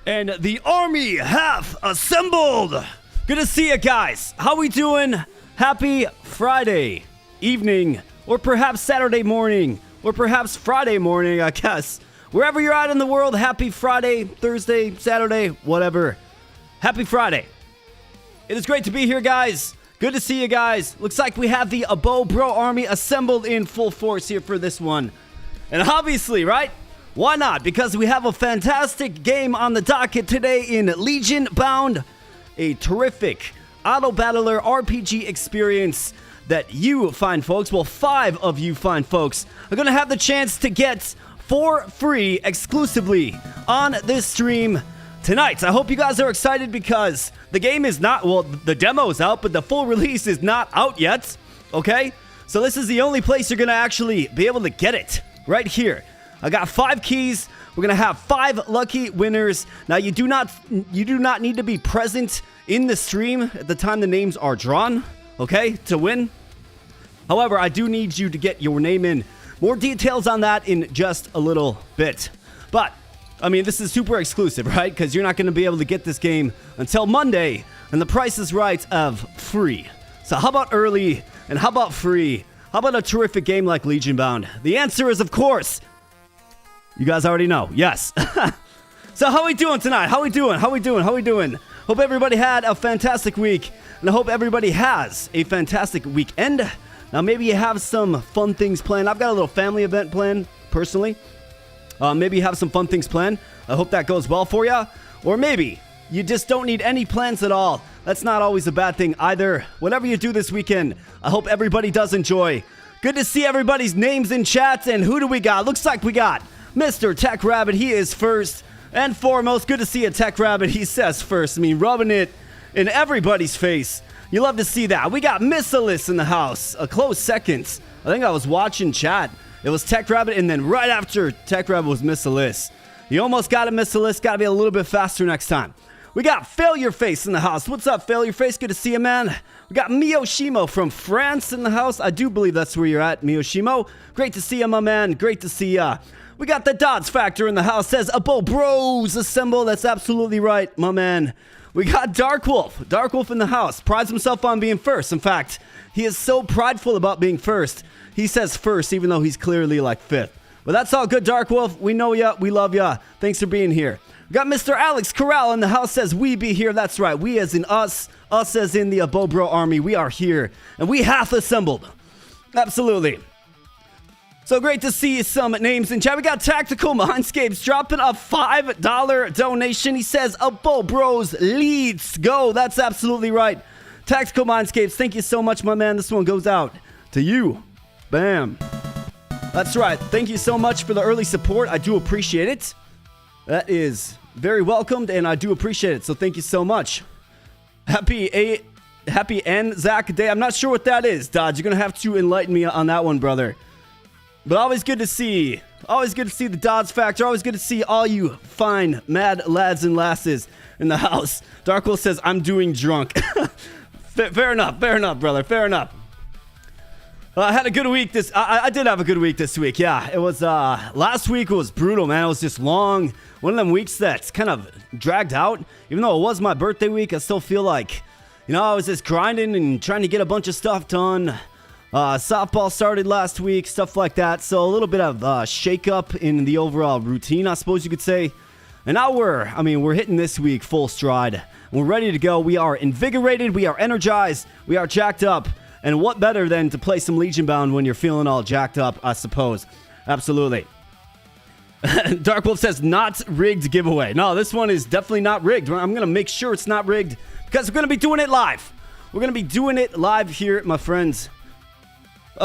And the army hath assembled. Good to see you guys. How we doing? Happy Friday evening, or perhaps Saturday morning, or perhaps Friday morning, I guess. Wherever you're at in the world, happy Friday, Thursday, Saturday, whatever. Happy Friday. It is great to be here, guys. Good to see you guys. Looks like we have the AboBro army assembled in full force here for this one. And obviously, right? Why not? Because we have a fantastic game on the docket today in LegionBound. A terrific Autobattler RPG experience that you fine folks, well, 5 of you fine folks, are going to have the chance to get for free exclusively on this stream tonight. I hope you guys are excited because the game is not, well, the demo is out, but the full release is not out yet, okay? So this is the only place you're going to actually be able to get it, right here. I got 5 keys. We're going to have 5 lucky winners. Now, you do not need to be present in the stream at the time the names are drawn, okay, to win. However, I do need you to get your name in. More details on that in just a little bit. But, I mean, this is super exclusive, right? Because you're not going to be able to get this game until Monday, and the price is right of free. So how about early, and how about free? How about a terrific game like LegionBound? The answer is, of course, you guys already know. Yes. So how we doing tonight? How we doing? Hope everybody had a fantastic week. And I hope everybody has a fantastic weekend. Now maybe you have some fun things planned. I've got a little family event planned, personally. Maybe you have some fun things planned. I hope that goes well for you. Or maybe you just don't need any plans at all. That's not always a bad thing either. Whatever you do this weekend, I hope everybody does enjoy. Good to see everybody's names in chat. And who do we got? Looks like we got Mr. Tech Rabbit. He is first and foremost. Good to see a Tech Rabbit. He says first. I mean, rubbing it in everybody's face. You love to see that. We got Miss Alice in the house. A close second. I think I was watching chat. It was Tech Rabbit, and then right after Tech Rabbit was Miss Alice. You almost got it, Miss Alice. Got to be a little bit faster next time. We got Failure Face in the house. What's up, Failure Face? Good to see you, man. We got Miyoshimo from France in the house. I do believe that's where you're at, Miyoshimo. Great to see you, my man. Great to see ya. We got the Dodds Factor in the house. Says AboBros assemble. That's absolutely right, my man. We got Dark Wolf. Dark Wolf in the house. Prides himself on being first. In fact, he is so prideful about being first. He says first, even though he's clearly like 5th. But that's all good, Dark Wolf. We know ya. We love ya. Thanks for being here. We got Mr. Alex Corral in the house. Says we be here. That's right. We as in us. Us as in the AboBro army. We are here. And we hath assembled. Absolutely. So great to see some names in chat. We got Tactical Mindscapes dropping a $5 donation. He says, AboBros leads go. That's absolutely right. Tactical Mindscapes, thank you so much, my man. This one goes out to you. Bam. That's right. Thank you so much for the early support. I do appreciate it. That is very welcomed, and I do appreciate it. So thank you so much. Happy Anzac Day. I'm not sure what that is, Dodge. You're going to have to enlighten me on that one, brother. But always good to see. Always good to see the Dodds Factor. Always good to see all you fine, mad lads and lasses in the house. Darkwolf says, I'm doing drunk. Fair enough, brother. Fair enough. I had a good week I did have a good week this week. Yeah, it was, last week was brutal, man. It was just long. One of them weeks that's kind of dragged out. Even though it was my birthday week, I still feel like, you know, I was just grinding and trying to get a bunch of stuff done. Softball started last week, stuff like that. So a little bit of shake-up in the overall routine, I suppose you could say. And now we're hitting this week full stride. We're ready to go. We are invigorated. We are energized. We are jacked up. And what better than to play some LegionBound when you're feeling all jacked up, I suppose. Absolutely. Dark Wolf says, not rigged giveaway. No, this one is definitely not rigged. I'm going to make sure it's not rigged because we're going to be doing it live. We're going to be doing it live here, my friends.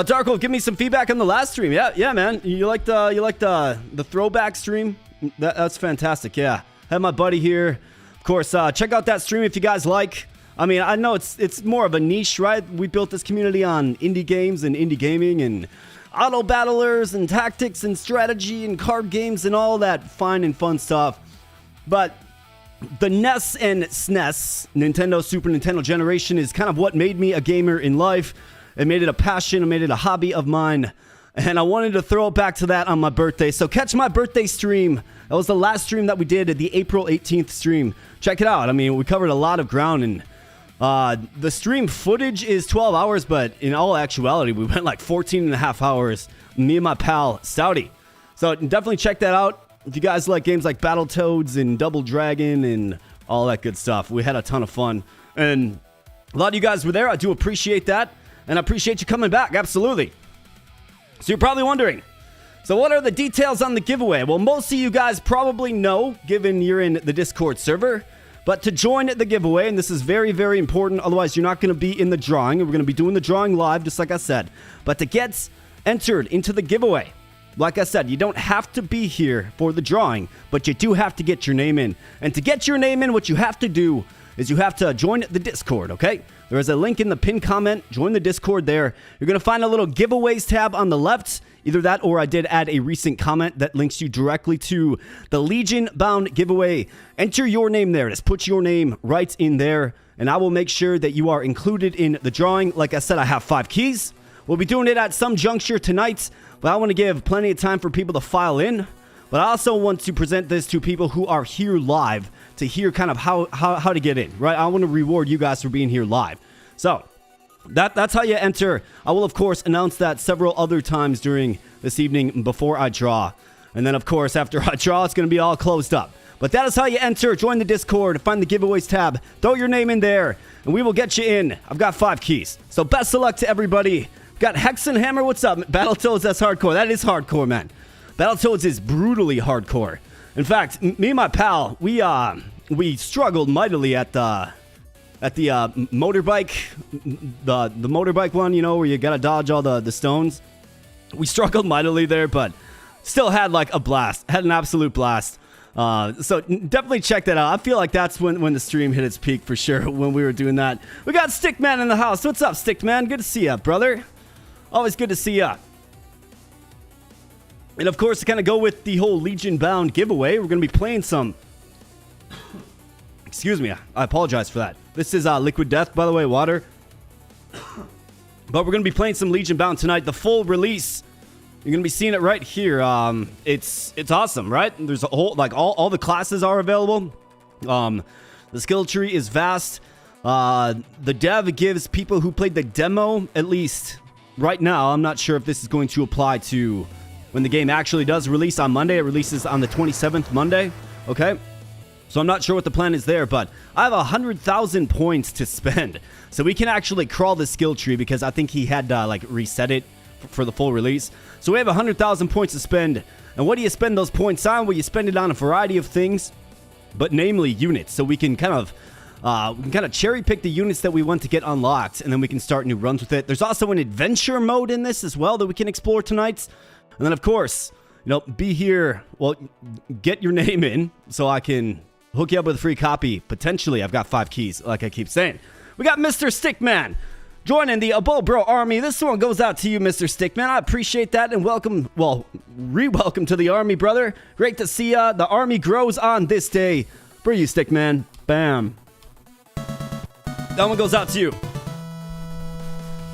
Dark Wolf, give me some feedback on the last stream. Yeah, man. You like the throwback stream? That's fantastic. Yeah. Had my buddy here. Of course, check out that stream if you guys like. I mean, I know it's more of a niche, right? We built this community on indie games and indie gaming and auto battlers and tactics and strategy and card games and all that fine and fun stuff. But the NES and SNES, Nintendo Super Nintendo generation, is kind of what made me a gamer in life. It made it a passion. It made it a hobby of mine. and I wanted to throw it back to that on my birthday. So catch my birthday stream. That was the last stream that we did at the April 18th stream. Check it out. I mean, we covered a lot of ground, and the stream footage is 12 hours, but in all actuality, we went like 14 and a half hours, me and my pal, Stouty. So definitely check that out. If you guys like games like Battletoads and Double Dragon and all that good stuff, we had a ton of fun. And a lot of you guys were there. I do appreciate that, and I appreciate you coming back. Absolutely. So you're probably wondering, so what are the details on the giveaway? Well, most of you guys probably know, given you're in the Discord server. But to join the giveaway, and this is very, very important, otherwise you're not going to be in the drawing. We're going to be doing the drawing live, just like I said. But to get entered into the giveaway, like I said, you don't have to be here for the drawing, but you do have to get your name in. And to get your name in, what you have to do is you have to join the Discord, okay? There is a link in the pinned comment. Join the Discord there. You're going to find a little giveaways tab on the left. Either that or I did add a recent comment that links you directly to the LegionBound giveaway. Enter your name there. Just put your name right in there, and I will make sure that you are included in the drawing. Like I said, I have 5 keys. We'll be doing it at some juncture tonight, but I want to give plenty of time for people to file in. But I also want to present this to people who are here live to hear kind of how to get in, right? I want to reward you guys for being here live. So that's how you enter. I will, of course, announce that several other times during this evening before I draw. And then, of course, after I draw, it's going to be all closed up. But that is how you enter. Join the Discord, find the giveaways tab, throw your name in there, and we will get you in. I've got 5 keys. So best of luck to everybody. Got Hex and Hammer. What's up? Battletoads, that's hardcore. That is hardcore, man. Battletoads is brutally hardcore. In fact, me and my pal, we struggled mightily at the motorbike, the motorbike one, you know, where you gotta dodge all the stones. We struggled mightily there, but still had like a blast. Had an absolute blast. So definitely check that out. I feel like that's when the stream hit its peak for sure, when we were doing that. We got Stickman in the house. What's up, Stickman? Good to see ya, brother. Always good to see ya. And of course, to kind of go with the whole LegionBound giveaway, we're going to be playing some... Excuse me, I apologize for that. This is Liquid Death, by the way, water. But we're going to be playing some LegionBound tonight. The full release, you're going to be seeing it right here. It's awesome, right? There's a whole, like, all the classes are available. The skill tree is vast. The dev gives people who played the demo, at least right now. I'm not sure if this is going to apply to when the game actually does release on Monday. It releases on the 27th Monday, okay? So I'm not sure what the plan is there, but I have 100,000 points to spend. So we can actually crawl the skill tree because I think he had like reset it for the full release. So we have 100,000 points to spend. And what do you spend those points on? Well, you spend it on a variety of things, but namely units. So we can kind of cherry pick the units that we want to get unlocked, and then we can start new runs with it. There's also an adventure mode in this as well that we can explore tonight. And then, of course, you know, be here. Well, get your name in so I can hook you up with a free copy. Potentially, I've got 5 keys, like I keep saying. We got Mr. Stickman joining the AboBro army. This one goes out to you, Mr. Stickman. I appreciate that, and welcome, well, re-welcome to the army, brother. Great to see ya. The army grows on this day. For you, Stickman. Bam. That one goes out to you.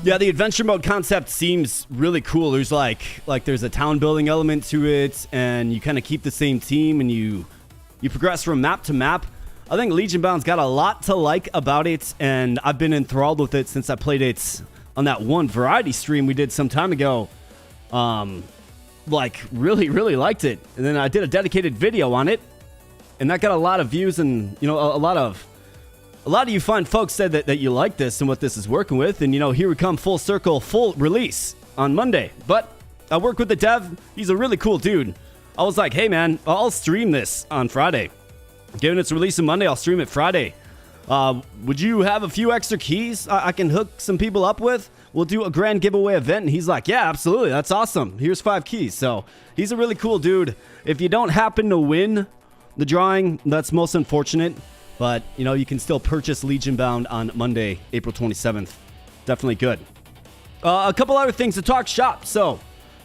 Yeah, the adventure mode concept seems really cool. There's like there's a town building element to it, and you kind of keep the same team, and you progress from map to map. I think LegionBound's got a lot to like about it, and I've been enthralled with it since I played it on that one variety stream we did some time ago. Like, really liked it. And then I did a dedicated video on it, and that got a lot of views, and, you know, a lot of you fine folks said that you like this and what this is working with, and, you know, here we come full circle, full release on Monday. But I work with the dev. He's a really cool dude. I was like, hey, man, I'll stream this on Friday. Given its release on Monday, I'll stream it Friday. Would you have a few extra keys I can hook some people up with? We'll do a grand giveaway event. And he's like, yeah, absolutely. That's awesome. Here's 5 keys. So he's a really cool dude. If you don't happen to win the drawing, that's most unfortunate. But, you know, you can still purchase LegionBound on Monday, April 27th. Definitely good. A couple other things to talk shop. So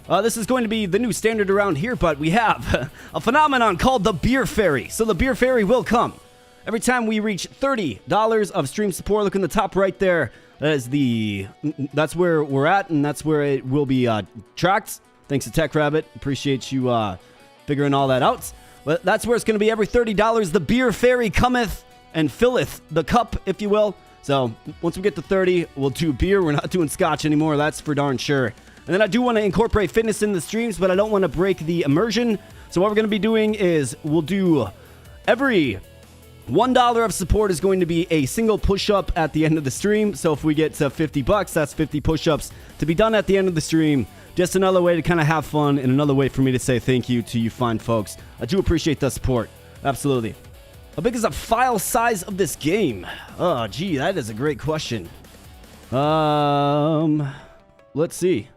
this is going to be the new standard around here, but we have a phenomenon called the Beer Fairy. So the Beer Fairy will come every time we reach $30 of stream support. Look in the top right there. That's where we're at, and that's where it will be tracked. Thanks to Tech Rabbit. Appreciate you figuring all that out. But that's where it's going to be every $30. The beer fairy cometh and filleth the cup, if you will. So once we get to 30, we'll do beer. We're not doing scotch anymore. That's for darn sure. And then I do want to incorporate fitness in the streams, but I don't want to break the immersion. So what we're going to be doing is we'll do every $1 of support is going to be a single push-up at the end of the stream. So if we get to $50, that's 50 push-ups to be done at the end of the stream. Just another way to kind of have fun and another way for me to say thank you to you fine folks. I do appreciate the support. Absolutely. How big is the file size of this game? Oh, gee, that is a great question. Let's see.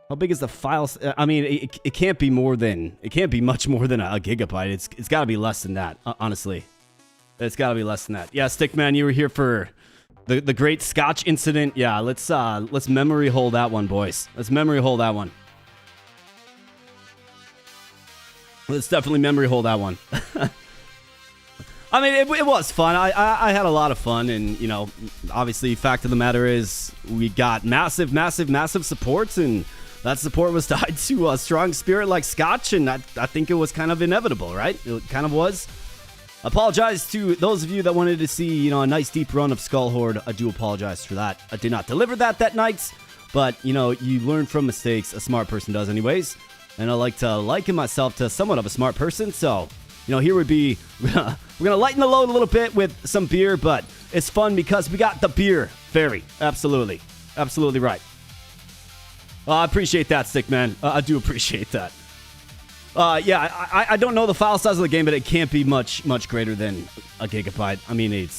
How big is the file? I mean, it can't be more than, it can't be much more than a gigabyte. It's got to be less than that, honestly. It's got to be less than that. Yeah, Stickman, you were here for the great Scotch incident. Yeah, let's memory hold that one, boys. Let's memory hold that one. Let's definitely memory hold that one. I mean, it was fun. I had a lot of fun, and, you know, obviously, fact of the matter is we got massive supports, and that support was tied to a strong spirit like Scotch, and I think it was kind of inevitable, right? It kind of was. I apologize to those of you that wanted to see, you know, a nice deep run of Skull Horde. I do apologize for that. I did not deliver that night, but, you know, you learn from mistakes. A smart person does anyways, and I like to liken myself to somewhat of a smart person, so, you know, here would be, we're going to lighten the load a little bit with some beer, but it's fun because we got the beer fairy. Absolutely. Absolutely right. I appreciate that, Stickman. I do appreciate that. Yeah, I don't know the file size of the game, but it can't be much greater than a gigabyte. I mean, it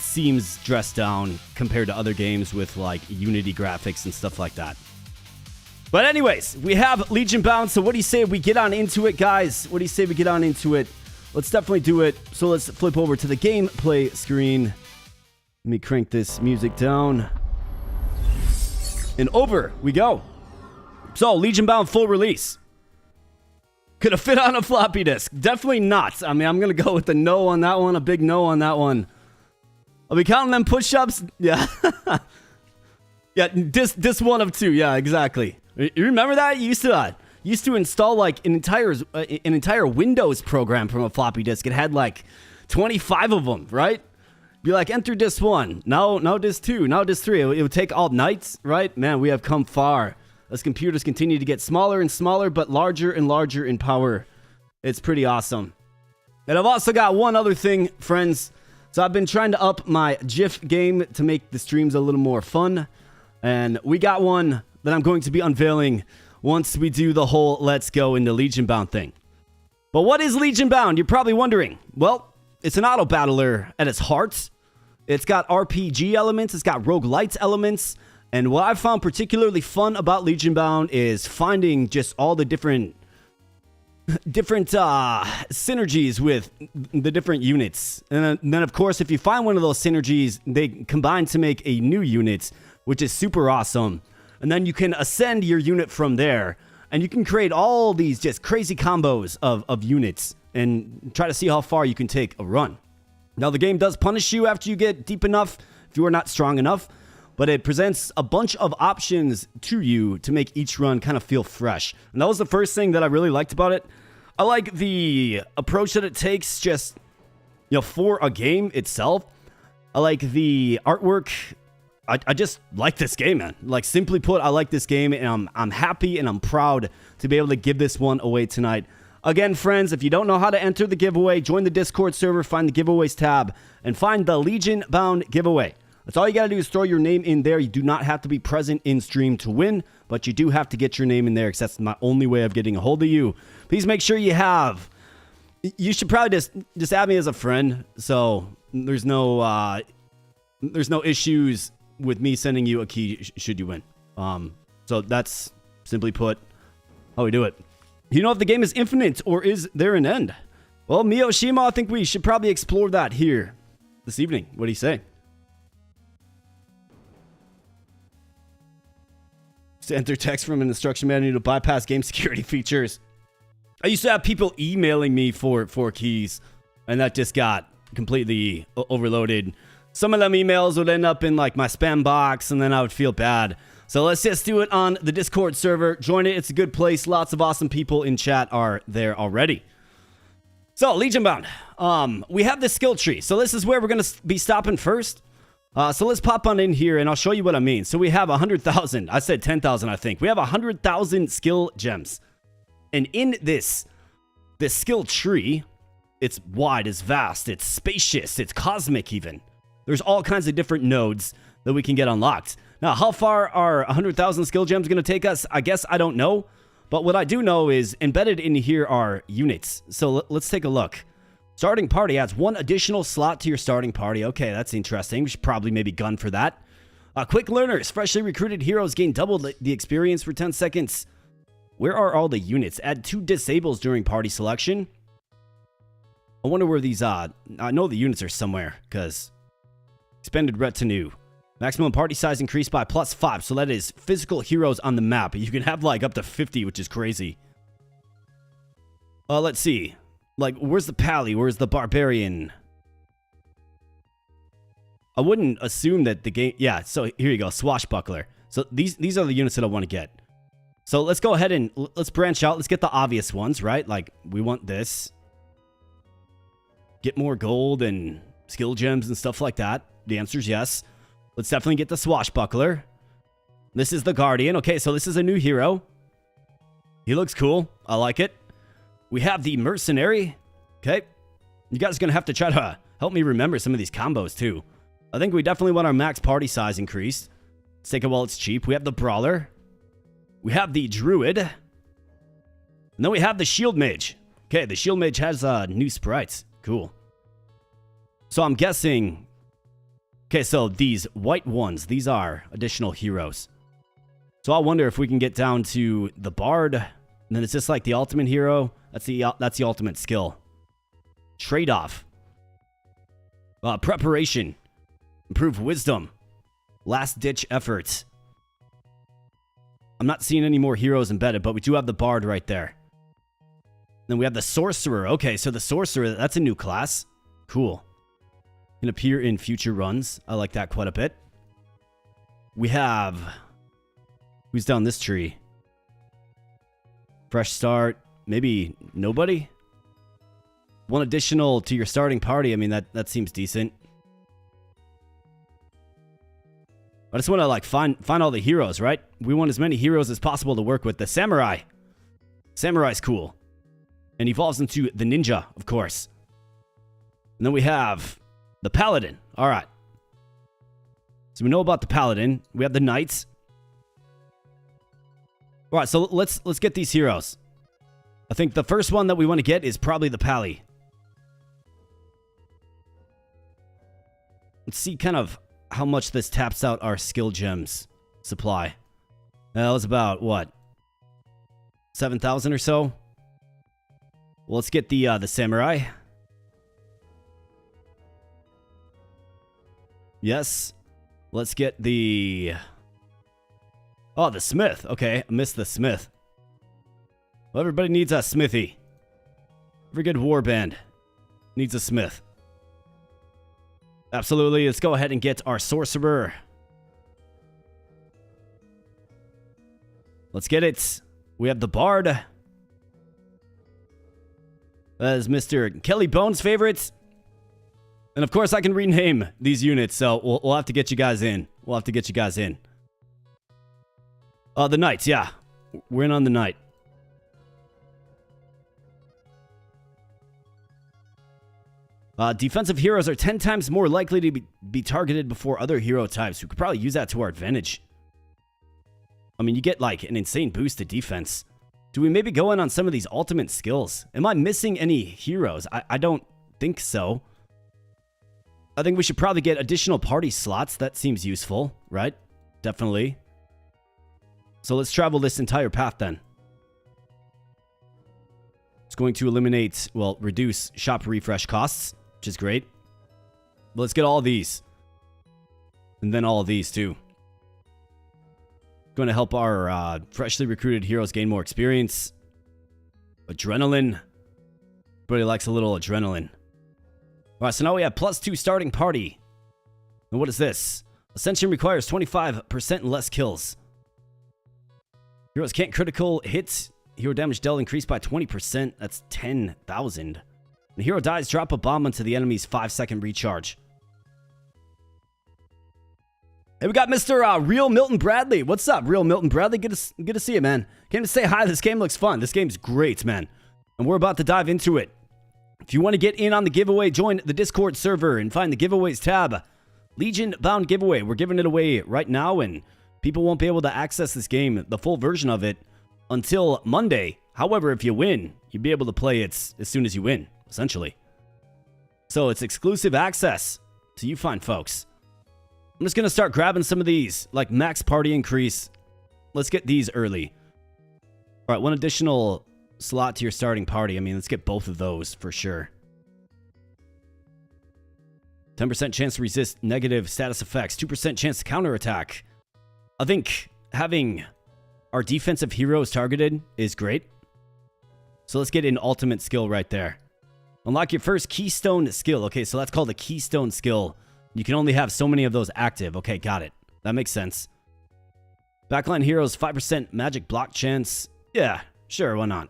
seems dressed down compared to other games with, like, Unity graphics and stuff like that. But anyways, we have LegionBound, so what do you say we get on into it, guys? What do you say we get on into it? Let's definitely do it. So let's flip over to the gameplay screen. Let me crank this music down. And over we go. So, LegionBound full release. Could have fit on a floppy disk. Definitely not. I mean, I'm going to go with a no on that one, a big no on that one. Are we counting them push-ups? Yeah. Yeah, this one of two. Yeah, exactly. You remember that? You used to install like an entire Windows program from a floppy disk. It had like 25 of them, right? Be like, enter disk 1. Now disk 2. Now disk 3. It would take all night, right? Man, we have come far. As computers continue to get smaller and smaller, but larger and larger in power. It's pretty awesome. And I've also got one other thing, friends. So I've been trying to up my GIF game to make the streams a little more fun. And we got one that I'm going to be unveiling once we do the whole let's go into LegionBound thing. But what is LegionBound? You're probably wondering. Well, it's an auto-battler at its heart. It's got RPG elements. It's got roguelite elements. And what I found particularly fun about LegionBound is finding just all the different synergies with the different units. And then, of course, if you find one of those synergies, they combine to make a new unit, which is super awesome. And then you can ascend your unit from there. And you can create all these just crazy combos of units and try to see how far you can take a run. Now, the game does punish you after you get deep enough if you are not strong enough. But it presents a bunch of options to you to make each run kind of feel fresh. And that was the first thing that I really liked about it. I like the approach that it takes just, you know, for a game itself. I like the artwork. I just like this game, man. Like, simply put, I like this game, and I'm happy and I'm proud to be able to give this one away tonight. Again, friends, if you don't know how to enter the giveaway, join the Discord server, find the giveaways tab, and find the LegionBound giveaway. That's all you got to do is throw your name in there. You do not have to be present in stream to win, but you do have to get your name in there because that's my only way of getting a hold of you. Please make sure you have. You should probably just add me as a friend, so there's no issues with me sending you a key should you win. So that's simply put how we do it. You know if the game is infinite or is there an end? Well, Miyoshima, I think we should probably explore that here this evening. What do you say? To enter text from an instruction manual to bypass game security features. I used to have people emailing me for keys, and that just got completely overloaded. Some of them emails would end up in like my spam box, and then I would feel bad. So let's just do it on the Discord server. Join it. It's a good place. Lots of awesome people in chat are there already. So, LegionBound. We have the skill tree. So this is where we're going to be stopping first. So let's pop on in here, and I'll show you what I mean. So we have 100,000. I said 10,000, I think. We have 100,000 skill gems. And in this skill tree, it's wide, it's vast, it's spacious, it's cosmic even. There's all kinds of different nodes that we can get unlocked. Now, how far are 100,000 skill gems going to take us? I guess I don't know. But what I do know is embedded in here are units. So let's take a look. Starting party adds 1 additional slot to your starting party. Okay, that's interesting. We should probably maybe gun for that. Quick learners. Freshly recruited heroes gain double the experience for 10 seconds. Where are all the units? Add 2 disables during party selection. I wonder where these I know the units are somewhere, because expanded retinue. Maximum party size increased by +5, so that is physical heroes on the map. You can have like up to 50, which is crazy. Let's see. Like, where's the pally? Where's the barbarian? I wouldn't assume that the game... Yeah, so here you go. Swashbuckler. So these are the units that I want to get. So let's go ahead and let's branch out. Let's get the obvious ones, right? Like, we want this. Get more gold and skill gems and stuff like that. The answer is yes. Let's definitely get the Swashbuckler. This is the Guardian. Okay, so this is a new hero. He looks cool. I like it. We have the Mercenary. Okay. You guys are going to have to try to help me remember some of these combos, too. I think we definitely want our max party size increased. Let's take it while it's cheap. We have the Brawler. We have the Druid. And then we have the Shield Mage. Okay, the Shield Mage has new sprites. Cool. So I'm guessing... Okay, so these white ones, these are additional heroes. So I wonder if we can get down to the Bard. And then it's just like the ultimate hero. That's the ultimate skill. Trade-off. Preparation. Improve wisdom. Last-ditch efforts. I'm not seeing any more heroes embedded, but we do have the Bard right there. Then we have the Sorcerer. Okay, so the Sorcerer, that's a new class. Cool. Can appear in future runs. I like that quite a bit. We have... Who's down this tree? Fresh start. Maybe nobody? 1 additional to your starting party. I mean, that seems decent. I just want to like find all the heroes, right? We want as many heroes as possible to work with. The Samurai. Samurai's cool. And evolves into the Ninja, of course. And then we have the Paladin. All right. So we know about the Paladin. We have the Knights. All right, so let's get these heroes. I think the first one that we want to get is probably the Pally. Let's see kind of how much this taps out our skill gems supply. That was about, what? 7,000 or so? Well, let's get the Samurai. Yes. Let's get the... Oh, the Smith. Okay, I missed the Smith. Well, everybody needs a smithy. Every good warband needs a smith. Absolutely. Let's go ahead and get our Sorcerer. Let's get it. We have the Bard. That is Mr. Kelly Bones' favorites. And of course, I can rename these units, so we'll have to get you guys in. We'll have to get you guys in. The Knights, yeah. We're in on the Knight. Defensive heroes are 10 times more likely to be targeted before other hero types. We could probably use that to our advantage. I mean, you get like an insane boost to defense. Do we maybe go in on some of these ultimate skills? Am I missing any heroes? I don't think so. I think we should probably get additional party slots. That seems useful, right? Definitely. So let's travel this entire path then. It's going to eliminate, well, reduce shop refresh costs, which is great. But let's get all of these. And then all of these too. Going to help our freshly recruited heroes gain more experience. Adrenaline. Everybody likes a little adrenaline. Alright, so now we have +2 starting party. And what is this? Ascension requires 25% less kills. Heroes can't critical hit. Hero damage dealt increased by 20%. That's 10,000. When a hero dies, drop a bomb onto the enemy's 5-second recharge. Hey, we got Mr. Real Milton Bradley. What's up, Real Milton Bradley? Good to see you, man. Came to say hi. This game looks fun. This game's great, man. And we're about to dive into it. If you want to get in on the giveaway, join the Discord server and find the giveaways tab. LegionBound giveaway. We're giving it away right now, and people won't be able to access this game, the full version of it, until Monday. However, if you win, you'll be able to play it as soon as you win, essentially. So it's exclusive access to you fine folks. I'm just going to start grabbing some of these, like max party increase. Let's get these early. All right, one additional slot to your starting party. I mean, let's get both of those for sure. 10% chance to resist negative status effects. 2% chance to counterattack. I think having our defensive heroes targeted is great. So let's get an ultimate skill right there. Unlock your first keystone skill. Okay, so that's called a keystone skill. You can only have so many of those active. Okay, got it. That makes sense. Backline heroes, 5% magic block chance. Yeah, sure, why not?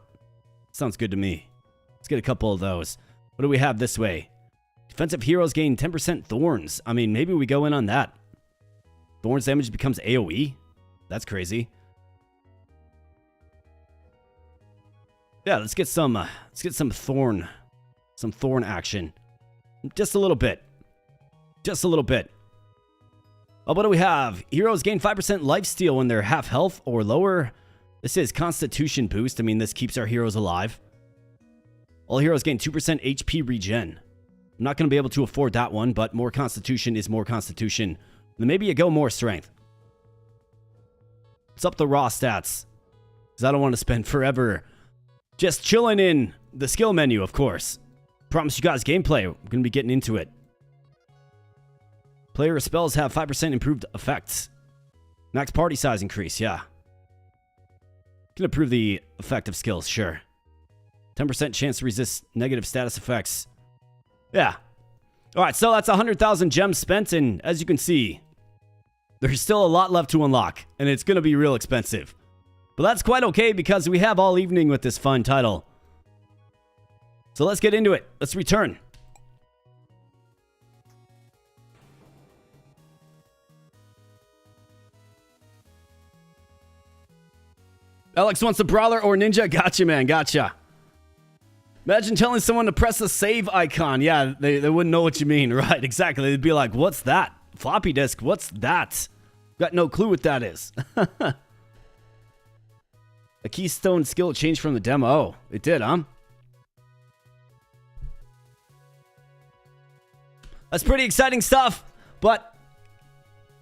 Sounds good to me. Let's get a couple of those. What do we have this way? Defensive heroes gain 10% thorns. I mean, maybe we go in on that. Thorns damage becomes AoE? That's crazy. Yeah, let's get some thorn action. Just a little bit. Just a little bit. Oh, what do we have? Heroes gain 5% lifesteal when they're half health or lower. This is Constitution boost. I mean, this keeps our heroes alive. All heroes gain 2% HP regen. I'm not going to be able to afford that one, but more Constitution is more Constitution. Then maybe you go more Strength. Let's up the raw stats, because I don't want to spend forever just chilling in the skill menu, of course. Promise you guys gameplay. We're going to be getting into it. Player spells have 5% improved effects. Max party size increase, yeah. Can improve the effect of skills, sure. 10% chance to resist negative status effects. Yeah. Alright, so that's 100,000 gems spent, and as you can see, there's still a lot left to unlock, and it's going to be real expensive. But that's quite okay, because we have all evening with this fun title. So let's get into it. Let's return. Alex wants a brawler or ninja. Gotcha, man. Gotcha. Imagine telling someone to press the save icon. Yeah, they wouldn't know what you mean. Right, exactly. They'd be like, what's that? Floppy disk, what's that? Got no clue what that is. A keystone skill changed from the demo. Oh, it did, huh? That's pretty exciting stuff. But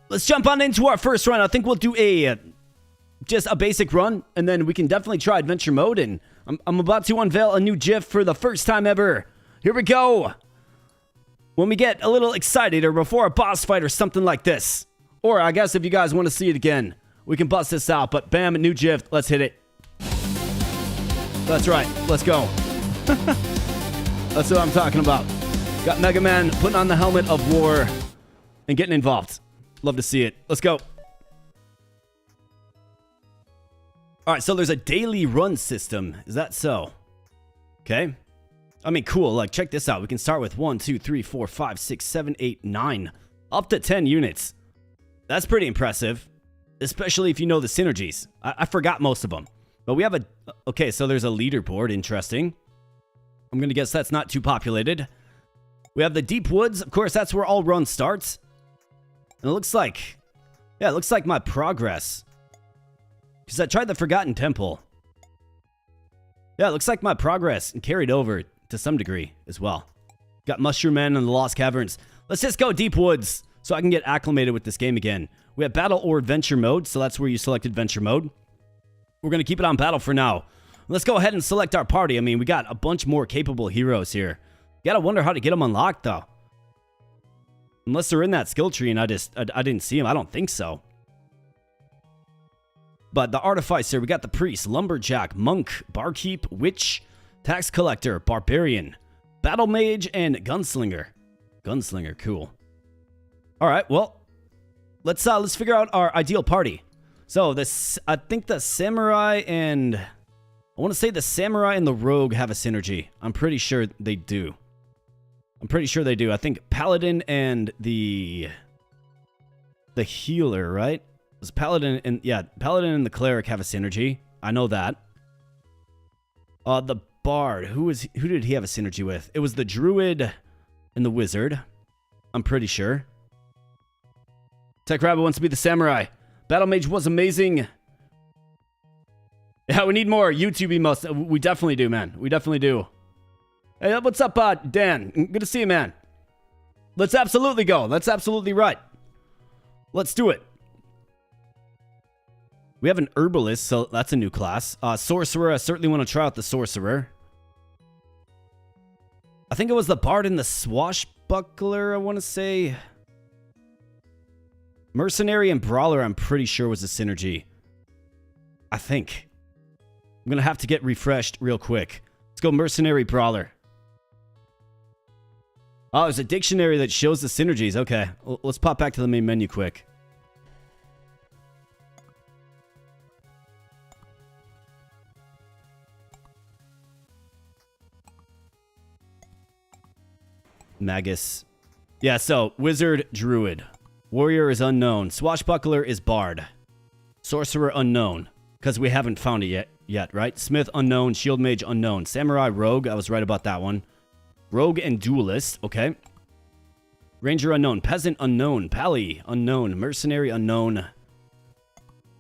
let's jump on into our first run. I think we'll do just a basic run, and then we can definitely try adventure mode, and I'm about to unveil a new GIF for the first time ever. Here we go. When we get a little excited, or before a boss fight or something like this. Or I guess if you guys want to see it again, we can bust this out, but bam, a new GIF. Let's hit it. That's right. Let's go. That's what I'm talking about. Got Mega Man putting on the helmet of war and getting involved. Love to see it. Let's go. All right, so there's a daily run system. Is that so? Okay. I mean, cool. Like, check this out. We can start with 1, 2, 3, 4, 5, 6, 7, 8, 9. Up to 10 units. That's pretty impressive. Especially if you know the synergies. I forgot most of them. But we have a... Okay, so there's a leaderboard. Interesting. I'm going to guess that's not too populated. We have the Deep Woods. Of course, that's where all run starts. And it looks like... Yeah, it looks like my progress... Because I tried the Forgotten Temple. Yeah, it looks like my progress carried over to some degree as well. Got Mushroom Man and the Lost Caverns. Let's just go Deep Woods so I can get acclimated with this game again. We have Battle or Adventure Mode, so that's where you select Adventure Mode. We're going to keep it on Battle for now. Let's go ahead and select our party. I mean, we got a bunch more capable heroes here. You gotta wonder how to get them unlocked, though. Unless they're in that skill tree and I didn't see them. I don't think so. But the Artificer, we got the Priest, Lumberjack, Monk, Barkeep, Witch, Tax Collector, Barbarian, Battle Mage, and Gunslinger. Gunslinger, cool. All right, well, let's figure out our ideal party. So I think the samurai and I want to say the samurai and the rogue have a synergy. I'm pretty sure they do. I think paladin and the healer, right? It was paladin and the cleric have a synergy. I know that. The bard, who did he have a synergy with? It was the druid and the wizard. I'm pretty sure. Tech Rabbit wants to be the samurai. Battle Mage was amazing. Yeah, we need more YouTube emotes. We definitely do, man. We definitely do. Hey, what's up, Dan? Good to see you, man. Let's absolutely go. That's absolutely right. Let's do it. We have an herbalist, so that's a new class. Sorcerer, I certainly want to try out the sorcerer. I think it was the bard and the swashbuckler, I want to say. Mercenary and brawler, I'm pretty sure was a synergy. I think. I'm going to have to get refreshed real quick. Let's go mercenary brawler. Oh, there's a dictionary that shows the synergies. Okay, let's pop back to the main menu quick. Magus. Yeah, so wizard, druid. Warrior is unknown. Swashbuckler is bard. Sorcerer unknown. Because we haven't found it yet, right? Smith unknown. Shield mage unknown. Samurai rogue. I was right about that one. Rogue and duelist. Okay. Ranger unknown. Peasant unknown. Pally unknown. Mercenary unknown.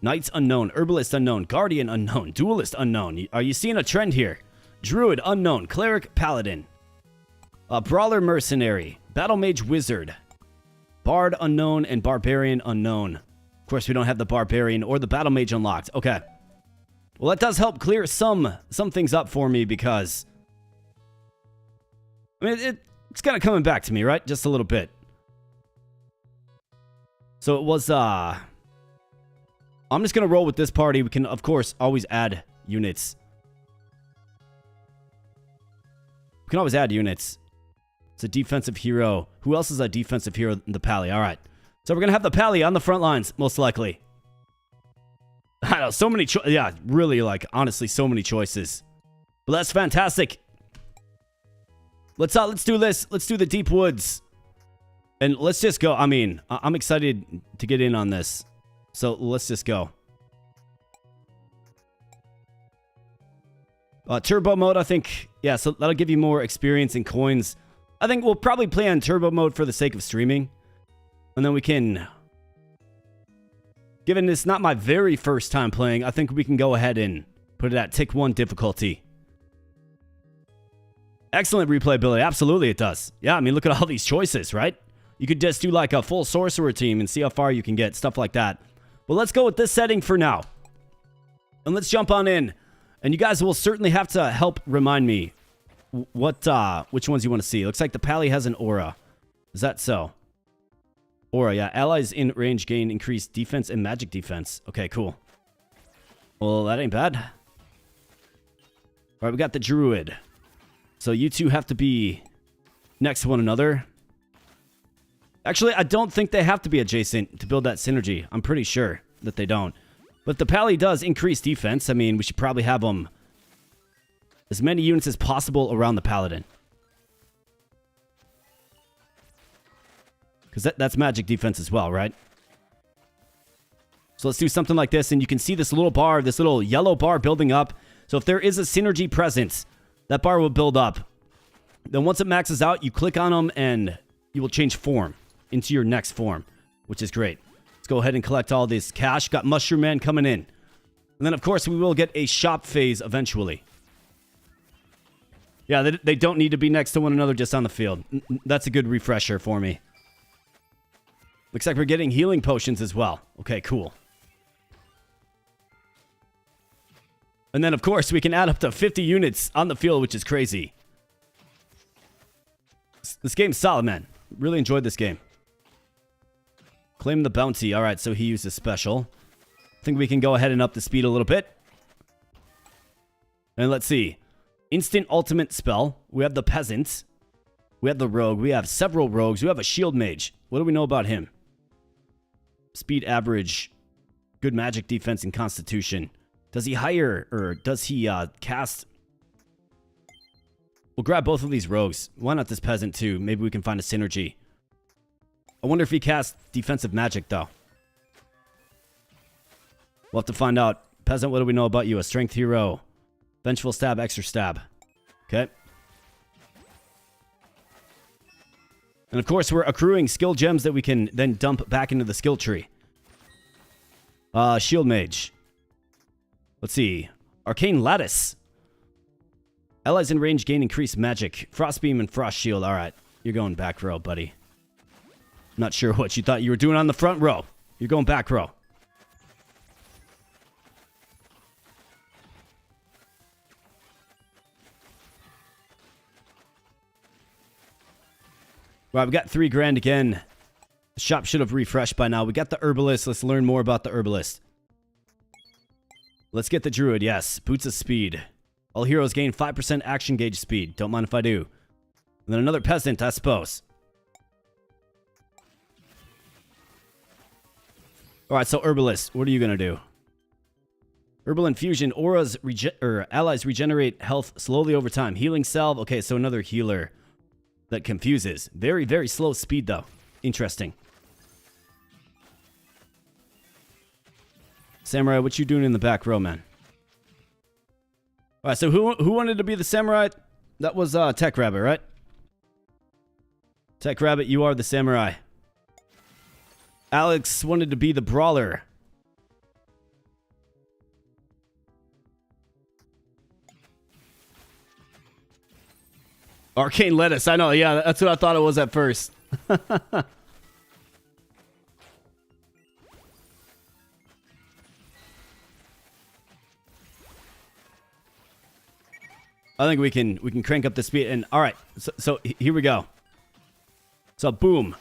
Knights unknown. Herbalist unknown. Guardian unknown. Duelist unknown. Are you seeing a trend here? Druid unknown. Cleric paladin. Brawler mercenary. Battle mage wizard. Bard unknown and barbarian unknown. Of course, we don't have the barbarian or the battle mage unlocked. Okay. Well, that does help clear some things up for me because I mean, it's kind of coming back to me, right? Just a little bit. So it was, I'm just going to roll with this party. We can, of course, always add units. We can always add units. It's a defensive hero. Who else is a defensive hero? The Pally. All right. So we're going to have the Pally on the front lines, most likely. I know, so many yeah, really, like, honestly, so many choices. But that's fantastic. Let's do this. Let's do the deep woods. And let's just go. I mean, I'm excited to get in on this. So let's just go. Turbo mode, I think. Yeah, so that'll give you more experience and coins. I think we'll probably play on turbo mode for the sake of streaming. And then we can... Given it's not my very first time playing, I think we can go ahead and put it at tick 1 difficulty. Excellent replayability. Absolutely it does. Yeah, I mean, look at all these choices, right? You could just do like a full sorcerer team and see how far you can get. Stuff like that. But let's go with this setting for now. And let's jump on in. And you guys will certainly have to help remind me which ones you want to see. Looks like the Pally has an aura. Is that so? Aura, yeah. Allies in range gain increased defense and magic defense. Okay, cool. Well, that ain't bad. All right, we got the druid. So you two have to be next to one another. Actually, I don't think they have to be adjacent to build that synergy. I'm pretty sure that they don't. But the Pally does increase defense. I mean, we should probably have them as many units as possible around the Paladin. Because that's magic defense as well, right? So let's do something like this. And you can see this little bar, this little yellow bar building up. So if there is a synergy present, that bar will build up. Then once it maxes out, you click on them and you will change form into your next form, which is great. Let's go ahead and collect all this cash. Got Mushroom Man coming in. And then, of course, we will get a shop phase eventually. Yeah, they don't need to be next to one another just on the field. That's a good refresher for me. Looks like we're getting healing potions as well. Okay, cool. And then, of course, we can add up to 50 units on the field, which is crazy. This game's solid, man. Really enjoyed this game. Claim the bounty. All right, so he used a special. I think we can go ahead and up the speed a little bit. And let's see. Instant ultimate spell. We have the peasant. We have the rogue. We have several rogues. We have a shield mage. What do we know about him? speed average, good magic defense, and constitution. Does he hire, or does he cast? We'll grab both of these rogues. Why not this peasant too? Maybe we can find a synergy. I wonder if he casts defensive magic though. We'll have to find out. Peasant, what do we know about you? A strength hero. Vengeful stab, extra stab. Okay. And of course, we're accruing skill gems that we can then dump back into the skill tree. Shield mage. Let's see. Arcane lattice. Allies in range gain increased magic. Frost beam and frost shield. Alright. You're going back row, buddy. Not sure what you thought you were doing on the front row. You're going back row. Right, we got 3 grand again. The shop should have refreshed by now. We got the herbalist. Let's learn more about the herbalist. Let's get the druid, yes. Boots of speed. All heroes gain 5% action gauge speed. Don't mind if I do. And then another peasant, I suppose. Alright, so herbalist, what are you going to do? Herbal infusion. Allies regenerate health slowly over time. Healing salve. Okay, so another healer. That confuses. Very, very slow speed, though. Interesting. Samurai, what you doing in the back row, man? Alright, so who wanted to be the samurai? That was Tech Rabbit, right? Tech Rabbit, you are the samurai. Alex wanted to be the brawler. Arcane lettuce. I know. Yeah, that's what I thought it was at first. I think we can crank up the speed. And all right, so here we go. So boom,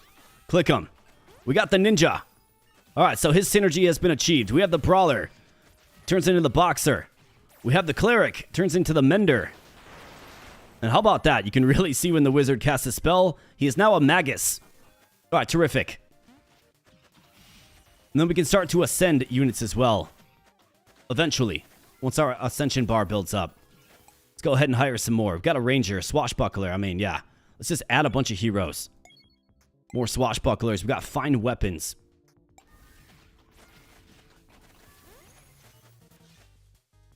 click him. We got the ninja. All right, so his synergy has been achieved. We have the brawler, turns into the boxer. We have the cleric, turns into the mender. And how about that? You can really see when the wizard casts a spell. He is now a magus. All right, terrific. And then we can start to ascend units as well. Eventually, once our ascension bar builds up. Let's go ahead and hire some more. We've got a ranger, a swashbuckler. I mean, yeah. Let's just add a bunch of heroes. More swashbucklers. We've got fine weapons.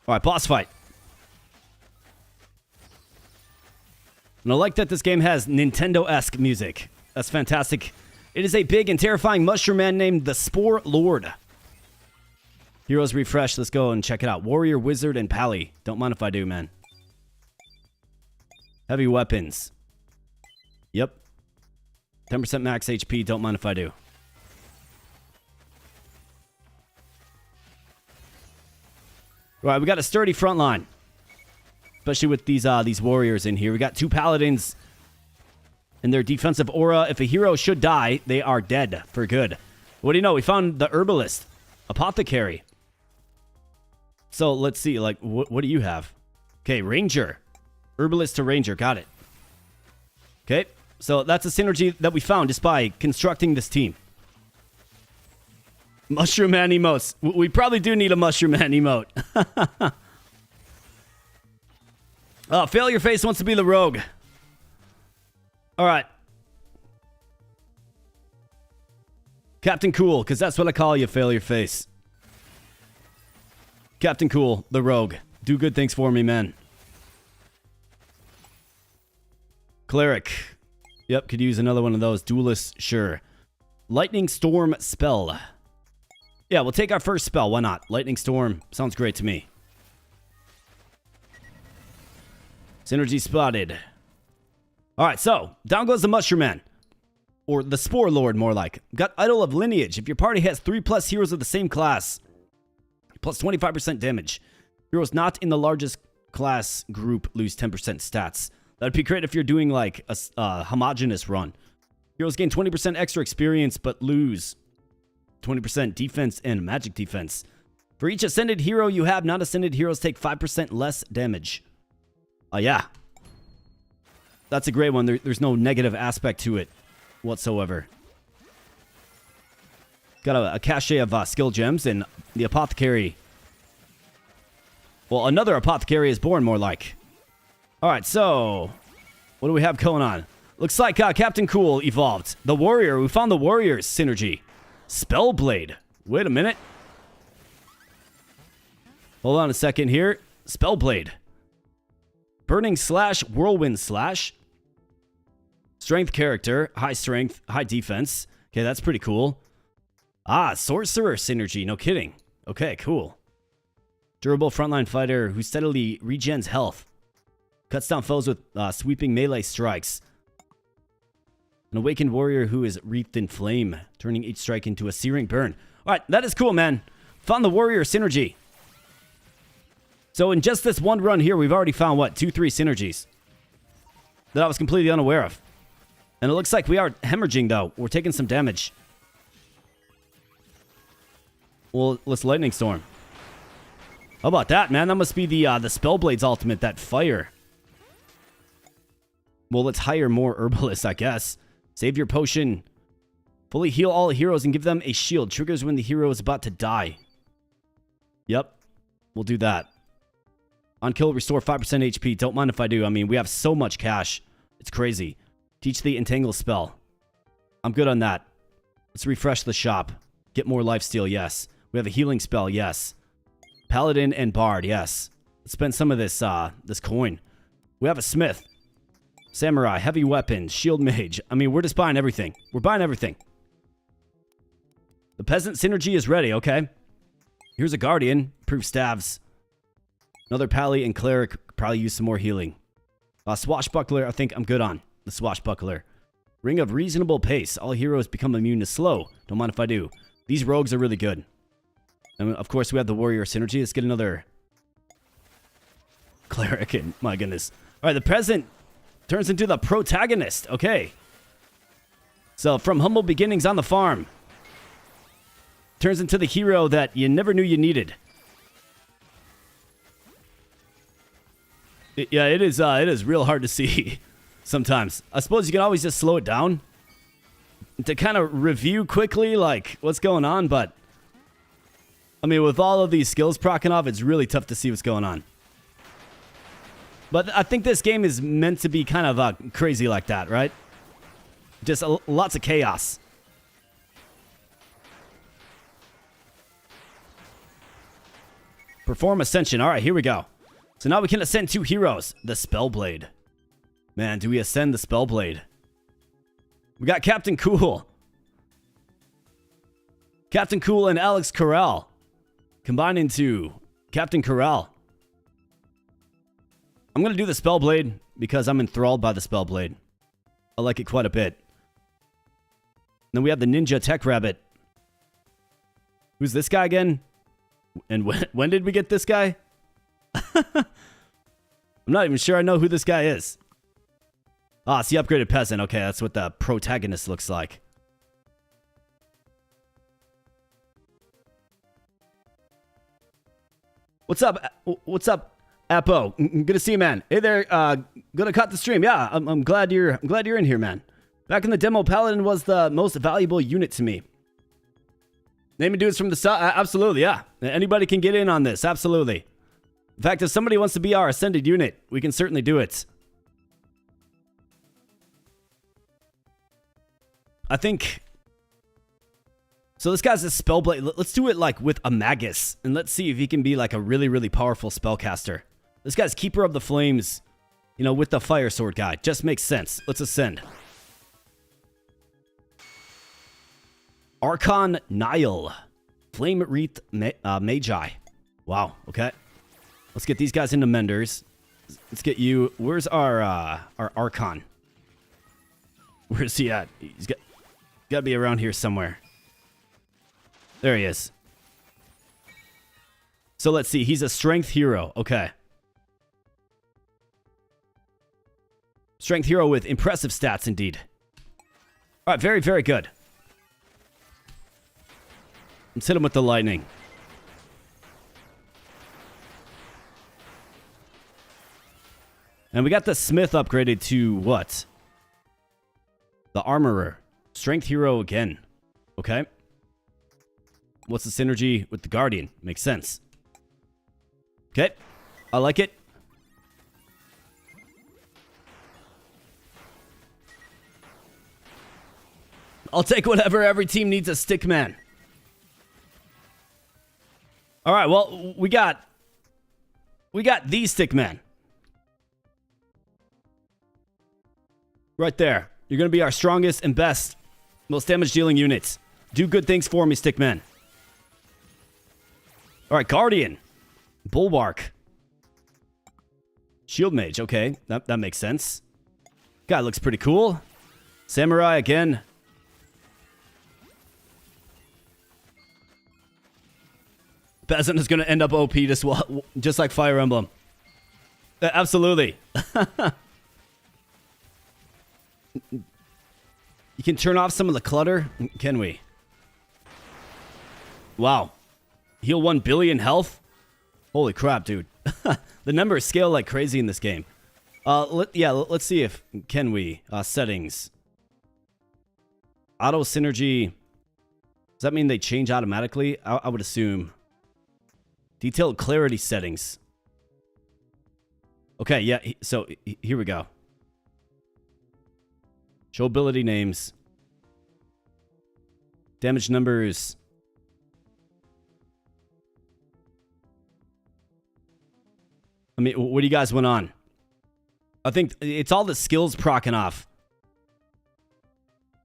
All right, boss fight. And I like that this game has Nintendo-esque music. That's fantastic. It is a big and terrifying mushroom man named the Spore Lord. Heroes refresh. Let's go and check it out. Warrior, Wizard, and Pally. Don't mind if I do, man. Heavy weapons. Yep. 10% max HP. Don't mind if I do. Right, we got a sturdy front line. Especially with these warriors in here. We got 2 paladins and their defensive aura. If a hero should die, they are dead for good. What do you know? We found the herbalist. Apothecary. So let's see. Like, what do you have? Okay, ranger. Herbalist to ranger. Got it. Okay, so that's a synergy that we found just by constructing this team. Mushroom Man emotes. We probably do need a Mushroom Man emote. Failure Face wants to be the rogue. All right. Captain Cool, because that's what I call you, Failure Face. Captain Cool, the rogue. Do good things for me, man. Cleric. Yep, could use another one of those. Duelist, sure. Lightning Storm spell. Yeah, we'll take our first spell. Why not? Lightning Storm. Sounds great to me. Synergy spotted. Alright, so down goes the Mushroom Man. Or the Spore Lord, more like. Got Idol of Lineage. If your party has 3+ heroes of the same class, plus 25% damage. Heroes not in the largest class group lose 10% stats. That'd be great if you're doing like a homogeneous run. Heroes gain 20% extra experience, but lose 20% defense and magic defense. For each ascended hero you have, non-ascended heroes take 5% less damage. Yeah. That's a great one. There's no negative aspect to it whatsoever. Got a cache of skill gems, and the apothecary. Well, another apothecary is born, more like. All right, so what do we have going on? Looks like Captain Cool evolved. The warrior. We found the warrior's synergy. Spellblade. Wait a minute. Hold on a second here. Spellblade. Burning slash, whirlwind slash. Strength character. High strength, high defense. Okay, that's pretty cool. Sorcerer synergy. No kidding. Okay, cool. Durable frontline fighter who steadily regens health. Cuts down foes with sweeping melee strikes. An awakened warrior who is wreathed in flame, turning each strike into a searing burn. All right, that is cool, man. Found the warrior synergy. So in just this one run here, we've already found, what, 2-3 synergies that I was completely unaware of. And it looks like we are hemorrhaging, though. We're taking some damage. Well, let's Lightning Storm. How about that, man? That must be the Spellblade's ultimate, that fire. Well, let's hire more Herbalists, I guess. Save your potion. Fully heal all heroes and give them a shield. Triggers when the hero is about to die. Yep. We'll do that. On kill, restore 5% HP. Don't mind if I do. I mean, we have so much cash. It's crazy. Teach the Entangle spell. I'm good on that. Let's refresh the shop. Get more lifesteal, yes. We have a healing spell, yes. Paladin and Bard, yes. Let's spend some of this this coin. We have a smith. Samurai, heavy weapons, shield mage. I mean, we're just buying everything. We're buying everything. The peasant synergy is ready, okay. Here's a guardian. Improved staves. Another pally and cleric. Probably use some more healing. Swashbuckler, I think I'm good on. The swashbuckler. Ring of reasonable pace. All heroes become immune to slow. Don't mind if I do. These rogues are really good. And of course, we have the warrior synergy. Let's get another cleric in. My goodness. All right, the peasant turns into the protagonist. Okay. So from humble beginnings on the farm, turns into the hero that you never knew you needed. Yeah, it is real hard to see sometimes. I suppose you can always just slow it down to kind of review quickly, like, what's going on, but I mean, with all of these skills proccing off, it's really tough to see what's going on. But I think this game is meant to be kind of crazy like that, right? Just lots of chaos. Perform Ascension. All right, here we go. So now we can ascend 2 heroes. The Spellblade. Man, do we ascend the Spellblade? We got Captain Cool. Captain Cool and Alex Corral combined into Captain Corral. I'm going to do the Spellblade because I'm enthralled by the Spellblade. I like it quite a bit. Then we have the Ninja Tech Rabbit. Who's this guy again? And when did we get this guy? I'm not even sure I know who this guy is. It's the upgraded peasant. Okay, that's what the protagonist looks like. What's up? What's up, Apo? Good to see you, man. Hey there. Gonna cut the stream. Yeah, I'm glad you're in here, man. Back in the demo, Paladin was the most valuable unit to me. Naming dudes from the south. Absolutely, yeah. Anybody can get in on this. Absolutely. In fact, if somebody wants to be our ascended unit, we can certainly do it. I think... So this guy's a Spellblade. Let's do it like with a Magus. And let's see if he can be like a really, really powerful spellcaster. This guy's Keeper of the Flames, you know, with the Fire Sword guy. Just makes sense. Let's ascend. Archon Nile. Flame Wreath Magi. Wow, okay. Let's get these guys into Menders. Let's get you... Where's our Archon? Where's he at? He's got to be around here somewhere. There he is. So let's see. He's a strength hero. Okay. Strength hero with impressive stats indeed. All right, very, very good. Let's hit him with the lightning. And we got the smith upgraded to what? The armorer. Strength hero again. Okay. What's the synergy with the Guardian? Makes sense. Okay. I like it. I'll take whatever. Every team needs a stick man. All right, well, we got the stick man. Right there. You're going to be our strongest and best, most damage dealing units. Do good things for me, stick man. All right, Guardian. Bulwark. Shield Mage, okay. That makes sense. Guy looks pretty cool. Samurai again. Peasant is going to end up OP just like Fire Emblem. Absolutely. You can turn off some of the clutter, can we? Wow. Heal 1 billion health? Holy crap, dude. The numbers scale like crazy in this game. Let's see if... Can we? Settings. Auto synergy. Does that mean they change automatically? I would assume. Detailed clarity settings. Okay, yeah, so here we go. Show ability names. Damage numbers. I mean, what do you guys want on? I think it's all the skills proccing off.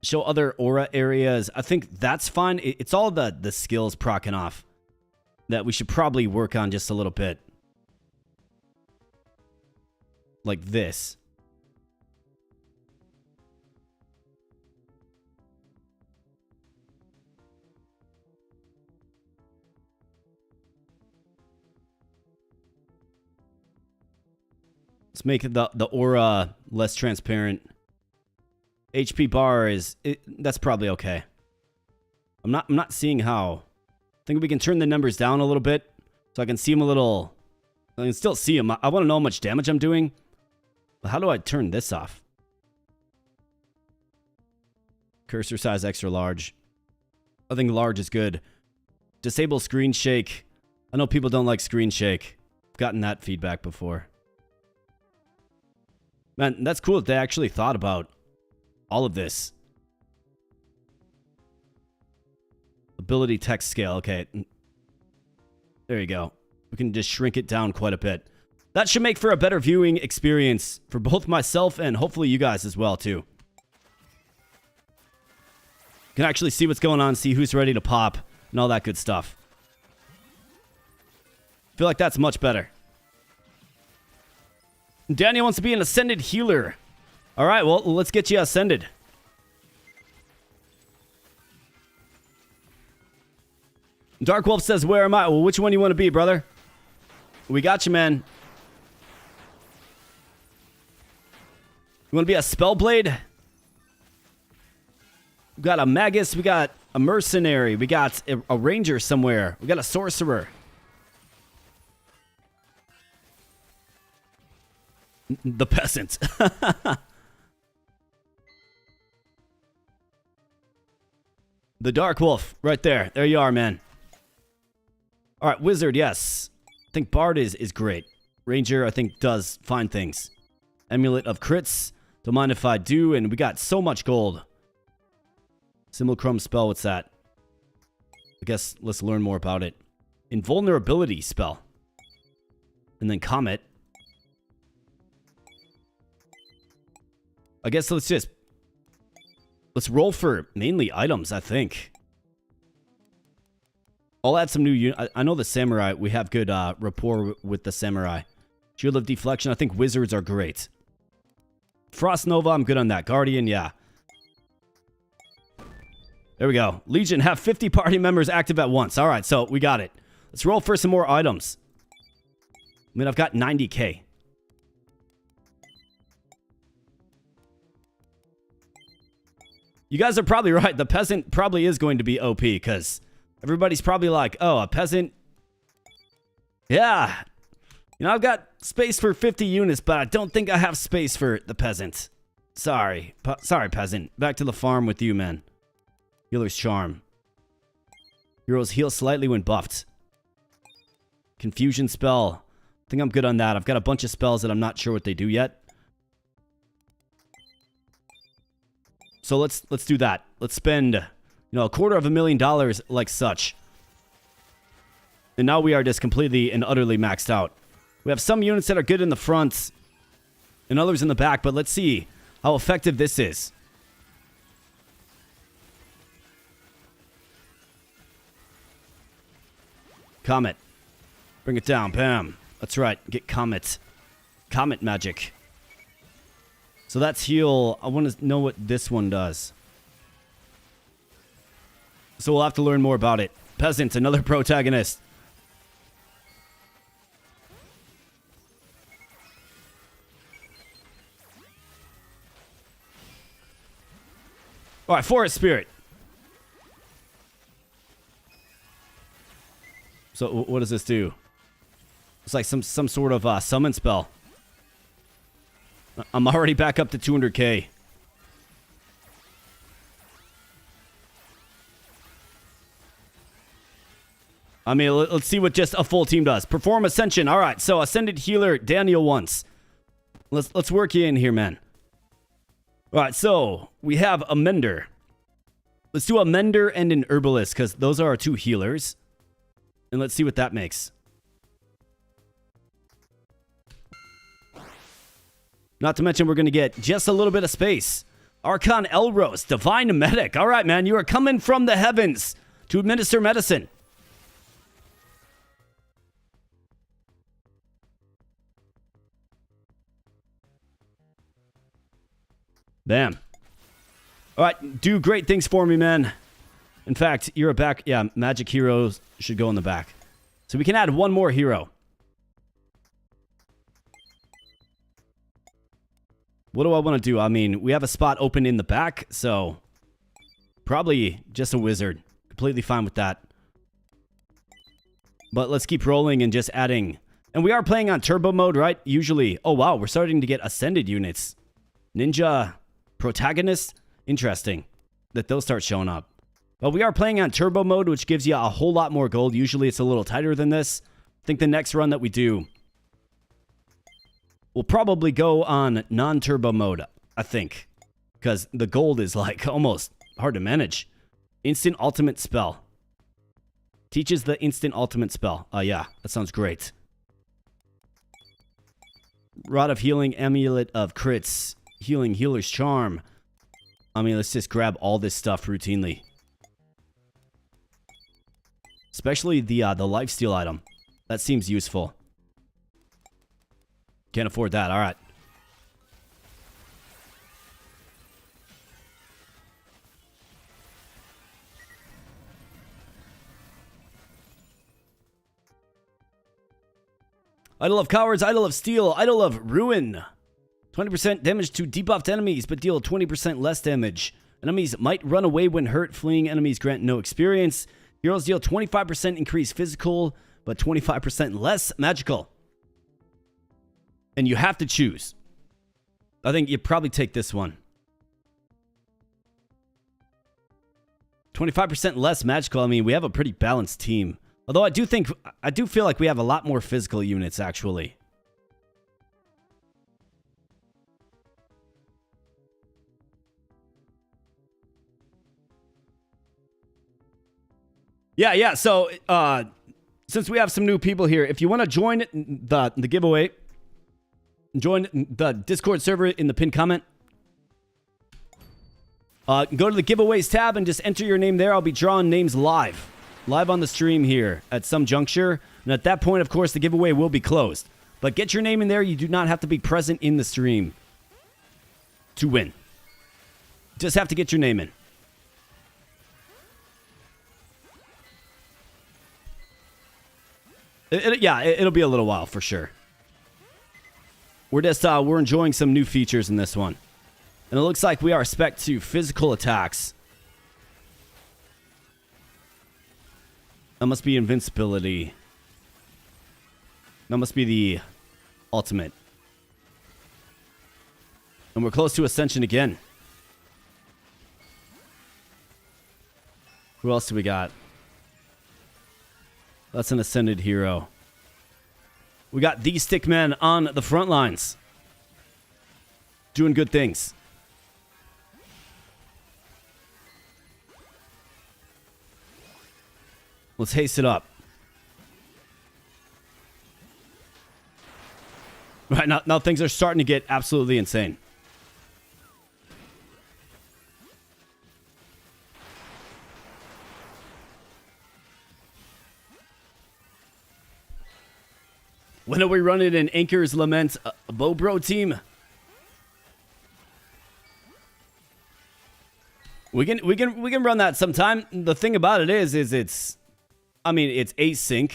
Show other aura areas. I think that's fine. It's all the skills proccing off that we should probably work on just a little bit. Like this. Let's make the aura less transparent. HP bar that's probably okay. I'm not seeing how. I think we can turn the numbers down a little bit so I can see them a little. I can still see them. I want to know how much damage I'm doing. But how do I turn this off? Cursor size extra large. I think large is good. Disable screen shake. I know people don't like screen shake. I've gotten that feedback before. Man, that's cool that they actually thought about all of this. Ability text scale. Okay. There you go. We can just shrink it down quite a bit. That should make for a better viewing experience for both myself and hopefully you guys as well, too. Can actually see what's going on, see who's ready to pop, and all that good stuff. Feel like that's much better. Daniel wants to be an Ascended healer. All right, well, let's get you Ascended. Dark Wolf says, where am I? Well, which one do you want to be, brother? We got you, man. You want to be a Spellblade? We got a Magus. We got a Mercenary. We got a Ranger somewhere. We got a Sorcerer. The Peasant. The Dark Wolf. Right there. There you are, man. All right, Wizard, yes. I think Bard is great. Ranger, I think, does fine things. Amulet of Crits. Don't mind if I do. And we got so much gold. Simulacrum spell, what's that? I guess let's learn more about it. Invulnerability spell. And then Comet. I guess let's roll for mainly items, I think. I'll add some new I know the Samurai, we have good rapport with the Samurai. Shield of Deflection, I think Wizards are great. Frost Nova, I'm good on that. Guardian, yeah. There we go. Legion, have 50 party members active at once. All right, so we got it. Let's roll for some more items. I mean, I've got 90k. You guys are probably right. The Peasant probably is going to be OP because everybody's probably like, oh, a Peasant. Yeah. You know, I've got space for 50 units, but I don't think I have space for the Peasant. Sorry. Sorry, Peasant. Back to the farm with you, man. Healer's Charm. Heroes heal slightly when buffed. Confusion spell. I think I'm good on that. I've got a bunch of spells that I'm not sure what they do yet. So let's do that. Let's spend, $250,000 like such. And now we are just completely and utterly maxed out. We have some units that are good in the front and others in the back, but let's see how effective this is. Comet. Bring it down. Bam. That's right. Get Comet. Comet magic. So that's heal. I want to know what this one does. So we'll have to learn more about it. Peasant, another protagonist. All right, Forest Spirit. So what does this do? It's like some sort of summon spell. I'm already back up to 200k. I mean, let's see what just a full team does. Perform Ascension. All right, so Ascended Healer Daniel once. Let's work you in here, man. All right, so we have a Mender. Let's do a Mender and an Herbalist, because those are our two healers. And let's see what that makes. Not to mention, we're going to get just a little bit of space. Archon Elros, Divine Medic. All right, man, you are coming from the heavens to administer medicine. Bam. All right, do great things for me, man. In fact, you're a back. Yeah, magic heroes should go in the back. So we can add one more hero. What do I want to do? I mean, we have a spot open in the back, so probably just a wizard. Completely fine with that. But let's keep rolling and just adding. And we are playing on turbo mode, right? Usually. Oh, wow. We're starting to get ascended units. Ninja protagonist. Interesting that they'll start showing up. But we are playing on turbo mode, which gives you a whole lot more gold. Usually it's a little tighter than this. I think the next run that we do, we'll probably go on non-turbo mode, I think. Because the gold is like almost hard to manage. Instant ultimate spell. Teaches the instant ultimate spell. Oh yeah, that sounds great. Rod of Healing, Amulet of Crits, Healing Healer's Charm. I mean, let's just grab all this stuff routinely. Especially the lifesteal item. That seems useful. Can't afford that. All right. Idol of Cowards, Idol of Steel, Idol of Ruin. 20% damage to debuffed enemies, but deal 20% less damage. Enemies might run away when hurt. Fleeing enemies grant no experience. Heroes deal 25% increased physical, but 25% less magical. And you have to choose. I think you'd probably take this one. 25% less magical. I mean, we have a pretty balanced team. Although I do feel like we have a lot more physical units, actually. Yeah. So, since we have some new people here, if you want to join the giveaway, join the Discord server in the pinned comment. Go to the giveaways tab and just enter your name there. I'll be drawing names live on the stream here at some juncture. And at that point, of course, the giveaway will be closed. But get your name in there. You do not have to be present in the stream to win. Just have to get your name in. It'll be a little while for sure. We're just we're enjoying some new features in this one. And it looks like we are spec to physical attacks. That must be invincibility. That must be the ultimate. And we're close to Ascension again. Who else do we got? That's an Ascended hero. We got the Stickman on the front lines. Doing good things. Let's haste it up. Right, now things are starting to get absolutely insane. When are we running an Anchor's Lament Bobro team? We can run that sometime. The thing about it is it's, I mean, it's async,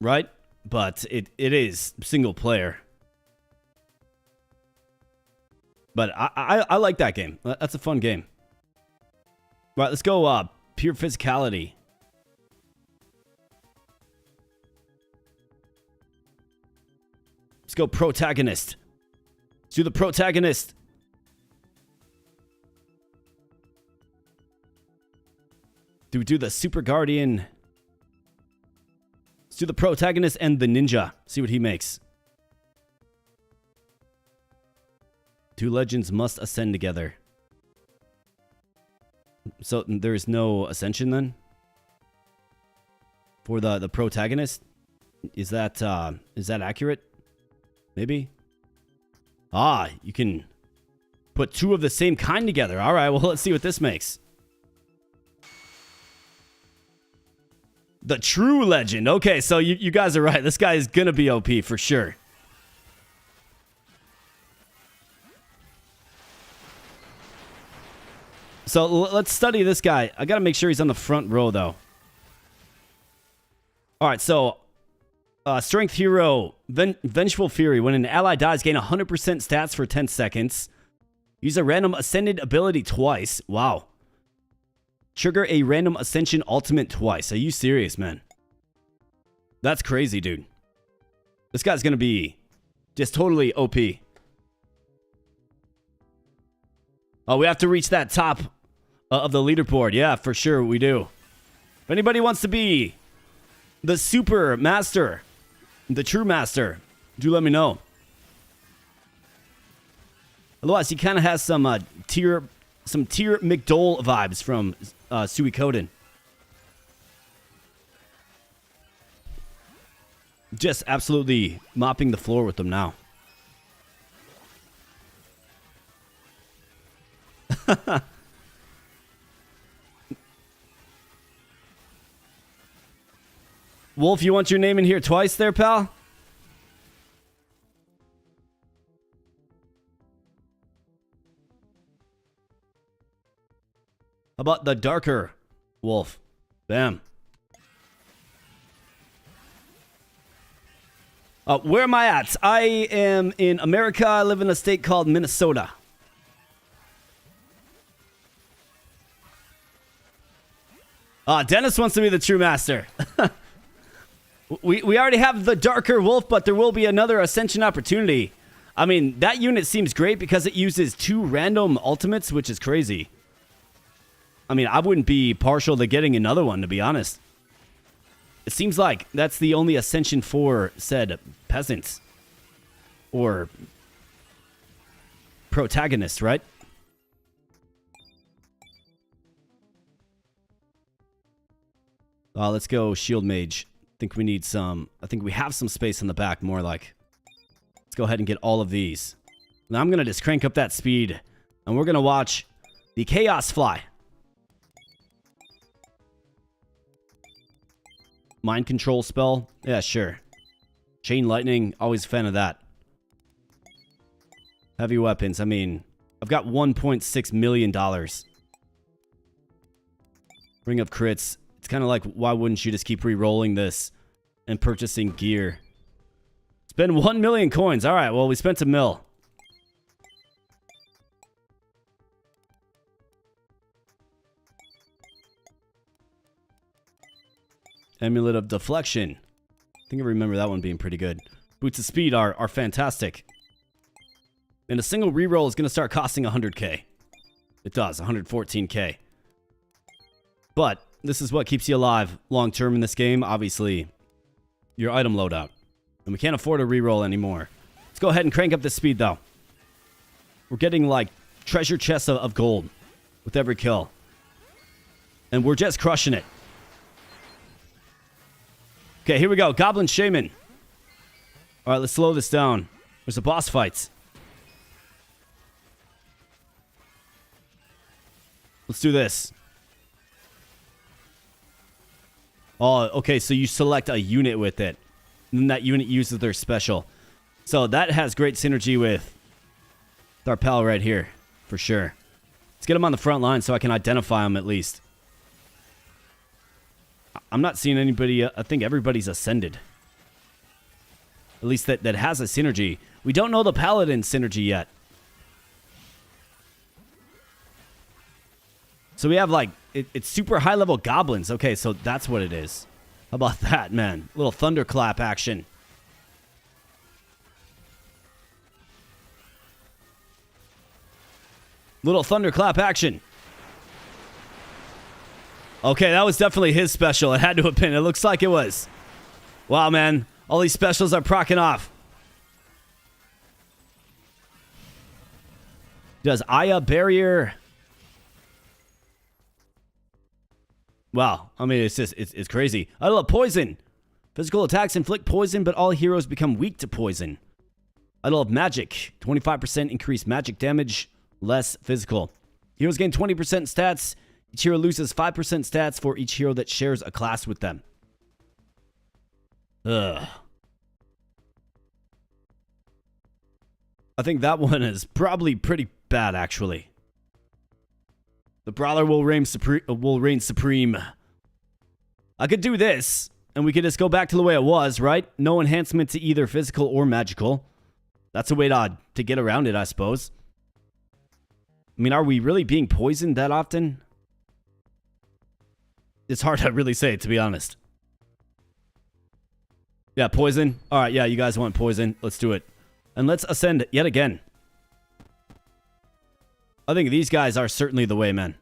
right? But it is single player. But I like that game. That's a fun game. Right, let's go pure physicality. Let's go protagonist. Let's do the protagonist. Do we do the Super Guardian? Let's do the protagonist and the ninja. See what he makes. Two legends must ascend together. So there's no ascension then? For the protagonist? Is that accurate? Maybe? Ah, you can put two of the same kind together. All right, well, let's see what this makes. The true legend. Okay, so you guys are right. This guy is going to be OP for sure. So let's study this guy. I got to make sure he's on the front row, though. All right, so strength hero, Vengeful Fury. When an ally dies, gain 100% stats for 10 seconds. Use a random ascended ability twice. Wow. Trigger a random ascension ultimate twice. Are you serious, man? That's crazy, dude. This guy's going to be just totally OP. Oh, we have to reach that top of the leaderboard. Yeah, for sure we do. If anybody wants to be the super master, the true master, do let me know. Otherwise, he kind of has some tier McDole vibes from Suikoden. Just absolutely mopping the floor with them now. Wolf, you want your name in here twice there, pal? How about the darker wolf? Bam. Where am I at? I am in America. I live in a state called Minnesota. Dennis wants to be the true master. We already have the darker wolf, but there will be another ascension opportunity. I mean, that unit seems great because it uses 2 random ultimates, which is crazy. I mean, I wouldn't be partial to getting another one, to be honest. It seems like that's the only ascension for said peasants. Or protagonist, right? Let's go shield mage. I think we have some space in the back, more like. Let's go ahead and get all of these. Now I'm going to just crank up that speed. And we're going to watch the chaos fly. Mind control spell? Yeah, sure. Chain lightning, always a fan of that. Heavy weapons, I mean, I've got $1.6 million. Ring of crits. It's kind of like, why wouldn't you just keep re-rolling this and purchasing gear? Spend 1 million coins. All right, well, we spent $1 million. Amulet of Deflection. I think I remember that one being pretty good. Boots of Speed are fantastic. And a single reroll is going to start costing 100k. It does, 114k. But this is what keeps you alive long term in this game. Obviously, your item loadout. And we can't afford a reroll anymore. Let's go ahead and crank up the speed, though. We're getting, like, treasure chests of gold with every kill. And we're just crushing it. Okay, here we go. Goblin Shaman. All right, let's slow this down. There's the boss fights. Let's do this. Oh, okay, so you select a unit with it. And then that unit uses their special. So that has great synergy with our pal right here, for sure. Let's get him on the front line so I can identify him at least. I'm not seeing anybody. I think everybody's ascended. At least that has a synergy. We don't know the paladin synergy yet. So we have like, it's super high level goblins. Okay, so that's what it is. How about that, man? Little thunderclap action. Little thunderclap action. Okay, that was definitely his special. It had to have been. It looks like it was. Wow, man. All these specials are procking off. Does Aya barrier... Wow. I mean, it's just, it's crazy. I love poison. Physical attacks inflict poison, but all heroes become weak to poison. I love magic. 25% increased magic damage, less physical. Heroes gain 20% stats. Each hero loses 5% stats for each hero that shares a class with them. Ugh. I think that one is probably pretty bad, actually. The Brawler will reign supreme. I could do this, and we could just go back to the way it was, right? No enhancement to either physical or magical. That's a way to get around it, I suppose. I mean, are we really being poisoned that often? It's hard to really say, to be honest. Yeah, poison. All right, yeah, you guys want poison. Let's do it. And let's ascend yet again. I think these guys are certainly the way, man.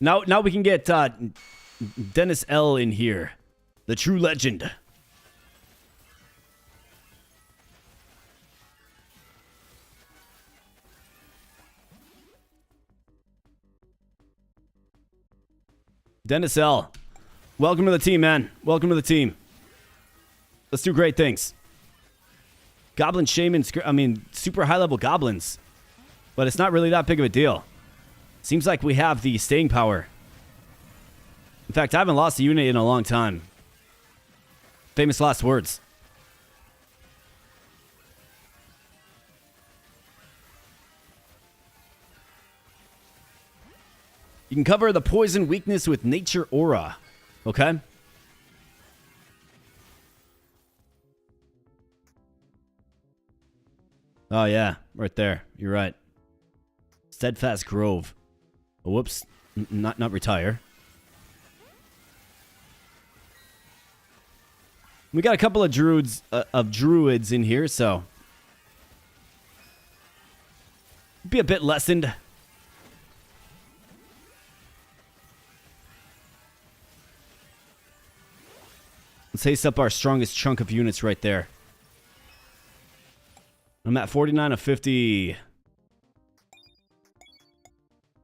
Now we can get Dennis L in here. The true legend. Dennis L. Welcome to the team, man. Welcome to the team. Let's do great things. Goblin Shaman, I mean, super high-level goblins. But it's not really that big of a deal. Seems like we have the staying power. In fact, I haven't lost a unit in a long time. Famous last words. You can cover the poison weakness with Nature Aura. Okay? Oh, yeah. Right there. You're right. Steadfast Grove. Oh, whoops. Not retire. We got a couple of druids in here, so be a bit lessened. Let's haste up our strongest chunk of units right there. I'm at 49 of 50.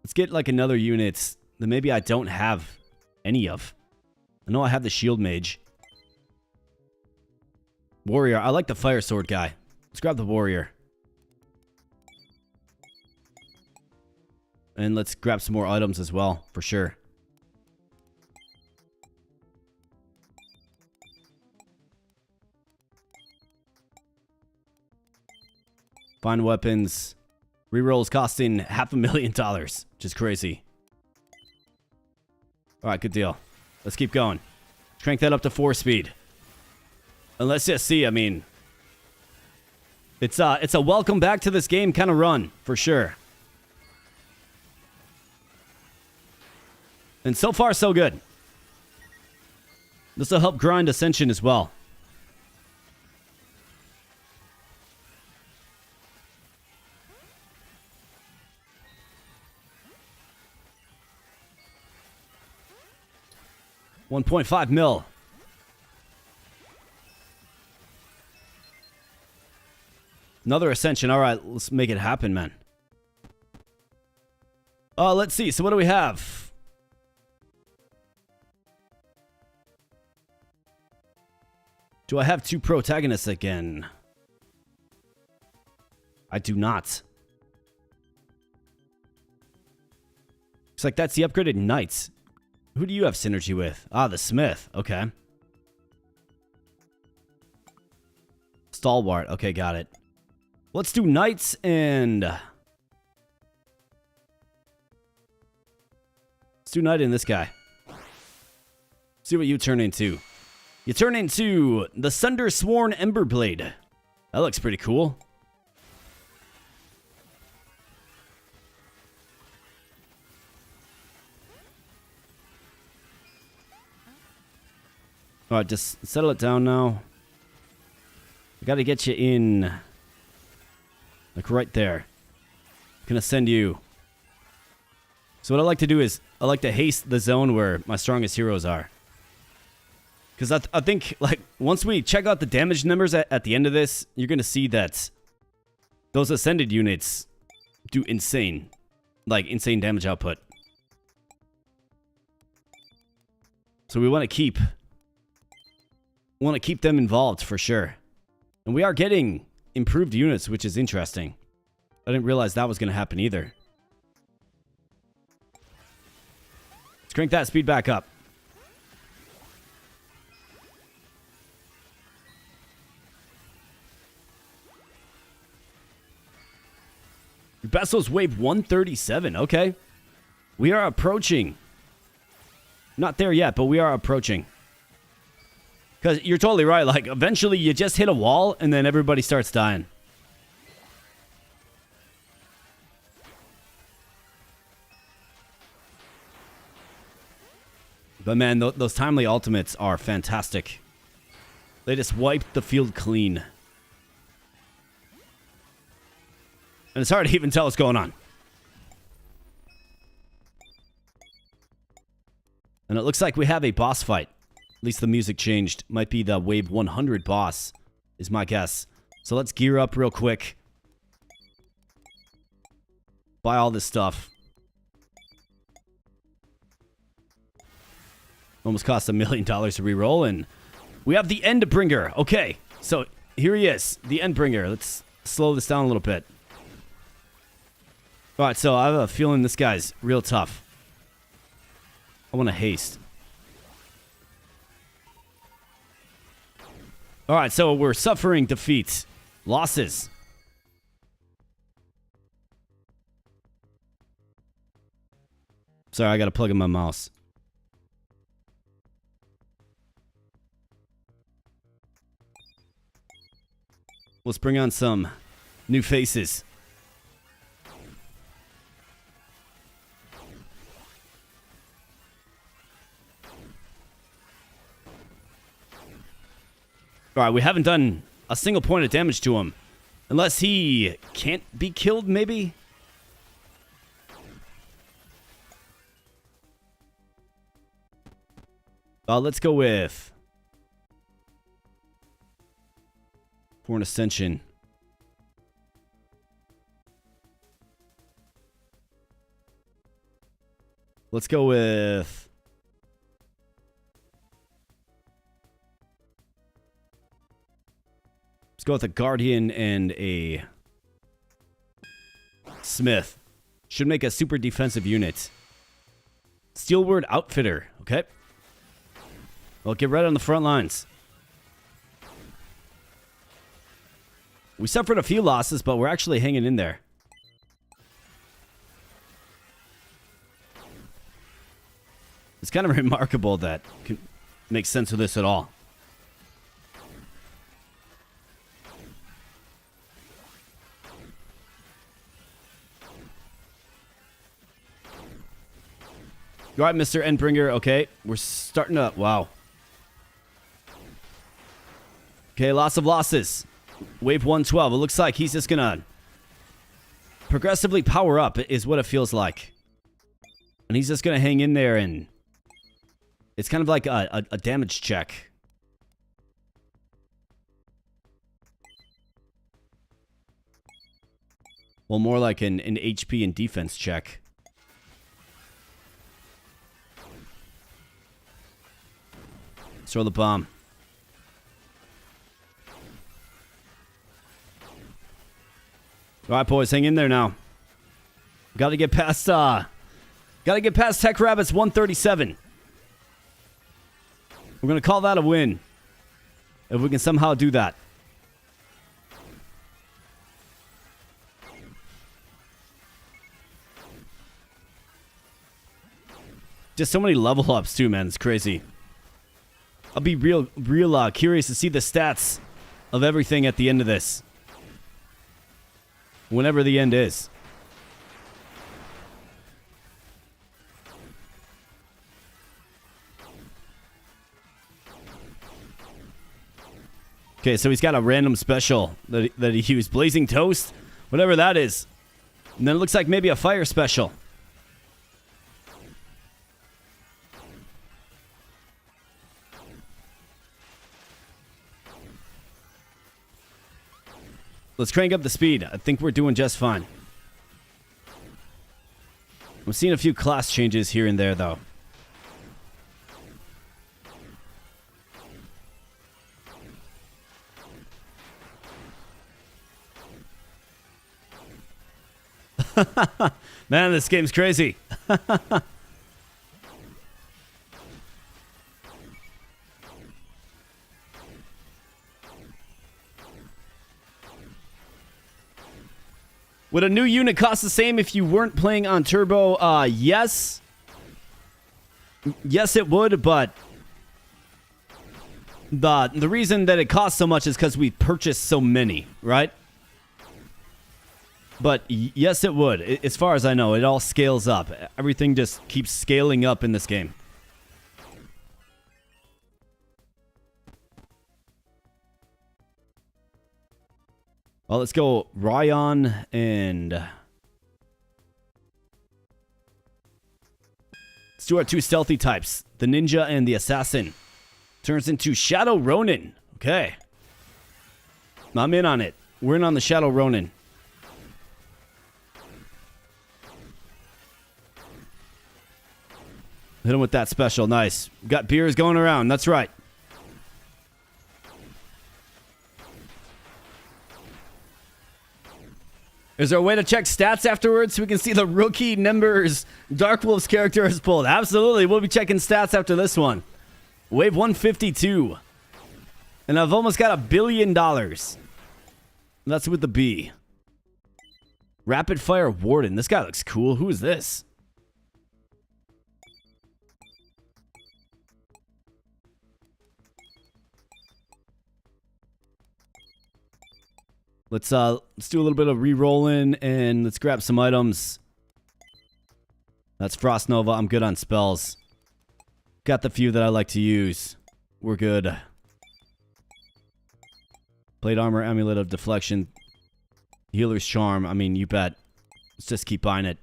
Let's get like another unit that maybe I don't have any of. I know I have the shield mage. Warrior. I like the fire sword guy. Let's grab the warrior. And let's grab some more items as well, for sure. Fine weapons. Rerolls costing $500,000, which is crazy. Alright, good deal. Let's keep going. Crank that up to 4 speed. And let's just see, I mean, it's a welcome back to this game kind of run, for sure. And so far, so good. This will help grind Ascension as well. 1.5 mil. Another ascension. All right, let's make it happen, man. Let's see. So what do we have? Do I have 2 protagonists again? I do not. Looks like that's the upgraded knights. Who do you have synergy with? Ah, the smith. Okay. Stalwart. Okay, got it. Let's do knights and... Let's do knight in this guy. See what you turn into. You turn into the Sundersworn Emberblade. That looks pretty cool. Alright, just settle it down now. I gotta get you in. Like right there. I'm gonna send you. So what I like to do is, I like to haste the zone where my strongest heroes are. Because I think, like, once we check out the damage numbers at the end of this, you're gonna see that those ascended units do insane damage output. So we want to keep them involved for sure. And we are getting improved units, which is interesting. I didn't realize that was going to happen either. Let's crank that speed back up. Vessel's wave 137. Okay. We are approaching. Not there yet, but we are approaching. Because you're totally right. Like, eventually you just hit a wall and then everybody starts dying. But man, those timely ultimates are fantastic. They just wiped the field clean. And it's hard to even tell what's going on. And it looks like we have a boss fight. At least the music changed. Might be the wave 100 boss, is my guess. So let's gear up real quick. Buy all this stuff. Almost cost $1 million to reroll, and we have the Endbringer. Okay, so here he is, the Endbringer. Let's slow this down a little bit. All right, so I have a feeling this guy's real tough. I want to haste. All right, so we're suffering defeats, losses. Sorry, I got to plug in my mouse. Let's bring on some new faces. Alright, we haven't done a single point of damage to him. Unless he can't be killed, maybe? Let's go with... for an ascension. Let's go with... let's go with a Guardian and a Smith. Should make a super defensive unit. Steelward Outfitter. Okay. Well, get right on the front lines. We suffered a few losses, but we're actually hanging in there. It's kind of remarkable that can make sense of this at all. All right, Mr. Endbringer. Okay, we're starting to... wow. Okay, lots of losses. Wave 112. It looks like he's just gonna progressively power up, is what it feels like. And he's just gonna hang in there and It's kind of like a damage check. Well, more like an HP and defense check. Let's throw the bomb. All right, boys, hang in there now. Got to get past Tech Rabbit's 137. We're going to call that a win. If we can somehow do that. Just so many level ups too, man. It's crazy. I'll be real curious to see the stats of everything at the end of this. Whenever the end is. Okay, so he's got a random special that he used. Blazing Toast? Whatever that is. And then it looks like maybe a fire special. Let's crank up the speed. I think we're doing just fine. I'm seeing a few class changes here and there, though. Man, this game's crazy. Would a new unit cost the same if you weren't playing on Turbo? Yes. Yes, it would, but the reason that it costs so much is because we purchased so many, right? But yes, it would. As far as I know, it all scales up. Everything just keeps scaling up in this game. Well, let's go Ryan and... Let's do our two stealthy types. The Ninja and the Assassin. Turns into Shadow Ronin. Okay. I'm in on it. We're in on the Shadow Ronin. Hit him with that special. Nice. Got beers going around. That's right. Is there a way to check stats afterwards so we can see the rookie numbers Dark Wolf's character has pulled? Absolutely. We'll be checking stats after this one. Wave 152. And I've almost got $1 billion. That's with the B. Rapid Fire Warden. This guy looks cool. Who is this? Let's do a little bit of re-rolling and let's grab some items. That's Frost Nova. I'm good on spells. Got the few that I like to use. We're good. Plate Armor, Amulet of Deflection, Healer's Charm. I mean, you bet. Let's just keep buying it.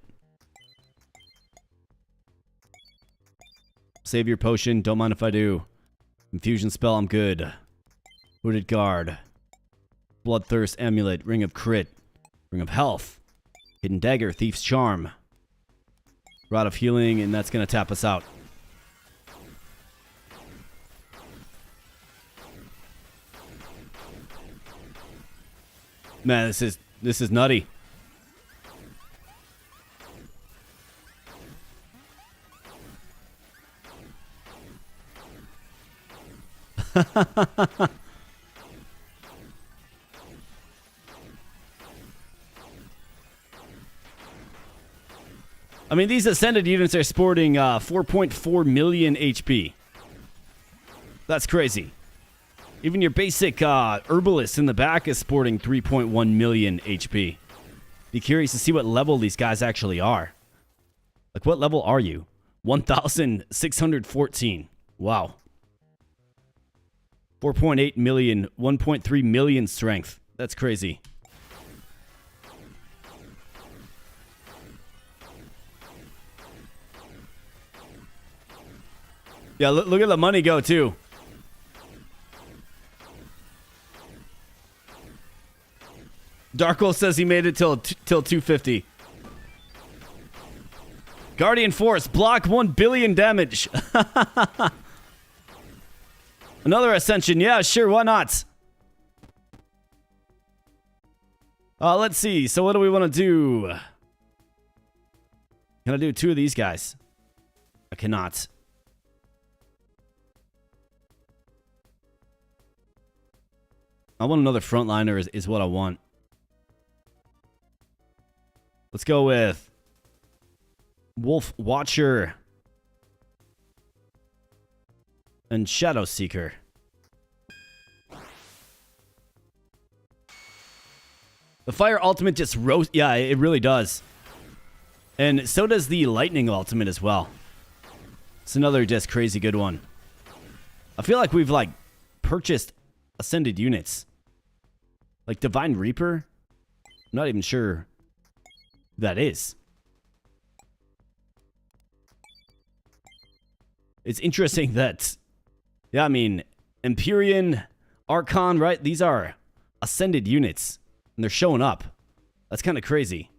Savior Potion. Don't mind if I do. Infusion Spell. I'm good. Hooded Guard. Bloodthirst Amulet, Ring of Crit, Ring of Health, Hidden Dagger, Thief's Charm, Rod of Healing, and that's going to tap us out. Man, this is nutty. I mean, these Ascended units are sporting 4.4 million HP. That's crazy. Even your basic Herbalist in the back is sporting 3.1 million HP. Be curious to see what level these guys actually are. Like, what level are you? 1,614. Wow. 4.8 million, 1.3 million strength. That's crazy. Yeah, look at the money go, too. Darko says he made it till 250. Guardian Force, block 1 billion damage. Another Ascension. Yeah, sure, why not? Let's see. So what do we want to do? Can I do 2 of these guys? I cannot. I want another frontliner is what I want. Let's go with Wolf Watcher and Shadow Seeker. The fire ultimate just roast. Yeah, it really does. And so does the lightning ultimate as well. It's another just crazy good one. I feel like we've like purchased ascended units. Like Divine Reaper. I'm not even sure who that is. It's interesting that, yeah, I mean, Empyrean, Archon, right? These are ascended units. And they're showing up. That's kind of crazy.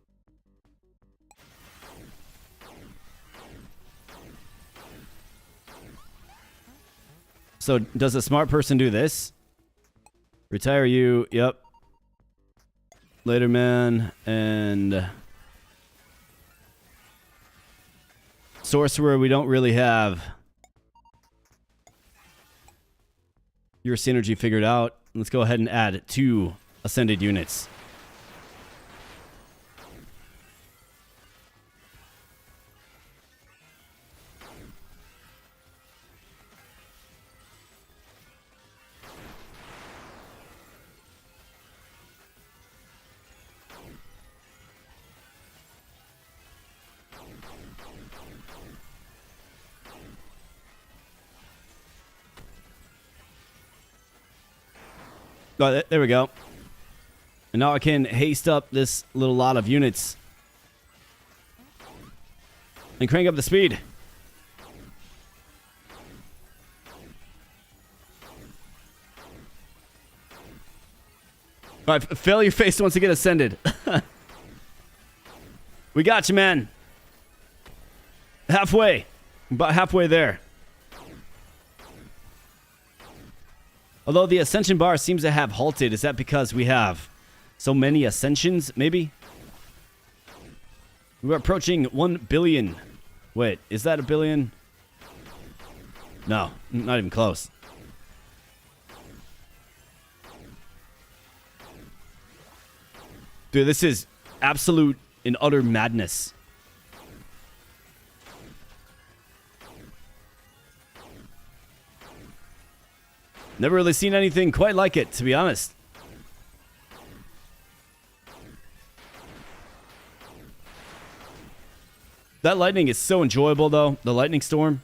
So, does a smart person do this? Retire you. Yep. Later, man. And Sorcerer, we don't really have your synergy figured out. Let's go ahead and add 2 ascended units. Oh, there we go. And now I can haste up this little lot of units and crank up the speed. All right, failure face wants to get ascended. We got you, man. Halfway. About halfway there. Although the ascension bar seems to have halted. Is that because we have so many ascensions, maybe? We're approaching 1 billion. Wait, is that a billion? No, not even close. Dude, this is absolute and utter madness. Never really seen anything quite like it, to be honest. That lightning is so enjoyable, though. The lightning storm.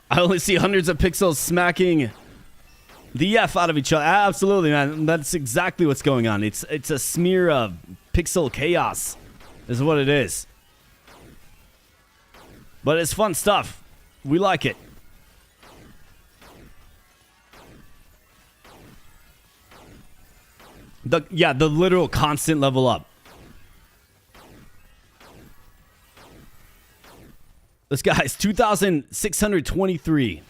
I only see hundreds of pixels smacking the F out of each other. Absolutely, man. That's exactly what's going on. It's a smear of pixel chaos, is what it is. But it's fun stuff. We like it. The literal constant level up. This guy's 2,623.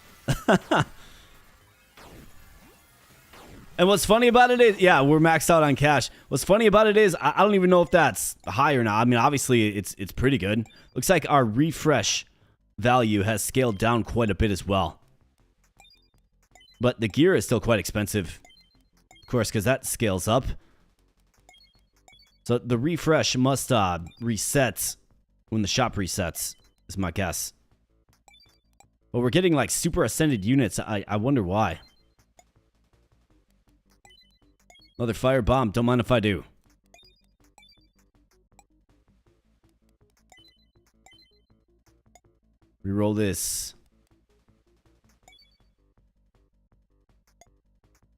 And what's funny about it is, yeah, we're maxed out on cash. What's funny about it is, I don't even know if that's high or not. I mean, obviously, it's pretty good. Looks like our refresh value has scaled down quite a bit as well. But the gear is still quite expensive. Of course, because that scales up. So the refresh must reset when the shop resets, is my guess. But we're getting like super ascended units. I wonder why. Another fire bomb. Don't mind if I do. Reroll this.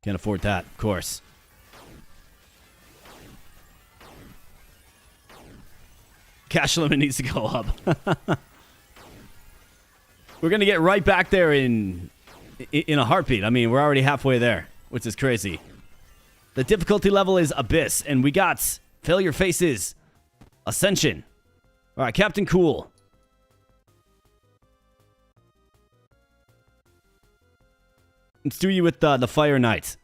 Can't afford that, of course. Cash limit needs to go up. We're going to get right back there in a heartbeat. I mean, we're already halfway there, which is crazy. The difficulty level is Abyss, and we got Failure Faces, Ascension. All right, Captain Cool. Let's do you with the Fire Knight.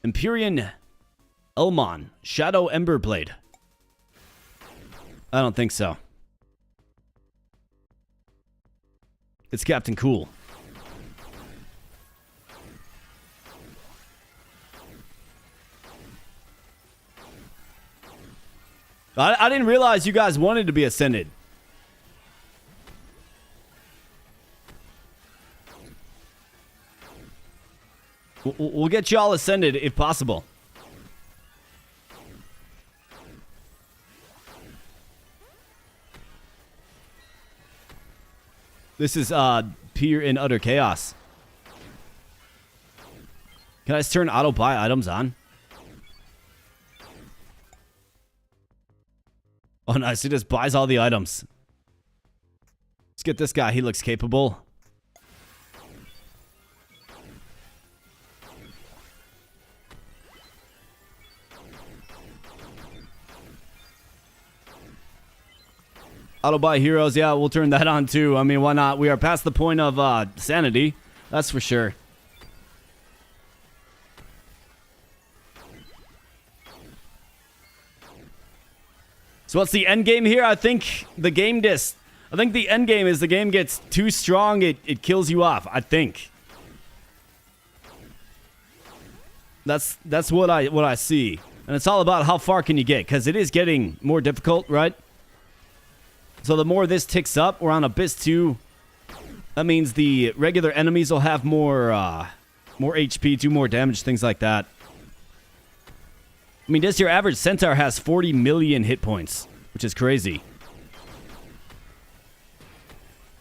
Empyrean Elmon, Shadow Emberblade. I don't think so. It's Captain Cool. I didn't realize you guys wanted to be ascended. We'll get y'all ascended if possible. This is pure and utter chaos. Can I just turn auto buy items on? Oh, nice. He just buys all the items. Let's get this guy. He looks capable. Auto buy heroes, yeah, we'll turn that on too. I mean, why not? We are past the point of sanity, that's for sure. So what's the end game here? I think the end game is the game gets too strong, it kills you off. I think that's what I see, and it's all about how far can you get, because it is getting more difficult, right? So the more this ticks up, we're on Abyss 2. That means the regular enemies will have more HP, do more damage, things like that. I mean, just your average Centaur has 40 million hit points, which is crazy.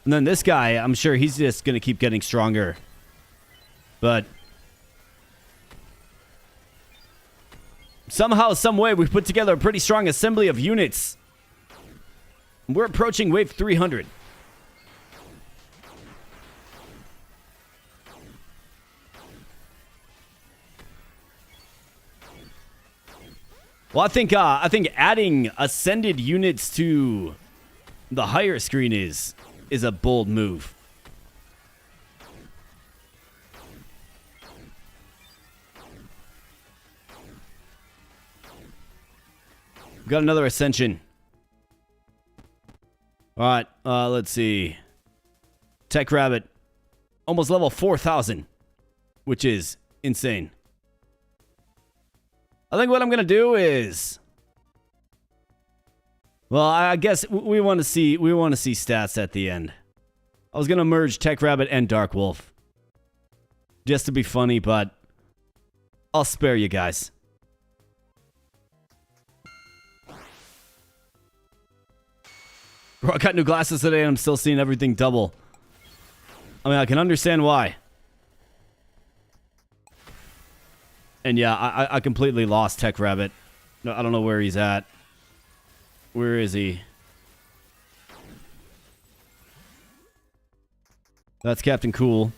And then this guy, I'm sure he's just going to keep getting stronger. But somehow, some way, we've put together a pretty strong assembly of units. We're approaching wave 300. Well, I think adding ascended units to the higher screen is a bold move. We've got another ascension. All right, let's see. Tech Rabbit, almost level 4,000, which is insane. I think what I'm gonna do is, well, I guess we want to see stats at the end. I was gonna merge Tech Rabbit and Dark Wolf, just to be funny, but I'll spare you guys. Bro, I got new glasses today and I'm still seeing everything double. I mean, I can understand why. And yeah, I completely lost Tech Rabbit. No, I don't know where he's at. Where is he? That's Captain Cool.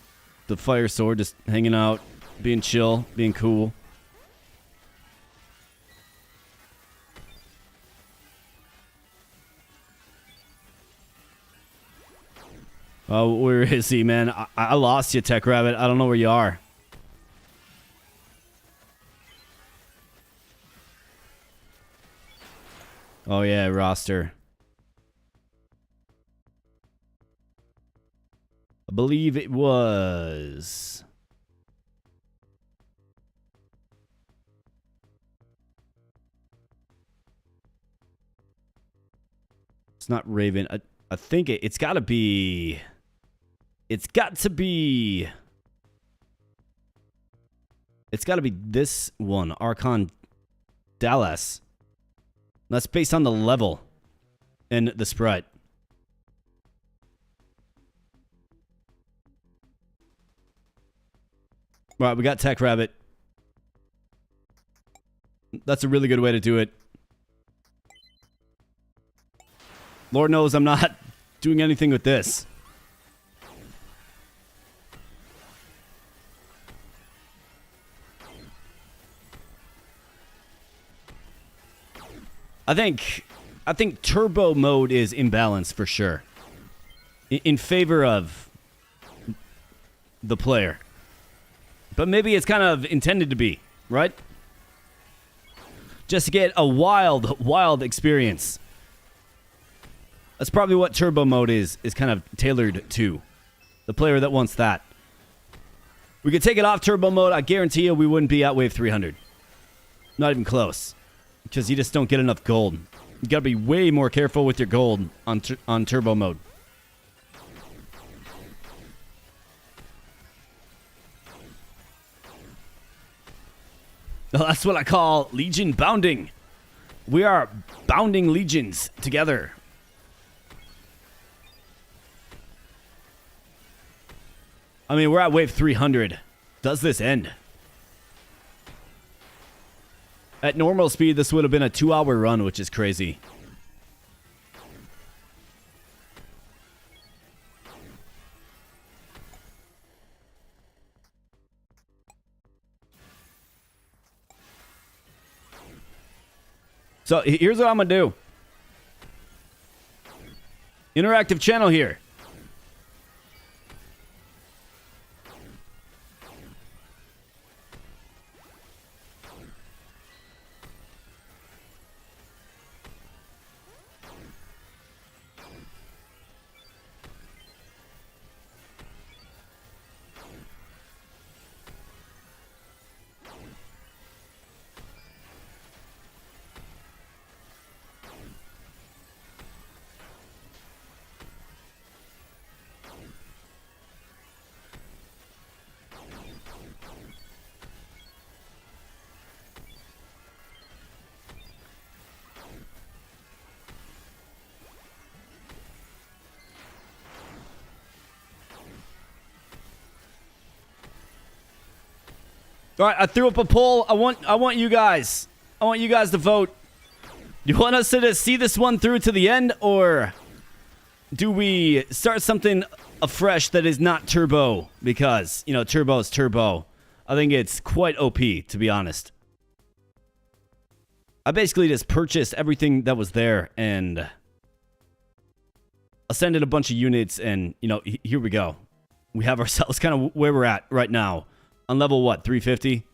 The Fire Sword just hanging out, being chill, being cool. Oh, where is he, man? I lost you, Tech Rabbit. I don't know where you are. Oh, yeah, roster. I believe it was... It's not Raven. I think it's got to be... It's got to be this one, Archon Dallas. That's based on the level and the sprite. All right, we got Tech Rabbit. That's a really good way to do it. Lord knows I'm not doing anything with this. I think turbo mode is imbalanced for sure. In favor of the player. But maybe it's kind of intended to be, right? Just to get a wild experience. That's probably what turbo mode is kind of tailored to. The player that wants that. We could take it off turbo mode. I guarantee you we wouldn't be at wave 300. Not even close. Because you just don't get enough gold. You gotta be way more careful with your gold on turbo mode. Well, that's what I call Legion bounding. We are bounding legions together. I mean, we're at wave 300. Does this end? At normal speed, this would have been a 2-hour run, which is crazy. So here's what I'm going to do. Interactive channel here. All right, I threw up a poll. I want you guys. I want you guys to vote. You want us to just see this one through to the end, or do we start something afresh that is not turbo? Because, you know, turbo is turbo. I think it's quite OP, to be honest. I basically just purchased everything that was there and ascended a bunch of units, and, you know, here we go. We have ourselves kind of where we're at right now. On level, what, 350?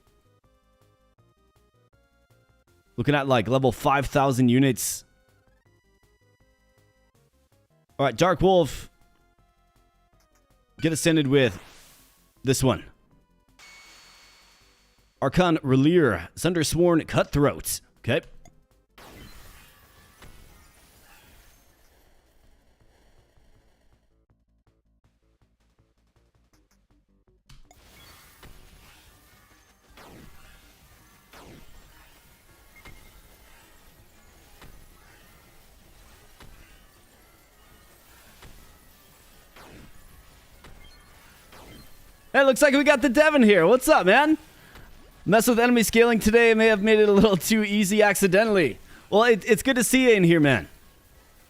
Looking at, like, level 5,000 units. All right, Dark Wolf. Get ascended with this one. Archon Relier. Sundersworn Cutthroat. Okay. Hey, looks like we got the Devin here. What's up, man? Mess with enemy scaling today may have made it a little too easy accidentally. Well, it's good to see you in here, man.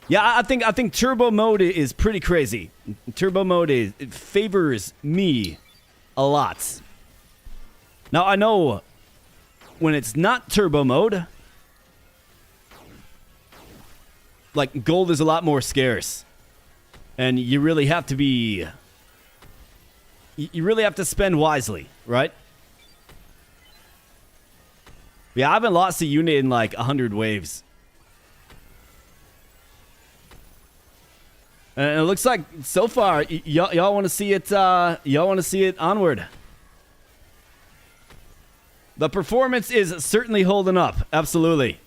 Yeah, I think turbo mode is pretty crazy. Turbo mode it favors me a lot. Now, I know when it's not turbo mode, like, gold is a lot more scarce. And you really have to be... You really have to spend wisely, right? Yeah, I haven't lost a unit in like 100 waves. And it looks like so far y'all want to see it. Y'all want to see it onward. The performance is certainly holding up. Absolutely.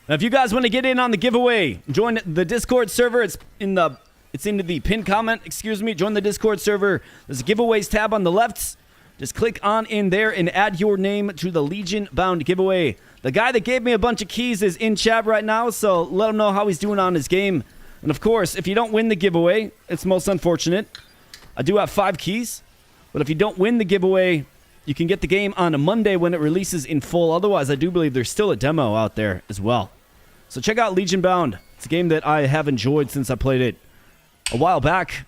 Now, if you guys want to get in on the giveaway, join the Discord server. It's into the pinned comment. Excuse me. Join the Discord server. There's a giveaways tab on the left. Just click on in there and add your name to the LegionBound giveaway. The guy that gave me a bunch of keys is in chat right now, so let him know how he's doing on his game. And of course, if you don't win the giveaway, it's most unfortunate. I do have 5 keys, but if you don't win the giveaway, you can get the game on a Monday when it releases in full. Otherwise, I do believe there's still a demo out there as well. So check out LegionBound. It's a game that I have enjoyed since I played it a while back.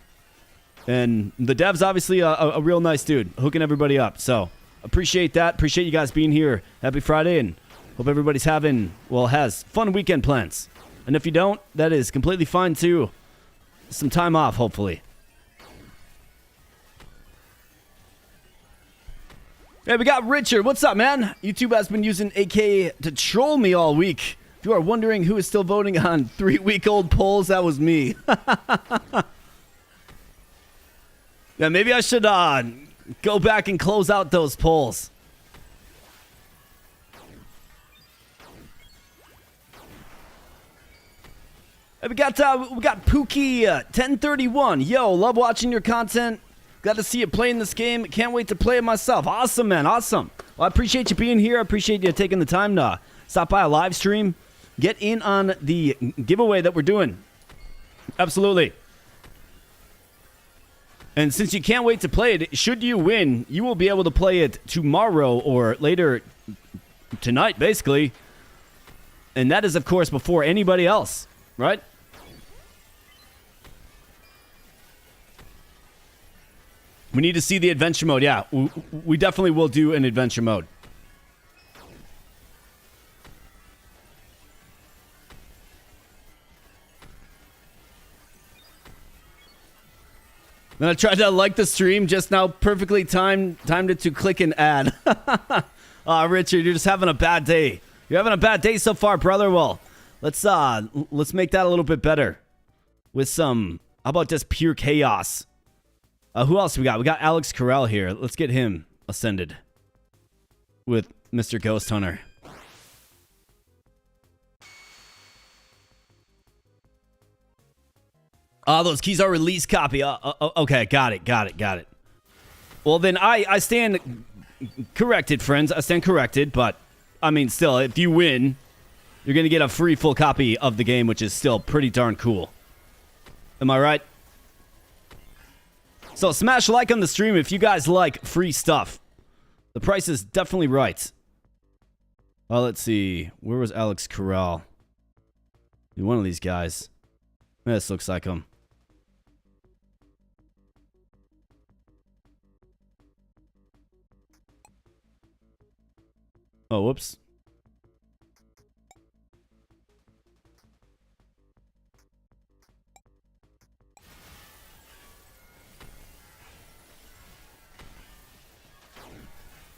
And the dev's obviously a real nice dude, hooking everybody up. So appreciate that. Appreciate you guys being here. Happy Friday, and hope everybody's has fun weekend plans. And if you don't, that is completely fine too. Some time off, hopefully. Hey, we got Richard. What's up, man? YouTube has been using AK to troll me all week. If you are wondering who is still voting on 3-week-old polls, that was me. Yeah, maybe I should go back and close out those polls. Hey, we got Pookie 1031. Yo, love watching your content. Glad to see you playing this game. Can't wait to play it myself. Awesome, man. Awesome. Well, I appreciate you being here. I appreciate you taking the time to stop by a live stream. Get in on the giveaway that we're doing. Absolutely. And since you can't wait to play it, should you win, you will be able to play it tomorrow or later tonight, basically. And that is, of course, before anybody else, right? We need to see the adventure mode. Yeah, we definitely will do an adventure mode. Then I tried to like the stream just now, perfectly timed it to click an ad. Richard, you're just having a bad day. You're having a bad day so far, brother. Well, let's make that a little bit better with some, how about just pure chaos? Who else we got? We got Alex Carell here. Let's get him ascended with Mr. Ghost Hunter. Those keys are release copy. Okay, got it. Well, then I stand corrected, friends. I stand corrected, but, I mean, still, if you win, you're going to get a free full copy of the game, which is still pretty darn cool. Am I right? So smash like on the stream if you guys like free stuff. The price is definitely right. Well, let's see. Where was Alex Carell? One of these guys. This looks like him. Oh, whoops.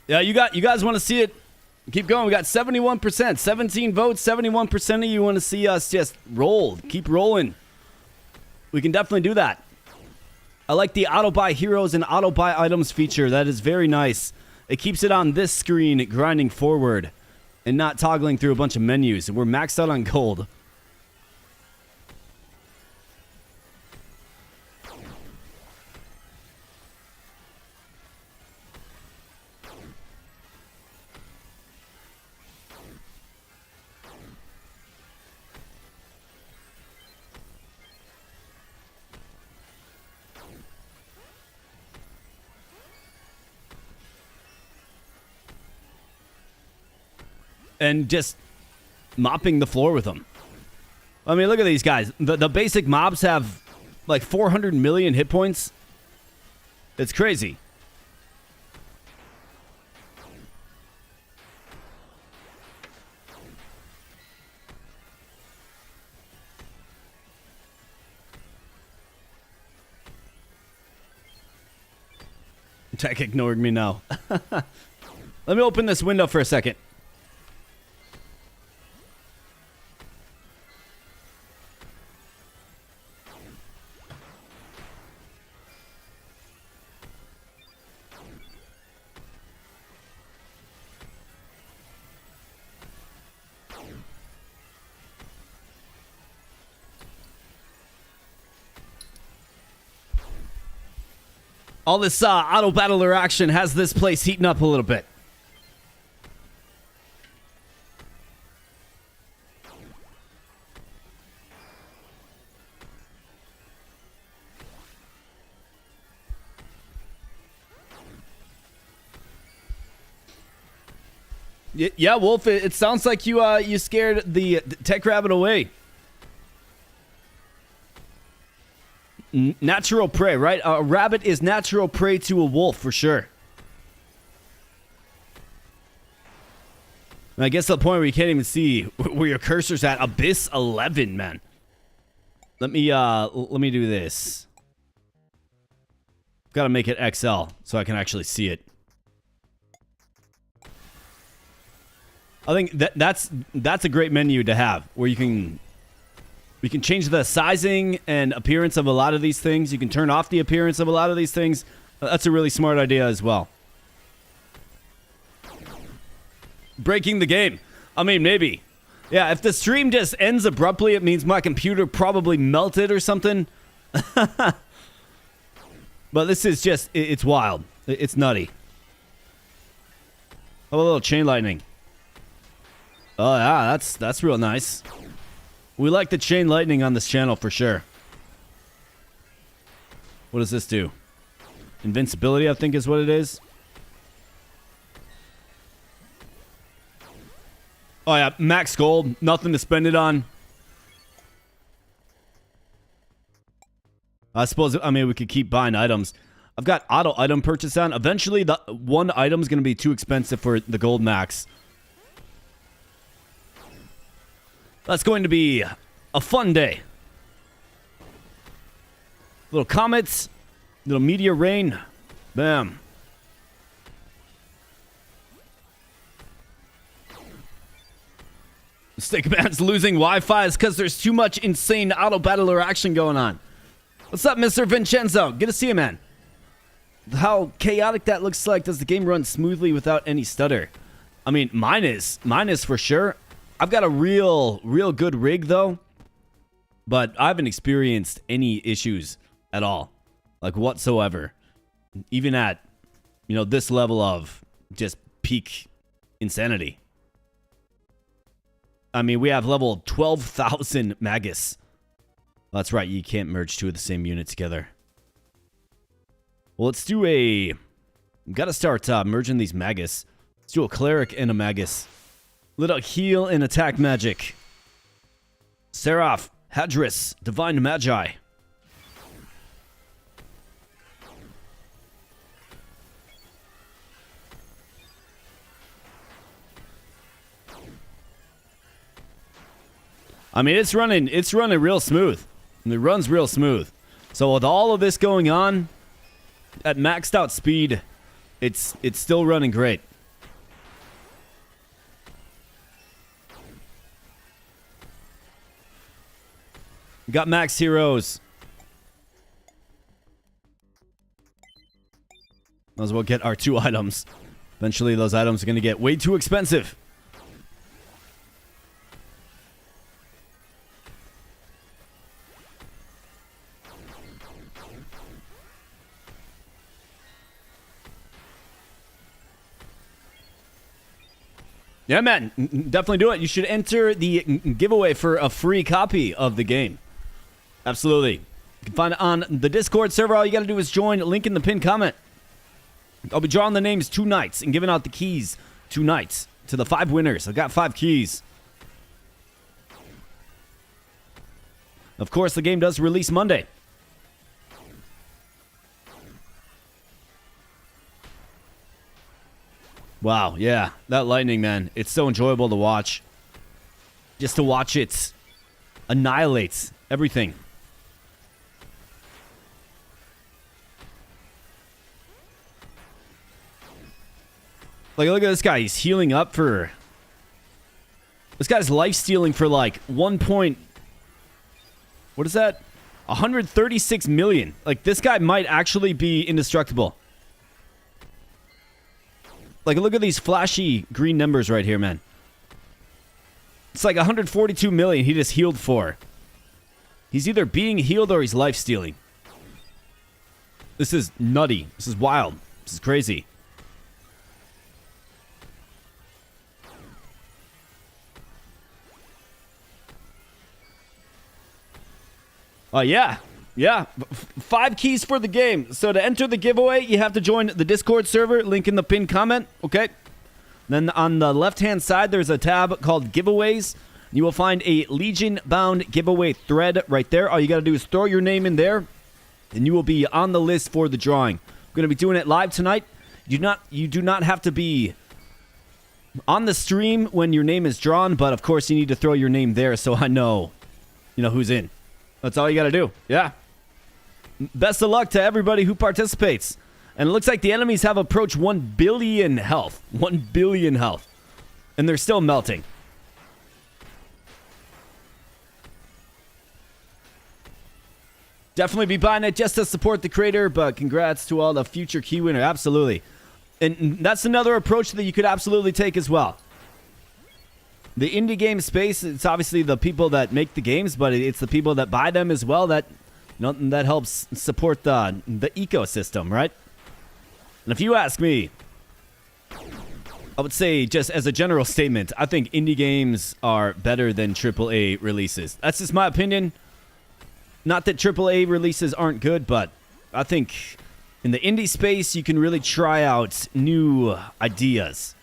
Yeah, you guys want to see it? Keep going. We got 71%, 17 votes, 71% of you want to see us just roll. Keep rolling. We can definitely do that. I like the auto buy heroes and auto buy items feature. That is very nice. It keeps it on this screen grinding forward and not toggling through a bunch of menus. We're maxed out on gold. And just mopping the floor with them. I mean, look at these guys. The basic mobs have like 400 million hit points. It's crazy. Tech ignored me now. Let me open this window for a second. All this Autobattler action has this place heating up a little bit. Yeah, Wolf, it sounds like you scared the tech rabbit away. Natural prey, right? A rabbit is natural prey to a wolf, for sure. And I guess to the point where you can't even see where your cursor's at. Abyss 11, man. Let me do this. Gotta make it XL so I can actually see it. I think that's a great menu to have, where you can change the sizing and appearance of a lot of these things. You can turn off the appearance of a lot of these things. That's a really smart idea as well. Breaking the game. I mean, maybe. Yeah, if the stream just ends abruptly, it means my computer probably melted or something. But this is just, it's wild. It's nutty. Oh, a little chain lightning. Oh, yeah, that's real nice. We like the chain lightning on this channel for sure. What does this do? Invincibility, I think is what it is. Oh, yeah, max gold. Nothing to spend it on. I suppose, I mean, we could keep buying items. I've got auto item purchase on. Eventually, the one item is going to be too expensive for the gold max. That's going to be a fun day. Little comets. Little meteor rain. Bam. Stickman's losing Wi-Fi is because there's too much insane Autobattler action going on. What's up, Mr. Vincenzo? Good to see you, man. How chaotic that looks like. Does the game run smoothly without any stutter? I mean, mine is for sure. I've got a real good rig, though. But I haven't experienced any issues at all. Like, whatsoever. Even at, this level of just peak insanity. I mean, we have level 12,000 Magus. That's right, you can't merge two of the same unit together. Well, let's do a... Gotta start merging these Magus. Let's do a Cleric and a Magus. Little heal and attack magic. Seraph, Hadris, Divine Magi. I mean, it's running real smooth. And it runs real smooth. So with all of this going on, at maxed out speed, it's still running great. Got max heroes. Might as well get our 2 items. Eventually, those items are going to get way too expensive. Yeah, man, definitely do it. You should enter the giveaway for a free copy of the game. Absolutely. You can find it on the Discord server. All you got to do is join. Link in the pinned comment. I'll be drawing the names 2 nights and giving out the keys 2 nights to the 5 winners. I've got 5 keys. Of course, the game does release Monday. Wow, yeah, that lightning, man. It's so enjoyable to watch. Just to watch it annihilate everything. Like, look at this guy. He's healing up for... This guy's life-stealing for, like, 1 point... What is that? 136 million. Like, this guy might actually be indestructible. Like, look at these flashy green numbers right here, man. It's like 142 million he just healed for. He's either being healed or he's life-stealing. This is nutty. This is wild. This is crazy. Yeah. Yeah. 5 keys for the game. So to enter the giveaway, you have to join the Discord server. Link in the pinned comment. Okay. Then on the left-hand side, there's a tab called Giveaways. You will find a LegionBound giveaway thread right there. All you got to do is throw your name in there, and you will be on the list for the drawing. We're going to be doing it live tonight. You do not have to be on the stream when your name is drawn, but of course you need to throw your name there so I know, who's in. That's all you got to do. Yeah. Best of luck to everybody who participates. And it looks like the enemies have approached 1 billion health. 1 billion health. And they're still melting. Definitely be buying it just to support the creator, but congrats to all the future key winner. Absolutely. And that's another approach that you could absolutely take as well. The indie game space, it's obviously the people that make the games, but it's the people that buy them as well that that helps support the ecosystem, right? And if you ask me, I would say just as a general statement, I think indie games are better than AAA releases. That's just my opinion. Not that AAA releases aren't good, but I think in the indie space, you can really try out new ideas.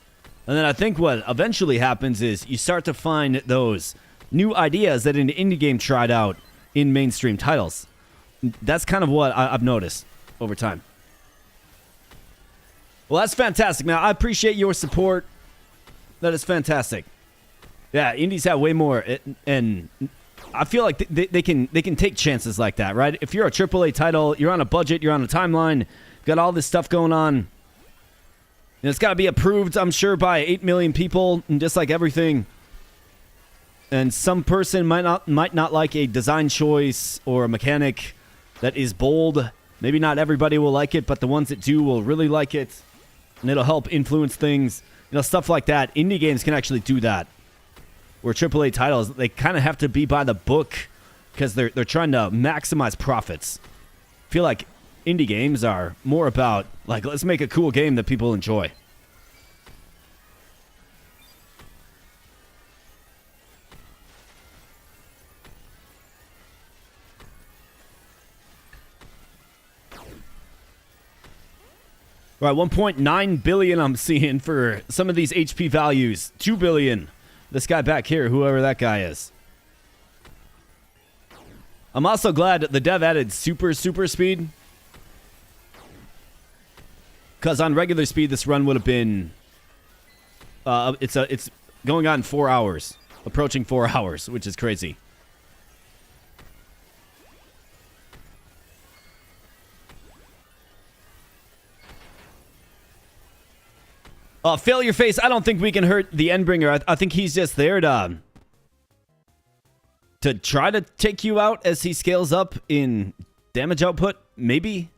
And then I think what eventually happens is you start to find those new ideas that an indie game tried out in mainstream titles. That's kind of what I've noticed over time. Well, that's fantastic, man. I appreciate your support. That is fantastic. Yeah, indies have way more, and I feel like they can take chances like that, right? If you're a AAA title, you're on a budget, you're on a timeline, got all this stuff going on, and it's got to be approved, I'm sure, by 8 million people, and just like everything. And some person might not like a design choice or a mechanic that is bold. Maybe not everybody will like it, but the ones that do will really like it, and it'll help influence things. Stuff like that. Indie games can actually do that. Where AAA titles, they kind of have to be by the book because they're trying to maximize profits. I feel like indie games are more about, like, let's make a cool game that people enjoy. All right, 1.9 billion I'm seeing for some of these HP values. 2 billion. This guy back here, whoever that guy is. I'm also glad the dev added super speed. Because on regular speed, this run would have been... It's going on 4 hours. Approaching 4 hours, which is crazy. Failure face, I don't think we can hurt the Endbringer. I think he's just there to try to take you out as he scales up in damage output, maybe.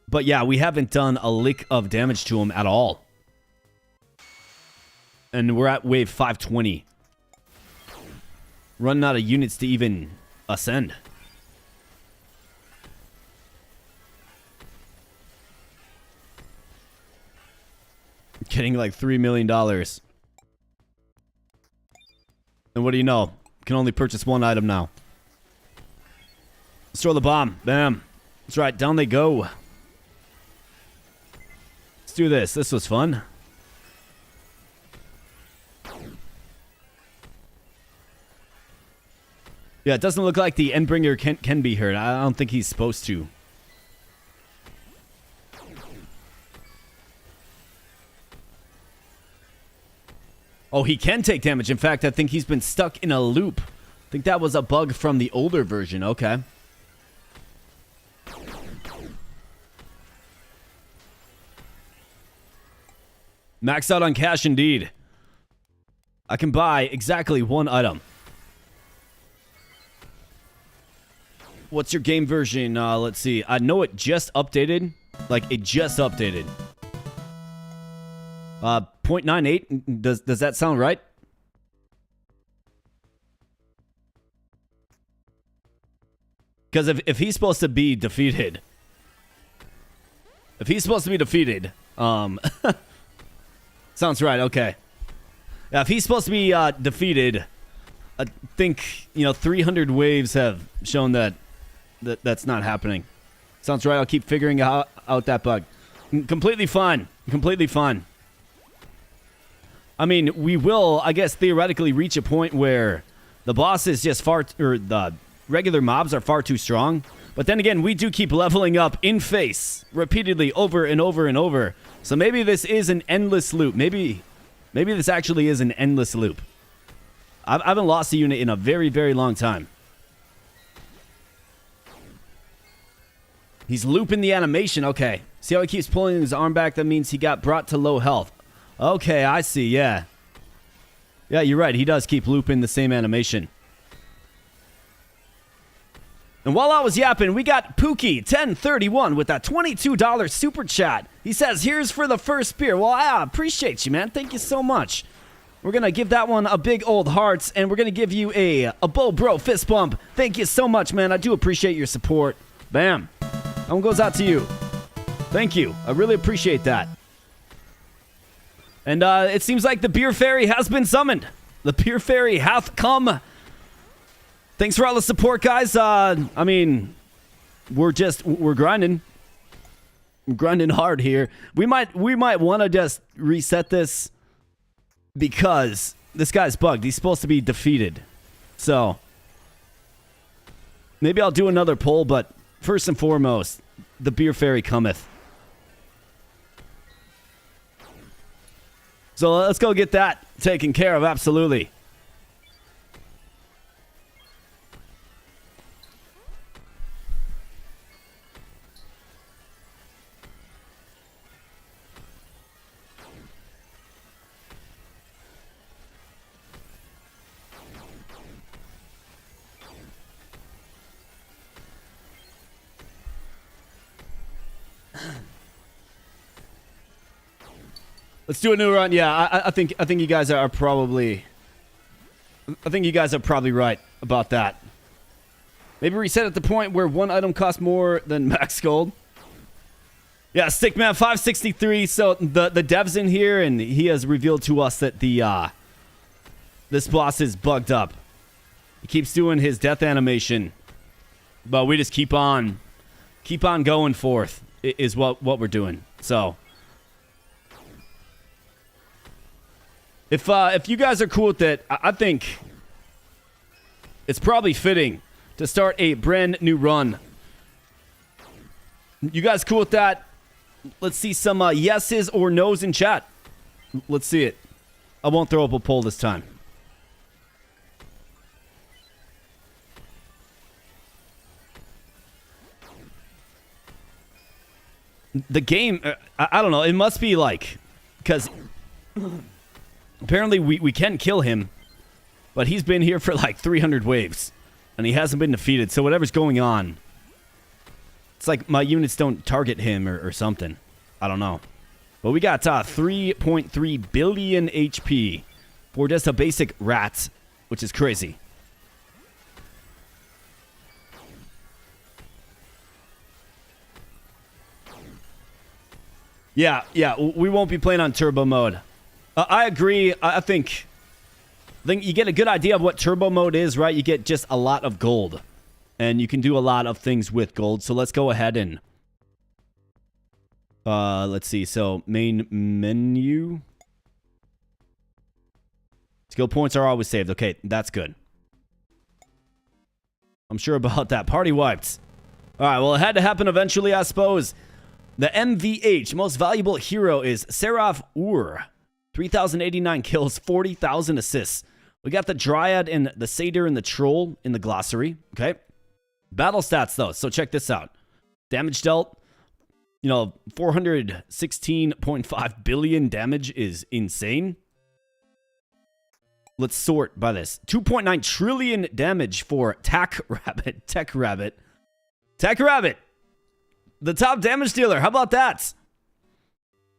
But yeah, we haven't done a lick of damage to him at all. And we're at wave 520. Running out of units to even ascend. Getting like $3 million. And what do you know? Can only purchase one item now. Let's throw the bomb. Bam. That's right. Down they go. Let's do this. This was fun. Yeah, it doesn't look like the Endbringer can be hurt. I don't think he's supposed to. Oh, he can take damage. In fact, I think he's been stuck in a loop. I think that was a bug from the older version. Okay. Max out on cash indeed. I can buy exactly one item. What's your game version? Let's see. I know it just updated. Like, it just updated. 0.98. Does that sound right? Because if he's supposed to be defeated, sounds right. Okay. Yeah, if he's supposed to be defeated, I think 300 waves have shown that's not happening. Sounds right. I'll keep figuring out that bug. Completely fine. Completely fine. I mean, we will, I guess, theoretically reach a point where the boss is just or the regular mobs are far too strong. But then again, we do keep leveling up in face repeatedly over and over and over. So maybe this is an endless loop. Maybe this actually is an endless loop. I haven't lost a unit in a very, very long time. He's looping the animation. Okay. See how he keeps pulling his arm back? That means he got brought to low health. Okay, I see. Yeah. Yeah, you're right. He does keep looping the same animation. And while I was yapping, we got Pookie1031 with that $22 super chat. He says, here's for the first spear. Well, I appreciate you, man. Thank you so much. We're going to give that one a big old hearts, and we're going to give you a Bo Bro fist bump. Thank you so much, man. I do appreciate your support. Bam. That one goes out to you. Thank you. I really appreciate that. And it seems like the Beer Fairy has been summoned. The Beer Fairy hath come. Thanks for all the support, guys. I mean, we're grinding. We're grinding hard here. We might want to just reset this because this guy's bugged. He's supposed to be defeated. So maybe I'll do another poll, but first and foremost, the Beer Fairy cometh. So let's go get that taken care of, absolutely. Let's do a new run. Yeah, I think you guys are probably. I think you guys are probably right about that. Maybe reset at the point where one item costs more than max gold. Yeah, Stickman 563. So the dev's in here, and he has revealed to us that this boss is bugged up. He keeps doing his death animation, but we just keep on going forth. Is what we're doing. So. If you guys are cool with it, I think it's probably fitting to start a brand new run. You guys cool with that? Let's see some yeses or nos in chat. Let's see it. I won't throw up a poll this time. The game, I don't know. It must be like, because apparently we can kill him, but he's been here for like 300 waves, and he hasn't been defeated. So whatever's going on, it's like my units don't target him or something. I don't know. But we got 3.3 billion HP for just a basic rat, which is crazy. Yeah, we won't be playing on turbo mode. I agree. I think you get a good idea of what turbo mode is, right? You get just a lot of gold, and you can do a lot of things with gold. So let's go ahead and let's see. So main menu. Skill points are always saved. Okay, that's good. I'm sure about that. Party wiped. All right, well, it had to happen eventually, I suppose. The MVH, most valuable hero, is Seraph Ur. 3,089 kills, 40,000 assists. We got the Dryad and the Satyr and the Troll in the glossary. Okay. Battle stats, though. So check this out. Damage dealt, 416.5 billion damage is insane. Let's sort by this. 2.9 trillion damage for Tech Rabbit. The top damage dealer. How about that?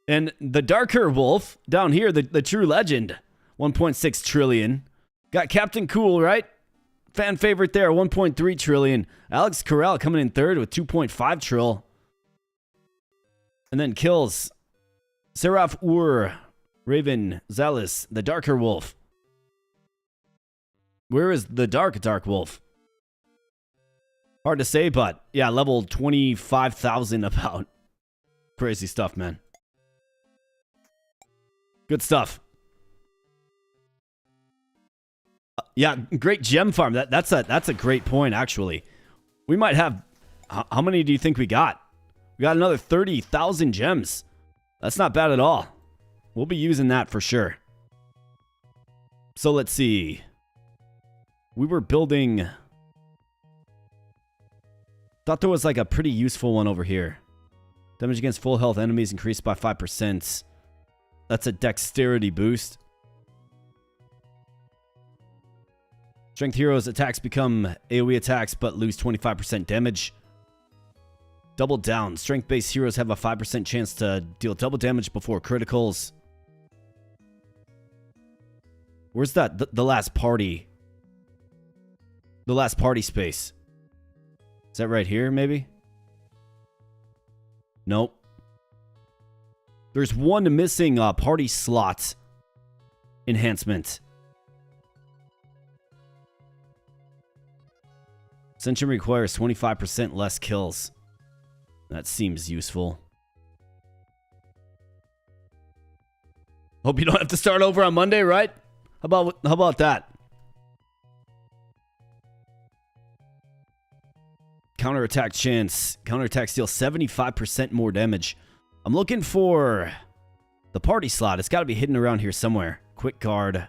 And the Darker Wolf down here, the true legend, 1.6 trillion. Got Captain Cool, right? Fan favorite there, 1.3 trillion. Alex Carell coming in third with 2.5 trill. And then kills Seraph Ur, Raven, Zealous, the Darker Wolf. Where is the Dark Wolf? Hard to say, but yeah, level 25,000 about. Crazy stuff, man. Good stuff. Yeah, great gem farm. That's a great point, actually. We might have... How many do you think we got? We got another 30,000 gems. That's not bad at all. We'll be using that for sure. So let's see. We were building... Thought there was like a pretty useful one over here. Damage against full health enemies increased by 5%. That's a dexterity boost. Strength heroes attacks become AoE attacks but lose 25% damage. Double down. Strength based heroes have a 5% chance to deal double damage before criticals. Where's that? The last party. The last party space. Is that right here, maybe? Nope. There's one missing party slot enhancement. Ascension requires 25% less kills. That seems useful. Hope you don't have to start over on Monday, right? How about that? Counterattack chance. Counterattack deals 75% more damage. I'm looking for the party slot. It's got to be hidden around here somewhere. Quick guard.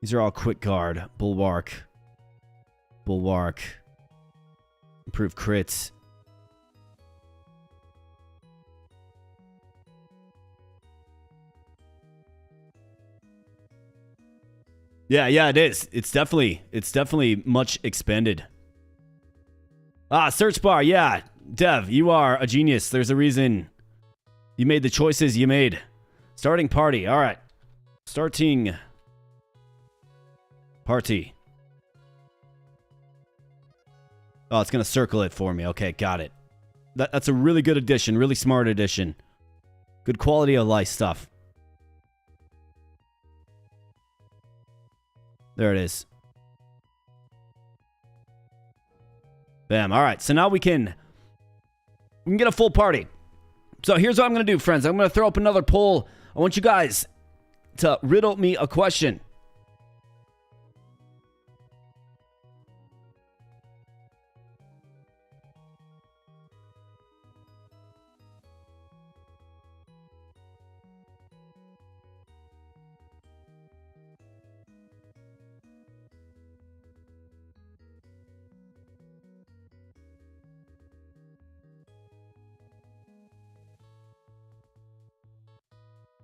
These are all quick guard. Bulwark. Bulwark. Improved crits. Yeah, it is. It's definitely much expanded. Search bar. Yeah, Dev, you are a genius. There's a reason you made the choices you made. Starting party. All right. Starting party. Oh, it's going to circle it for me. Okay, got it. That's a really good addition. Really smart addition. Good quality of life stuff. There it is. Bam. All right. So now we can get a full party. So here's what I'm going to do, friends. I'm going to throw up another poll. I want you guys to riddle me a question.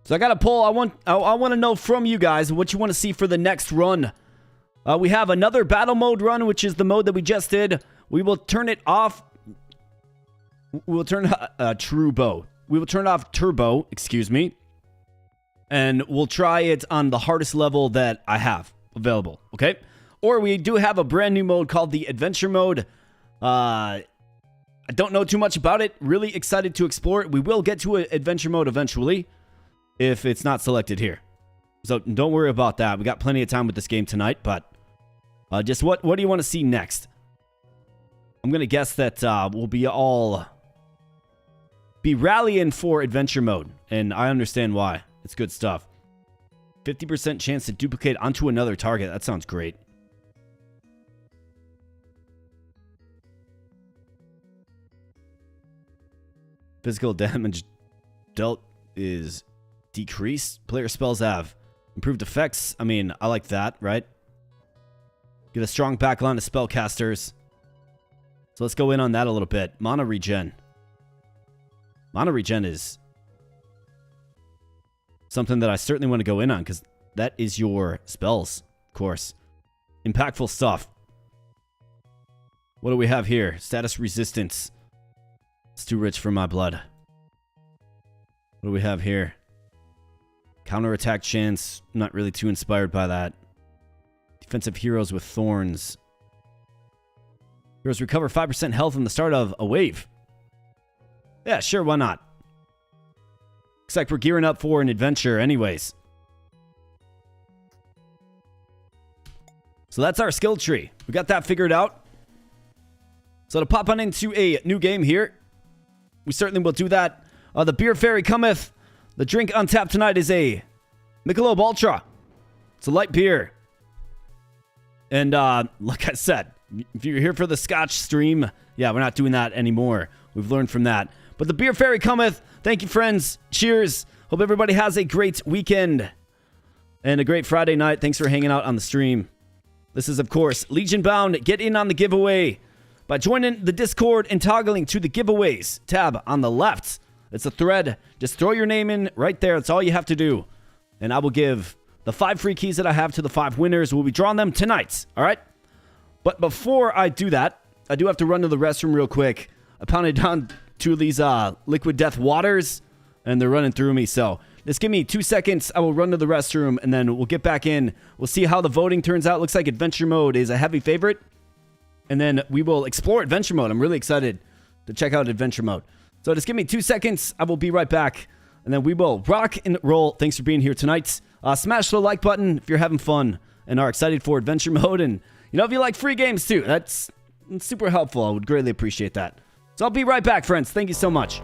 So I got a poll. I want to know from you guys what you want to see for the next run. We have another battle mode run, which is the mode that we just did. We will turn it off. We'll turn turbo. We will turn off turbo, excuse me. And we'll try it on the hardest level that I have available, okay? Or we do have a brand new mode called the adventure mode. I don't know too much about it. Really excited to explore it. We will get to an adventure mode eventually, if it's not selected here. So don't worry about that. We got plenty of time with this game tonight, but just what do you want to see next? I'm going to guess that we'll be rallying for adventure mode, and I understand why. It's good stuff. 50% chance to duplicate onto another target. That sounds great. Physical damage dealt is decreased. Player spells have improved effects. I mean, I like that, right? Get a strong backline of spellcasters. So let's go in on that a little bit. Mana regen. Mana regen is something that I certainly want to go in on, because that is your spells, of course. Impactful stuff. What do we have here? Status resistance. It's too rich for my blood. What do we have here? Counterattack chance. Not really too inspired by that. Defensive heroes with thorns. Heroes recover 5% health from the start of a wave. Yeah, sure, why not? Looks like we're gearing up for an adventure anyways. So that's our skill tree. We got that figured out. So to pop on into a new game here, we certainly will do that. The Beer Fairy cometh. The drink on tap tonight is a Michelob Ultra. It's a light beer. And like I said, if you're here for the Scotch stream, yeah, we're not doing that anymore. We've learned from that. But the beer fairy cometh. Thank you, friends. Cheers. Hope everybody has a great weekend and a great Friday night. Thanks for hanging out on the stream. This is, of course, LegionBound. Get in on the giveaway by joining the Discord and toggling to the giveaways tab on the left. It's a thread. Just throw your name in right there. That's all you have to do. And I will give the 5 free keys that I have to the 5 winners. We'll be drawing them tonight. All right? But before I do that, I do have to run to the restroom real quick. I pounded down 2 of these liquid death waters, and they're running through me. So just give me 2 seconds. I will run to the restroom, and then we'll get back in. We'll see how the voting turns out. Looks like adventure mode is a heavy favorite. And then we will explore adventure mode. I'm really excited to check out adventure mode. So just give me 2 seconds. I will be right back. And then we will rock and roll. Thanks for being here tonight. Smash the like button if you're having fun and are excited for adventure mode. And, you know, if you like free games too, that's super helpful. I would greatly appreciate that. So I'll be right back, friends. Thank you so much.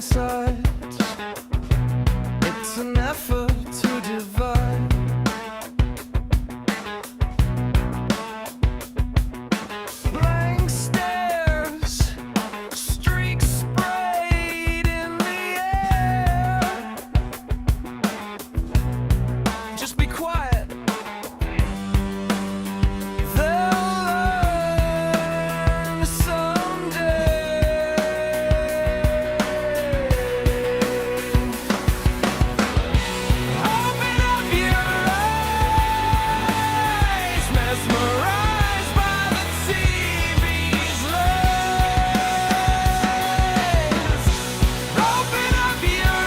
Sides, it's an effort to divide. Blank stares, streaks sprayed in the air. Just be quiet. They'll learn someday. Open up your eyes, mesmerized by the TV's lies. Open up your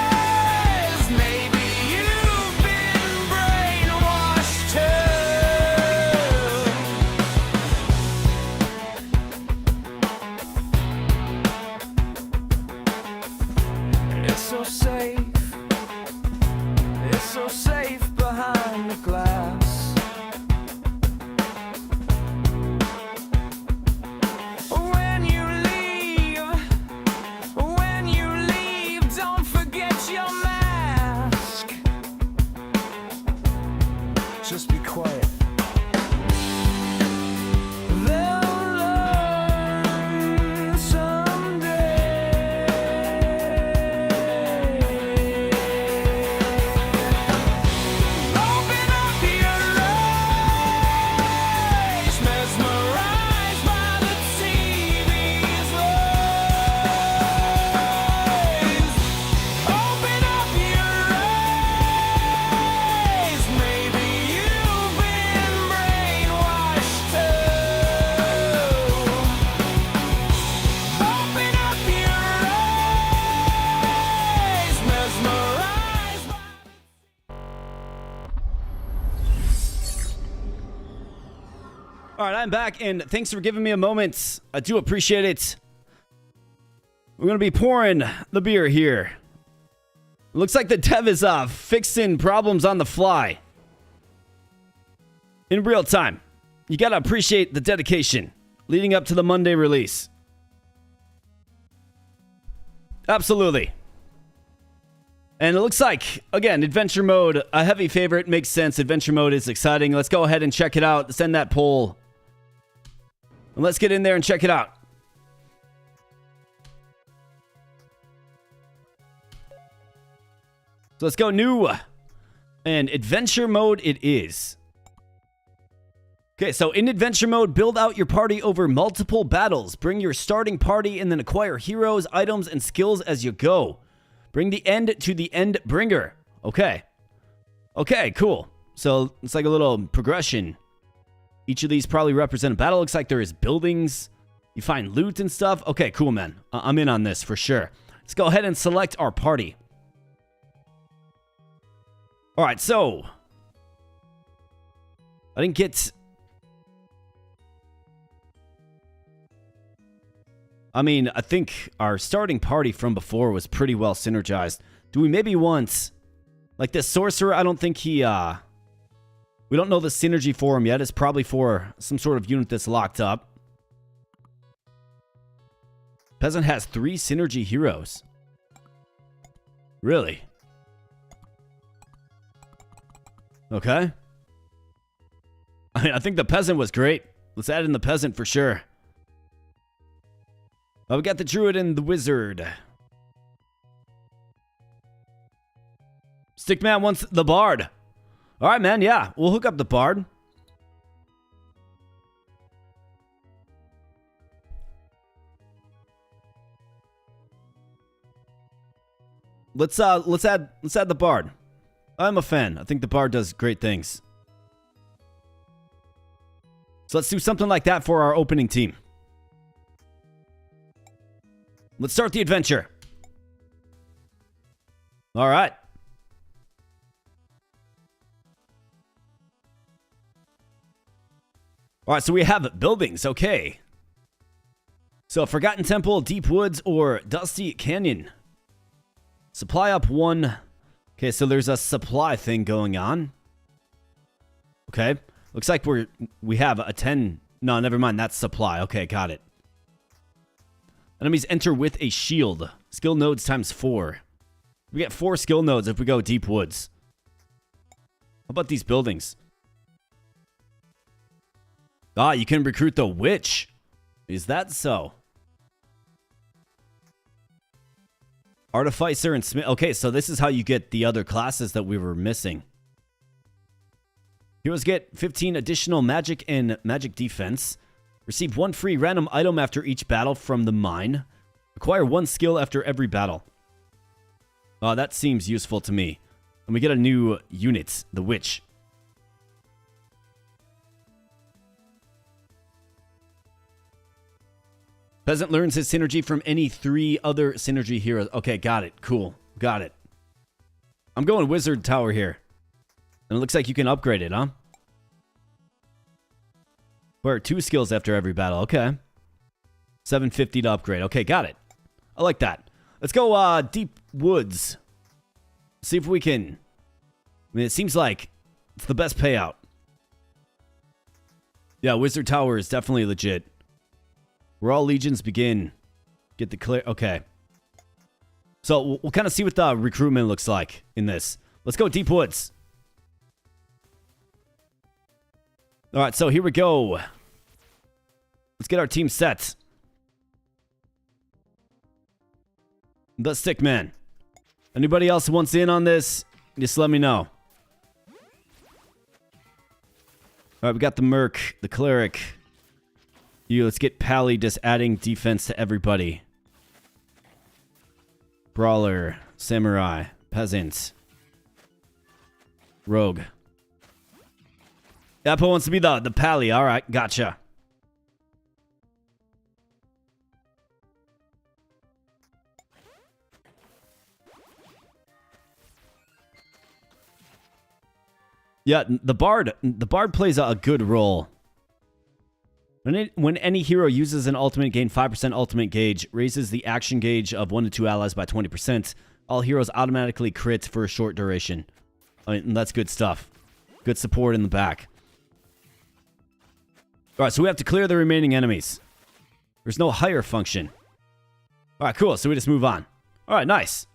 eyes, maybe you've been brainwashed too. It's so safe. It's so safe behind the glass. When you leave, don't forget your mask. Just be quiet. They'll learn someday. Open up your eyes, mesmerized by the TV's lies. Open up your eyes, maybe you've been brainwashed too. Open up your eyes, mesmerized by. All right, I'm back, and thanks for giving me a moment. I do appreciate it. We're going to be pouring the beer here. Looks like the dev is fixing problems on the fly. In real time. You got to appreciate the dedication leading up to the Monday release. Absolutely. And it looks like, again, adventure mode, a heavy favorite. Makes sense. Adventure mode is exciting. Let's go ahead and check it out. Send that poll. And let's get in there and check it out. So let's go new. And adventure mode it is. Okay, so in adventure mode, build out your party over multiple battles. Bring your starting party and then acquire heroes, items, and skills as you go. Bring the end to the end bringer. Okay. Okay, cool. So it's like a little progression. Each of these probably represent a battle. Looks like there is buildings. You find loot and stuff. Okay, cool, man. I'm in on this for sure. Let's go ahead and select our party. All right, so I didn't get... I mean, I think our starting party from before was pretty well synergized. Do we maybe want Like this sorcerer, I don't think he, we don't know the synergy for him yet. It's probably for some sort of unit that's locked up. Peasant has 3 synergy heroes. Really? Okay. I mean, I think the peasant was great. Let's add in the peasant for sure. Oh, we got the druid and the wizard. Stickman wants the bard. All right, man. Yeah, we'll hook up the bard. Let's add the bard. I'm a fan. I think the bard does great things. So let's do something like that for our opening team. Let's start the adventure. All right. All right, so we have buildings. Okay. So Forgotten Temple, Deep Woods, or Dusty Canyon. Supply up 1. Okay, so there's a supply thing going on. Okay. Looks like we have a 10. No, never mind. That's supply. Okay, got it. Enemies enter with a shield. Skill nodes times 4. We get 4 skill nodes if we go Deep Woods. How about these buildings? Ah, you can recruit the witch. Is that so? Artificer and Smith. Okay, so this is how you get the other classes that we were missing. Heroes get 15 additional magic and magic defense. Receive 1 free random item after each battle from the mine. Acquire 1 skill after every battle. Oh, that seems useful to me. And we get a new unit, the witch. Peasant learns his synergy from any 3 other synergy heroes. Okay, got it. Cool. Got it. I'm going Wizard Tower here. And it looks like you can upgrade it, huh? Or 2 skills after every battle. Okay. 750 to upgrade. Okay, got it. I like that. Let's go Deep Woods. See if we can... I mean, it seems like it's the best payout. Yeah, Wizard Tower is definitely legit. Where all legions begin. Get the clear... Okay. So, we'll kind of see what the recruitment looks like in this. Let's go Deep Woods. Alright, so here we go. Let's get our team set. The Stickman. Anybody else wants in on this? Just let me know. Alright, we got the Merc, the Cleric. Let's get Pally just adding defense to everybody. Brawler, Samurai, Peasant, Rogue. Apple wants to be the Pally. Alright, gotcha. Yeah, the Bard plays a good role. When any hero uses an ultimate, gain 5% ultimate gauge, raises the action gauge of 1 to 2 allies by 20%. All heroes automatically crit for a short duration. I mean, that's good stuff. Good support in the back. Alright, so we have to clear the remaining enemies. There's no higher function. Alright, cool. So we just move on. Alright, nice.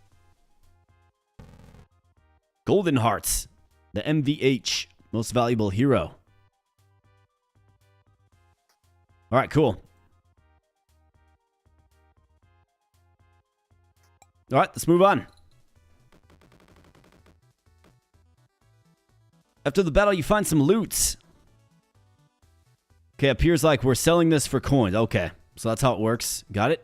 Golden Hearts. The MVH. Most valuable hero. Alright, cool. Alright, let's move on. After the battle, you find some loot. Okay, appears like we're selling this for coins. Okay, so that's how it works. Got it?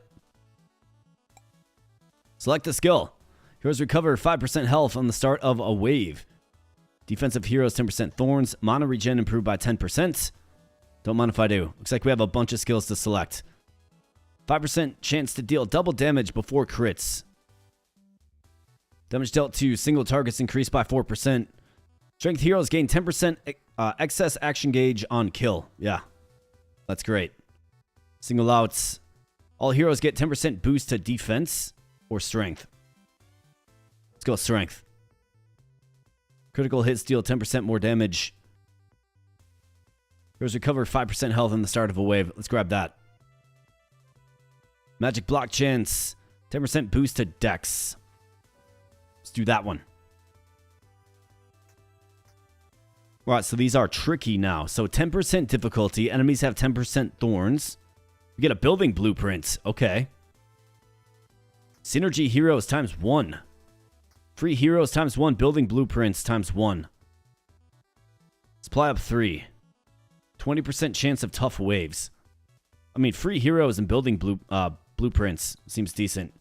Select the skill. Heroes recover 5% health on the start of a wave. Defensive heroes 10% thorns. Mana regen improved by 10%. Don't mind if I do. Looks like we have a bunch of skills to select. 5% chance to deal double damage before crits. Damage dealt to single targets increased by 4%. Strength heroes gain 10% excess action gauge on kill. Yeah, that's great. Single outs. All heroes get 10% boost to defense or strength. Let's go strength. Critical hits deal 10% more damage. Heroes recover 5% health in the start of a wave. Let's grab that. Magic block chance. 10% boost to dex. Let's do that one. Alright, so these are tricky now. So 10% difficulty. Enemies have 10% thorns. We get a building blueprint. Okay. Synergy heroes times 1. Free heroes times 1. Building blueprints times 1. Supply up 3. 20% chance of tough waves. I mean, free heroes and building blueprints seems decent.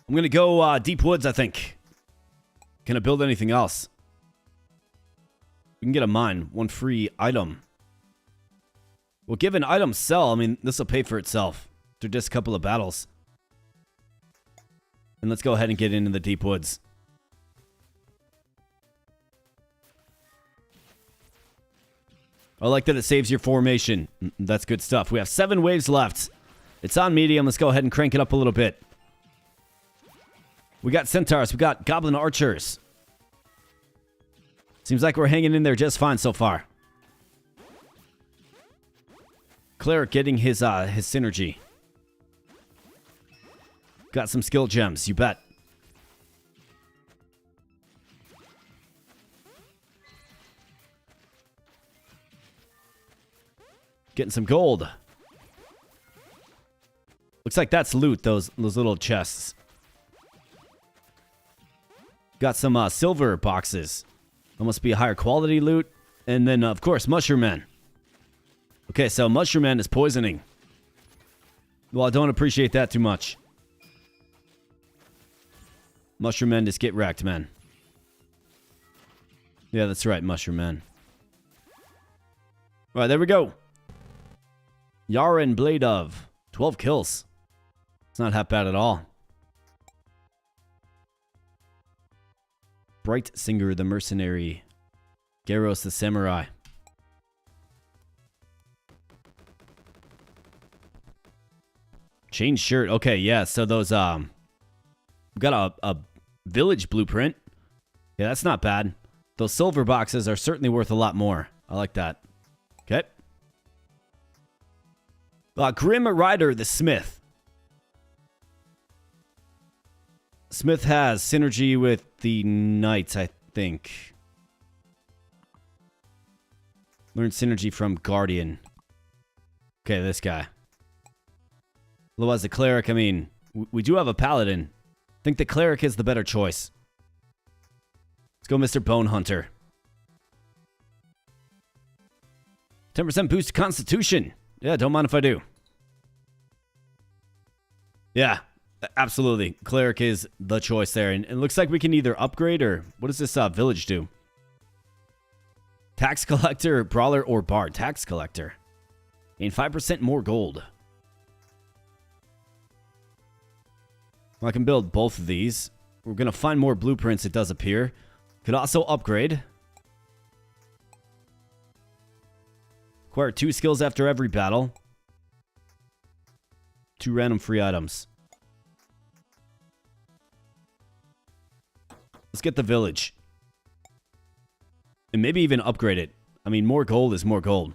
I'm going to go Deep Woods, I think. Can I build anything else? We can get a mine. 1 free item. Well, given items sell, I mean, this will pay for itself. Through just a couple of battles. And let's go ahead and get into the Deep Woods. I like that it saves your formation. That's good stuff. We have 7 waves left. It's on medium. Let's go ahead and crank it up a little bit. We got centaurs. We got goblin archers. Seems like we're hanging in there just fine so far. Cleric getting his synergy. Got some skill gems, you bet. Getting some gold. Looks like that's loot, those little chests. Got some silver boxes. That must be a higher quality loot. And then, of course, Mushroom Man. Okay, so Mushroom Man is poisoning. Well, I don't appreciate that too much. Mushroom Man, just get wrecked, man. Yeah, that's right, Mushroom Man. Alright, there we go. Yaren Blade of 12 kills. It's not half bad at all. Bright Singer the Mercenary. Garros the Samurai. Change shirt. Okay, yeah, so those, we got a village blueprint. Yeah, that's not bad. Those silver boxes are certainly worth a lot more. I like that. Okay. Grim Rider the Smith. Smith has synergy with the Knights, I think. Learn synergy from Guardian. Okay, this guy. Otherwise, the Cleric, I mean, we do have a Paladin. I think the Cleric is the better choice. Let's go Mr. Bone Hunter. 10% boost to Constitution. Yeah, don't mind if I do. Yeah, absolutely. Cleric is the choice there. And it looks like we can either upgrade or... What does this village do? Tax Collector, Brawler, or Bard? Tax Collector. Gain 5% more gold. Well, I can build both of these. We're going to find more blueprints, it does appear. Could also upgrade. Acquire 2 skills after every battle. 2 random free items. Let's get the village. And maybe even upgrade it. I mean, more gold is more gold.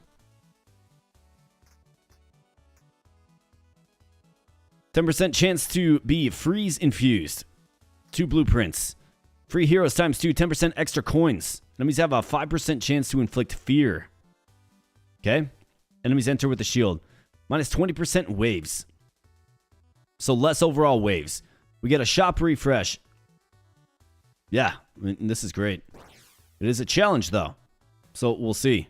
10% chance to be freeze infused. 2 blueprints. Free heroes times 2, 10% extra coins. Enemies have a 5% chance to inflict fear. Okay. Enemies enter with a shield. Minus 20% waves. So less overall waves. We get a shop refresh. Yeah, I mean, this is great. It is a challenge, though. So we'll see.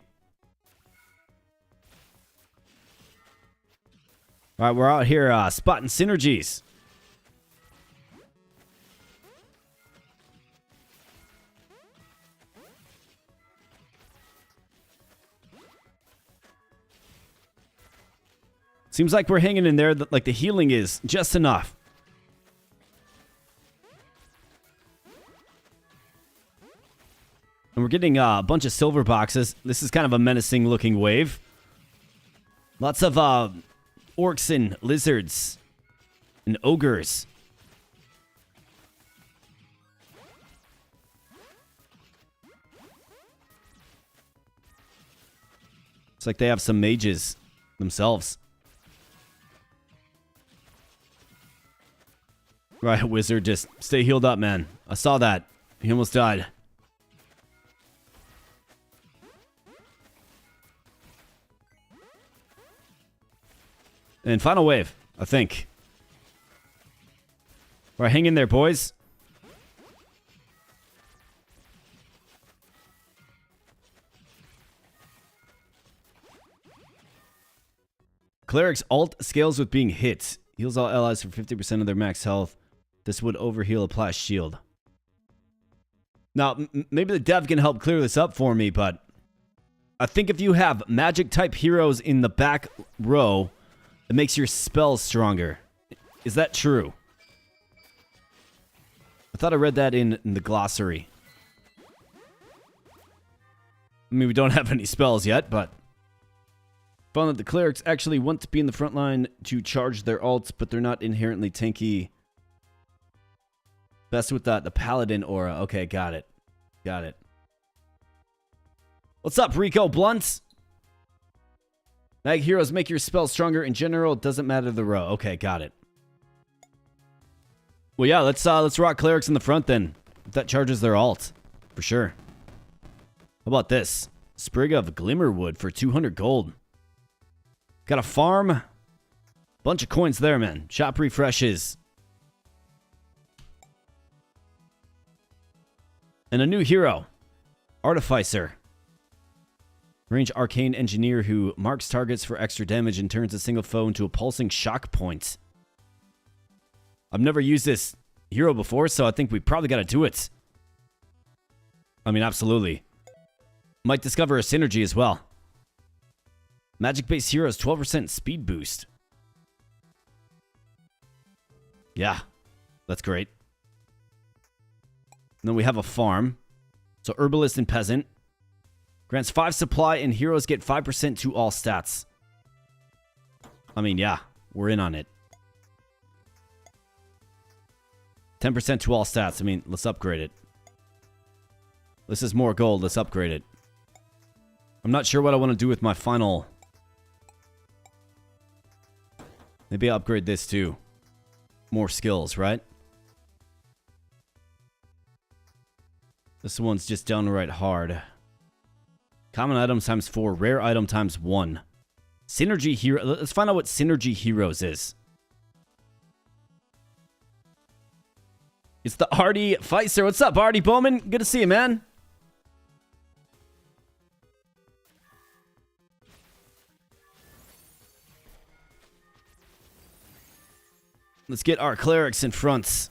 All right, we're out here spotting synergies. Seems like we're hanging in there. Like the healing is just enough. And we're getting a bunch of silver boxes. This is kind of a menacing looking wave. Lots of orcs and lizards and ogres. It's like they have some mages themselves. Right, wizard, just stay healed up, man. I saw that. He almost died. And final wave, I think. All right, hang in there, boys. Cleric's ult scales with being hit. Heals all allies for 50% of their max health. This would overheal a Plash shield. Now, maybe the dev can help clear this up for me, but I think if you have magic-type heroes in the back row, it makes your spells stronger. Is that true? I thought I read that in the glossary. I mean, we don't have any spells yet, but found that the clerics actually want to be in the front line to charge their ults, but they're not inherently tanky. Best with the paladin aura. Okay, got it. Got it. What's up, Rico Blunts? Mag heroes make your spells stronger in general. It doesn't matter the row. Okay, got it. Well, yeah, let's rock clerics in the front then. If that charges their ult, for sure. How about this? Sprig of Glimmerwood for 200 gold. Got a farm. Bunch of coins there, man. Shop refreshes. And a new hero. Artificer. Range arcane engineer who marks targets for extra damage and turns a single foe into a pulsing shock point. I've never used this hero before, so I think we probably got to do it. I mean, absolutely. Might discover a synergy as well. Magic-based heroes, 12% speed boost. Yeah, that's great. And then we have a farm. So herbalist and peasant. Grants 5 supply and heroes get 5% to all stats. I mean, yeah, we're in on it. 10% to all stats. I mean, let's upgrade it. This is more gold. Let's upgrade it. I'm not sure what I want to do with my final. Maybe I'll upgrade this too. More skills, right? This one's just downright hard. Common items times 4. Rare item times 1. Synergy hero. Let's find out what synergy heroes is. It's the Artie Feister. What's up, Artie Bowman? Good to see you, man. Let's get our clerics in front.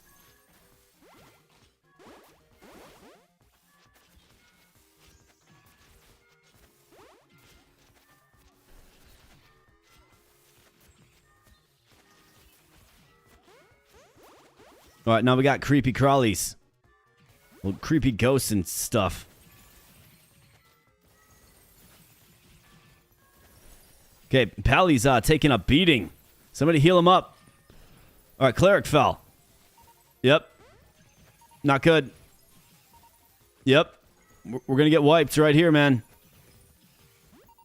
All right, now we got creepy crawlies. Well, creepy ghosts and stuff. Okay, Pally's taking a beating. Somebody heal him up. All right, cleric fell. Yep. Not good. Yep. We're going to get wiped right here, man.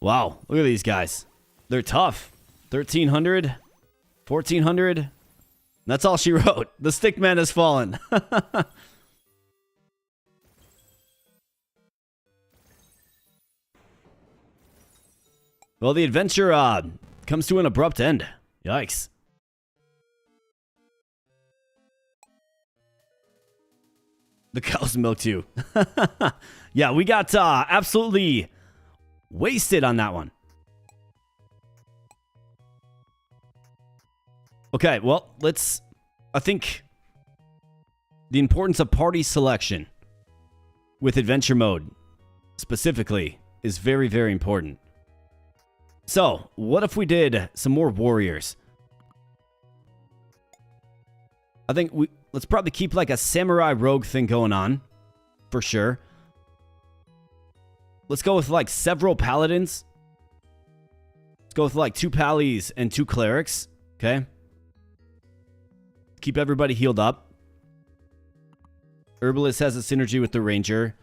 Wow, look at these guys. They're tough. 1,300. 1,400. That's all she wrote. The stickman has fallen. Well, the adventure comes to an abrupt end. Yikes. The cow's milk too. Yeah, we got absolutely wasted on that one. Okay, well, I think the importance of party selection with adventure mode specifically is very, very important. So, what if we did some more warriors? I think let's probably keep like a samurai rogue thing going on, for sure. Let's go with like several paladins. Let's go with like 2 pallies and 2 clerics. Okay. Keep everybody healed up. Herbalist has a synergy with the ranger.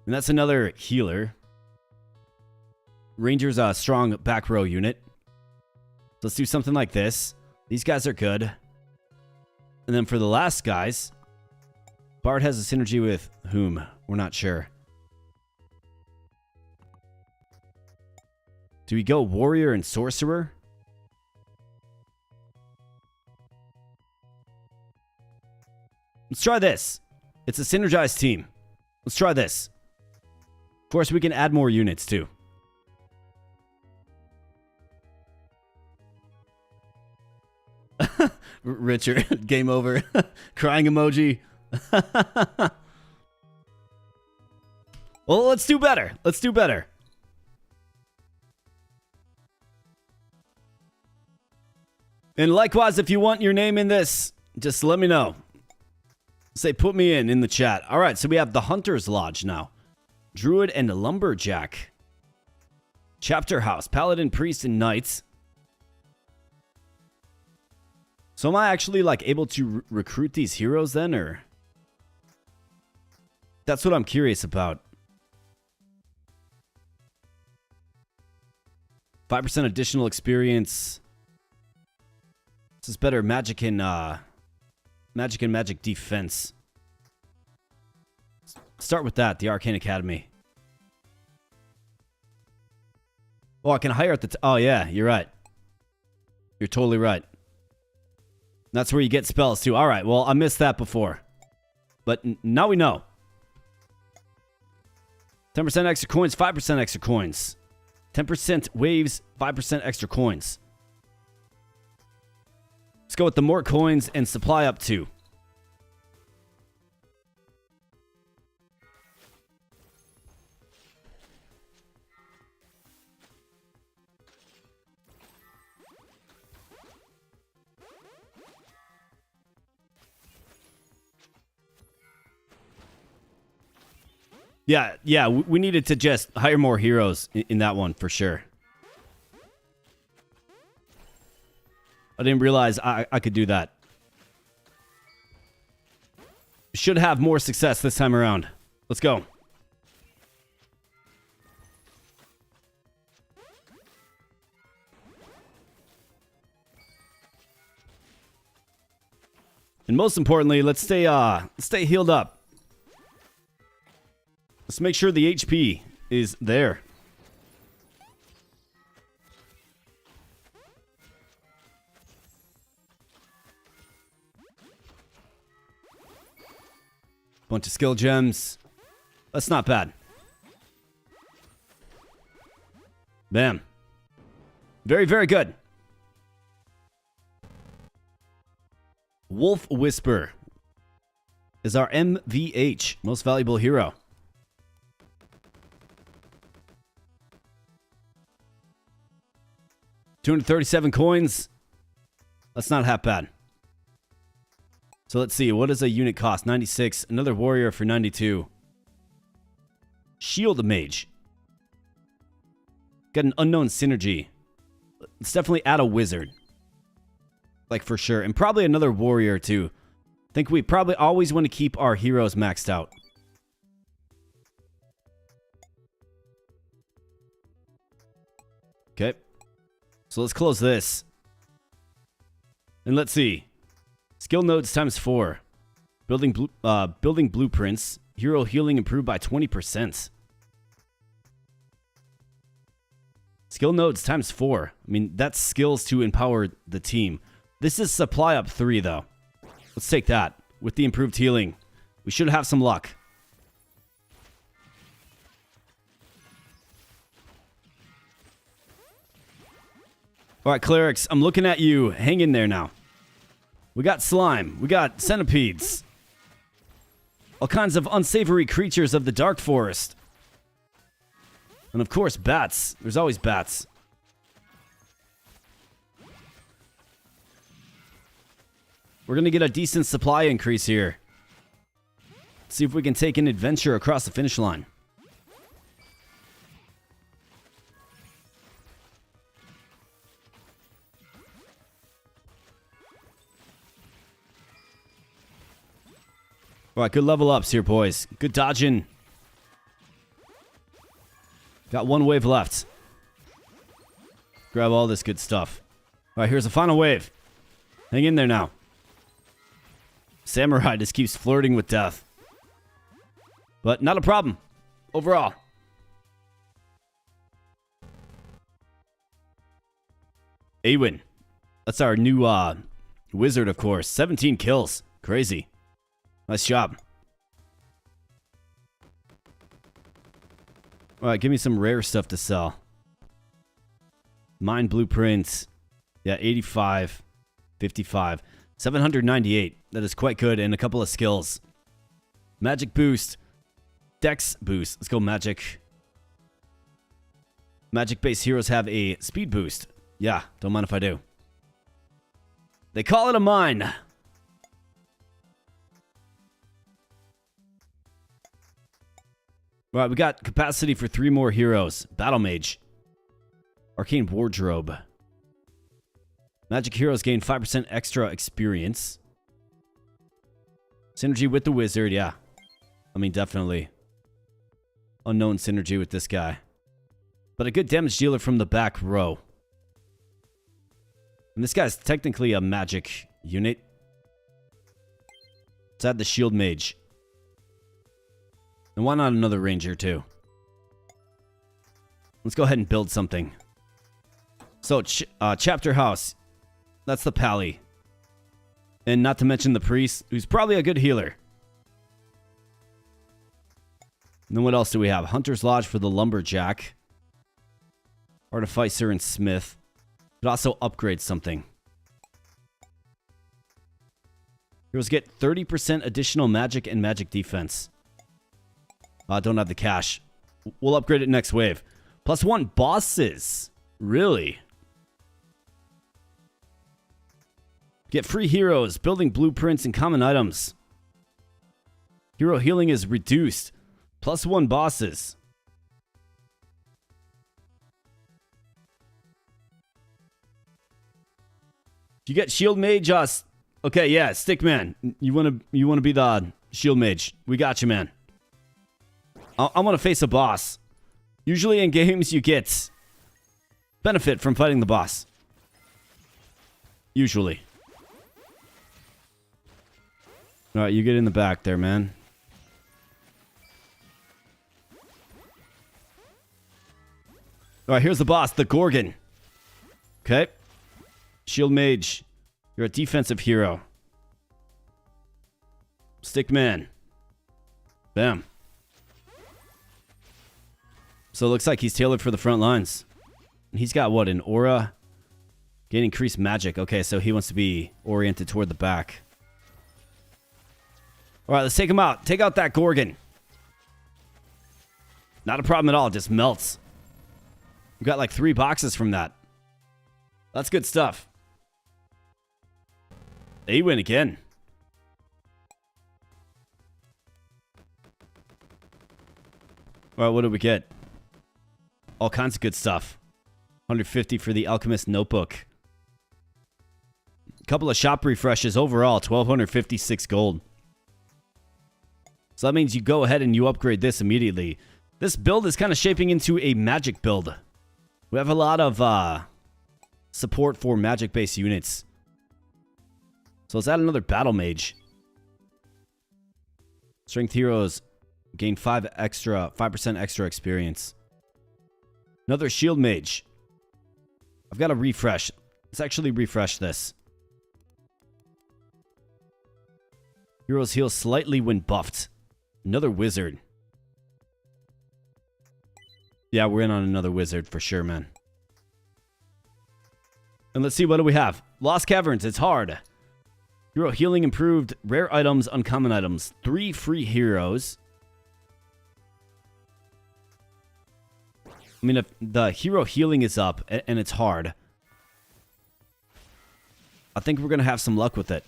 And that's another healer. Ranger's a strong back row unit. So let's do something like this. These guys are good. And then for the last guys, Bard has a synergy with whom? We're not sure. Do we go warrior and sorcerer? Let's try this. It's a synergized team. Let's try this. Of course, we can add more units too. Richard, game over. Crying emoji. Well, let's do better. Let's do better. And likewise, if you want your name in this, just let me know. Say, put me in the chat. All right, so we have the Hunter's Lodge now. Druid and Lumberjack. Chapter House, Paladin, Priest, and Knights. So am I actually like able to recruit these heroes then, or? That's what I'm curious about. 5% additional experience. This is better magic and magic defense. Start with that, the Arcane Academy. Oh, I can hire at the oh yeah, you're right. You're totally right. That's where you get spells too. All right, well, I missed that before. But now we know. 10% extra coins, 5% extra coins. 10% waves, 5% extra coins. Let's go with the more coins and supply up to. Yeah, we needed to just hire more heroes in that one for sure. I didn't realize I could do that. Should have more success this time around. Let's go. And most importantly, let's stay healed up. Let's make sure the HP is there. Bunch of skill gems. That's not bad. Bam. Very, very good. Wolf Whisper is our MVH, most valuable hero. $237 coins. That's not half bad. So let's see. What does a unit cost? 96. Another warrior for 92. Shield Mage. Got an unknown synergy. Let's definitely add a wizard. Like for sure. And probably another warrior too. I think we probably always want to keep our heroes maxed out. Okay. So let's close this. And let's see. Skill nodes times 4. Building blueprints. Hero healing improved by 20%. Skill nodes times 4. I mean, that's skills to empower the team. This is supply up 3, though. Let's take that. With the improved healing, we should have some luck. All right, clerics, I'm looking at you. Hang in there now. We got slime. We got centipedes. All kinds of unsavory creatures of the dark forest. And of course, bats. There's always bats. We're going to get a decent supply increase here. See if we can take an adventure across the finish line. All right, good level ups here, boys. Good dodging. Got one wave left. Grab all this good stuff. All right, here's the final wave. Hang in there now. Samurai just keeps flirting with death. But not a problem. Overall. Awin. That's our new wizard, of course. 17 kills. Crazy. Nice job. Alright, give me some rare stuff to sell. Mine blueprints. Yeah, 85. 55. 798. That is quite good. And a couple of skills. Magic boost. Dex boost. Let's go magic. Magic-based heroes have a speed boost. Yeah, don't mind if I do. They call it a mine. Alright, we got capacity for 3 more heroes. Battle Mage. Arcane Wardrobe. Magic heroes gain 5% extra experience. Synergy with the wizard, yeah. I mean, definitely. Unknown synergy with this guy. But a good damage dealer from the back row. And this guy's technically a magic unit. Let's add the shield mage. And why not another ranger too? Let's go ahead and build something. So, chapter house. That's the pally. And not to mention the priest, who's probably a good healer. And then what else do we have? Hunter's Lodge for the lumberjack. Artificer and smith. Could also upgrade something. Heroes get 30% additional magic and magic defense. Don't have the cash. We'll upgrade it next wave. +1 bosses. Really? Get free heroes, building blueprints, and common items. Hero healing is reduced. +1 bosses. You get shield mage, okay, yeah, stickman. You wanna be the shield mage? We got you, man. I want to face a boss. Usually in games, you get benefit from fighting the boss. Usually. All right, you get in the back there, man. All right, here's the boss, the Gorgon. Okay. Shield mage. You're a defensive hero. Stickman. Bam. So it looks like he's tailored for the front lines. And he's got what, an aura? Gain increased magic. Okay, so he wants to be oriented toward the back. Alright, let's take him out. Take out that Gorgon. Not a problem at all. It just melts. We got like 3 boxes from that. That's good stuff. They win again. Alright, what did we get? All kinds of good stuff. 150 for the Alchemist Notebook. A couple of shop refreshes overall. 1,256 gold. So that means you go ahead and you upgrade this immediately. This build is kind of shaping into a magic build. We have a lot of support for magic-based units. So let's add another Battle Mage. Strength heroes gain 5% extra experience. Another Shield Mage. I've got to refresh. Let's actually refresh this. Heroes heal slightly when buffed. Another Wizard. Yeah, we're in on another Wizard for sure, man. And let's see, what do we have? Lost Caverns, it's hard. Hero healing improved. Rare items, uncommon items. 3 free heroes. I mean, if the hero healing is up and it's hard, I think we're going to have some luck with it.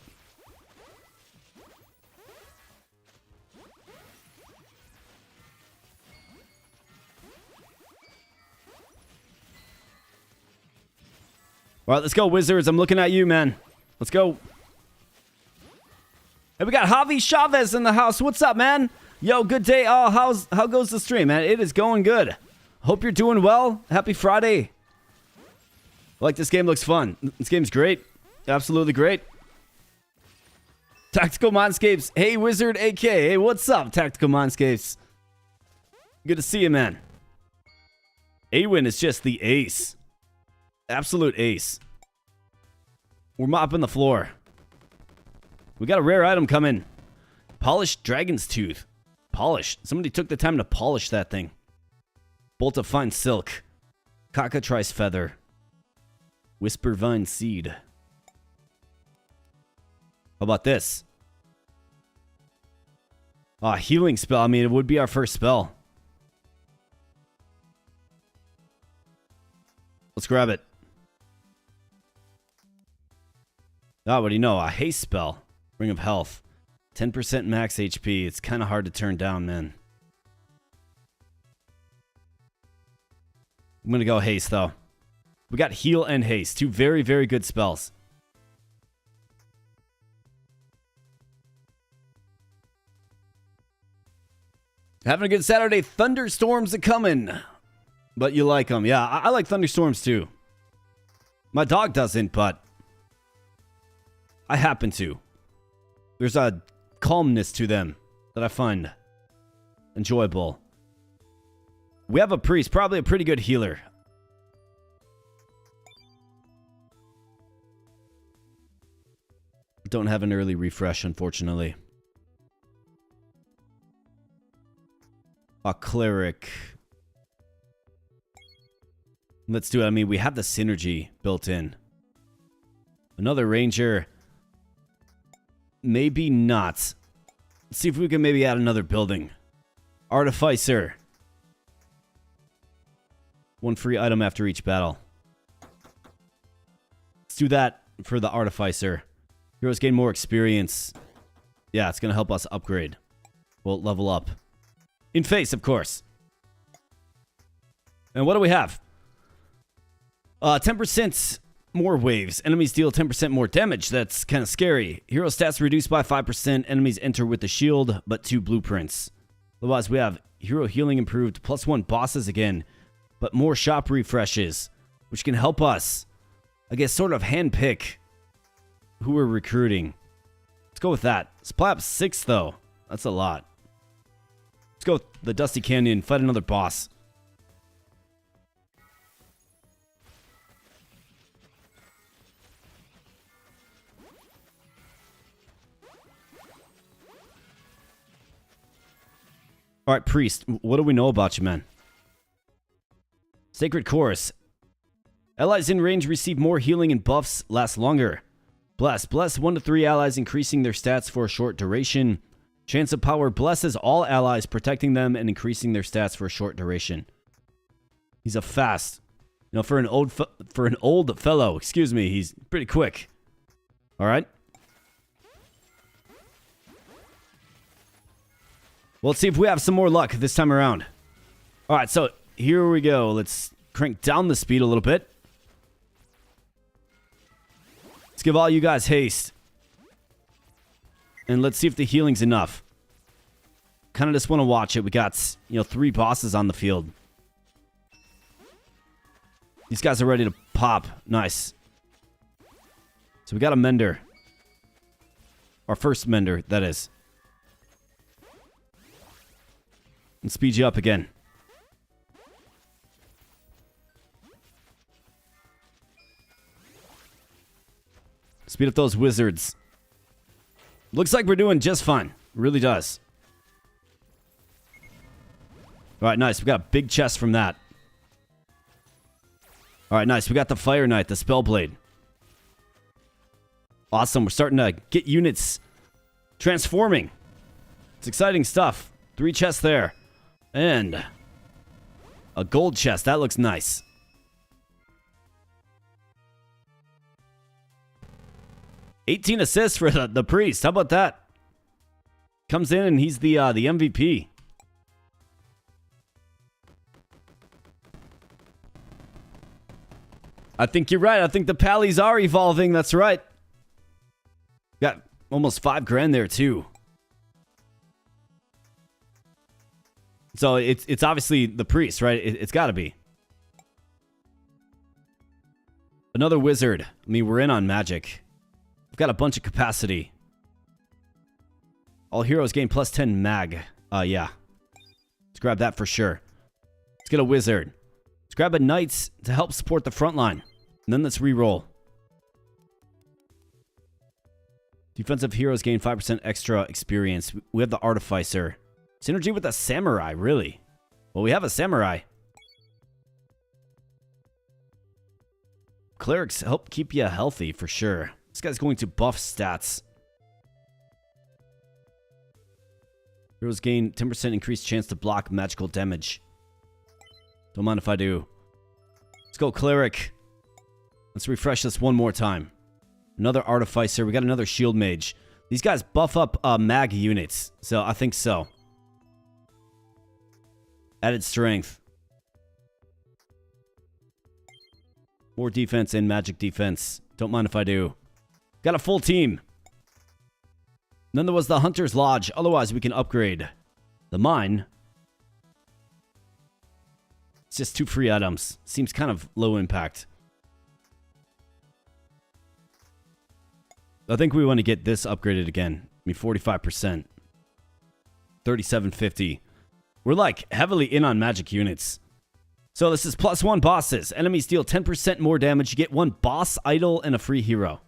All right, let's go, Wizards. I'm looking at you, man. Let's go. Hey, we got Javi Chavez in the house. What's up, man? Yo, good day. Oh, how goes the stream, man? It is going good. Hope you're doing well. Happy Friday. Like, this game looks fun. This game's great. Absolutely great. Tactical Mindscapes. Hey, Wizard AK. Hey, what's up, Tactical Mindscapes? Good to see you, man. Awin is just the ace. Absolute ace. We're mopping the floor. We got a rare item coming. Polished Dragon's Tooth. Polished. Somebody took the time to polish that thing. Bolt of Fine Silk. Cockatrice Feather. Whisper Vine Seed. How about this? Healing spell. I mean, it would be our first spell. Let's grab it. What do you know? A haste spell. Ring of Health. 10% max HP. It's kind of hard to turn down, man. I'm going to go haste, though. We got heal and haste. Two very, very good spells. Having a good Saturday. Thunderstorms are coming. But you like them. Yeah, I like thunderstorms, too. My dog doesn't, but I happen to. There's a calmness to them that I find enjoyable. We have a priest, probably a pretty good healer. Don't have an early refresh, unfortunately. A cleric. Let's do it. I mean, we have the synergy built in. Another ranger. Maybe not. Let's see if we can maybe add another building. Artificer. One free item after each battle. Let's do that for the Artificer. Heroes gain more experience. Yeah, it's going to help us upgrade. We'll level up. In face, of course. And what do we have? 10% more waves. Enemies deal 10% more damage. That's kind of scary. Hero stats reduced by 5%. Enemies enter with the shield, but 2 blueprints. Otherwise, we have hero healing improved, +1 bosses again, but more shop refreshes, which can help us, I guess, sort of handpick who we're recruiting. Let's go with that. Supply up 6, though. That's a lot. Let's go with the Dusty Canyon, fight another boss. Alright, Priest, what do we know about you, man? Sacred Chorus. Allies in range receive more healing and buffs, last longer. Bless. Bless 1 to 3 allies, increasing their stats for a short duration. Chance of Power blesses all allies, protecting them and increasing their stats for a short duration. He's a fast. You know, for an old fellow, excuse me, he's pretty quick. Alright. Well, let's see if we have some more luck this time around. Alright, so here we go. Let's crank down the speed a little bit. Let's give all you guys haste. And let's see if the healing's enough. Kind of just want to watch it. We got, 3 bosses on the field. These guys are ready to pop. Nice. So we got a mender. Our first mender, that is. And speed you up again. Speed up those wizards. Looks like we're doing just fine. Really does. Alright, nice. We got a big chest from that. Alright, nice. We got the Fire Knight, the Spellblade. Awesome. We're starting to get units transforming. It's exciting stuff. 3 chests there. And a gold chest. That looks nice. $18 assists for the priest. How about that? Comes in and he's the MVP. I think you're right. I think the pallies are evolving. That's right. Got almost 5 grand there too. So it's obviously the priest, right? It's got to be. Another wizard. I mean, we're in on magic. We've got a bunch of capacity. All heroes gain plus 10 mag. Yeah. Let's grab that for sure. Let's get a wizard. Let's grab a knight to help support the front line. And then let's re-roll. Defensive heroes gain 5% extra experience. We have the artificer. Synergy with a samurai, really? Well, we have a samurai. Clerics help keep you healthy for sure. This guy's going to buff stats. Heroes gain 10% increased chance to block magical damage. Don't mind if I do. Let's go, cleric. Let's refresh this one more time. Another artificer. We got another shield mage. These guys buff up mag units, so I think so. Added strength. More defense and magic defense. Don't mind if I do. Got a full team. Then there was the Hunter's Lodge. Otherwise, we can upgrade the mine. It's just 2 free items. Seems kind of low impact. I think we want to get this upgraded again. I mean, 45%. 3750. We're like heavily in on magic units. So this is +1 bosses. Enemies deal 10% more damage. You get 1 boss idol and a free hero.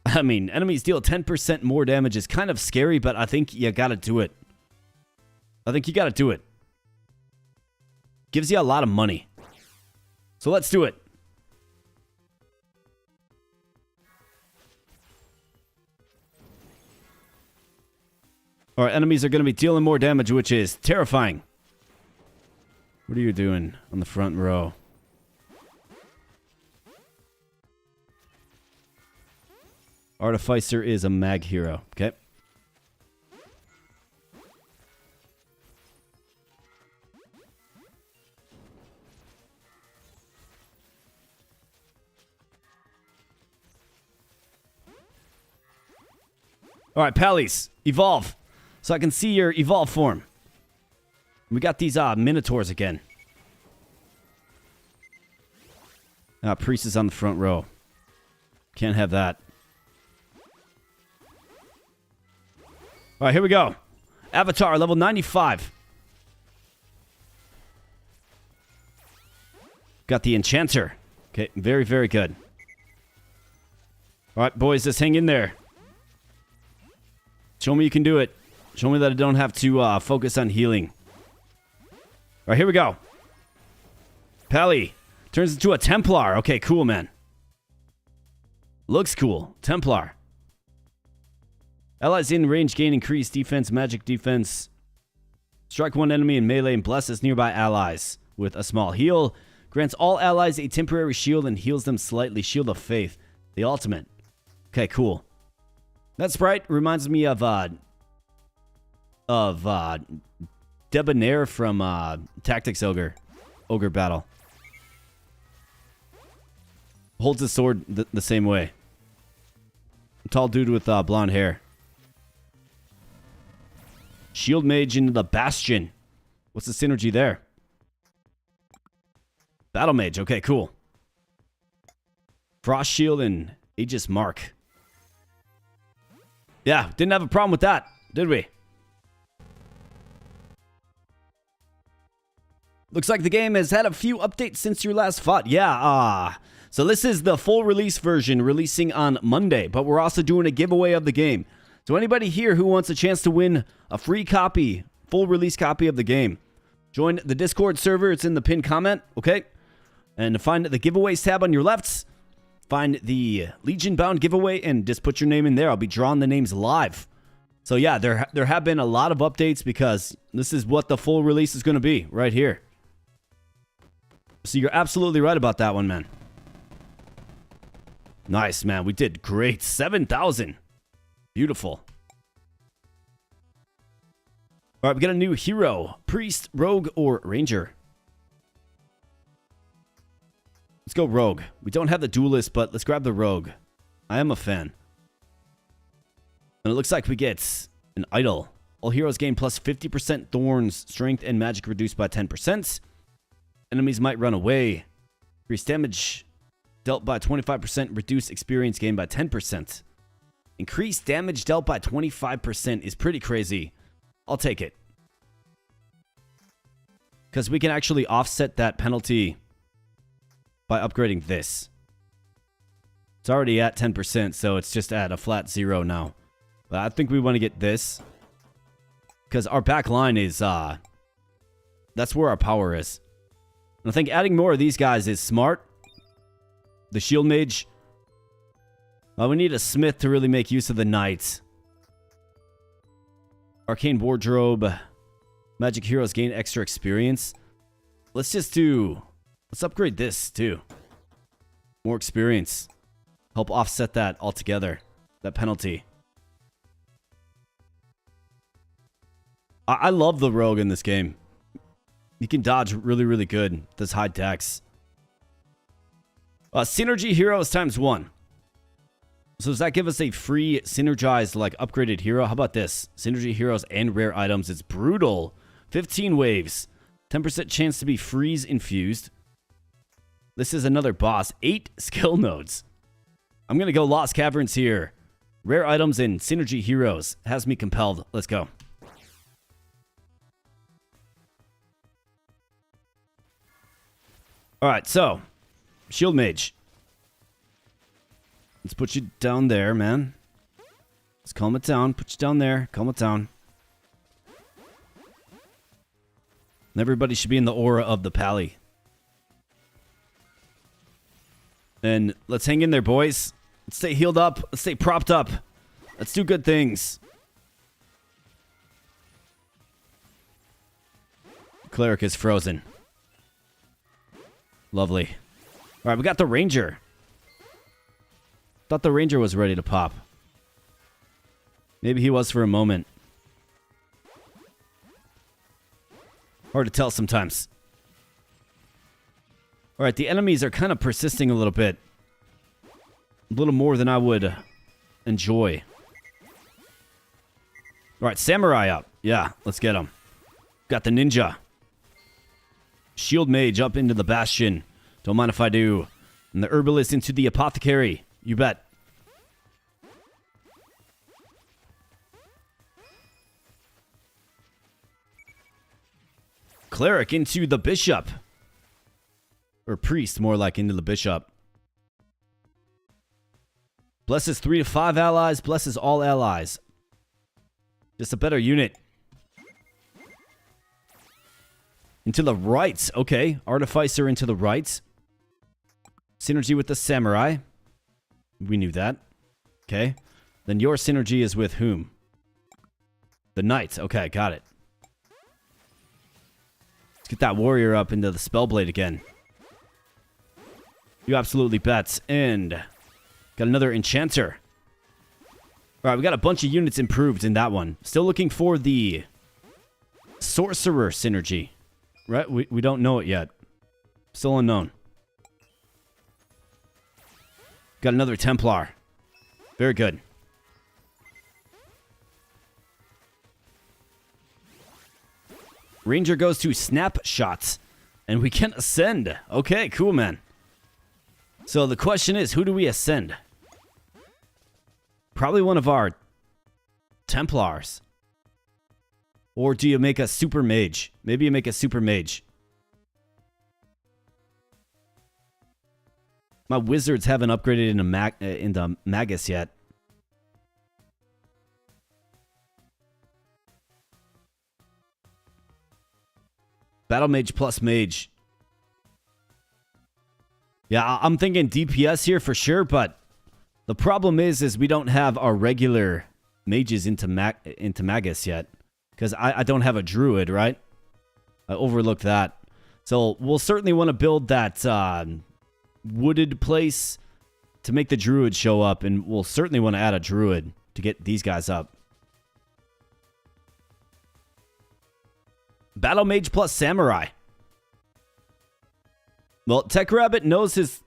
I mean, enemies deal 10% more damage is kind of scary, but I think you gotta do it. I think you gotta do it. Gives you a lot of money. So let's do it. Our enemies are going to be dealing more damage, which is terrifying. What are you doing on the front row? Artificer is a mag hero. Okay. All right, Pallies, evolve. So I can see your evolve form. We got these minotaurs again. Priest is on the front row. Can't have that. All right, here we go. Avatar, level 95. Got the enchanter. Okay, very, very good. All right, boys, just hang in there. Show me you can do it. Show me that I don't have to focus on healing. All right, here we go. Pally turns into a Templar. Okay, cool, man. Looks cool. Templar. Allies in range gain increased defense, magic defense. Strike one enemy in melee and blesses nearby allies with a small heal. Grants all allies a temporary shield and heals them slightly. Shield of Faith. The ultimate. Okay, cool. That sprite reminds me of Debonair from Tactics Ogre Battle. Holds his sword the same way. Tall dude with blonde hair. Shield Mage into the Bastion. What's the synergy there? Battle Mage. Okay, cool. Frost Shield and Aegis Mark. Yeah, didn't have a problem with that, did we? Looks like the game has had a few updates since you last fought. Yeah, so this is the full release version releasing on Monday, but we're also doing a giveaway of the game. So anybody here who wants a chance to win a free copy, full release copy of the game, join the Discord server. It's in the pinned comment, okay? And find the giveaways tab on your left. Find the LegionBound giveaway and just put your name in there. I'll be drawing the names live. So yeah, there have been a lot of updates because this is what the full release is going to be right here. So you're absolutely right about that one, man. Nice, man. We did great. 7,000. Beautiful. All right, we got a new hero. Priest, Rogue, or Ranger. Let's go rogue. We don't have the duelist, but let's grab the rogue. I am a fan. And it looks like we get an idol. All heroes gain plus 50% thorns, strength, and magic reduced by 10%. Enemies might run away. Increase damage dealt by 25%, reduce experience gained by 10%. Increase damage dealt by 25% is pretty crazy. I'll take it. Because we can actually offset that penalty by upgrading this. It's already at 10%, so it's just at a flat 0 now. But I think we want to get this. Because our back line is, that's where our power is. And I think adding more of these guys is smart. The shield mage. We need a smith to really make use of the knights. Arcane wardrobe. Magic heroes gain extra experience. Let's upgrade this too. More experience. Help offset that altogether. That penalty. I love the rogue in this game. He can dodge really, really good. Does high dex. Synergy heroes ×1. So does that give us a free synergized, like, upgraded hero? How about this? Synergy heroes and rare items. It's brutal. 15 waves. 10% chance to be freeze infused. This is another boss. 8 skill nodes. I'm going to go Lost Caverns here. Rare items and synergy heroes. Has me compelled. Let's go. Alright, so. Shield Mage. Let's put you down there, man. Let's calm it down. Put you down there. Calm it down. And everybody should be in the aura of the pally. And let's hang in there, boys. Let's stay healed up. Let's stay propped up. Let's do good things. Cleric is frozen. Lovely. Alright, we got the Ranger. Thought the Ranger was ready to pop. Maybe he was for a moment. Hard to tell sometimes. Alright, the enemies are kind of persisting a little bit. A little more than I would enjoy. Alright, Samurai up. Yeah, let's get him. Got the Ninja. Shield Mage up into the Bastion. Don't mind if I do. And the Herbalist into the Apothecary. You bet. Cleric into the Bishop. Or Priest, more like, into the Bishop. Blesses 3 to 5 allies. Blesses all allies. Just a better unit. Into the right. Okay. Artificer into the right. Synergy with the Samurai. We knew that. Okay. Then your synergy is with whom? The Knight. Okay, got it. Let's get that warrior up into the Spellblade again. You absolutely bet. And got another Enchanter. Alright, we got a bunch of units improved in that one. Still looking for the Sorcerer synergy. Right? We don't know it yet. Still unknown. Got another Templar. Very good. Ranger goes to Snapshot. And we can ascend. Okay, cool, man. So the question is, who do we ascend? Probably one of our Templars. Or do you make a Super Mage? Maybe you make a Super Mage. My wizards haven't upgraded into Magus yet. Battle Mage plus Mage. Yeah, I'm thinking DPS here for sure, but the problem is we don't have our regular mages into Magus yet. Because I don't have a Druid, right? I overlooked that. So we'll certainly want to build that wooded place to make the Druid show up. And we'll certainly want to add a Druid to get these guys up. Battle Mage plus Samurai. Well, Tech Rabbit knows his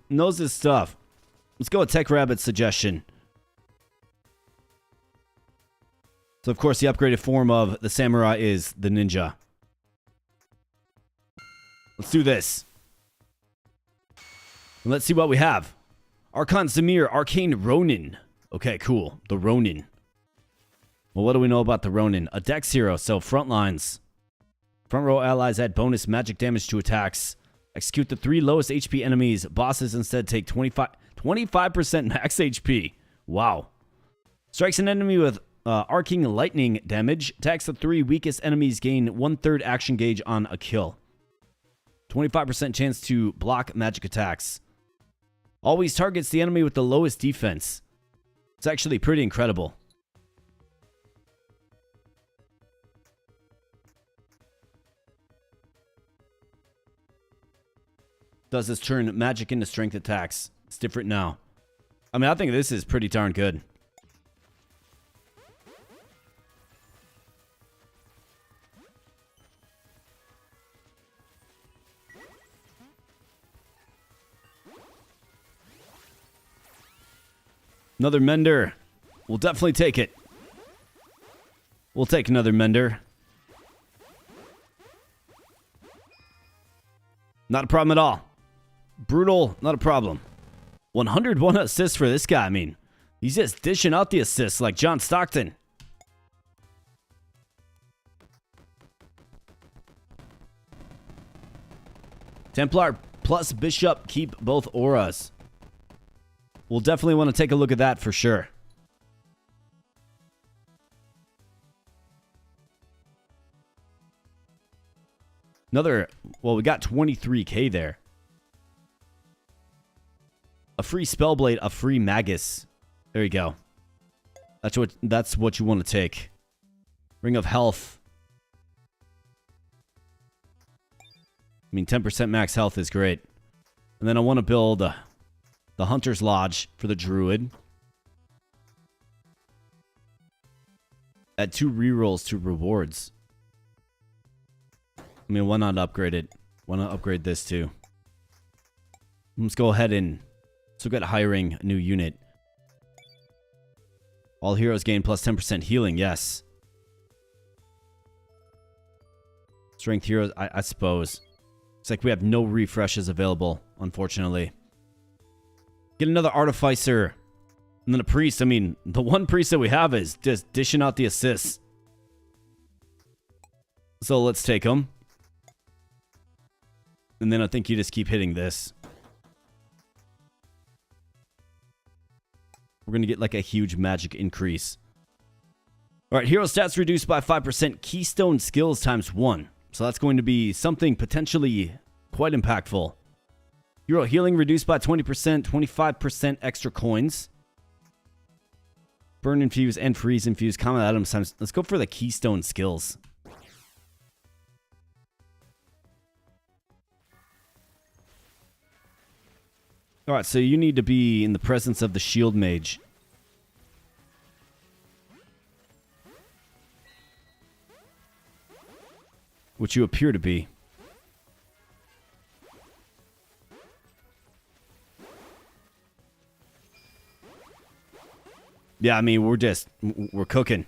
stuff. Let's go with Tech Rabbit's suggestion. So, of course, the upgraded form of the samurai is the ninja. Let's do this. And let's see what we have. Archon Zamir, Arcane Ronin. Okay, cool. The Ronin. Well, what do we know about the Ronin? A dex hero, so front lines. Front row allies add bonus magic damage to attacks. Execute the 3 lowest HP enemies. Bosses instead take 25% max HP. Wow. Strikes an enemy with arcing lightning damage. Attacks the 3 weakest enemies gain 1/3 action gauge on a kill. 25% chance to block magic attacks. Always targets the enemy with the lowest defense. It's actually pretty incredible. Does this turn magic into strength attacks? It's different now. I mean, I think this is pretty darn good. Another Mender. We'll definitely take it. We'll take another Mender. Not a problem at all. Brutal, not a problem. 101 assists for this guy. I mean, he's just dishing out the assists like John Stockton. Templar plus Bishop keep both auras. We'll definitely want to take a look at that for sure. Another, well, we got 23k there. A free Spellblade, a free Magus. There you go. That's what you want to take. Ring of Health. I mean, 10% max health is great. And then I want to build the Hunter's Lodge for the Druid. Add 2 rerolls to rewards. I mean, why not upgrade it? Why not upgrade this too? Let's go ahead and look at hiring a new unit. All heroes gain plus 10% healing, yes. Strength heroes, I suppose. It's like we have no refreshes available, unfortunately. Get another Artificer. And then a Priest. I mean, the one Priest that we have is just dishing out the assists. So let's take him. And then I think you just keep hitting this. We're going to get like a huge magic increase. All right, hero stats reduced by 5%. Keystone skills times 1. So that's going to be something potentially quite impactful. Hero healing reduced by 20%, 25% extra coins. Burn infuse and freeze infuse common items times. Let's go for the keystone skills. All right, so you need to be in the presence of the shield mage. Which you appear to be. Yeah, I mean, we're cooking.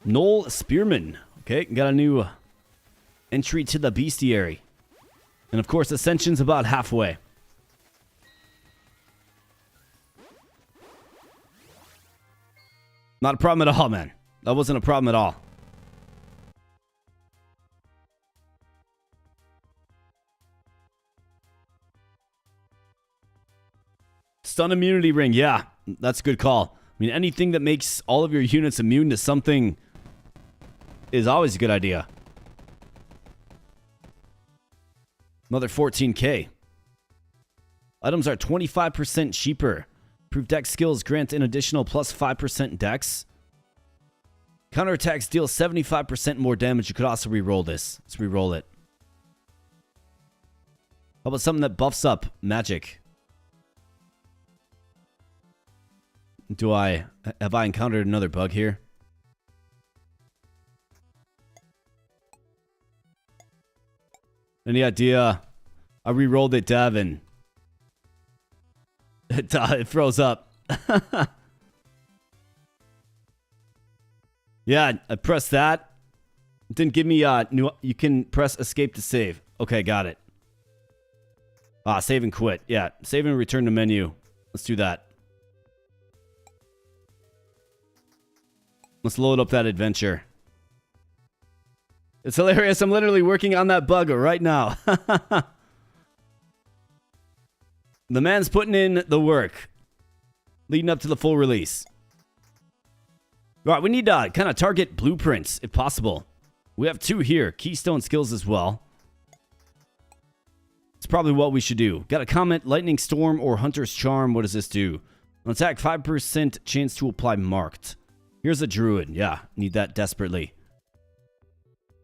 Knoll Spearman. Okay, got a new entry to the bestiary. And of course, Ascension's about halfway. Not a problem at all, man. That wasn't a problem at all. Stun immunity ring. Yeah, that's a good call. I mean, anything that makes all of your units immune to something is always a good idea. Another 14k. Items are 25% cheaper. Improved dex skills grant an additional plus 5% dex. Counterattacks deal 75% more damage. You could also reroll this. Let's reroll it. How about something that buffs up magic? Have I encountered another bug here? Any idea? I re-rolled it, Dev, and it froze up. Yeah, I pressed that. It didn't give me new. You can press escape to save. Okay, got it. Save and quit. Yeah, save and return to menu. Let's do that. Let's load up that adventure. It's hilarious. I'm literally working on that bug right now. The man's putting in the work, leading up to the full release. All right, we need to kind of target blueprints, if possible. We have 2 here. Keystone skills as well. It's probably what we should do. Got a comment, Lightning Storm or Hunter's Charm. What does this do? On attack, 5% chance to apply marked. Here's a druid. Yeah, need that desperately.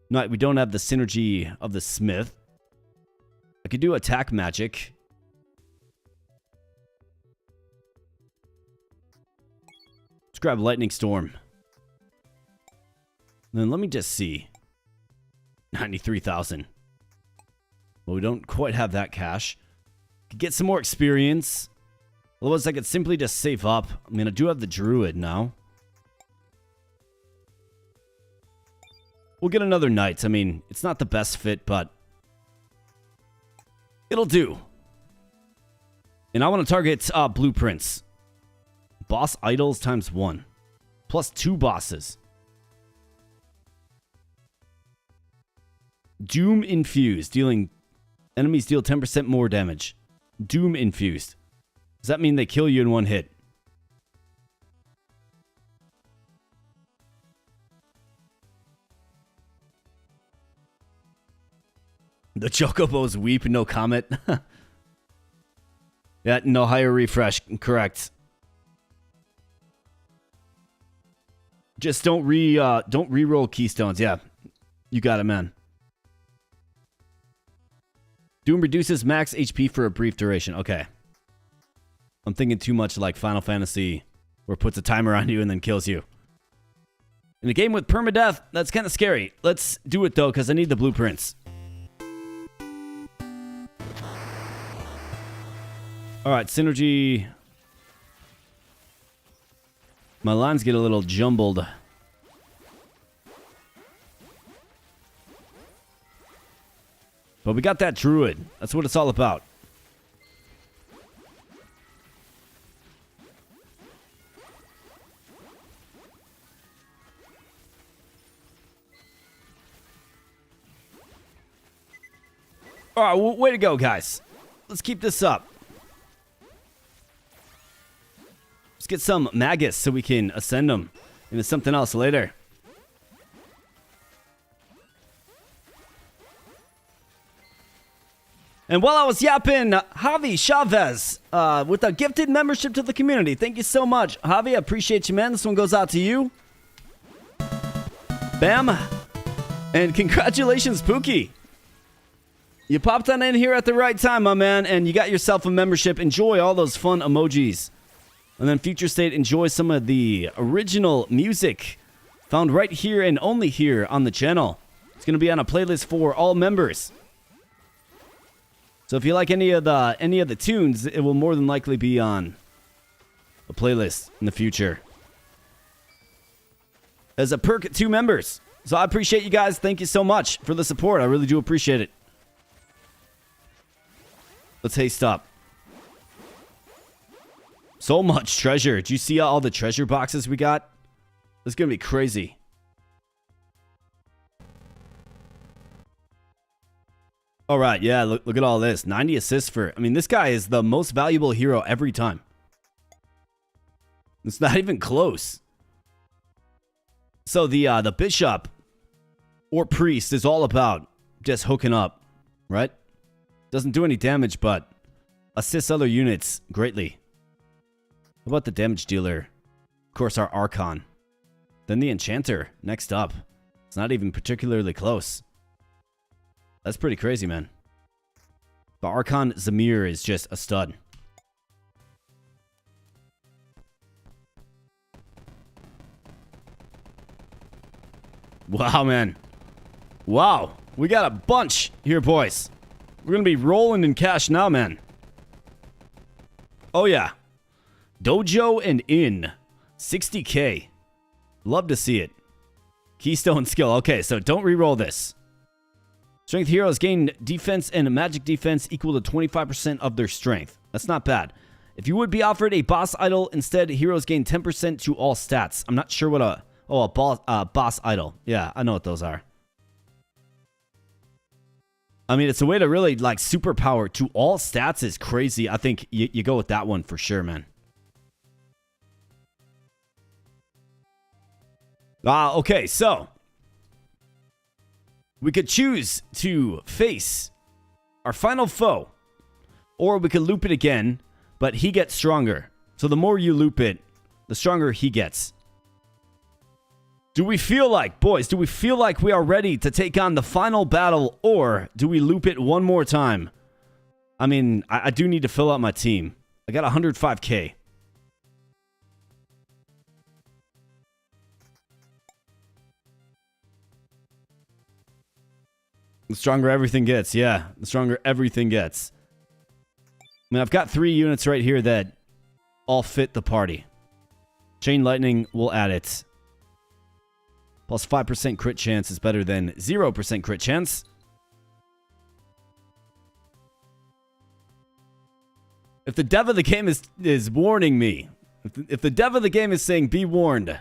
No, we don't have the synergy of the smith. I could do attack magic. Let's grab Lightning Storm. Then let me just see. 93,000. Well, we don't quite have that cash. Could get some more experience. Otherwise, I could simply just save up. I mean, I do have the druid now. We'll get another knight. I mean, it's not the best fit, but it'll do. And I want to target blueprints. Boss idols times 1. Plus 2 bosses. Doom infused. Enemies deal 10% more damage. Doom infused. Does that mean they kill you in 1 hit? The chocobos weep, no comment. Yeah, no higher refresh. Correct. Just don't re-roll keystones. Yeah, you got it, man. Doom reduces max HP for a brief duration. Okay. I'm thinking too much like Final Fantasy, where it puts a timer on you and then kills you. In a game with permadeath, that's kind of scary. Let's do it, though, because I need the blueprints. Alright, synergy. My lines get a little jumbled. But we got that druid. That's what it's all about. Alright, well, way to go, guys. Let's keep this up. Let's get some Magus so we can ascend them into something else later. And while I was yapping, Javi Chavez with a gifted membership to the community. Thank you so much. Javi, I appreciate you, man. This one goes out to you. Bam. And congratulations, Pookie. You popped on in here at the right time, my man, and you got yourself a membership. Enjoy all those fun emojis. And then Future State, enjoy some of the original music found right here and only here on the channel. It's going to be on a playlist for all members. So if you like any of the tunes, it will more than likely be on a playlist in the future. As a perk to members. So I appreciate you guys. Thank you so much for the support. I really do appreciate it. Let's haste up. So much treasure. Did you see all the treasure boxes we got? This is going to be crazy. All right, yeah, look at all this. 90 assists for... I mean, this guy is the most valuable hero every time. It's not even close. So the bishop or priest is all about just hooking up, right? Doesn't do any damage, but assists other units greatly. How about the damage dealer? Of course, our Archon. Then the enchanter next up. It's not even particularly close. That's pretty crazy, man. But Archon Zamir is just a stud. Wow, man. Wow. We got a bunch here, boys. We're gonna be rolling in cash now, man. Oh, yeah. Dojo and in. 60K. Love to see it. Keystone skill. Okay, so don't re-roll this. Strength heroes gain defense and magic defense equal to 25% of their strength. That's not bad. If you would be offered a boss idol, instead, heroes gain 10% to all stats. I'm not sure what a boss idol. Yeah, I know what those are. I mean, it's a way to really, like, superpower to all stats is crazy. I think you go with that one for sure, man. Okay, so we could choose to face our final foe, or we could loop it again, but he gets stronger. So the more you loop it, the stronger he gets. Do we feel like, boys, do we feel like we are ready to take on the final battle, or do we loop it one more time? I mean, I do need to fill out my team. I got 105K. The stronger everything gets, yeah. The stronger everything gets. I mean, I've got 3 units right here that all fit the party. Chain Lightning, we'll add it. Plus 5% crit chance is better than 0% crit chance. If the dev of the game is warning me, if the dev of the game is saying, be warned,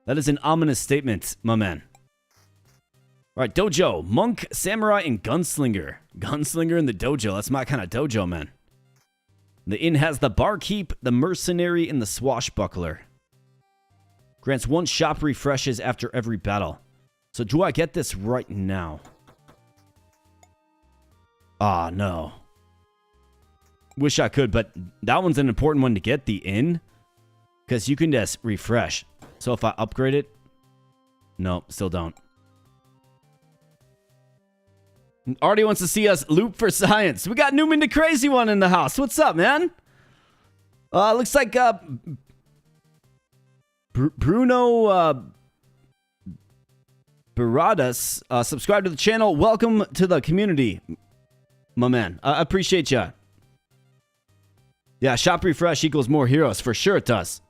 that is an ominous statement, my man. All right, dojo, monk, samurai, and gunslinger. Gunslinger in the dojo. That's my kind of dojo, man. The inn has the barkeep, the mercenary, and the swashbuckler. Grants 1 shop refreshes after every battle. So do I get this right now? Ah, no. Wish I could, but that one's an important one to get, the inn. Because you can just refresh. So if I upgrade it... No, still don't. Artie wants to see us loop for science. We got Newman the Crazy One in the house. What's up, man? Looks like Bruno Baradas subscribe to the channel. Welcome to the community, my man. I appreciate ya. Yeah, shop refresh equals more heroes. For sure it does.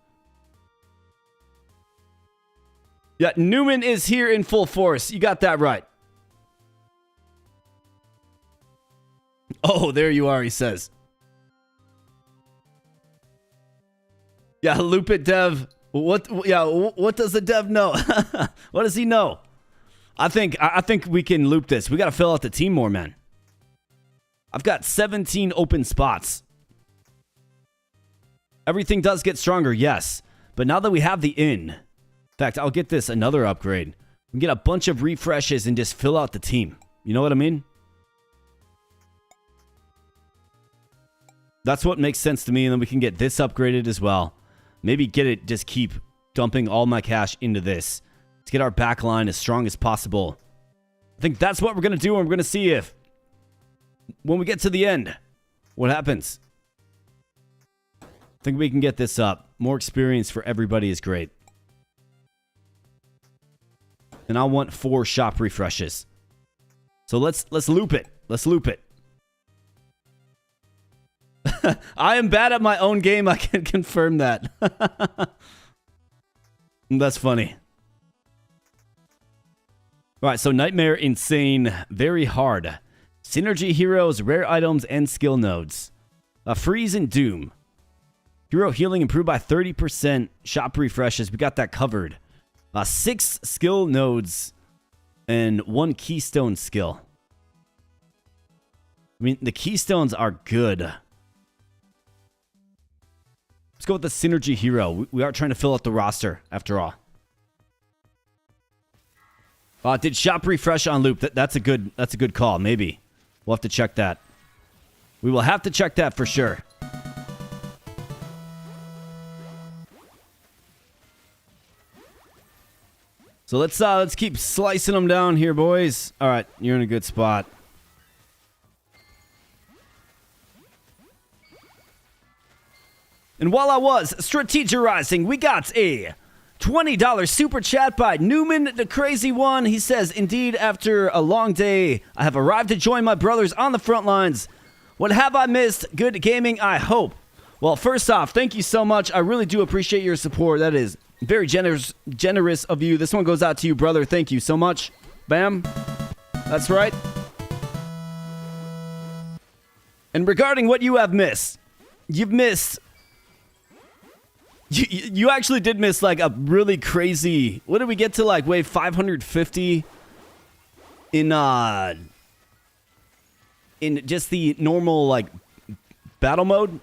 Yeah, Newman is here in full force. You got that right. Oh, there you are, he says. Yeah, loop it, dev. What does the dev know? What does he know? I think we can loop this. We got to fill out the team more, man. I've got 17 open spots. Everything does get stronger, yes. But now that we have the inn, in fact, I'll get this another upgrade. We can get a bunch of refreshes and just fill out the team. You know what I mean? That's what makes sense to me, and then we can get this upgraded as well. Maybe get it, just keep dumping all my cash into this to get our backline as strong as possible. I think that's what we're going to do, and we're going to see if, when we get to the end, what happens. I think we can get this up. More experience for everybody is great. And I want 4 shop refreshes. So let's loop it. Let's loop it. I am bad at my own game. I can confirm that. That's funny. All right, so Nightmare, Insane, Very Hard. Synergy heroes, rare items, and skill nodes. Freeze and Doom. Hero healing improved by 30%. Shop refreshes. We got that covered. 6 skill nodes and 1 keystone skill. I mean, the keystones are good. Let's go with the Synergy Hero. We are trying to fill out the roster, after all. Did shop refresh on loop? That's a good call. Maybe. We'll have to check that. We will have to check that for sure. So let's keep slicing them down here, boys. All right, you're in a good spot. And while I was strategizing, we got a $20 super chat by Newman the Crazy One. He says, indeed, after a long day, I have arrived to join my brothers on the front lines. What have I missed? Good gaming, I hope. Well, first off, thank you so much. I really do appreciate your support. That is very generous of you. This one goes out to you, brother. Thank you so much. Bam. That's right. And regarding what you have missed, you've missed... You actually did miss like a really crazy... What did we get to like wave 550 in just the normal like battle mode?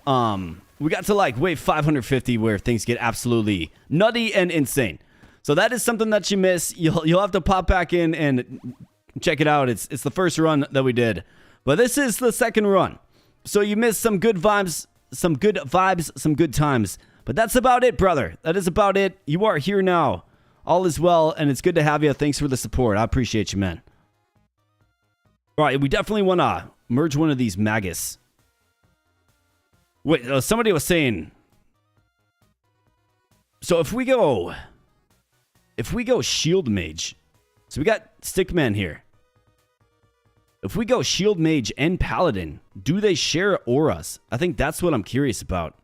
We got to like wave 550 where things get absolutely nutty and insane. So that is something that you miss. You'll have to pop back in and check it out. It's the first run that we did, but this is the second run. So you missed some good vibes, some good times. But that's about it, brother. That is about it. You are here now. All is well, and it's good to have you. Thanks for the support. I appreciate you, man. All right, we definitely want to merge one of these Magus. Wait, somebody was saying... So if we go Shield Mage... So we got Stickman here. If we go Shield Mage and Paladin, do they share auras? I think that's what I'm curious about.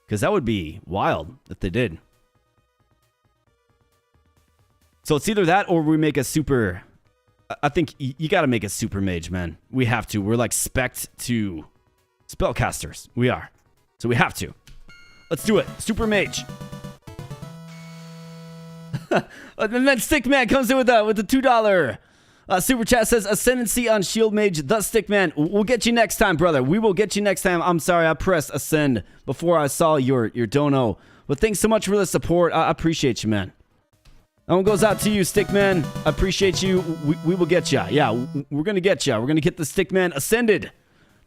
Because that would be wild if they did. So it's either that or we make a super... I think you got to make a super mage, man. We have to. We're like spec'd to spellcasters. We are. So we have to. Let's do it. Super mage. And then Stickman comes in with the $2 super chat. Says ascendancy on shield mage. The Stickman. We'll get you next time, brother. We will get you next time. I'm sorry I pressed ascend before I saw your dono. But thanks so much for the support. I appreciate you, man. That one goes out to you, Stickman. I appreciate you. We will get you. Yeah, we're gonna get you. We're gonna get the Stickman ascended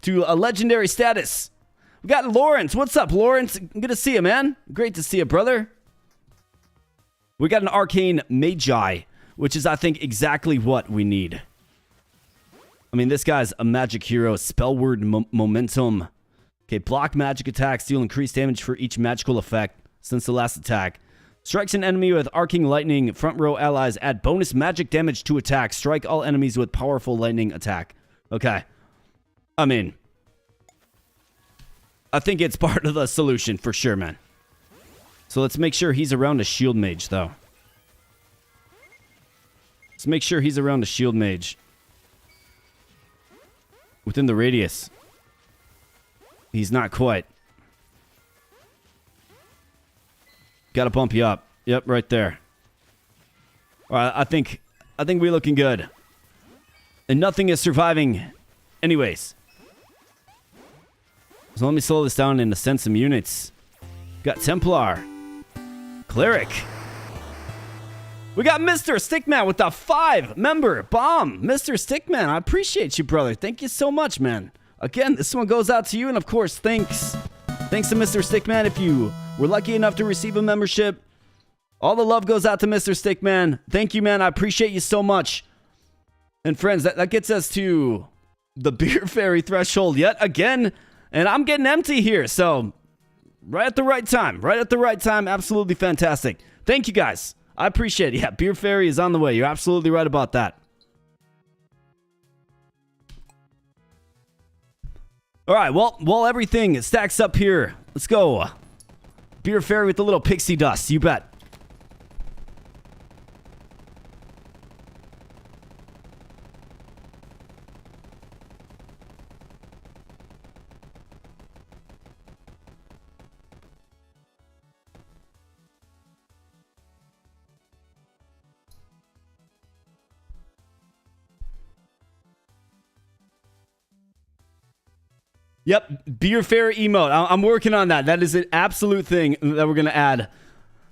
to a legendary status. We got Lawrence. What's up, Lawrence? Good to see you, man. Great to see you, brother. We got an Arcane Magi, which is, I think, exactly what we need. I mean, this guy's a magic hero. Spell word momentum. Okay, block magic attacks. Deal increased damage for each magical effect since the last attack. Strikes an enemy with arcing lightning. Front row allies add bonus magic damage to attack. Strike all enemies with powerful lightning attack. Okay. I mean, I think it's part of the solution for sure, man. So let's make sure he's around a shield mage, though. Let's make sure he's around a shield mage. Within the radius. He's not quite. Gotta bump you up. Yep, right there. Alright, I think we're looking good. And nothing is surviving anyways. So let me slow this down and ascend some units. Got Templar. Cleric. We got Mr. Stickman with the 5-member bomb. Mr. Stickman, I appreciate you, brother. Thank you so much, man. Again, this one goes out to you, and of course, thanks. Thanks to Mr. Stickman if you were lucky enough to receive a membership. All the love goes out to Mr. Stickman. Thank you, man. I appreciate you so much. And friends, that gets us to the Beer Fairy threshold yet again. And I'm getting empty here, so right at the right time. Right at the right time. Absolutely fantastic. Thank you, guys. I appreciate it. Yeah, Beer Fairy is on the way. You're absolutely right about that. All right, well, while everything stacks up here, let's go. Beer Fairy with the little pixie dust, you bet. Yep, Beer Fairy emote. I'm working on that. That is an absolute thing that we're going to add.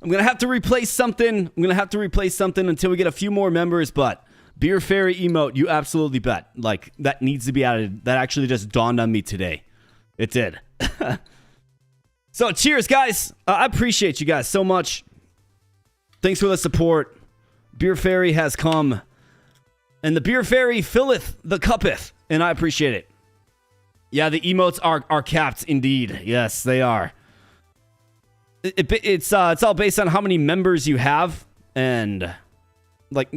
I'm going to have to replace something. Until we get a few more members, but Beer Fairy emote, you absolutely bet. Like, that needs to be added. That actually just dawned on me today. It did. So, cheers, guys. I appreciate you guys so much. Thanks for the support. Beer Fairy has come. And the Beer Fairy filleth the cuppeth. And I appreciate it. Yeah, the emotes are capped indeed. Yes, they are. It's all based on how many members you have, and like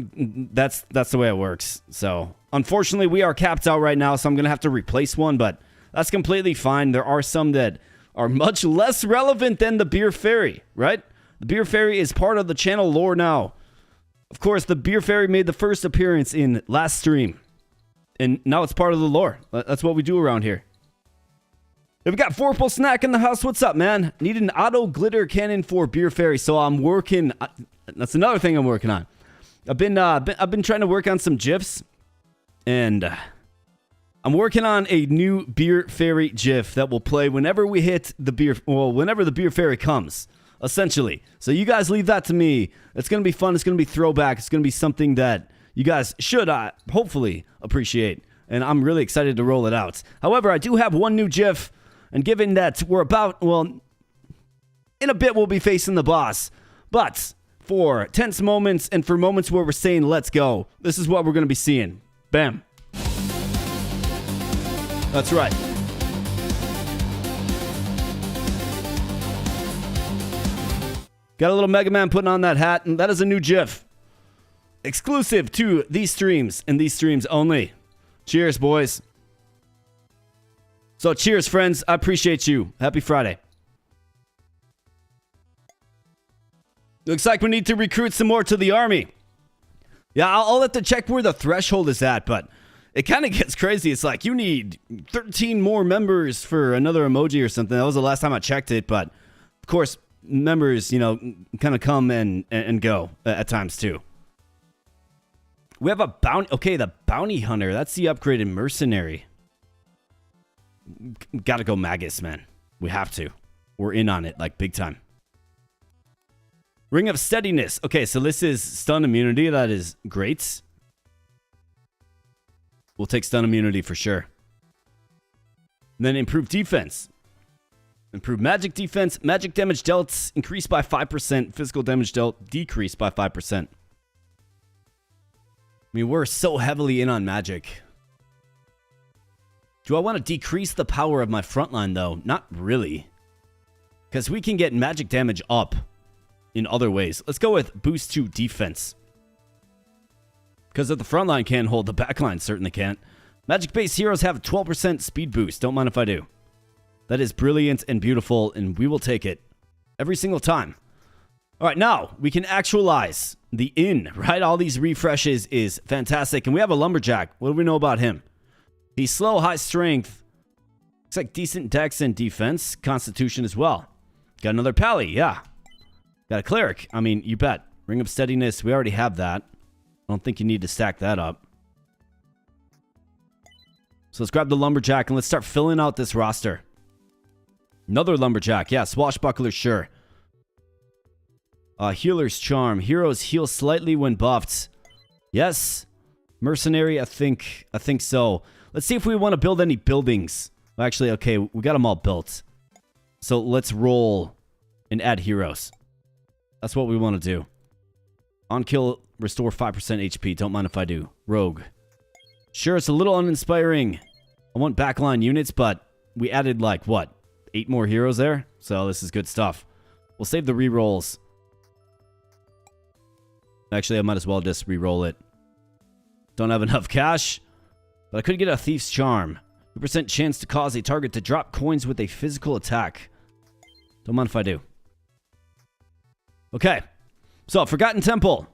that's the way it works. So unfortunately, we are capped out right now, so I'm gonna have to replace one, but that's completely fine. There are some that are much less relevant than the Beer Fairy, right? The Beer Fairy is part of the channel lore now. Of course, the Beer Fairy made the first appearance in last stream, and now it's part of the lore. That's what we do around here. We've got Forple Snack in the house. What's up, man? Need an auto glitter cannon for Beer Fairy. So I'm working. That's another thing I'm working on. I've been trying to work on some GIFs, and I'm working on a new Beer Fairy GIF that will play whenever we hit the whenever the Beer Fairy comes, essentially. So you guys leave that to me. It's gonna be fun. It's gonna be throwback. It's gonna be something that you guys should hopefully appreciate, and I'm really excited to roll it out. However, I do have one new GIF. And given that we're in a bit we'll be facing the boss. But for tense moments and for moments where we're saying, let's go, this is what we're going to be seeing. Bam. That's right. Got a little Mega Man putting on that hat, and that is a new GIF. Exclusive to these streams and these streams only. Cheers, boys. So cheers, friends. I appreciate you. Happy Friday. Looks like we need to recruit some more to the army. Yeah, I'll have to check where the threshold is at, but it kind of gets crazy. It's like you need 13 more members for another emoji or something. That was the last time I checked it, but of course, members, kind of come and go at times too. We have a bounty. Okay, the bounty hunter. That's the upgraded mercenary. Gotta go Magus, man. We have to. We're in on it, like big time. Ring of Steadiness. Okay, so this is stun immunity. That is great. We'll take stun immunity for sure. And then improve defense. Improve magic defense. Magic damage dealt increased by 5%. Physical damage dealt decreased by 5%. I mean, we're so heavily in on magic. Do I want to decrease the power of my frontline, though? Not really. Because we can get magic damage up in other ways. Let's go with boost to defense. Because if the frontline can't hold, the backline certainly can't. Magic-based heroes have a 12% speed boost. Don't mind if I do. That is brilliant and beautiful, and we will take it every single time. All right, now we can actualize the inn, right? All these refreshes is fantastic. And we have a lumberjack. What do we know about him? He's slow, high strength. Looks like decent dex and defense. Constitution as well. Got another pally, yeah. Got a cleric. I mean, you bet. Ring of Steadiness, we already have that. I don't think you need to stack that up. So let's grab the lumberjack and let's start filling out this roster. Another lumberjack, yeah. Swashbuckler, sure. Healer's Charm. Heroes heal slightly when buffed. Yes. Mercenary, I think so. Let's see if we want to build any buildings. Actually, okay, we got them all built. So let's roll and add heroes. That's what we want to do. On kill, restore 5% HP. Don't mind if I do. Rogue. Sure, it's a little uninspiring. I want backline units, but we added like, what? 8 more heroes there? So this is good stuff. We'll save the rerolls. Actually, I might as well just reroll it. Don't have enough cash. But I could get a Thief's Charm. 2% chance to cause a target to drop coins with a physical attack. Don't mind if I do. Okay. So, Forgotten Temple.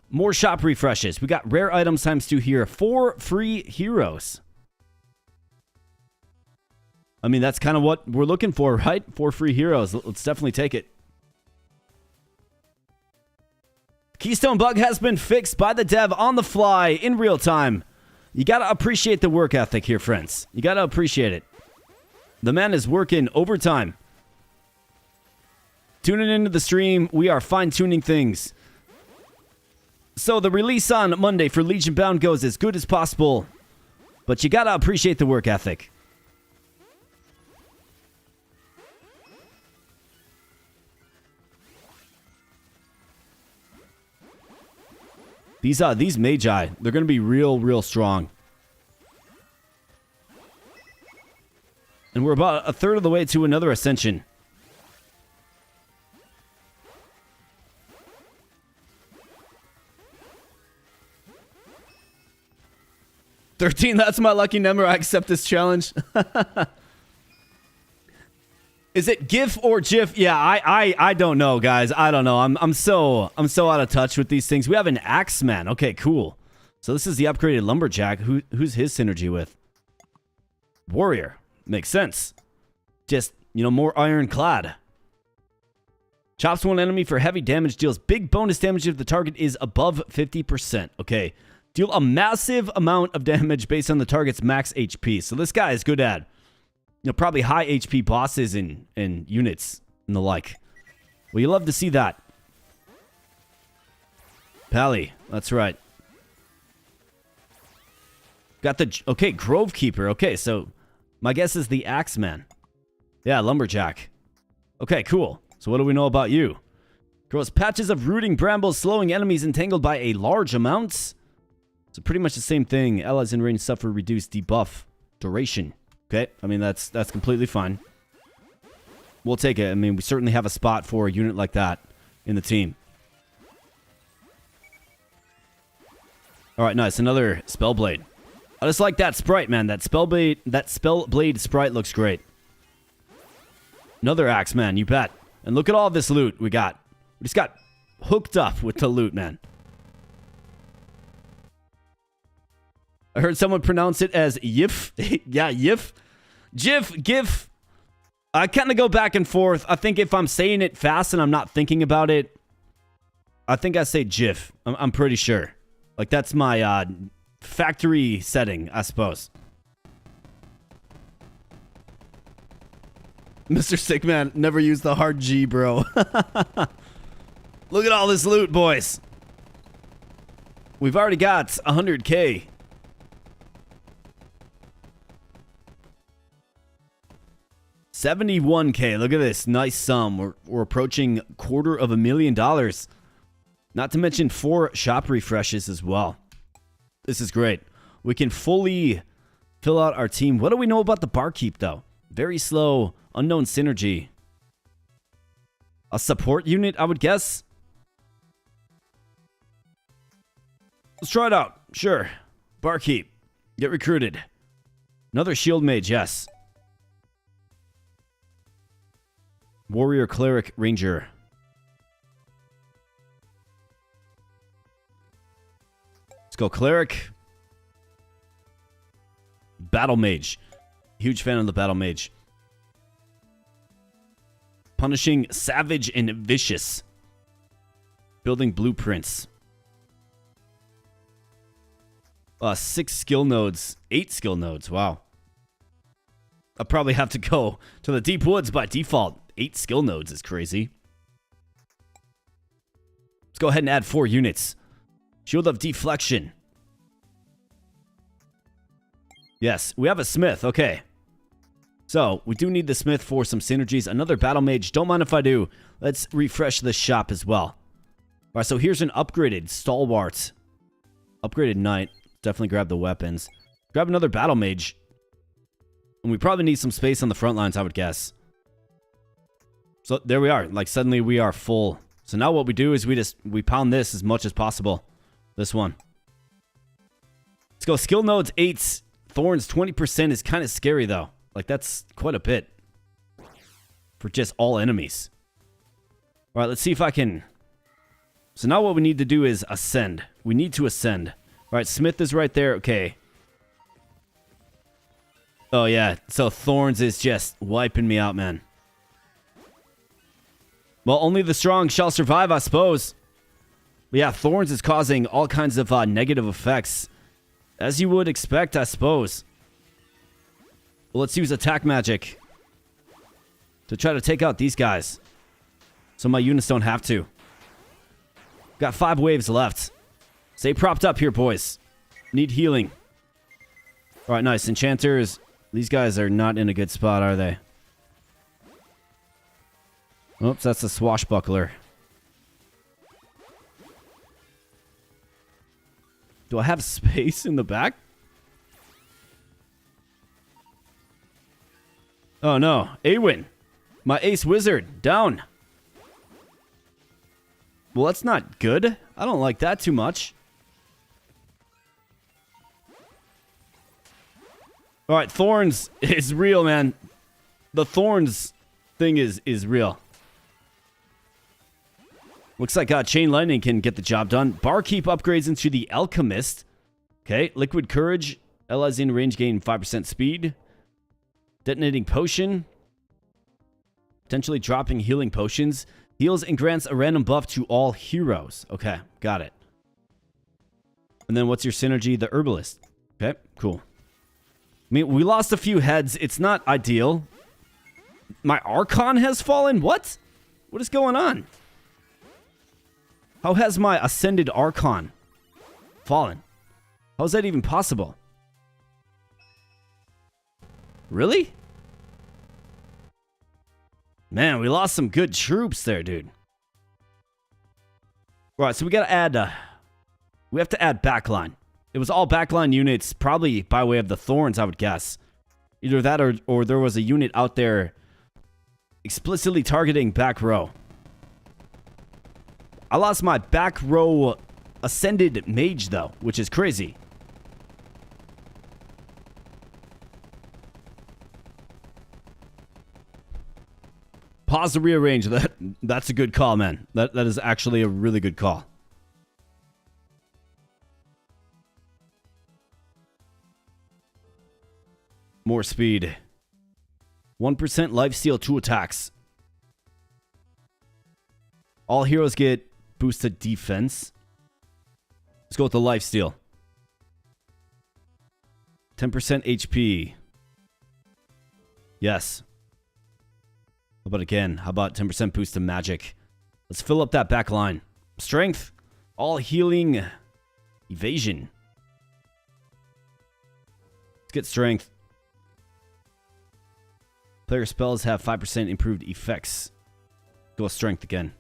More shop refreshes. We got rare items times 2 here. 4 free heroes. I mean, that's kind of what we're looking for, right? 4 free heroes. Let's definitely take it. Keystone bug has been fixed by the dev on the fly in real time. You gotta appreciate the work ethic here, friends. You gotta appreciate it. The man is working overtime. Tuning into the stream, we are fine-tuning things. So the release on Monday for LegionBound goes as good as possible. But you gotta appreciate the work ethic. These magi, they're going to be real strong. And we're about a third of the way to another ascension. 13, that's my lucky number. I accept this challenge. Is it GIF or GIF? Yeah, I don't know, guys. I don't know. I'm so out of touch with these things. We have an Axeman. Okay, cool. So this is the upgraded Lumberjack. Who's his synergy with? Warrior. Makes sense. Just, more ironclad. Chops one enemy for heavy damage, deals big bonus damage if the target is above 50%. Okay. Deal a massive amount of damage based on the target's max HP. So this guy is good at, probably high HP bosses and units and the like. Well, you love to see that. Pally. That's right. Got the... Okay, Grove Keeper. Okay, so my guess is the Axeman. Yeah, Lumberjack. Okay, cool. So what do we know about you? Grows patches of rooting brambles, slowing enemies entangled by a large amount. So pretty much the same thing. Allies in range suffer reduced debuff duration. Okay, I mean, that's completely fine. We'll take it. I mean, we certainly have a spot for a unit like that in the team. All right, nice. Another Spellblade. I just like that sprite, man. That Spellblade sprite looks great. Another Axeman, you bet. And look at all this loot we got. We just got hooked up with the loot, man. I heard someone pronounce it as Yif. Yeah, Yif. GIF, GIF. I kind of go back and forth. I think if I'm saying it fast and I'm not thinking about it, I think I say GIF. I'm pretty sure. Like, that's my factory setting, I suppose. Mr. Sickman, never use the hard G, bro. Look at all this loot, boys. We've already got 100K. $71K. Look at this. Nice sum. We're approaching $250,000. Not to mention 4 shop refreshes as well. This is great. We can fully fill out our team. What do we know about the Barkeep, though? Very slow, unknown synergy. A support unit, I would guess. Let's try it out. Sure. Barkeep. Get recruited. Another shield mage, yes. Warrior, Cleric, Ranger. Let's go Cleric. Battle Mage. Huge fan of the Battle Mage. Punishing Savage and Vicious. Building Blueprints. 6 skill nodes. 8 skill nodes. Wow. I'll probably have to go to the Deep Woods by default. 8 skill nodes is crazy. Let's go ahead and add 4 units. Shield of Deflection. Yes, we have a Smith. Okay. So, we do need the Smith for some synergies. Another Battle Mage. Don't mind if I do. Let's refresh the shop as well. Alright, so here's an upgraded Stalwart. Upgraded Knight. Definitely grab the weapons. Grab another Battle Mage. And we probably need some space on the front lines, I would guess. So, there we are. Like, suddenly we are full. So now what we do is we pound this as much as possible. This one. Let's go skill nodes 8. Thorns 20% is kind of scary though. Like that's quite a bit. For just all enemies. Alright, let's see if I can... So now what we need to do is ascend. We need to ascend. Alright, Smith is right there. Okay. Oh yeah, so Thorns is just wiping me out, man. Well, only the strong shall survive, I suppose. But yeah, Thorns is causing all kinds of negative effects. As you would expect, I suppose. Well, let's use attack magic. To try to take out these guys. So my units don't have to. Got 5 waves left. Stay propped up here, boys. Need healing. Alright, nice. Enchanters. These guys are not in a good spot, are they? Oops, that's a swashbuckler. Do I have space in the back? Oh no. Awin. My ace wizard. Down. Well, that's not good. I don't like that too much. All right, Thorns is real, man. The Thorns thing is real. Looks like Chain Lightning can get the job done. Barkeep upgrades into the Alchemist. Okay, Liquid Courage. Allies in range gain 5% speed. Detonating Potion. Potentially dropping healing potions. Heals and grants a random buff to all heroes. Okay, got it. And then what's your synergy? The Herbalist. Okay, cool. I mean, we lost a few heads. It's not ideal. My Archon has fallen? What? What is going on? How has my Ascended Archon fallen? How is that even possible? Really? Man, we lost some good troops there, dude. All right, so we gotta add... we have to add backline. It was all backline units, probably by way of the Thorns, I would guess. Either that or there was a unit out there explicitly targeting back row. I lost my back row Ascended Mage, though, which is crazy. Pause to rearrange. That's a good call, man. That is actually a really good call. More speed. 1% lifesteal 2 attacks. All heroes get boosted defense. Let's go with the lifesteal. 10% HP. Yes. How about again? How about 10% boost to magic? Let's fill up that back line. Strength. All healing. Evasion. Let's get strength. Player spells have 5% improved effects. Go with strength again.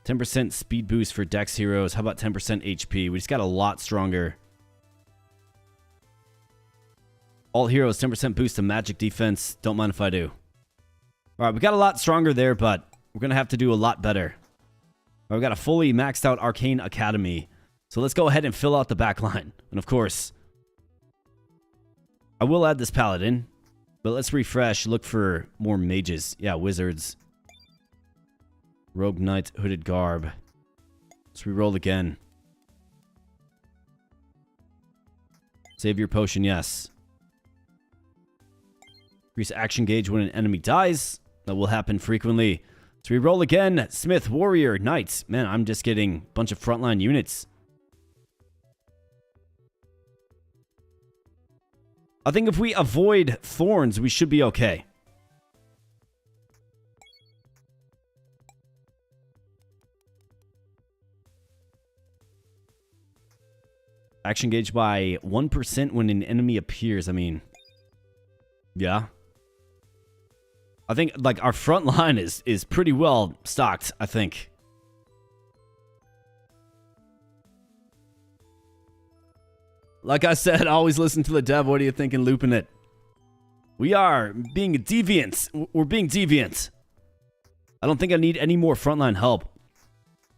10% speed boost for Dex heroes. How about 10% HP? We just got a lot stronger. All heroes, 10% boost to magic defense. Don't mind if I do. Alright, we got a lot stronger there, but we're going to have to do a lot better. We've got a fully maxed out Arcane Academy. So let's go ahead and fill out the back line. And of course, I will add this Paladin. But let's refresh. Look for more mages. Yeah, wizards. Rogue Knight, Hooded Garb. Let's reroll again. Save your potion, yes. Increase action gauge when an enemy dies. That will happen frequently. Let's reroll again. Smith, Warrior, Knights. Man, I'm just getting a bunch of frontline units. I think if we avoid Thorns, we should be okay. Action gauge by 1% when an enemy appears. I mean, yeah. I think, like, our front line is pretty well stocked, I think. Like I said, always listen to the dev. What are you thinking, looping it? We are being deviants. We're being deviant. I don't think I need any more frontline help.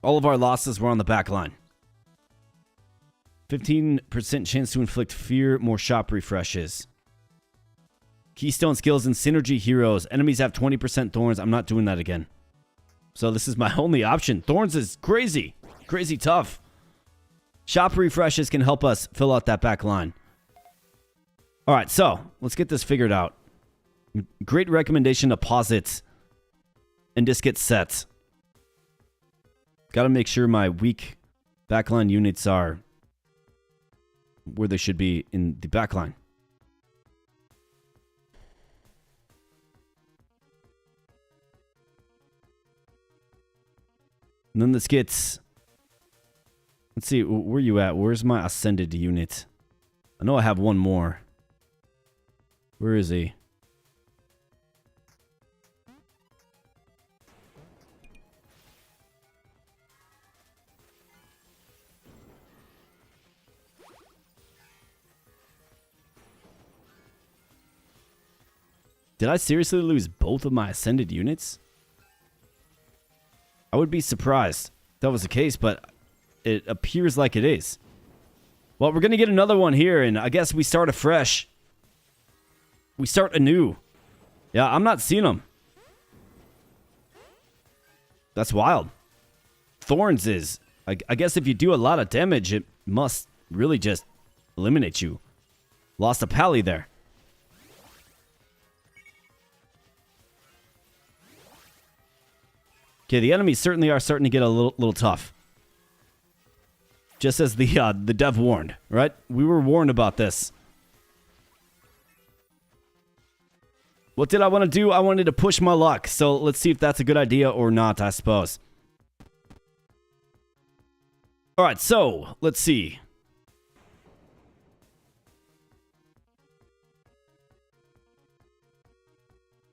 All of our losses were on the back line. 15% chance to inflict fear, more shop refreshes. Keystone skills and synergy heroes. Enemies have 20% thorns. I'm not doing that again. So this is my only option. Thorns is crazy. Crazy tough. Shop refreshes can help us fill out that back line. Alright, so let's get this figured out. Great recommendation to pause it and just get set. Gotta make sure my weak backline units are where they should be in the backline. And then let's get... Let's see, where you at? Where's my ascended unit? I know I have one more. Where is he? Did I seriously lose both of my ascended units? I would be surprised if that was the case, but it appears like it is. Well, we're going to get another one here, and I guess we start afresh. We start anew. Yeah, I'm not seeing them. That's wild. Thorns is... I guess if you do a lot of damage, it must really just eliminate you. Lost a pally there. Okay, the enemies certainly are starting to get a little tough. Just as the dev warned, right? We were warned about this. What did I want to do? I wanted to push my luck. So let's see if that's a good idea or not, I suppose. All right, so let's see.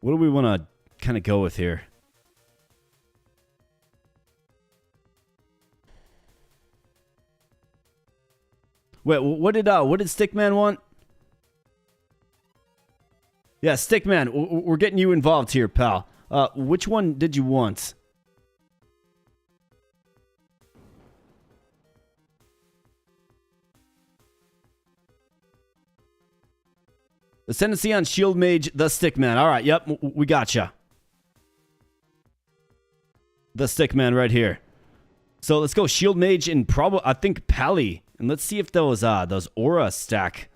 What do we want to kind of go with here? Wait, what did Stickman want? Yeah, Stickman, we're getting you involved here, pal. Which one did you want? Ascendancy on Shield Mage, the Stickman. All right, yep, we gotcha. The Stickman right here. So let's go Shield Mage and probably, I think, Pally. And let's see if those aura stack.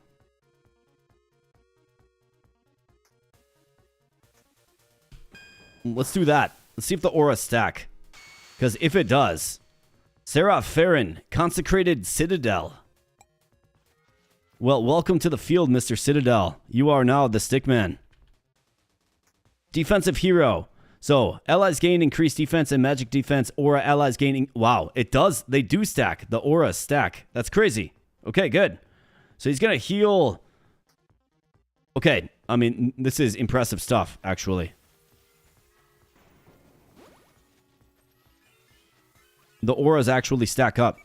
Let's do that. Let's see if the aura stack. Because if it does, Sarah Farron, Consecrated Citadel. Well, welcome to the field, Mr. Citadel. You are now the Stickman. Defensive hero. So, allies gain increased defense and magic defense. Aura allies gaining... Wow, it does. They do stack. The aura stack. That's crazy. Okay, good. So he's going to heal... Okay, I mean, this is impressive stuff, actually. The auras actually stack up.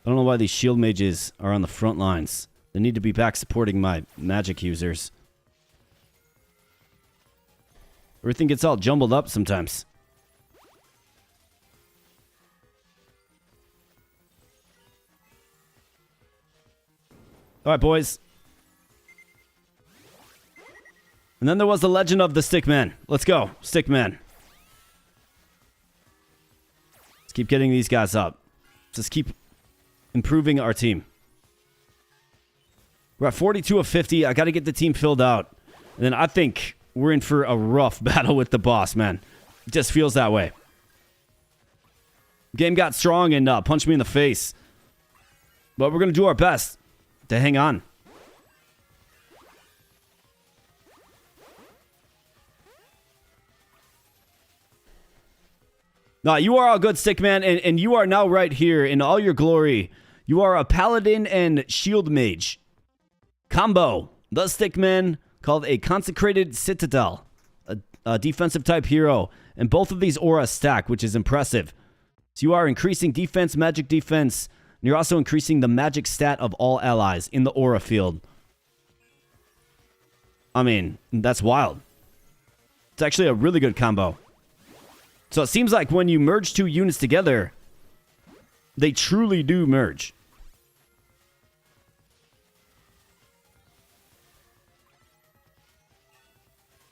I don't know why these shield mages are on the front lines. They need to be back supporting my magic users. Everything gets all jumbled up sometimes. All right, boys. And then there was the legend of the Stickman. Let's go, Stickman. Let's keep getting these guys up. Just keep improving our team. We're at 42 of 50. I got to get the team filled out. And then I think we're in for a rough battle with the boss, man. It just feels that way. Game got strong and punched me in the face. But we're going to do our best to hang on. No, you are a good Stickman, and you are now right here in all your glory. You are a Paladin and Shield Mage. Combo. The Stickman, called a Consecrated Citadel. A defensive type hero. And both of these auras stack, which is impressive. So you are increasing defense, magic defense. And you're also increasing the magic stat of all allies in the aura field. I mean, that's wild. It's actually a really good combo. So it seems like when you merge two units together, they truly do merge.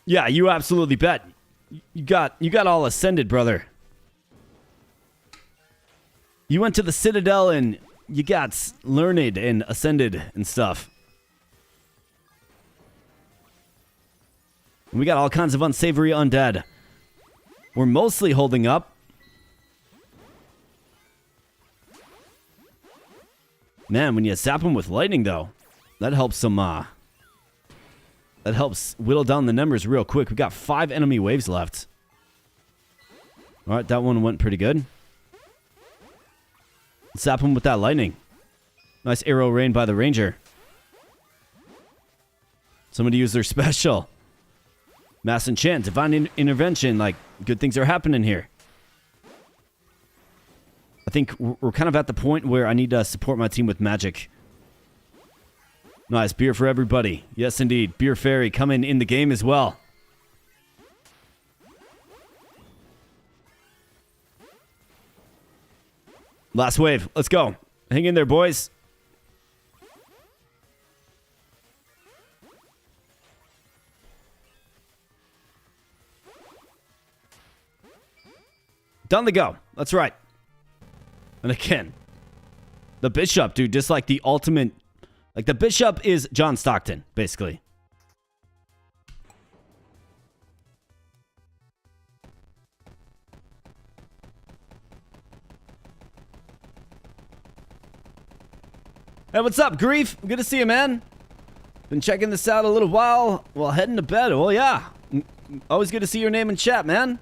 Yeah, you absolutely bet. You got all ascended, brother. You went to the Citadel and you got learned and ascended and stuff. And we got all kinds of unsavory undead. We're mostly holding up. Man, when you zap them with lightning, though, that helps some, that helps whittle down the numbers real quick. We got 5 enemy waves left. All right, that one went pretty good. Zap him with that lightning. Nice arrow rain by the ranger. Somebody used their special. Mass enchant, divine intervention, like, good things are happening here. I think we're kind of at the point where I need to support my team with magic. Nice, beer for everybody. Yes, indeed. Beer Fairy coming in the game as well. Last wave. Let's go. Hang in there, boys. Down they go. That's right. And again, the bishop, dude, just like the ultimate. Like, the bishop is John Stockton, basically. Hey, what's up, Grief? Good to see you, man. Been checking this out a little while while heading to bed. Well, yeah. Always good to see your name in chat, man.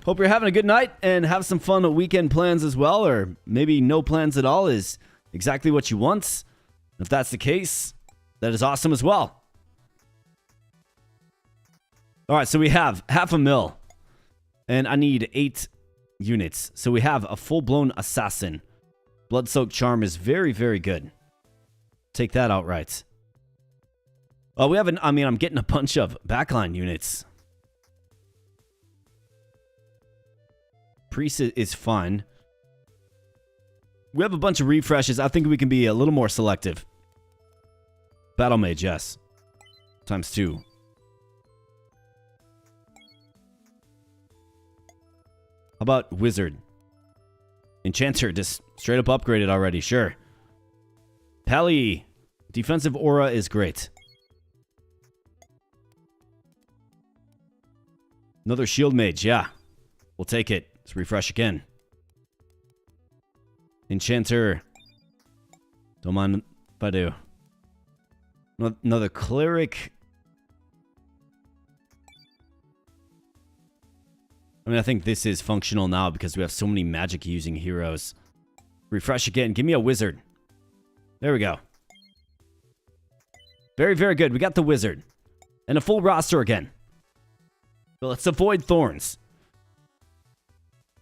Hope you're having a good night and have some fun weekend plans as well, or maybe no plans at all is exactly what you want. If that's the case, that is awesome as well. All right, so we have 500,000, and I need 8 units. So we have a full-blown assassin. Blood-soaked charm is very, very good. Take that outright. Oh, we have an. I mean, I'm getting a bunch of backline units. Priest is fine. We have a bunch of refreshes. I think we can be a little more selective. Battle Mage, yes. ×2. How about Wizard? Enchanter, just straight up upgraded already, sure. Pally. Defensive aura is great. Another Shield Mage, yeah. We'll take it. Let's refresh again. Enchanter. Don't mind if I do. Another Cleric. I mean, I think this is functional now because we have so many magic using heroes. Refresh again. Give me a Wizard. There we go. Very, very good. We got the Wizard. And a full roster again. So let's avoid Thorns.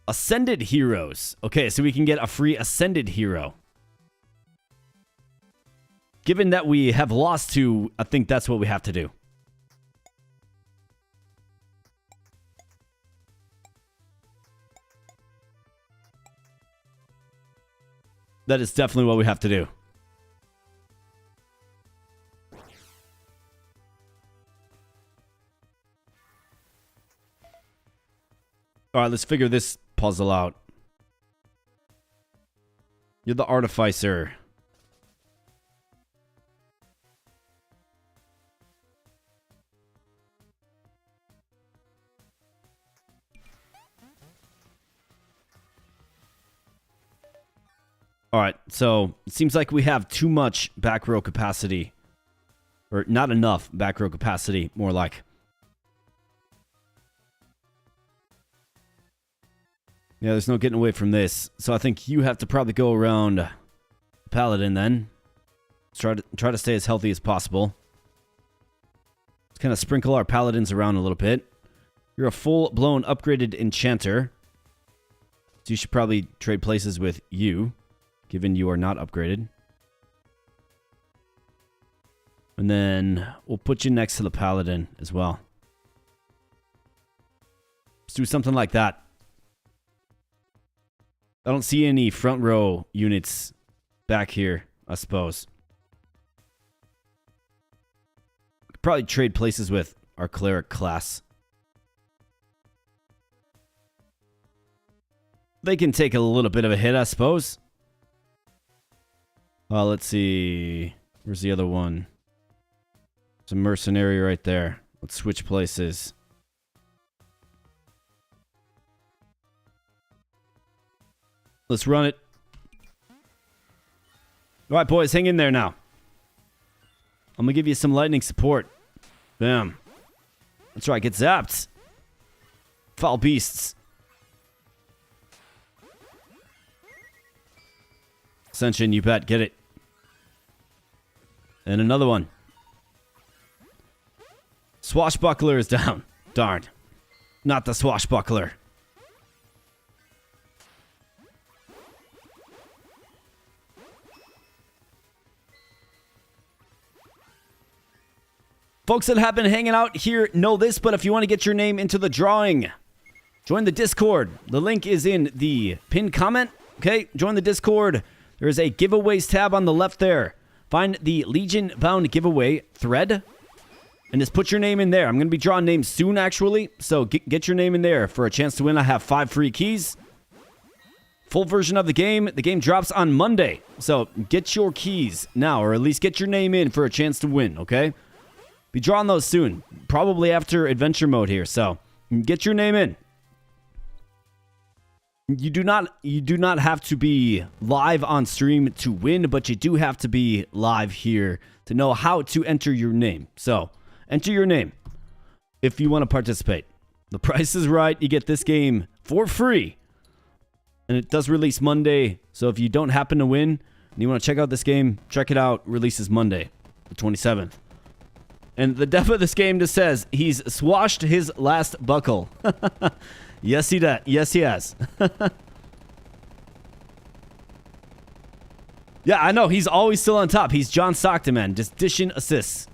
Ascended heroes. Okay, so we can get a free Ascended hero. Given that we have lost 2, I think that's what we have to do. That is definitely what we have to do. All right, let's figure this puzzle out. You're the Artificer. All right, so it seems like we have too much back row capacity. Or not enough back row capacity, more like. Yeah, there's no getting away from this. So I think you have to probably go around Paladin then. Let's try to stay as healthy as possible. Let's kind of sprinkle our Paladins around a little bit. You're a full-blown upgraded Enchanter. So you should probably trade places with you, given you are not upgraded. And then we'll put you next to the Paladin as well. Let's do something like that. I don't see any front row units back here, I suppose. Could probably trade places with our Cleric class. They can take a little bit of a hit, I suppose. Let's see. Where's the other one? There's a mercenary right there. Let's switch places. Let's run it. All right, boys, hang in there now. I'm going to give you some lightning support. Bam. That's right, get zapped. Foul beasts. Ascension, you bet. Get it. And another one. Swashbuckler is down. Darn. Not the swashbuckler. Folks that have been hanging out here know this, but if you want to get your name into the drawing, join the Discord. The link is in the pinned comment. Okay, join the Discord. There is a giveaways tab on the left there. Find the LegionBound giveaway thread and just put your name in there. I'm going to be drawing names soon, actually. So get your name in there for a chance to win. I have 5 free keys. Full version of the game. The game drops on Monday. So get your keys now, or at least get your name in for a chance to win, okay? Be drawing those soon. Probably after adventure mode here. So get your name in. You do not have to be live on stream to win, but you do have to be live here to know how to enter your name. So enter your name if you want to participate. The price is right. You get this game for free. And it does release Monday. So if you don't happen to win and you want to check out this game, check it out. Releases Monday, the 27th. And the dev of this game just says he's swashed his last buckle. Yes, he does. Yes, he has. Yeah, I know. He's always still on top. He's John Stockton, man. Just dishing assists.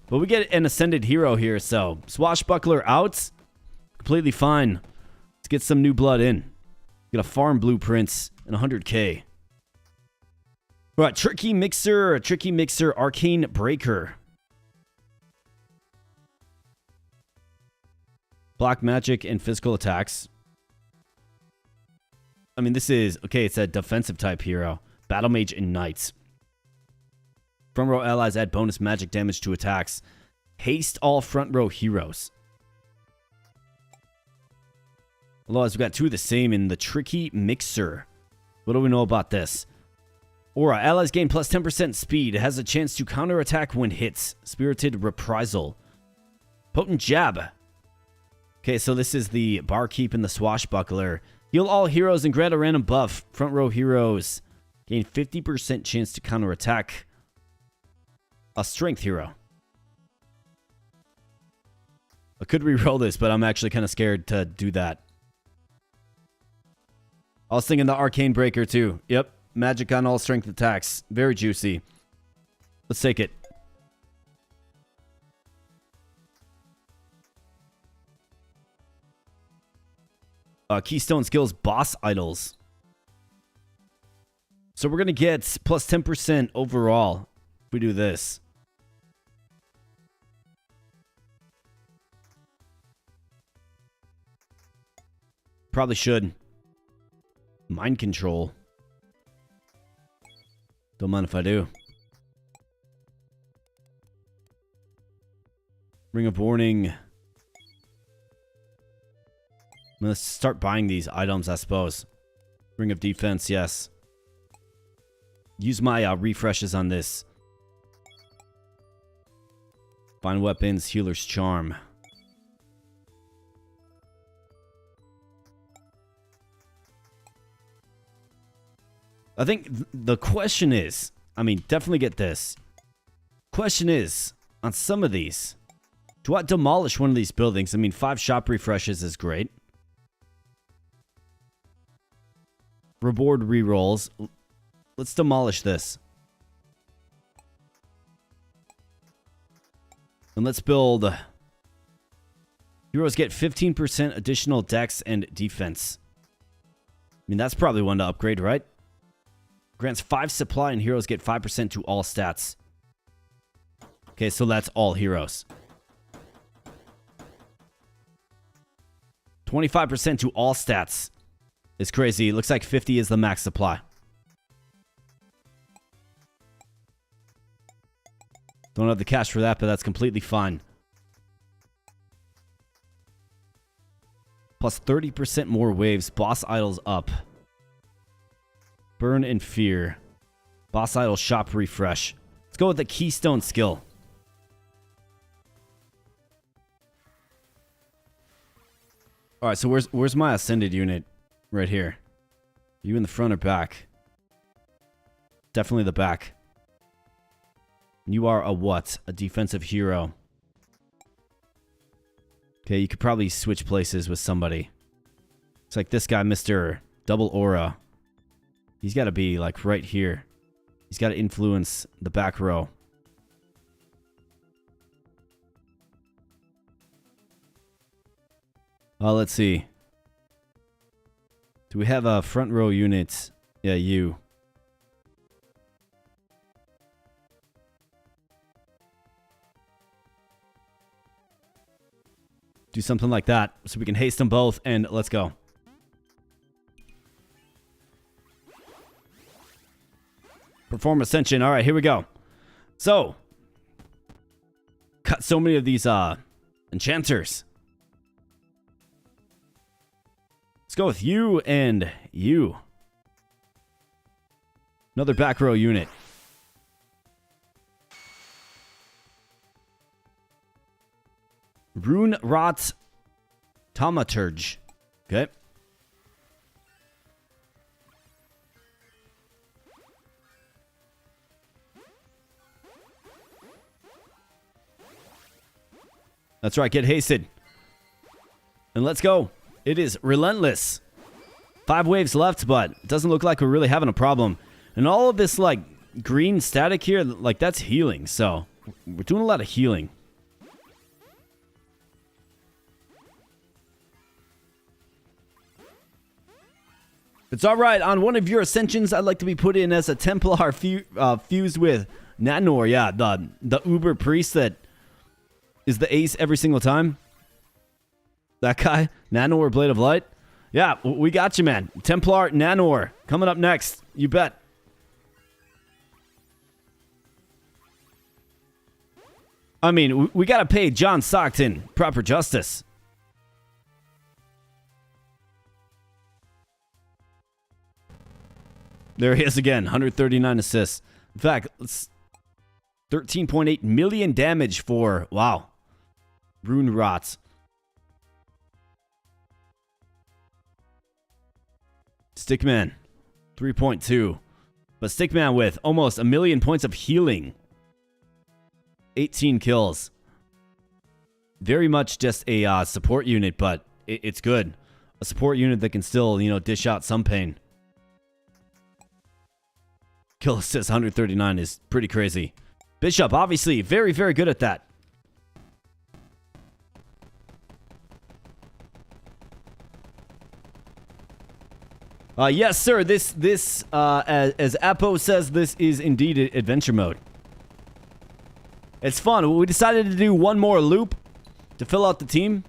But we get an ascended hero here, so swashbuckler out. Completely fine. Let's get some new blood in. Get a farm blueprints and 100k. All right, tricky mixer, arcane breaker. Black magic and physical attacks. I mean, this is, okay, it's a defensive type hero. Battle mage and knights. Front row allies add bonus magic damage to attacks. Haste all front row heroes. Otherwise, we've got 2 of the same in the tricky mixer. What do we know about this? Aura. Allies gain plus 10% speed. It has a chance to counterattack when hits. Spirited reprisal. Potent jab. Okay, so this is the barkeep and the swashbuckler. Heal all heroes and grant a random buff. Front row heroes gain 50% chance to counterattack. A strength hero. I could reroll this, but I'm actually kind of scared to do that. I was thinking the arcane breaker too. Yep, magic on all strength attacks. Very juicy. Let's take it. Keystone skills, boss idols. So we're going to get plus 10% overall if we do this. Probably should. Mind control. Don't mind if I do. Ring of warning. I'm going to start buying these items, I suppose. Ring of defense, yes. Use my refreshes on this. Fine weapons, healer's charm. I think the question is, I mean, definitely get this. Question is, on some of these, do I demolish one of these buildings? I mean, 5 shop refreshes is great. Reward rerolls. Let's demolish this. And let's build. Heroes get 15% additional dex and defense. I mean, that's probably one to upgrade, right? Grants 5 supply and heroes get 5% to all stats. Okay, so that's all heroes. 25% to all stats. It's crazy. It looks like 50 is the max supply. Don't have the cash for that, but that's completely fine. Plus 30% more waves. Boss idols up. Burn and fear. Boss idol shop refresh. Let's go with the keystone skill. Alright, so where's my ascended unit? Right here. You in the front or back? Definitely the back. You are a what? A defensive hero. Okay, you could probably switch places with somebody. It's like this guy, Mr. Double Aura. He's got to be like right here. He's got to influence the back row. Let's see. Do we have a front row unit? Yeah, you. Do something like that so we can haste them both, and let's go. Perform Ascension. All right, here we go. So, cut so many of these enchanters. Let's go with you and you. Another back row unit. Rune Rot Taumaturge. Okay. That's right, get hasted. And let's go. It is relentless. 5 waves left, but it doesn't look like we're really having a problem. And all of this, like, green static here, like, that's healing. So, we're doing a lot of healing. It's alright. On one of your ascensions, I'd like to be put in as a Templar fused with Nanor. Yeah, the Uber priest that is the ace every single time. That guy, Nanor Blade of Light. Yeah, we got you, man. Templar Nanor coming up next. You bet. I mean, we got to pay John Stockton proper justice. There he is again, 139 assists. In fact, 13.8 million damage for, wow, Rune Rot. Stickman, 3.2. But Stickman with almost 1 million points of healing. 18 kills. Very much just a support unit, but it's good. A support unit that can still, dish out some pain. Kill assist 139 is pretty crazy. Bishop, obviously, very, very good at that. Yes, sir. This as Apo says, this is indeed adventure mode. It's fun. We decided to do one more loop to fill out the team.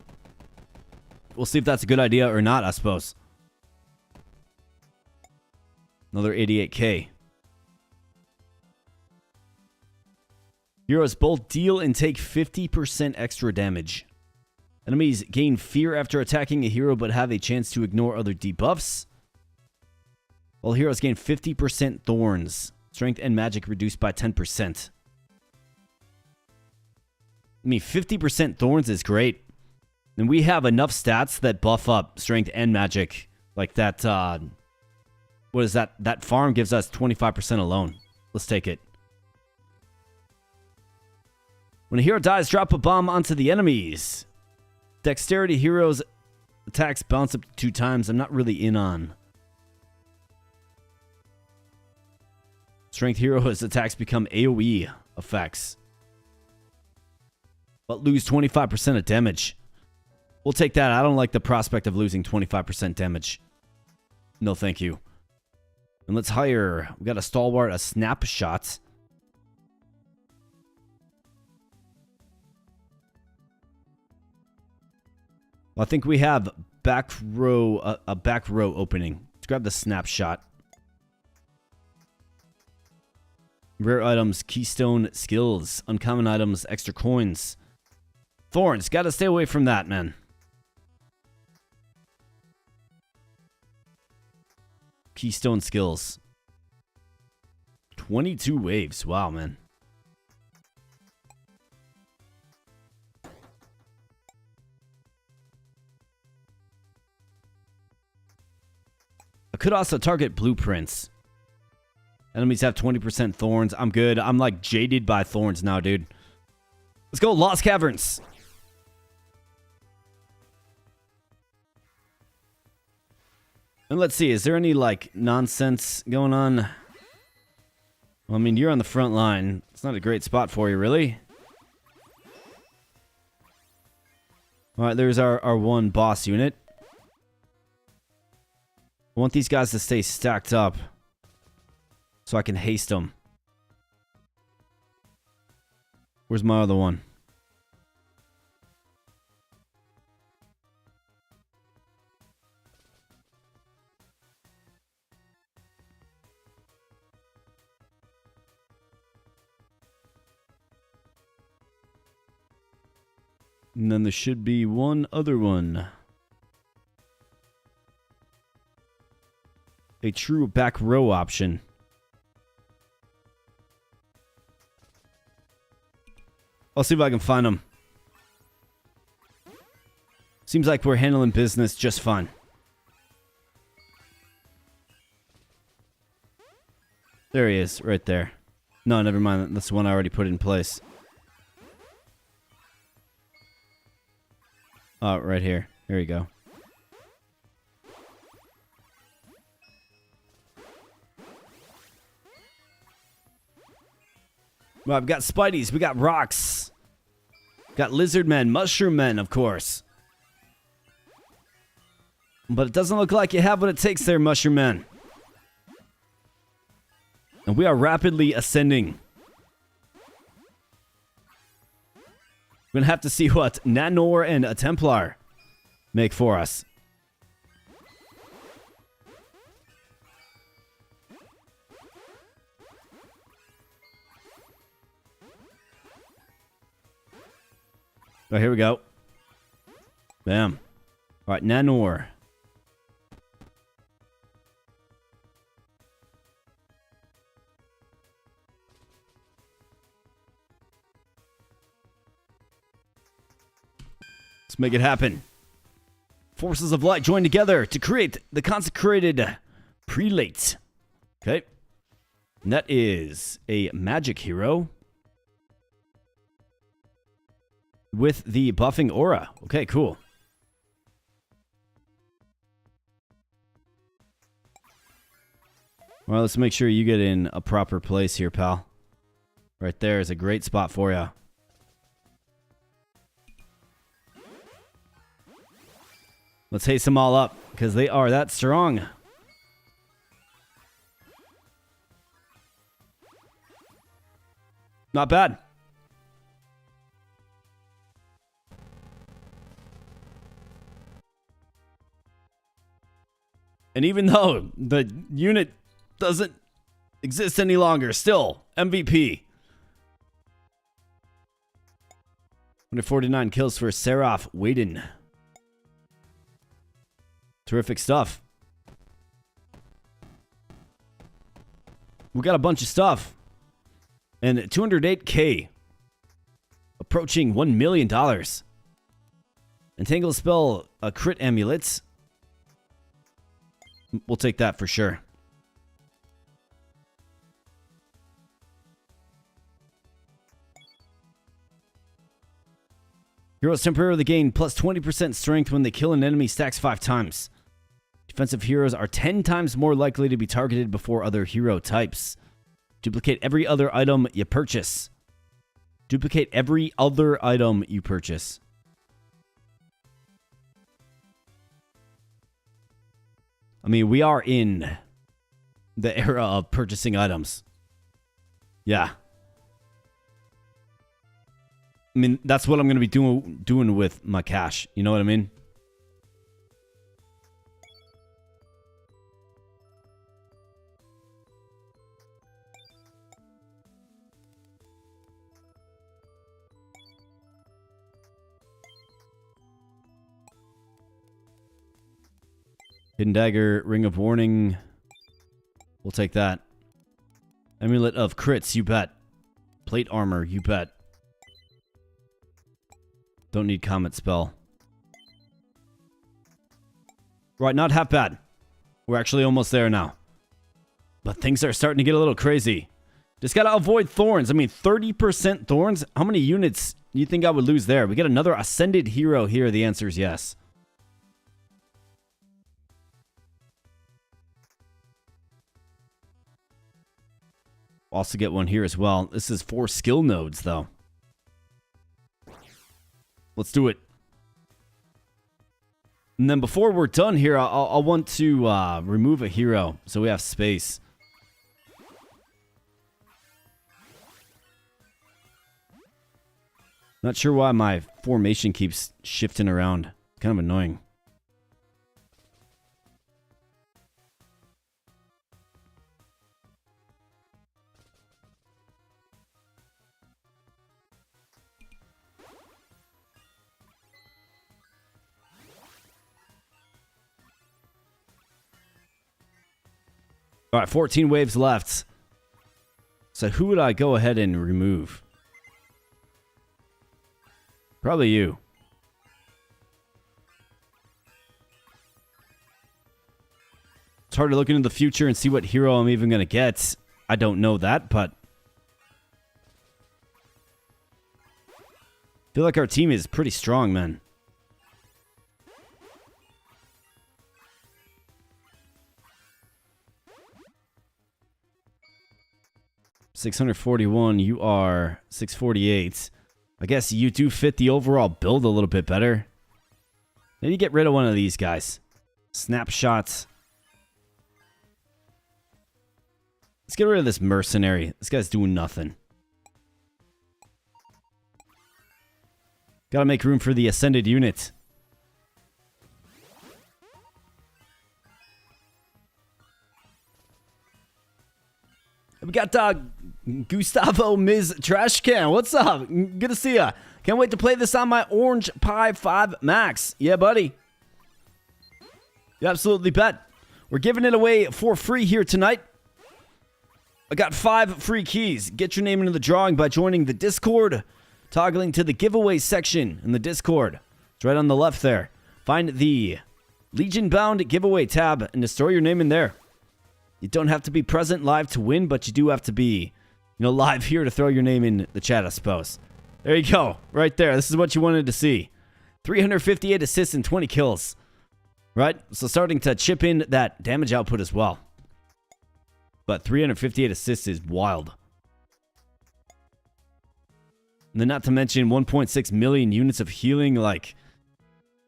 We'll see if that's a good idea or not, I suppose. Another 88k. Heroes both deal and take 50% extra damage. Enemies gain fear after attacking a hero but have a chance to ignore other debuffs. While heroes gain 50% thorns. Strength and magic reduced by 10%. I mean, 50% thorns is great. And we have enough stats that buff up strength and magic. Like that, what is that? That farm gives us 25% alone. Let's take it. When a hero dies, drop a bomb onto the enemies. Dexterity heroes attacks bounce up to 2 times. I'm not really in on. Strength heroes attacks become AoE effects. But lose 25% of damage. We'll take that. I don't like the prospect of losing 25% damage. No, thank you. And let's hire... We got a stalwart, a snapshot. Well, I think we have back row, a back row opening. Let's grab the snapshot. Rare items, keystone skills, uncommon items, extra coins. Thorns, gotta stay away from that, man. Keystone skills. 22 waves, wow, man. I could also target blueprints. Enemies have 20% thorns. I'm good. I'm like jaded by thorns now, dude. Let's go Lost Caverns. And let's see, is there any like nonsense going on? Well, I mean, you're on the front line. It's not a great spot for you, really. Alright, there's our one boss unit. I want these guys to stay stacked up so I can haste them. Where's my other one? And then there should be one other one. A true back row option. I'll see if I can find them. Seems like we're handling business just fine. There he is, right there. No, never mind. That's the one I already put in place. Oh, right here. Here you go. Well, I've got Spideys, we got rocks. Got lizard men, mushroom men, of course. But it doesn't look like you have what it takes there, mushroom men. And we are rapidly ascending. We're gonna have to see what Nanor and a Templar make for us. Oh, here we go. Bam. All right, Nanor. Let's make it happen. Forces of light join together to create the consecrated prelate. Okay. And that is a magic hero with the buffing aura. Okay, cool. Well, let's make sure you get in a proper place here, pal. Right there is a great spot for you. Let's haste them all up, because they are that strong. Not bad. And even though the unit doesn't exist any longer, still, MVP. 149 kills for Seraph Waden. Terrific stuff. We got a bunch of stuff. And 208k. Approaching $1 million. Entangle spell, a crit amulets. We'll take that for sure. Heroes temporarily gain plus 20% strength when they kill an enemy stacks 5 times. Defensive heroes are 10 times more likely to be targeted before other hero types. Duplicate every other item you purchase. Duplicate every other item you purchase. I mean, we are in the era of purchasing items. Yeah. I mean, that's what I'm going to be doing with my cash. You know what I mean? Hidden Dagger, Ring of Warning. We'll take that. Amulet of Crits, you bet. Plate Armor, you bet. Don't need Comet Spell. Right, not half bad. We're actually almost there now. But things are starting to get a little crazy. Just gotta avoid thorns. I mean, 30% thorns? How many units do you think I would lose there? We get another Ascended Hero here. The answer is yes. Also get one here as well. This is 4 skill nodes, though. Let's do it. And then before we're done here, I'll want to remove a hero so we have space. Not sure why my formation keeps shifting around. Kind of annoying. All right, 14 waves left. So who would I go ahead and remove? Probably you. It's hard to look into the future and see what hero I'm even going to get. I don't know that, but I feel like our team is pretty strong, man. $641, you are 648. I guess you do fit the overall build a little bit better. Maybe get rid of one of these guys. Snapshots. Let's get rid of this mercenary. This guy's doing nothing. Gotta make room for the ascended unit. We got Gustavo Ms. Trashcan. What's up? Good to see ya. Can't wait to play this on my Orange Pi 5 Max. Yeah, buddy. You absolutely bet. We're giving it away for free here tonight. I got 5 free keys. Get your name into the drawing by joining the Discord, toggling to the giveaway section in the Discord. It's right on the left there. Find the LegionBound giveaway tab and just throw your name in there. You don't have to be present live to win, but you do have to be, live here to throw your name in the chat, I suppose. There you go. Right there. This is what you wanted to see. 358 assists and 20 kills. Right? So starting to chip in that damage output as well. But 358 assists is wild. And then not to mention 1.6 million units of healing. Like,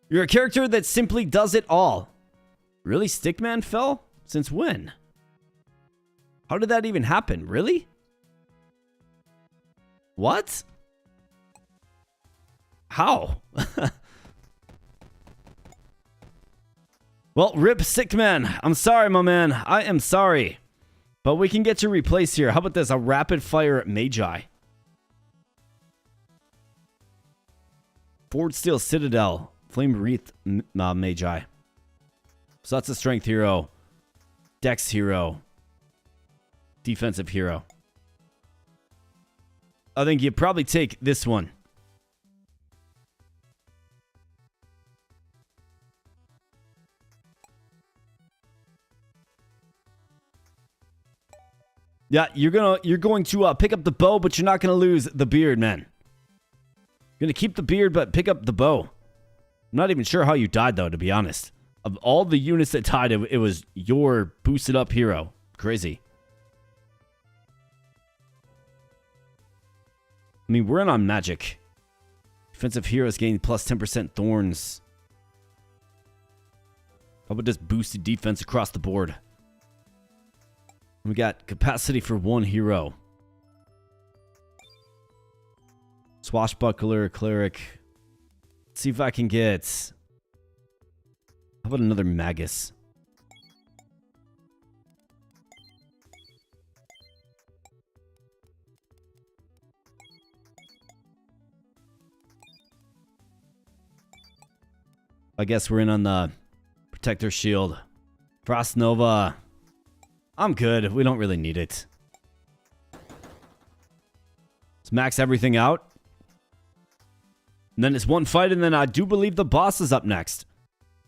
you're a character that simply does it all. Really? Stickman fell? Since when? How did that even happen? Really? What? How? Well, rip Sickman. I'm sorry, my man. I am sorry. But we can get you replaced here. How about this? A rapid fire Magi. Forward Steel Citadel. Flame Wreath Magi. So that's a strength hero. Dex hero. Defensive hero. I think you'd probably take this one. Yeah, you're going to pick up the bow, but you're not going to lose the beard, man. You're going to keep the beard, but pick up the bow. I'm not even sure how you died, though, to be honest. Of all the units that died, it was your boosted up hero. Crazy. I mean, we're in on magic. Defensive heroes gain plus 10% thorns. How about just boosted defense across the board? We got capacity for one hero. Swashbuckler, cleric. Let's see if I can get... How about another Magus? I guess we're in on the Protector Shield. Frost Nova. I'm good. We don't really need it. Let's max everything out. And then it's one fight, and then I do believe the boss is up next.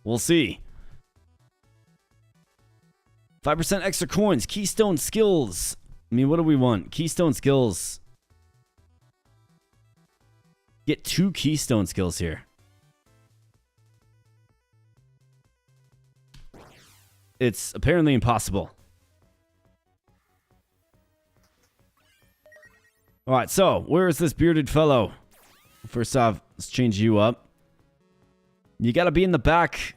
We'll see. 5% extra coins. Keystone skills. I mean, what do we want? Keystone skills. Get 2 keystone skills here. It's apparently impossible. Alright, so, where is this bearded fellow? First off, let's change you up. You gotta be in the back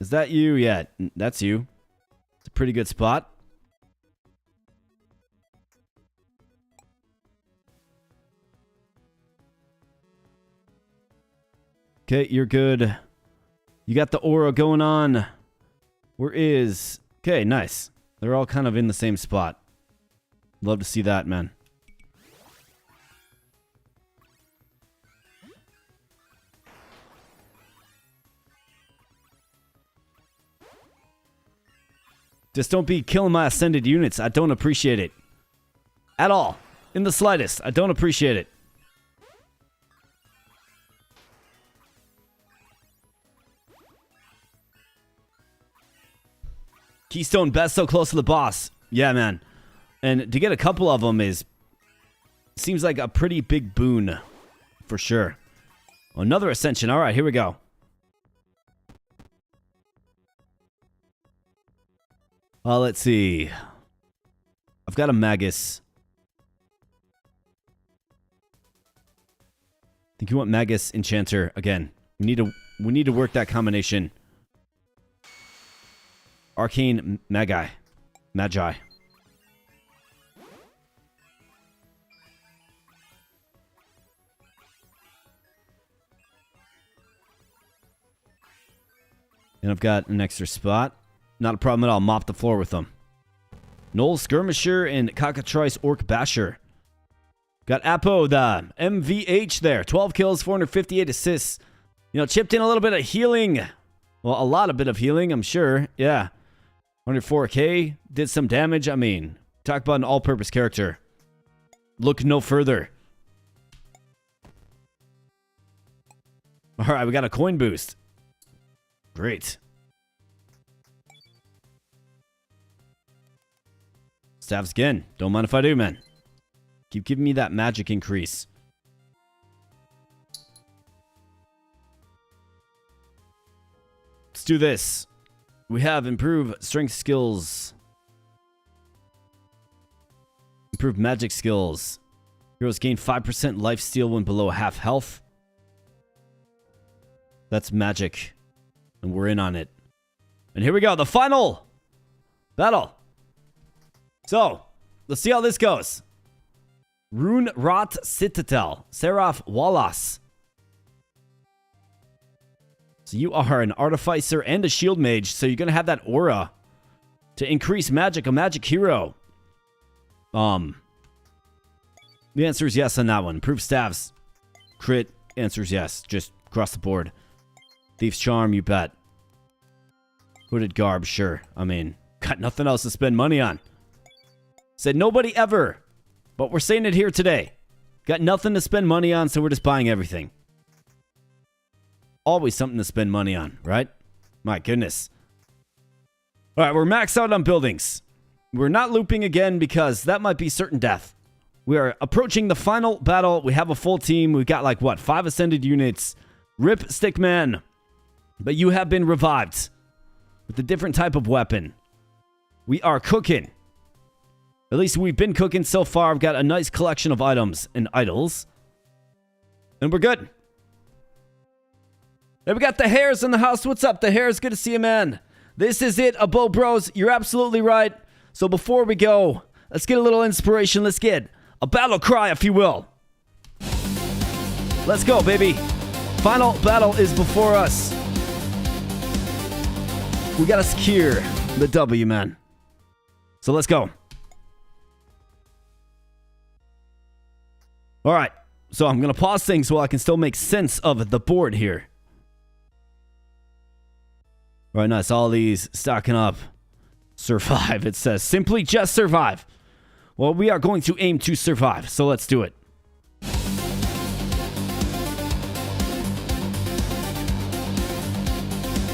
Is that you? Yeah, that's you. It's a pretty good spot. Okay, you're good. You got the aura going on. Where is... Okay, nice. They're all kind of in the same spot. Love to see that, man. Just don't be killing my ascended units. I don't appreciate it. At all. In the slightest. I don't appreciate it. Keystone best so close to the boss. Yeah, man. And to get a couple of them seems like a pretty big boon. For sure. Another ascension. Alright, here we go. Let's see. I've got a Magus. I think you want Magus Enchanter again. We need to work that combination. Arcane Magi. Magi. And I've got an extra spot. Not a problem at all. Mop the floor with them. Knoll Skirmisher and Cockatrice Orc Basher. Got Apo, the MVH there. 12 kills, 458 assists. You know, chipped in a little bit of healing. Well, a lot of bit of healing, I'm sure. Yeah. 104k. Did some damage. I mean, talk about an all-purpose character. Look no further. Alright, we got a coin boost. Great. Staffs again. Don't mind if I do, man. Keep giving me that magic increase. Let's do this. We have improved strength skills. Improved magic skills. Heroes gain 5% lifesteal when below half health. That's magic. And we're in on it. And here we go. The final battle. So, let's see how this goes. Rune Rot Citadel. Seraph Wallace. So you are an artificer and a shield mage, so you're going to have that aura to increase magic, a magic hero. The answer is yes on that one. Improved staffs. Crit. Answer is yes. Just across the board. Thief's Charm, you bet. Hooded Garb, sure. I mean, got nothing else to spend money on. Said nobody ever, but we're saying it here today. Got nothing to spend money on, so we're just buying everything. Always something to spend money on, right? My goodness. All right, we're maxed out on buildings. We're not looping again because that might be certain death. We are approaching the final battle. We have a full team. We've got like, what, 5 ascended units. Rip Stickman. But you have been revived with a different type of weapon. We are cooking. At least we've been cooking so far. I've got a nice collection of items and idols. And we're good. And we got the Hares in the house. What's up, the Hares? Good to see you, man. This is it, Abo Bros. You're absolutely right. So before we go, let's get a little inspiration. Let's get a battle cry, if you will. Let's go, baby. Final battle is before us. We gotta secure the W, man. So let's go. Alright, so I'm going to pause things while I can still make sense of the board here. Alright, nice. All these stacking up. Survive, it says. Simply just survive. Well, we are going to aim to survive, so let's do it.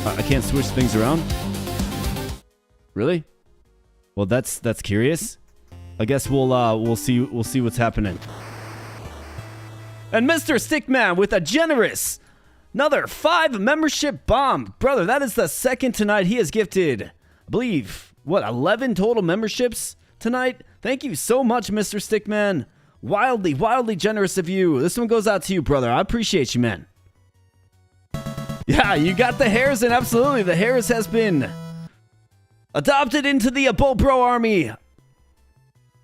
I can't switch things around? Really? Well, that's curious. I guess we'll see what's happening. And Mr. Stickman with a generous another 5 membership bomb. Brother, that is the second tonight. He has gifted, I believe, what, 11 total memberships tonight? Thank you so much, Mr. Stickman. Wildly, wildly generous of you. This one goes out to you, brother. I appreciate you, man. Yeah, you got the Harrison. Absolutely. The Harris has been adopted into the AboBro army.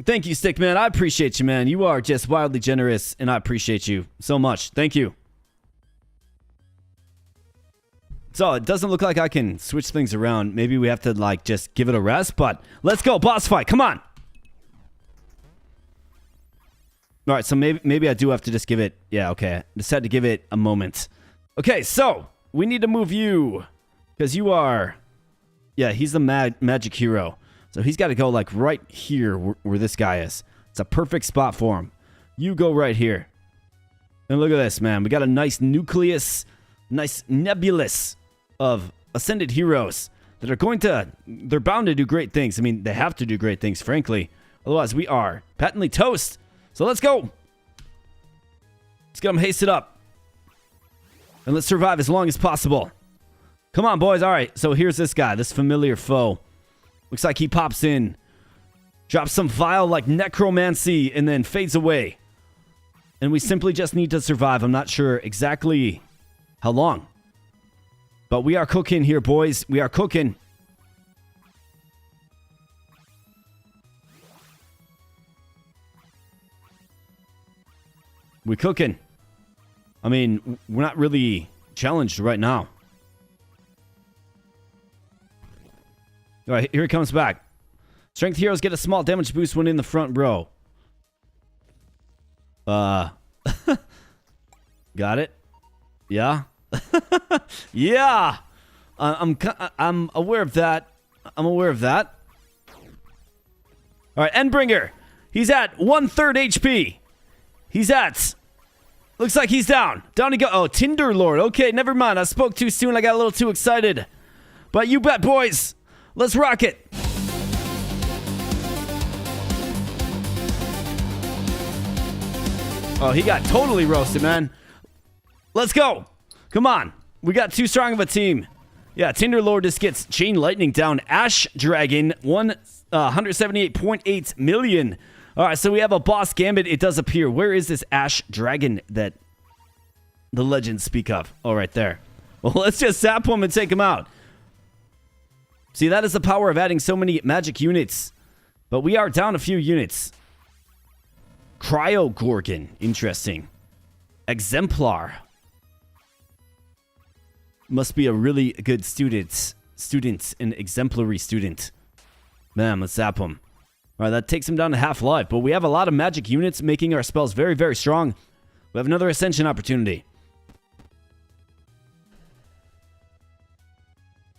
Thank you, Stickman. I appreciate you, man. You are just wildly generous, and I appreciate you so much. Thank you. So, it doesn't look like I can switch things around. Maybe we have to, like, just give it a rest, but let's go. Boss fight. Come on. All right, so maybe I do have to just give it... Yeah, okay. I just had to give it a moment. Okay, so we need to move you because you are... Yeah, he's the magic hero. So he's got to go, like, right here where this guy is. It's a perfect spot for him. You go right here. And look at this, man. We got a nice nucleus, nice nebulous of ascended heroes that are going to... They're bound to do great things. I mean, they have to do great things, frankly. Otherwise, we are patently toast. So let's go. Let's get them hasted up. And let's survive as long as possible. Come on, boys. All right, so here's this guy, this familiar foe. Looks like he pops in, drops some vile like necromancy, and then fades away. And we simply just need to survive. I'm not sure exactly how long. But we are cooking here, boys. We are cooking. We're cooking. I mean, we're not really challenged right now. All right, here he comes back. Strength heroes get a small damage boost when in the front row. Got it? Yeah? Yeah! I'm aware of that. I'm aware of that. All right, Endbringer. He's at 1/3 HP. He's at... Looks like he's down. Down he go. Oh, Tinder Lord. Okay, never mind. I spoke too soon. I got a little too excited. But you bet, boys. Let's rock it. Oh, he got totally roasted, man. Let's go. Come on. We got too strong of a team. Yeah, Tinder Lord just gets Chain Lightning down. Ash Dragon, 178.8 million. All right, so we have a boss gambit. It does appear. Where is this Ash Dragon that the legends speak of? Oh, right there. Well, let's just zap him and take him out. See, that is the power of adding so many magic units. But we are down a few units. Cryo Gorgon. Interesting. Exemplar. Must be a really good student. An exemplary student. Man, let's zap him. All right, that takes him down to half life. But we have a lot of magic units making our spells very, very strong. We have another ascension opportunity.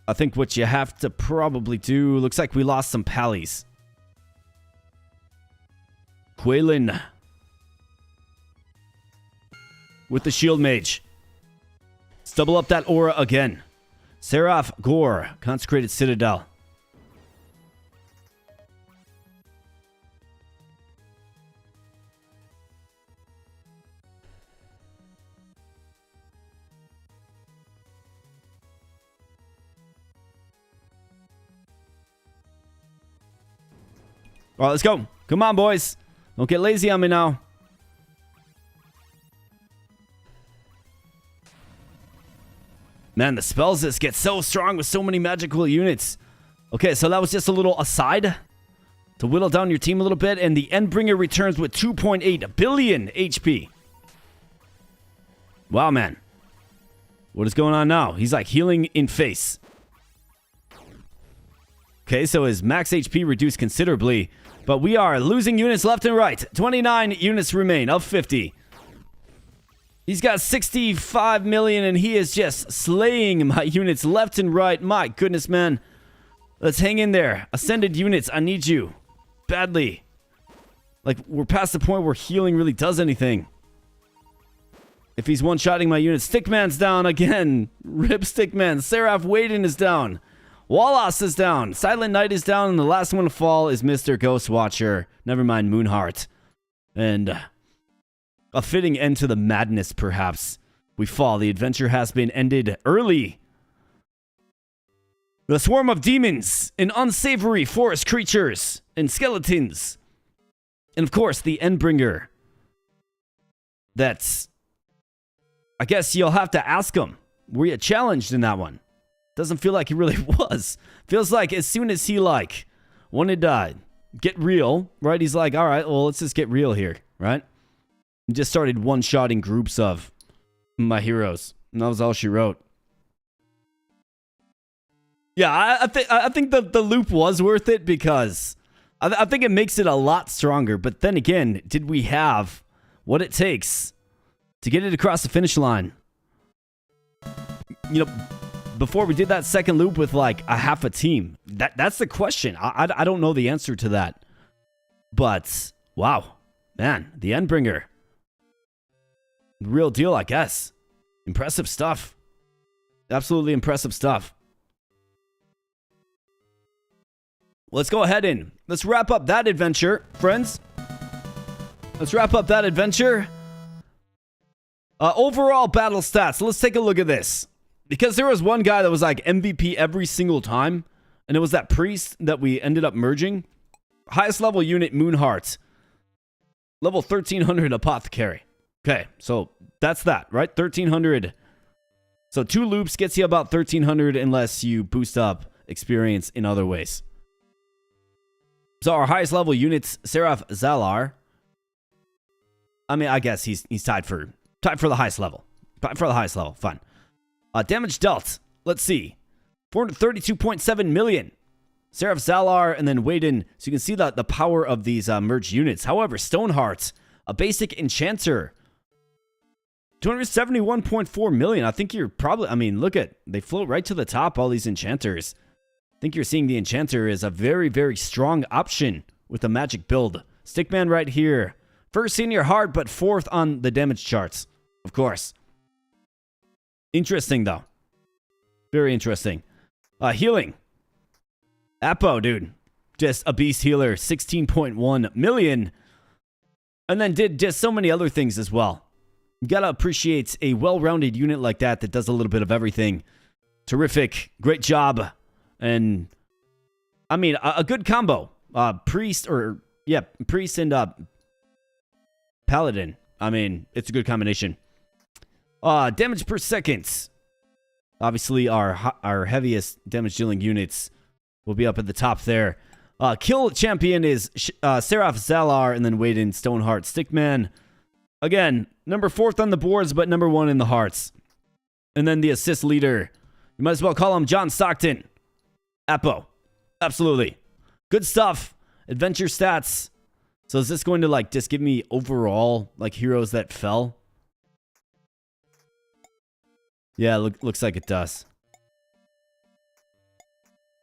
I think what you have to probably do... Looks like we lost some pallies. Quaylin. With the shield mage. Let's double up that aura again. Seraph Gore. Consecrated Citadel. All right, let's go. Come on, boys. Don't get lazy on me now. Man, the spells just get so strong with so many magical units. Okay, so that was just a little aside to whittle down your team a little bit. And the Endbringer returns with 2.8 billion HP. Wow, man. What is going on now? He's like healing in face. Okay, so his max HP reduced considerably. But we are losing units left and right. 29 units remain of 50. He's got 65 million and he is just slaying my units left and right. My goodness, man. Let's hang in there. Ascended units, I need you. Badly. Like, we're past the point where healing really does anything. If he's one-shotting my units. Stickman's down again. Rip Stickman. Seraph Waden is down. Wallace is down. Silent Knight is down. And the last one to fall is Mr. Ghostwatcher. Never mind Moonheart. And a fitting end to the madness, perhaps. We fall. The adventure has been ended early. The swarm of demons and unsavory forest creatures and skeletons. And of course, the Endbringer. That's... I guess you'll have to ask him Were you challenged in that one? Doesn't feel like he really was. Feels like as soon as he like wanted to get real, right? He's like, all right, well, let's just get real here, right? He just started one-shotting groups of my heroes. And that was all she wrote. Yeah, I think the loop was worth it because I think it makes it a lot stronger. But then again, did we have what it takes to get it across the finish line? You know, before we did that second loop with like a half a team. That's the question. I don't know the answer to that. But, wow. Man, the Endbringer. Real deal, I guess. Impressive stuff. Absolutely impressive stuff. Let's go ahead and let's wrap up that adventure, friends. Let's wrap up that adventure. Overall battle stats. Let's take a look at this. Because there was one guy that was like MVP every single time. And it was that priest that we ended up merging. Highest level unit, Moonheart. Level 1300 apothecary. Okay, so that's that, right? 1300. So 2 loops gets you about 1300 unless you boost up experience in other ways. So our highest level units, Seraph Zalar. I mean, I guess he's tied for the highest level. Tied for the highest level. Fun. Damage dealt. Let's see. 432.7 million. Seraph Zalar and then Waden. So you can see the power of these merged units. However, Stoneheart, a basic enchanter. 271.4 million. I think you're probably, I mean, look at, they float right to the top, all these enchanters. I think you're seeing the enchanter is a very, very strong option with a magic build. Stickman right here. First in your heart, but 4th on the damage charts. Of course. Interesting, though. Very interesting. Healing. Apo, dude. Just a beast healer. 16.1 million. And then did just so many other things as well. You gotta appreciate a well-rounded unit like that that does a little bit of everything. Terrific. Great job. And, I mean, a good combo. Priest and Paladin. I mean, it's a good combination. Damage per second. Obviously, our heaviest damage dealing units will be up at the top there. Kill champion is Seraph Zalar and then Waden Stoneheart Stickman. Again, number 4th on the boards, but number 1 in the hearts. And then the assist leader. You might as well call him John Stockton. Apo. Absolutely. Good stuff. Adventure stats. So is this going to like just give me overall like heroes that fell? Yeah, looks like it does.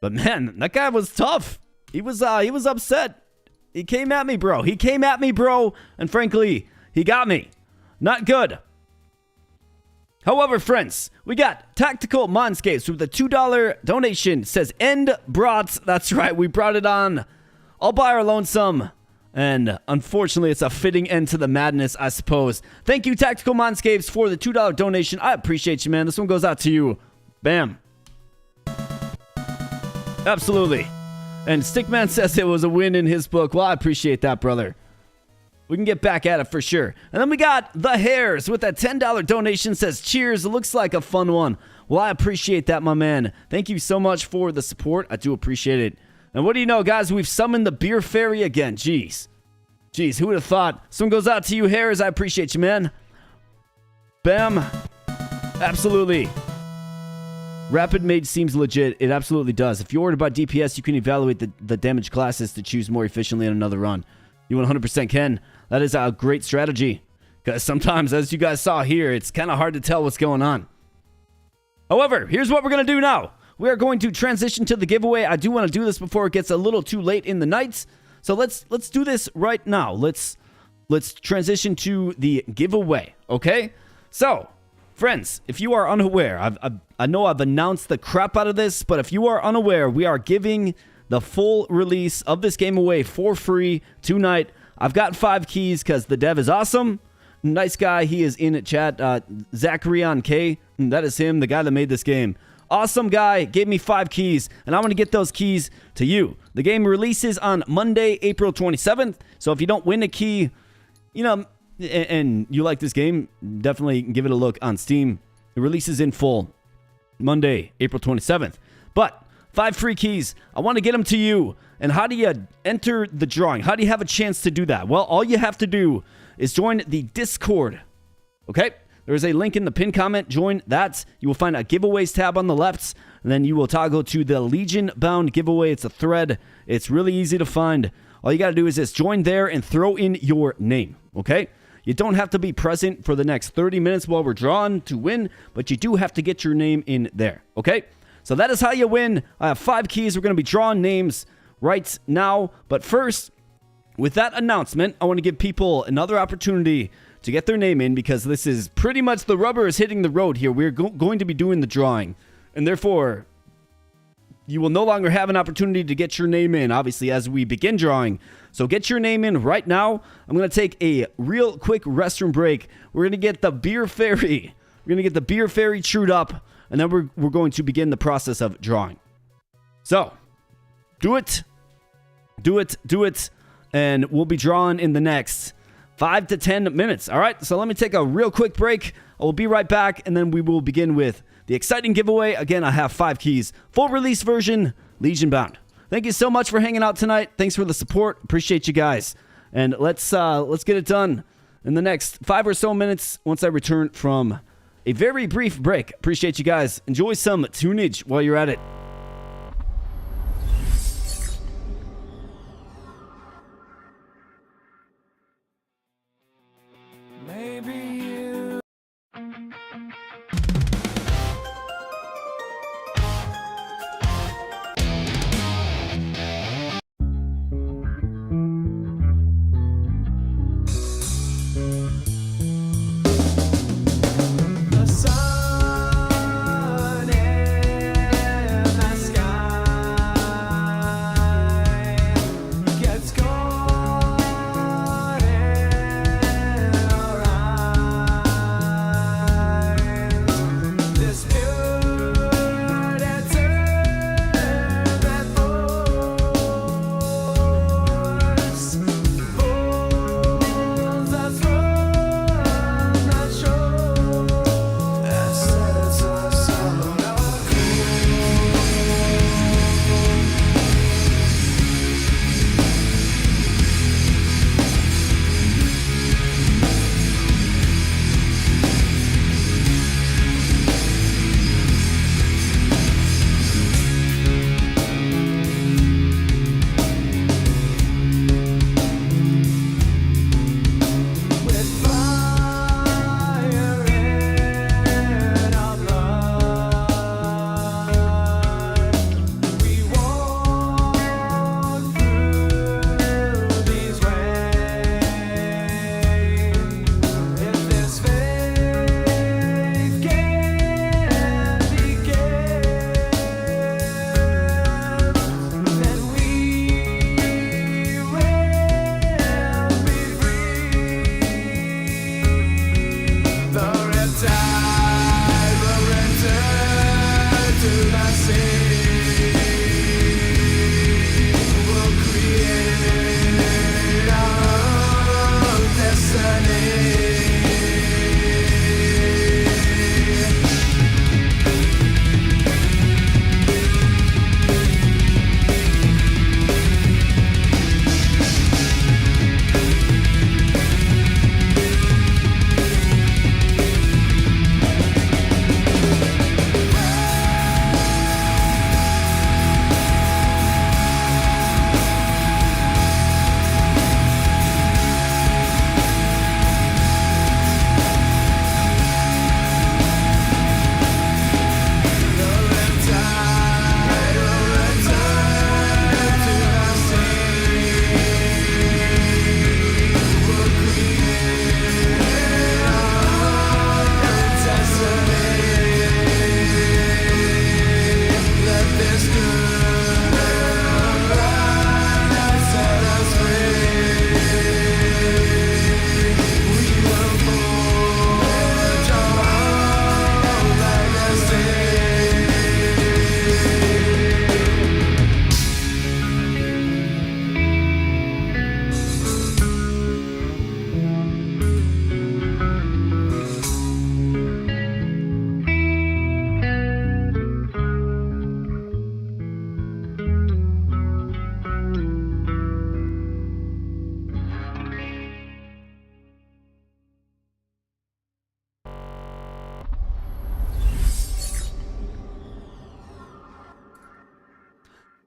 But man, that guy was tough. He was upset. He came at me, bro. And frankly, he got me. Not good. However, friends, we got Tactical Mindscapes with a $2 donation. It says end brought. That's right, we brought it on all by our lonesome. And unfortunately, it's a fitting end to the madness, I suppose. Thank you, Tactical Mindscapes, for the $2 donation. I appreciate you, man. This one goes out to you. Bam. Absolutely. And Stickman says it was a win in his book. Well, I appreciate that, brother. We can get back at it for sure. And then we got The Hares with that $10 donation. Says, cheers. It looks like a fun one. Well, I appreciate that, my man. Thank you so much for the support. I do appreciate it. And what do you know, guys? We've summoned the beer fairy again. Jeez, who would have thought? This one goes out to you, Hares. I appreciate you, man. Bam. Absolutely. Rapid Mage seems legit. It absolutely does. If you order by DPS, you can evaluate the damage classes to choose more efficiently in another run. You 100% can. That is a great strategy. Because sometimes, as you guys saw here, it's kind of hard to tell what's going on. However, here's what we're going to do now. We are going to transition to the giveaway. I do want to do this before it gets a little too late in the night. So let's do this right now. Let's transition to the giveaway, okay? So, friends, if you are unaware, I know I've announced the crap out of this, but if you are unaware, we are giving the full release of this game away for free tonight. I've got 5 keys because the dev is awesome. Nice guy. He is in chat. Zacharion K. That is him, the guy that made this game. Awesome guy. Gave me 5 keys, and I want to get those keys to you. The game releases on Monday, April 27th. So if you don't win a key, you know, and you like this game, definitely give it a look on Steam. It releases in full Monday, April 27th. But 5 free keys. I want to get them to you. And how do you enter the drawing? How do you have a chance to do that? Well, all you have to do is join the Discord. Okay? There is a link in the pinned comment. Join that. You will find a giveaways tab on the left. And then you will toggle to the LegionBound giveaway. It's a thread. It's really easy to find. All you got to do is just join there and throw in your name. Okay? You don't have to be present for the next 30 minutes while we're drawing to win, but you do have to get your name in there. Okay? So that is how you win. I have 5 keys. We're going to be drawing names right now. But first, with that announcement, I want to give people another opportunity to get their name in, because this is pretty much the rubber is hitting the road here. We're going to be doing the drawing, and therefore you will no longer have an opportunity to get your name in, obviously, as we begin drawing. So get your name in right now. I'm going to take a real quick restroom break. We're going to get the beer fairy. We're going to get the beer fairy trued up, and then we're going to begin the process of drawing. So do it, and we'll be drawing in the next 5 to 10 minutes. All right, so let me take a real quick break. I will be right back, and then we will begin with the exciting giveaway. Again, I have 5 keys. Full release version, LegionBound. Thank you so much for hanging out tonight. Thanks for the support. Appreciate you guys. And let's get it done in the next 5 or so minutes once I return from a very brief break. Appreciate you guys. Enjoy some tunage while you're at it. Maybe you. The sun and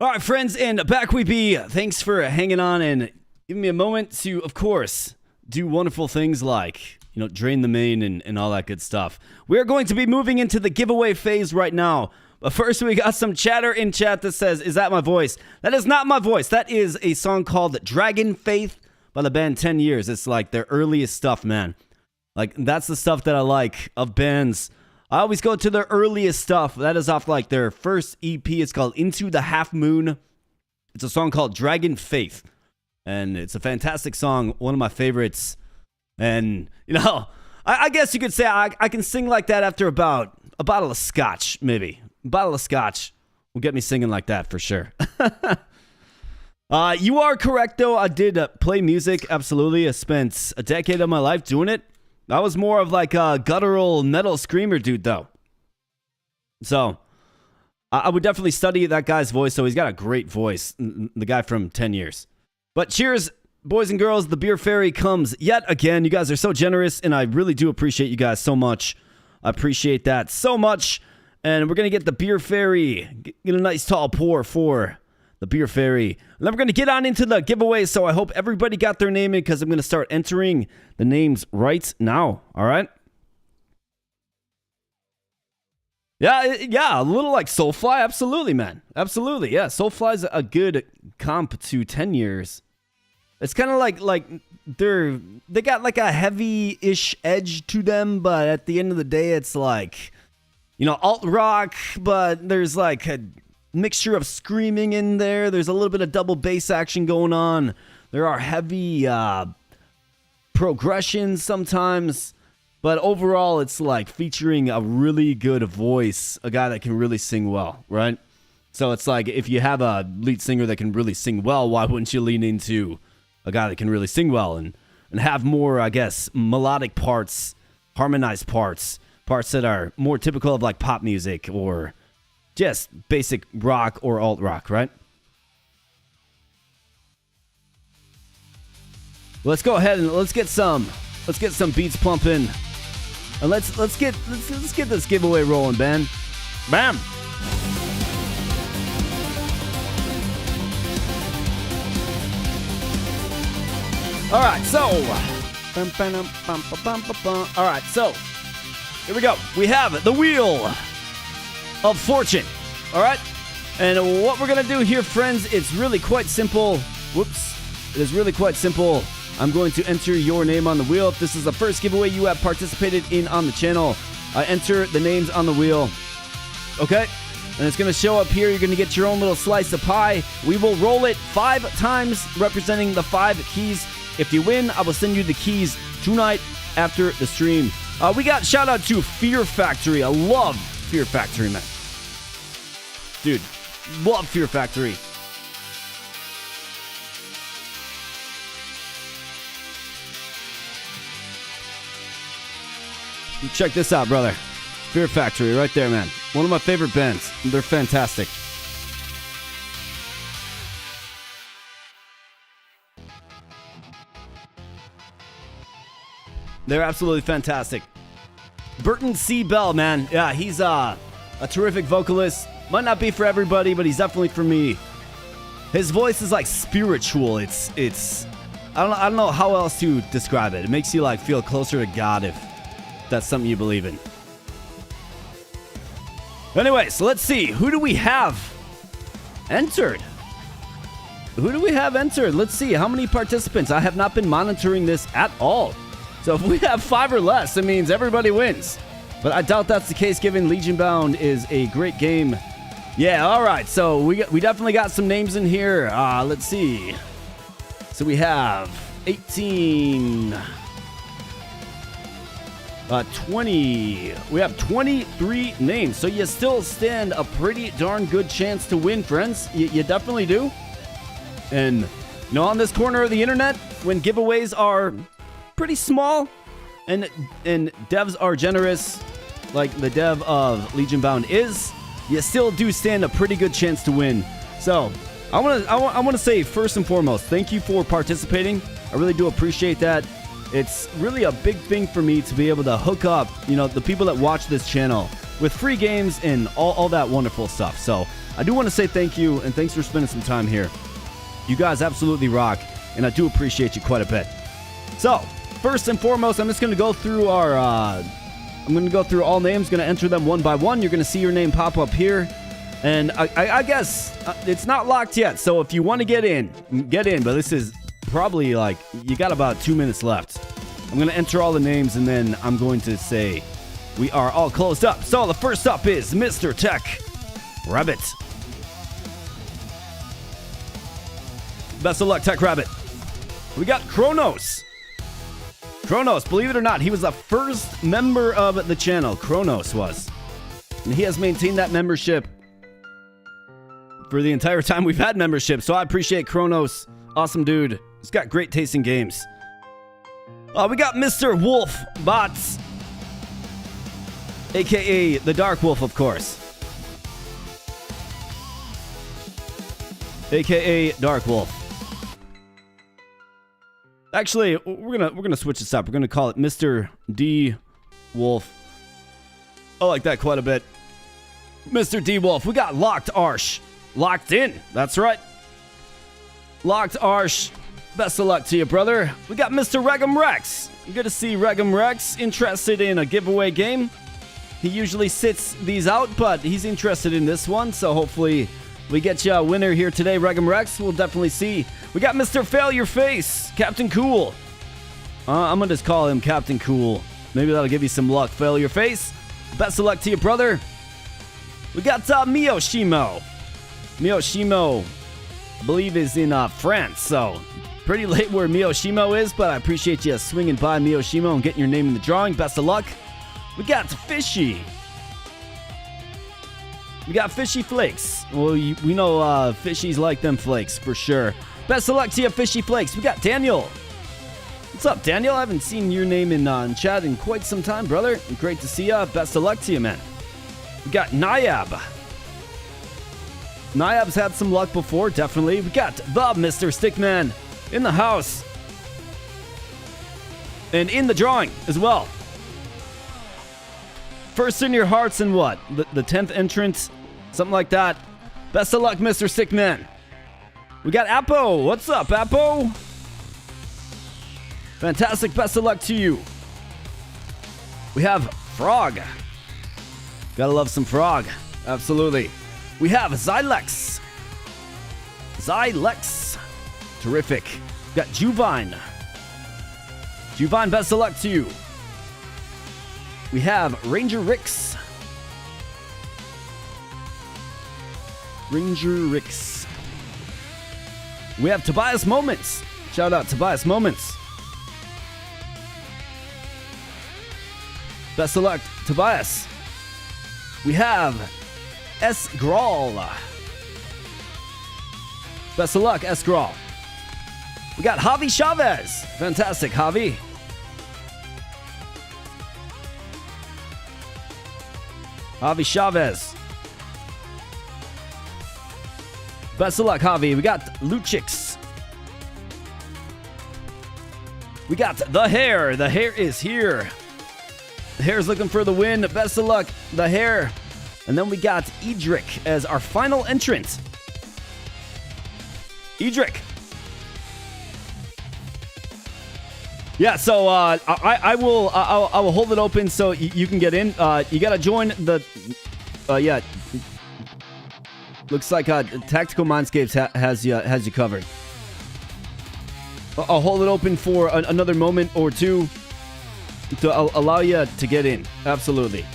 All right, friends, and back we be. Thanks for hanging on and giving me a moment to, of course, do wonderful things like, drain the main and all that good stuff. We're going to be moving into the giveaway phase right now. But first, we got some chatter in chat that says, is that my voice? That is not my voice. That is a song called Dragon Faith by the band 10 Years. It's like their earliest stuff, man. Like, that's the stuff that I like of bands. I always go to their earliest stuff. That is off like their first EP. It's called Into the Half Moon. It's a song called Dragon Faith. And it's a fantastic song. One of my favorites. And, I guess you could say I can sing like that after about a bottle of scotch, maybe. A bottle of scotch will get me singing like that for sure. You are correct, though. I did play music. Absolutely. I spent a decade of my life doing it. I was more of like a guttural metal screamer dude, though. So, I would definitely study that guy's voice. So he's got a great voice, the guy from 10 Years. But cheers, boys and girls. The Beer Fairy comes yet again. You guys are so generous, and I really do appreciate you guys so much. I appreciate that so much. And we're going to get the Beer Fairy, get a nice tall pour for the Beer Fairy. And then we're going to get on into the giveaway, so I hope everybody got their name in because I'm going to start entering the names right now, all right? Yeah, a little like Soulfly, absolutely, man. Absolutely, yeah. Soulfly's a good comp to 10 Years. It's kind of like they got like a heavy-ish edge to them, but at the end of the day, it's like, alt rock, but there's like a mixture of screaming in there. There's a little bit of double bass action going on. There are heavy progressions sometimes, but overall it's like featuring a really good voice, a guy that can really sing well, right? So it's like if you have a lead singer that can really sing well, why wouldn't you lean into a guy that can really sing well and have more, I guess, melodic parts, harmonized parts that are more typical of like pop music or just basic rock or alt rock, right? Let's go ahead and let's get some beats pumping, and let's get this giveaway rolling, Ben. Bam. All right, so here we go. We have the Wheel of Fortune. All right, and what we're gonna do here, friends, it's really quite simple. It is really quite simple. I'm going to enter your name on the wheel. If this is the first giveaway you have participated in on the channel, enter the names on the wheel. Okay, and it's gonna show up here. You're gonna get your own little slice of pie. We will roll it 5 times, representing the 5 keys. If you win, I will send you the keys tonight after the stream. We got shout out to Fear Factory. I love Fear Factory, man. Dude, love Fear Factory. Check this out, brother. Fear Factory right there, man. One of my favorite bands. They're fantastic. They're absolutely fantastic. Burton C. Bell, man. Yeah, he's a terrific vocalist. Might not be for everybody, but he's definitely for me. His voice is like spiritual. It's I don't know how else to describe it. It makes you like feel closer to God if that's something you believe in. Anyway, so let's see. Who do we have entered? Let's see. How many participants? I have not been monitoring this at all. So if we have 5 or less, it means everybody wins. But I doubt that's the case given LegionBound is a great game. Yeah, all right. So we definitely got some names in here. Let's see. So we have 18... 20. We have 23 names. So you still stand a pretty darn good chance to win, friends. You definitely do. And, on this corner of the internet, when giveaways are pretty small and devs are generous, like the dev of LegionBound is, you still do stand a pretty good chance to win. So I want to say, first and foremost, thank you for participating. I really do appreciate that. It's really a big thing for me to be able to hook up, the people that watch this channel with free games and all that wonderful stuff. So I do want to say thank you, and thanks for spending some time here. You guys absolutely rock, and I do appreciate you quite a bit. So, first and foremost, I'm just going to go through our, I'm going to go through all names, going to enter them one by one. You're going to see your name pop up here. And I guess it's not locked yet, so if you want to get in, but this is probably like, you got about 2 minutes left. I'm going to enter all the names, and then I'm going to say we are all closed up. So, the first up is Mr. Tech Rabbit. Best of luck, Tech Rabbit. We got Kronos. Kronos, believe it or not, he was the first member of the channel. Kronos was. And he has maintained that membership for the entire time we've had membership. So I appreciate Kronos. Awesome dude. He's got great taste in games. We got Mr. Wolf Bots. AKA the Dark Wolf, of course. AKA Dark Wolf. Actually, we're gonna switch this up. We're gonna call it Mr. D Wolf. I like that quite a bit. Mr. D Wolf. We got Locked Arsh. Locked in. That's right. Locked Arsh. Best of luck to you, brother. We got Mr. Regum Rex. Good to see Regum Rex interested in a giveaway game. He usually sits these out, but he's interested in this one, so hopefully we get you a winner here today, Regum Rex. We'll definitely see. We got Mr. Fail Your Face, Captain Cool. I'm going to just call him Captain Cool. Maybe that'll give you some luck. Fail Your Face. Best of luck to you, brother. We got Miyoshimo. Miyoshimo, I believe, is in France, so pretty late where Miyoshimo is, but I appreciate you swinging by, Miyoshimo, and getting your name in the drawing. Best of luck. We got Fishy. We got Fishy Flakes. Well, we know Fishies like them flakes, for sure. Best of luck to you, Fishy Flakes. We got Daniel. What's up, Daniel? I haven't seen your name in chat in quite some time, brother. Great to see ya. Best of luck to you, man. We got Nayab. Nayab's had some luck before, definitely. We got the Mr. Stickman in the house. And in the drawing as well. First in your hearts and what? The 10th entrance? Something like that. Best of luck, Mr. Stickman. We got Apo. What's up, Apo? Fantastic. Best of luck to you. We have Frog. Gotta love some Frog. Absolutely. We have Zylex. Zylex. Terrific. We got Juvine. Juvine, best of luck to you. We have Ranger Rix. Ranger Rix. We have Tobias Moments. Shout out Tobias Moments. Best of luck, Tobias. We have S. Grawl. Best of luck, S. Grawl. We got Javi Chavez. Fantastic, Javi. Javi Chavez. Best of luck, Javi. We got Luchix. We got The Hair. The Hair is here. The Hair's looking for the win. Best of luck, The Hair. And then we got Edric as our final entrant. Edric. Yeah, so I will hold it open so you can get in. You gotta join the yeah. Looks like Tactical Mindscapes has you covered. I'll hold it open for another moment or two to allow you to get in. Absolutely.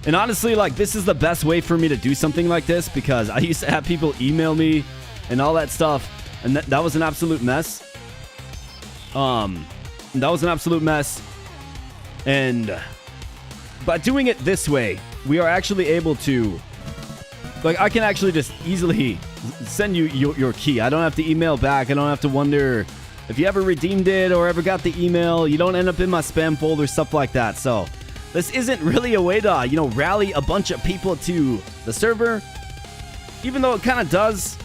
And honestly, like, this is the best way for me to do something like this because I used to have people email me and all that stuff. And that was an absolute mess. That was an absolute mess. And by doing it this way, we are actually able to, like, I can actually just easily send you your key. I don't have to email back. I don't have to wonder if you ever redeemed it or ever got the email. You don't end up in my spam folder, stuff like that. So this isn't really a way to, rally a bunch of people to the server. Even though it kind of does.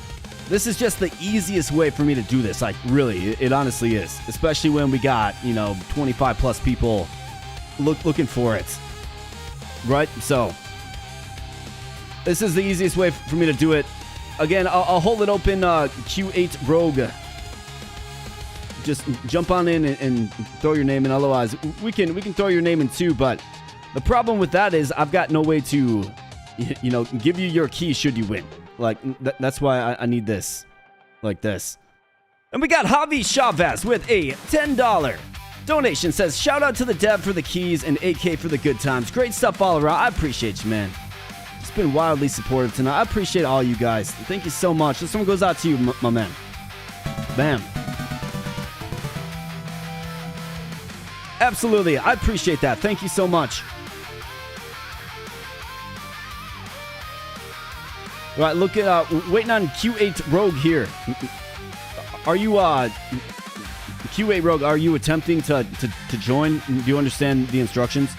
This is just the easiest way for me to do this. Like, really, it honestly is. Especially when we got, 25 plus people looking for it. Right? So, This is the easiest way for me to do it. Again, I'll hold it open, Q8 Rogue. Just jump on in and throw your name in. Otherwise, we can throw your name in too, but the problem with that is I've got no way to, give you your key should you win. Like, that's why I need this. Like this. And we got Javi Chavez with a $10 donation. Says, shout out to the dev for the keys and AK for the good times. Great stuff all around. I appreciate you, man. It's been wildly supportive tonight. I appreciate all you guys. Thank you so much. This one goes out to you, my man. Bam. Absolutely. I appreciate that. Thank you so much. All right, look at waiting on Q8 Rogue here. Are you Q8 Rogue? Are you attempting to join? Do you understand the instructions?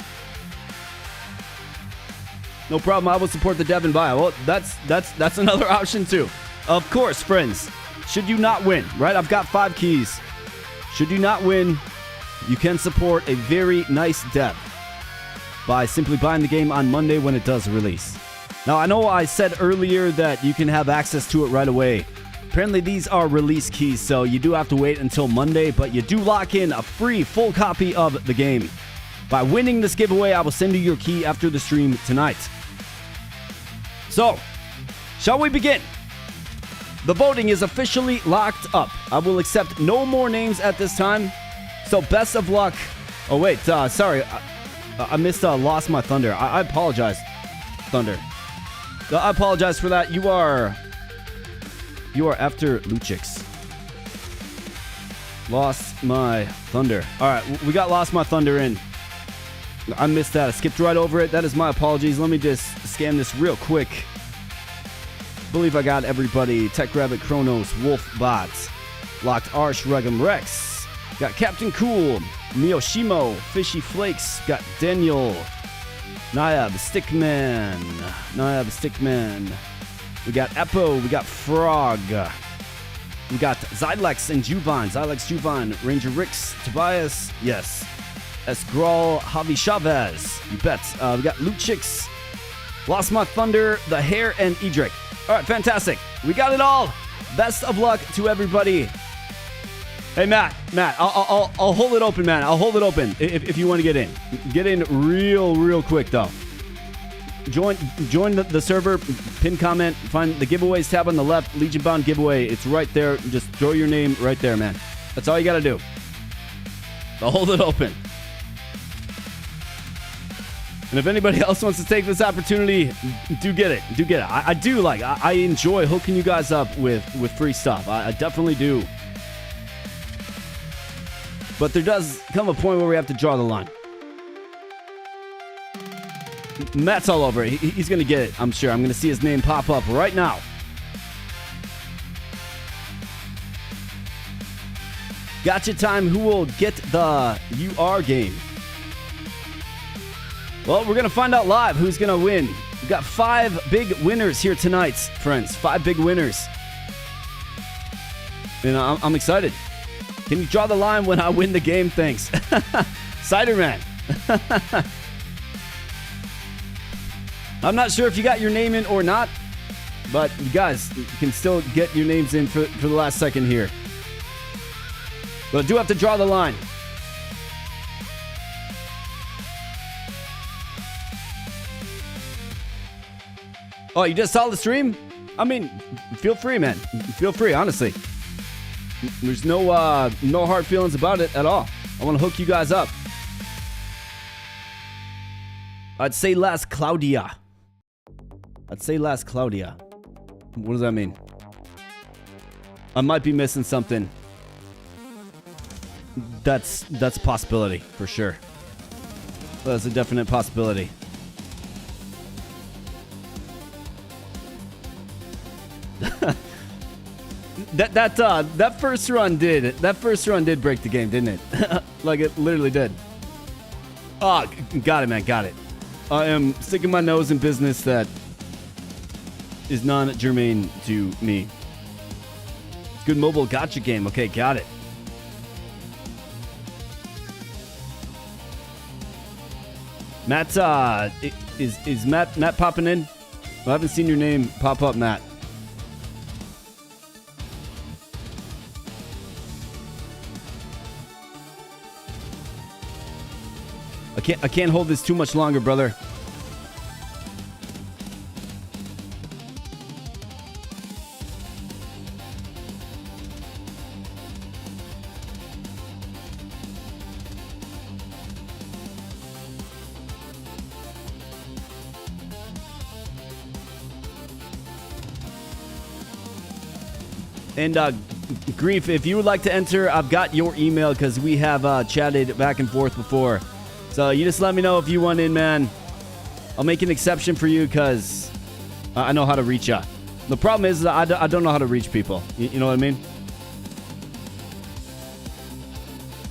No problem. I will support the dev and buy. Well, that's another option too. Of course, friends. Should you not win, right? I've got 5 keys. Should you not win, you can support a very nice dev by simply buying the game on Monday when it does release. Now, I know I said earlier that you can have access to it right away. Apparently, these are release keys, so you do have to wait until Monday, but you do lock in a free full copy of the game. By winning this giveaway, I will send you your key after the stream tonight. So, shall we begin? The voting is officially locked up. I will accept no more names at this time, so best of luck. Oh, wait, sorry. I lost my thunder. I apologize, Thunder. I apologize for that. You are after Luchix. Lost my thunder. All right, we got lost my thunder in. I missed that. I skipped right over it. That is my apologies. Let me just scan this real quick. Believe I got everybody. Tech Rabbit, Kronos, Wolf Bots, Locked Arch, Regum Rex. Got Captain Cool, Miyoshimo, Fishy Flakes. Got Daniel, Nayab Stickman. We got Eppo. We got Frog. We got Zylex and Juvine. Ranger Rix, Tobias. Yes. Esgral, Javi Chavez. You bet. We got Luchix, Lost My Thunder, The Hair, and Edric. All right, fantastic. We got it all. Best of luck to everybody. Hey, Matt, I'll hold it open, man. I'll hold it open if you want to get in. Get in real quick, though. Join the server, pin comment, find the giveaways tab on the left, LegionBound giveaway. It's right there. Just throw your name right there, man. That's all you got to do. I'll hold it open. And if anybody else wants to take this opportunity, do get it. I enjoy hooking you guys up with free stuff. I definitely do. But there does come a point where we have to draw the line. Matt's all over it. He's going to get it, I'm sure. I'm going to see his name pop up right now. Gotcha time. Who will get the UR game? Well, we're going to find out live who's going to win. We've got 5 big winners here tonight, friends. 5 big winners. And I'm excited. Can you draw the line when I win the game? Thanks. Ciderman. I'm not sure if you got your name in or not, but you guys can still get your names in for the last second here. But I do have to draw the line. Oh, you just saw the stream? I mean, feel free, man. Feel free, honestly. There's no hard feelings about it at all. I want to hook you guys up. I'd say last Claudia. What does that mean? I might be missing something. That's a possibility, for sure. That's a definite possibility. That first run did break the game, didn't it? Like it literally did. Oh, got it, man, got it. I am sticking my nose in business that is non-germane to me. It's good mobile gotcha game. Okay, got it. Matt, is Matt popping in? I haven't seen your name pop up, Matt. I can't hold this too much longer, brother. And Grief, if you would like to enter, I've got your email because we have chatted back and forth before. So you just let me know if you want in, man. I'll make an exception for you because I know how to reach you. The problem is I don't know how to reach people. You know what I mean?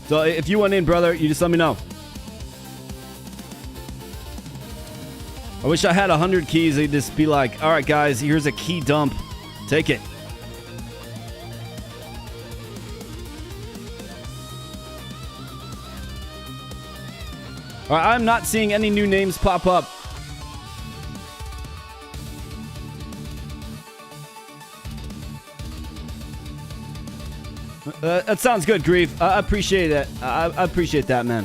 So if you want in, brother, you just let me know. I wish I had 100 keys. They'd just be like, all right, guys, here's a key dump. Take it. All right, I'm not seeing any new names pop up. That sounds good, Grief. I appreciate it. I appreciate that, man.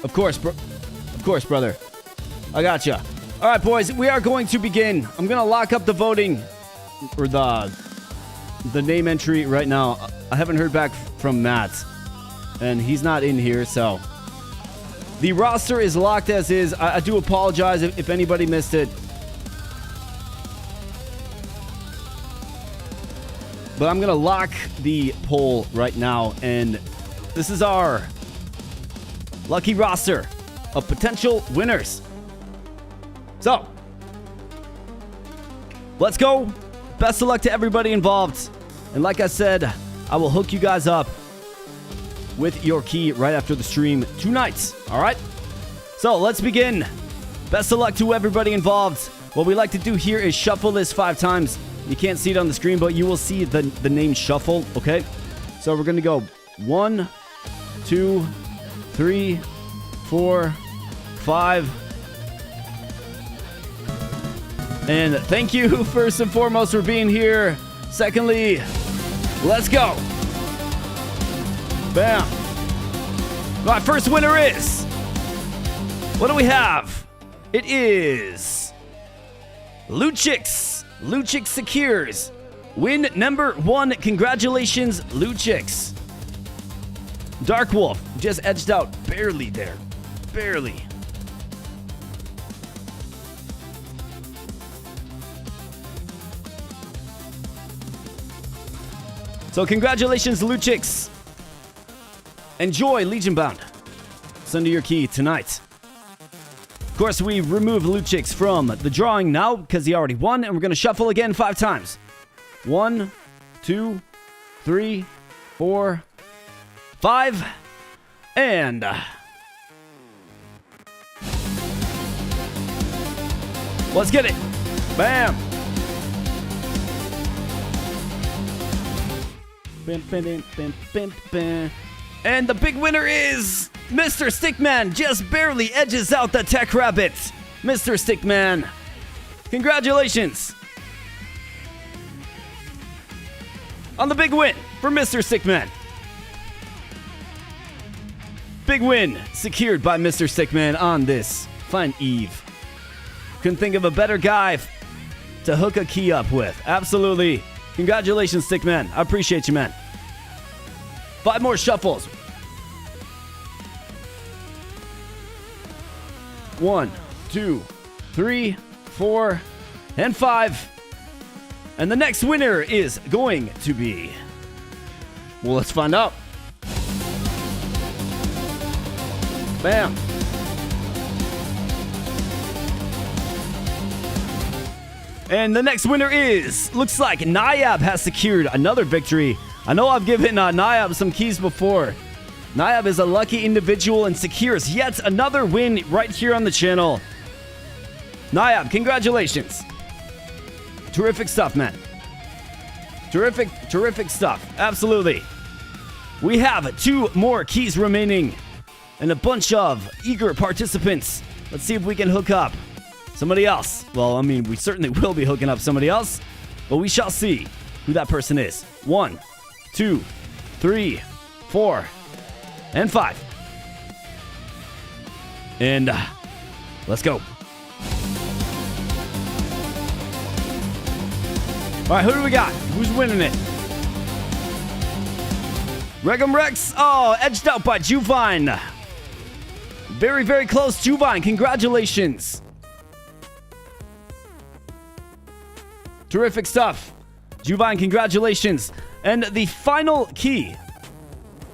Of course, brother. I gotcha. All right, boys, we are going to begin. I'm going to lock up the voting or the name entry right now. I haven't heard back from Matt. And he's not in here, so the roster is locked as is. I do apologize if anybody missed it. But I'm going to lock the poll right now, and this is our lucky roster of potential winners. So, let's go. Best of luck to everybody involved. And like I said, I will hook you guys up with your key right after the stream tonight. All right? So let's begin. Best of luck to everybody involved. What we like to do here is shuffle this 5 times. You can't see it on the screen, but you will see the name shuffle, okay? So we're going to go 1, 2, 3, 4, 5. And thank you first and foremost for being here. Secondly, let's go. Bam. My first winner is... what do we have? It is... Luchix. Luchix secures. Win number 1. Congratulations, Luchix. Dark Wolf just edged out barely there. Barely. So congratulations, Luchix. Enjoy LegionBound. Send your key tonight. Of course, we remove Luchix from the drawing now because he already won, and we're going to shuffle again 5 times. 1, 2, 3, 4, 5, and... let's get it. Bam. And the big winner is Mr. Stickman. Just barely edges out the Tech Rabbit. Mr. Stickman, congratulations on the big win for Mr. Stickman. Big win secured by Mr. Stickman on this fine eve. Couldn't think of a better guy to hook a key up with. Absolutely. Congratulations, Stickman. I appreciate you, man. 5 more shuffles. 1, 2, 3, 4, and 5. And the next winner is going to be... well, let's find out. Bam. And the next winner is... looks like Nayab has secured another victory. I know I've given Nayab some keys before. Nayab is a lucky individual and secures yet another win right here on the channel. Nayab, congratulations. Terrific stuff, man. Terrific stuff. Absolutely. We have 2 more keys remaining and a bunch of eager participants. Let's see if we can hook up somebody else. Well, I mean, we certainly will be hooking up somebody else, but we shall see who that person is. 1, 2, 3, 4, and 5. And let's go. All right, who do we got? Who's winning it? Regum Rex. Oh, edged out by Juvine. Very, very close, Juvine. Congratulations. Terrific stuff. Juvine, congratulations. And the final key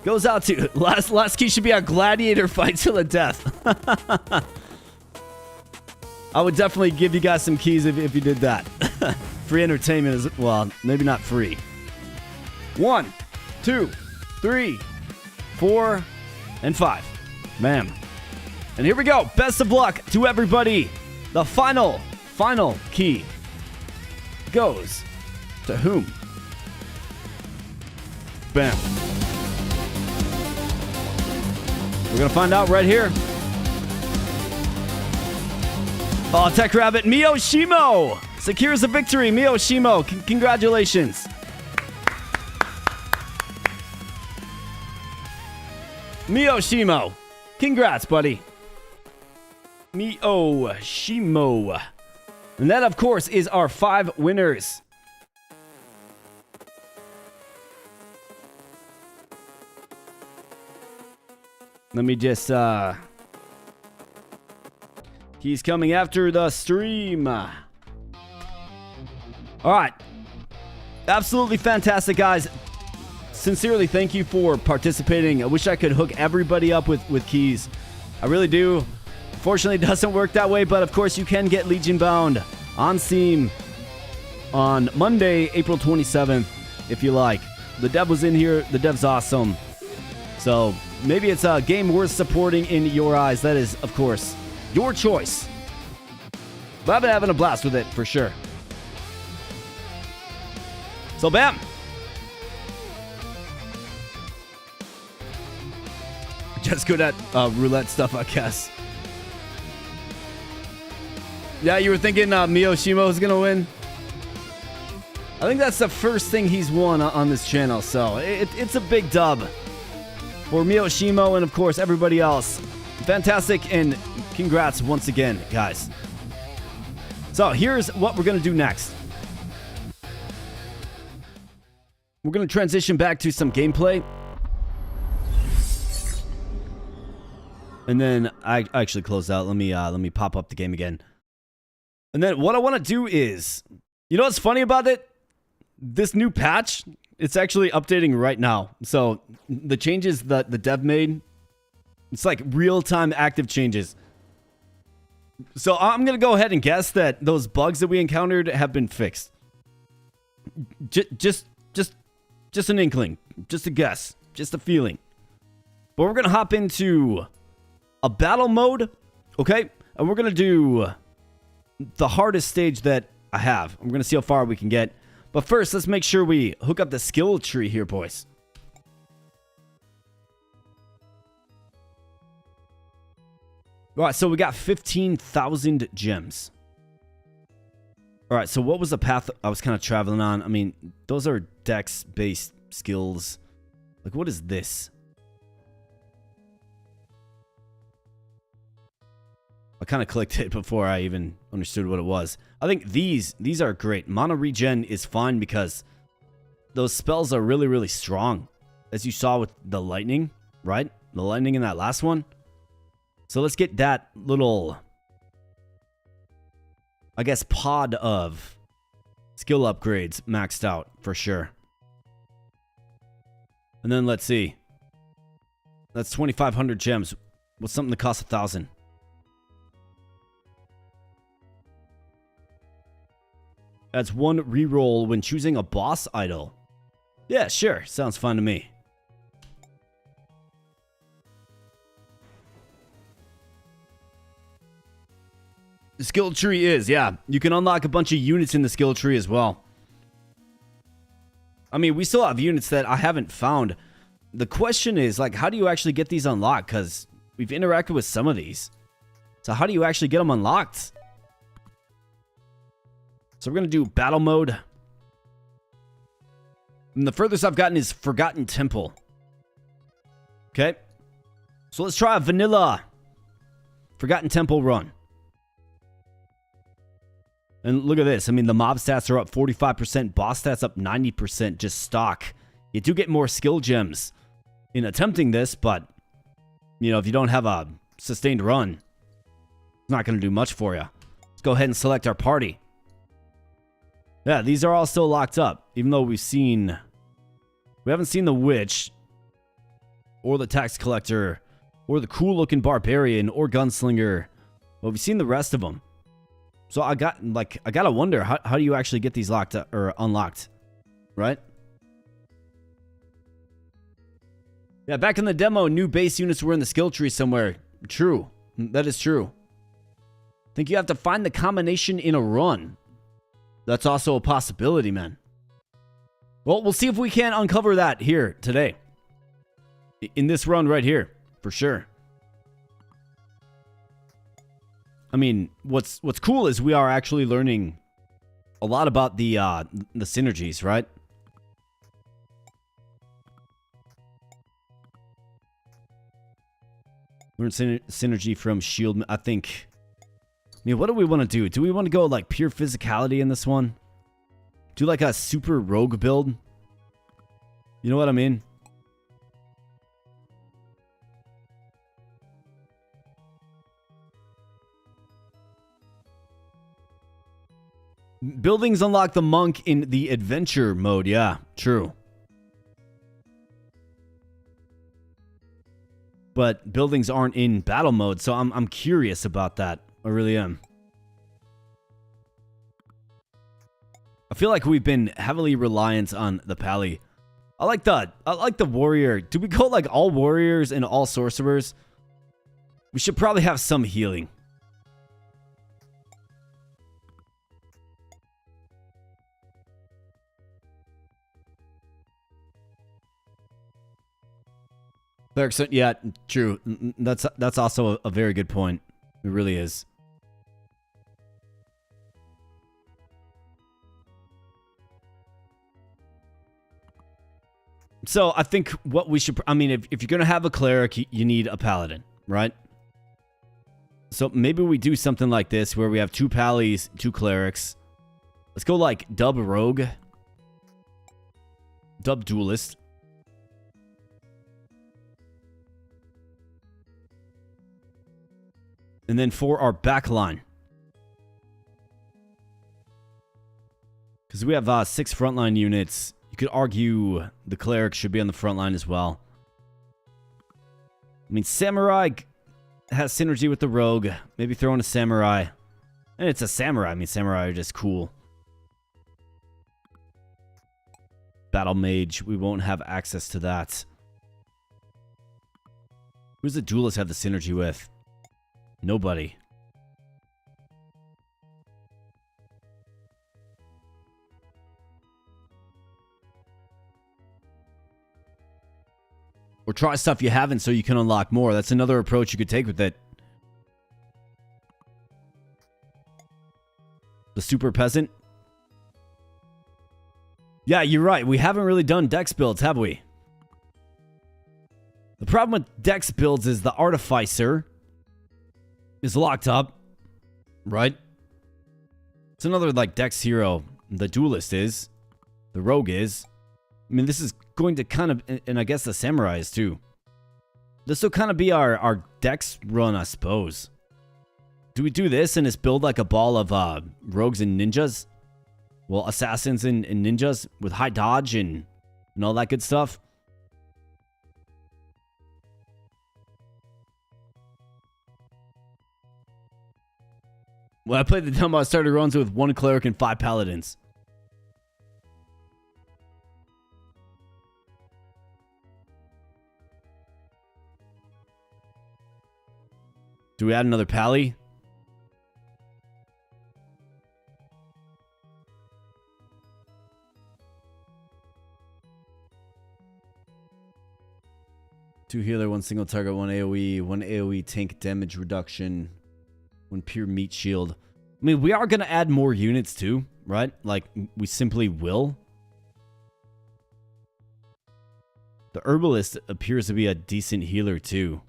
goes out to... Last key should be a gladiator fight to the death. I would definitely give you guys some keys if you did that. Free entertainment is... Well, maybe not free. 1, 2, 3, 4, and 5. Bam. And here we go. Best of luck to everybody. The final key goes to whom? Bam. We're going to find out right here. Oh, Tech Rabbit, Miyoshimo secures a victory. Miyoshimo, congratulations. Miyoshimo, congrats, buddy. Miyoshimo. And that, of course, is our 5 winners. Let me just, he's coming after the stream. All right. Absolutely fantastic, guys. Sincerely, thank you for participating. I wish I could hook everybody up with keys. I really do. Unfortunately, it doesn't work that way, but of course, you can get LegionBound on Steam on Monday, April 27th, if you like. The dev was in here. The dev's awesome. So maybe it's a game worth supporting in your eyes. That is, of course, your choice. But I've been having a blast with it, for sure. So, bam. Just good at roulette stuff, I guess. Yeah, you were thinking Miyoshimo is going to win? I think that's the first thing he's won on this channel, so it's a big dub for Miyoshimo and, of course, everybody else. Fantastic, and congrats once again, guys. So here's what we're going to do next. We're going to transition back to some gameplay. And then I actually closed out. Let me pop up the game again. And then what I want to do is, you know what's funny about it? This new patch, it's actually updating right now. So the changes that the dev made, it's like real-time active changes. So I'm going to go ahead and guess that those bugs that we encountered have been fixed. Just an inkling. Just a guess. Just a feeling. But we're going to hop into a battle mode, okay? And we're going to do the hardest stage that I have. I'm going to see how far we can get. But first, let's make sure we hook up the skill tree here, boys. All right, so we got 15,000 gems. All right, so what was the path I was kind of traveling on? I mean, those are dex-based skills. Like, what is this? I kind of clicked it before I even understood what it was. I think these are great. Mana regen is fine because those spells are really, really strong. As you saw with the lightning, right? The lightning in that last one. So let's get that little, I guess, pod of skill upgrades maxed out for sure. And then let's see. That's 2,500 gems. What's something that costs 1,000? That's one reroll when choosing a boss idol. Yeah, sure. Sounds fun to me. The skill tree is, yeah. You can unlock a bunch of units in the skill tree as well. I mean, we still have units that I haven't found. The question is, like, how do you actually get these unlocked? Because we've interacted with some of these. So how do you actually get them unlocked? So we're going to do battle mode. And the furthest I've gotten is Forgotten Temple. Okay. So let's try a vanilla Forgotten Temple run. And look at this. I mean, the mob stats are up 45%. Boss stats up 90% just stock. You do get more skill gems in attempting this, but, you know, if you don't have a sustained run, it's not going to do much for you. Let's go ahead and select our party. Yeah, these are all still locked up, even though we haven't seen the witch, or the tax collector, or the cool-looking barbarian, or gunslinger. But we've seen the rest of them. So I gotta wonder, how do you actually get these locked up, or unlocked, right? Yeah, back in the demo, new base units were in the skill tree somewhere. True, that is true. I think you have to find the combination in a run. That's also a possibility, man. Well, we'll see if we can uncover that here today. In this run right here, for sure. I mean, what's cool is we are actually learning a lot about the synergies, right? Learn synergy from shield. I think. I mean, what do we want to do? Do we want to go like pure physicality in this one? Do like a super rogue build? You know what I mean? Buildings unlock the monk in the adventure mode. Yeah, true. But buildings aren't in battle mode, so I'm curious about that. I really am. I feel like we've been heavily reliant on the pally. I like the warrior. Do we go like all warriors and all sorcerers? We should probably have some healing. Yeah, true. That's also a very good point. It really is. So I think what we should, I mean, if you're going to have a cleric, you need a paladin, right? So maybe we do something like this where we have 2 pallies, 2 clerics. Let's go like dub rogue, dub duelist. And then for our backline, because we have 6 frontline units, you could argue the cleric should be on the front line as well. I mean, samurai has synergy with the rogue. Maybe throw in a samurai. And it's a samurai. I mean, samurai are just cool. Battle mage. We won't have access to that. Who's the duelist have the synergy with? Nobody. Or try stuff you haven't so you can unlock more. That's another approach you could take with it. The super peasant. Yeah, you're right. We haven't really done dex builds, have we? The problem with dex builds is the artificer is locked up, right? It's another like dex hero. The duelist is. The rogue is. I mean, this is going to kind of, and I guess the samurai is too. This will kind of be our dex run, I suppose. Do we do this and just build like a ball of rogues and ninjas? Well, assassins and ninjas with high dodge and all that good stuff. When I played the demo, I started runs with 1 cleric and 5 paladins. Do we add another pally? Two healer, 1 single target, 1 AoE, 1 AoE tank damage reduction, 1 pure meat shield. I mean, we are going to add more units too, right? Like, we simply will. The Herbalist appears to be a decent healer too.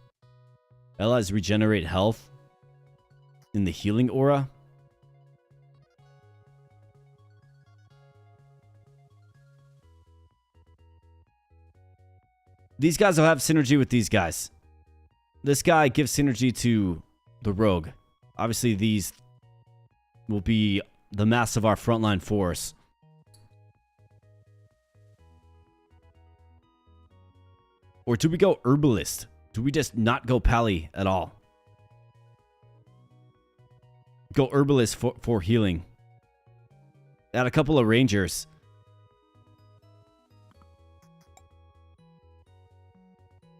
Allies regenerate health in the healing aura. These guys will have synergy with these guys. This guy gives synergy to the rogue. Obviously, these will be the mass of our frontline force. Or do we go Herbalist? Do we just not go Pally at all? Go Herbalist for healing. Add a couple of Rangers.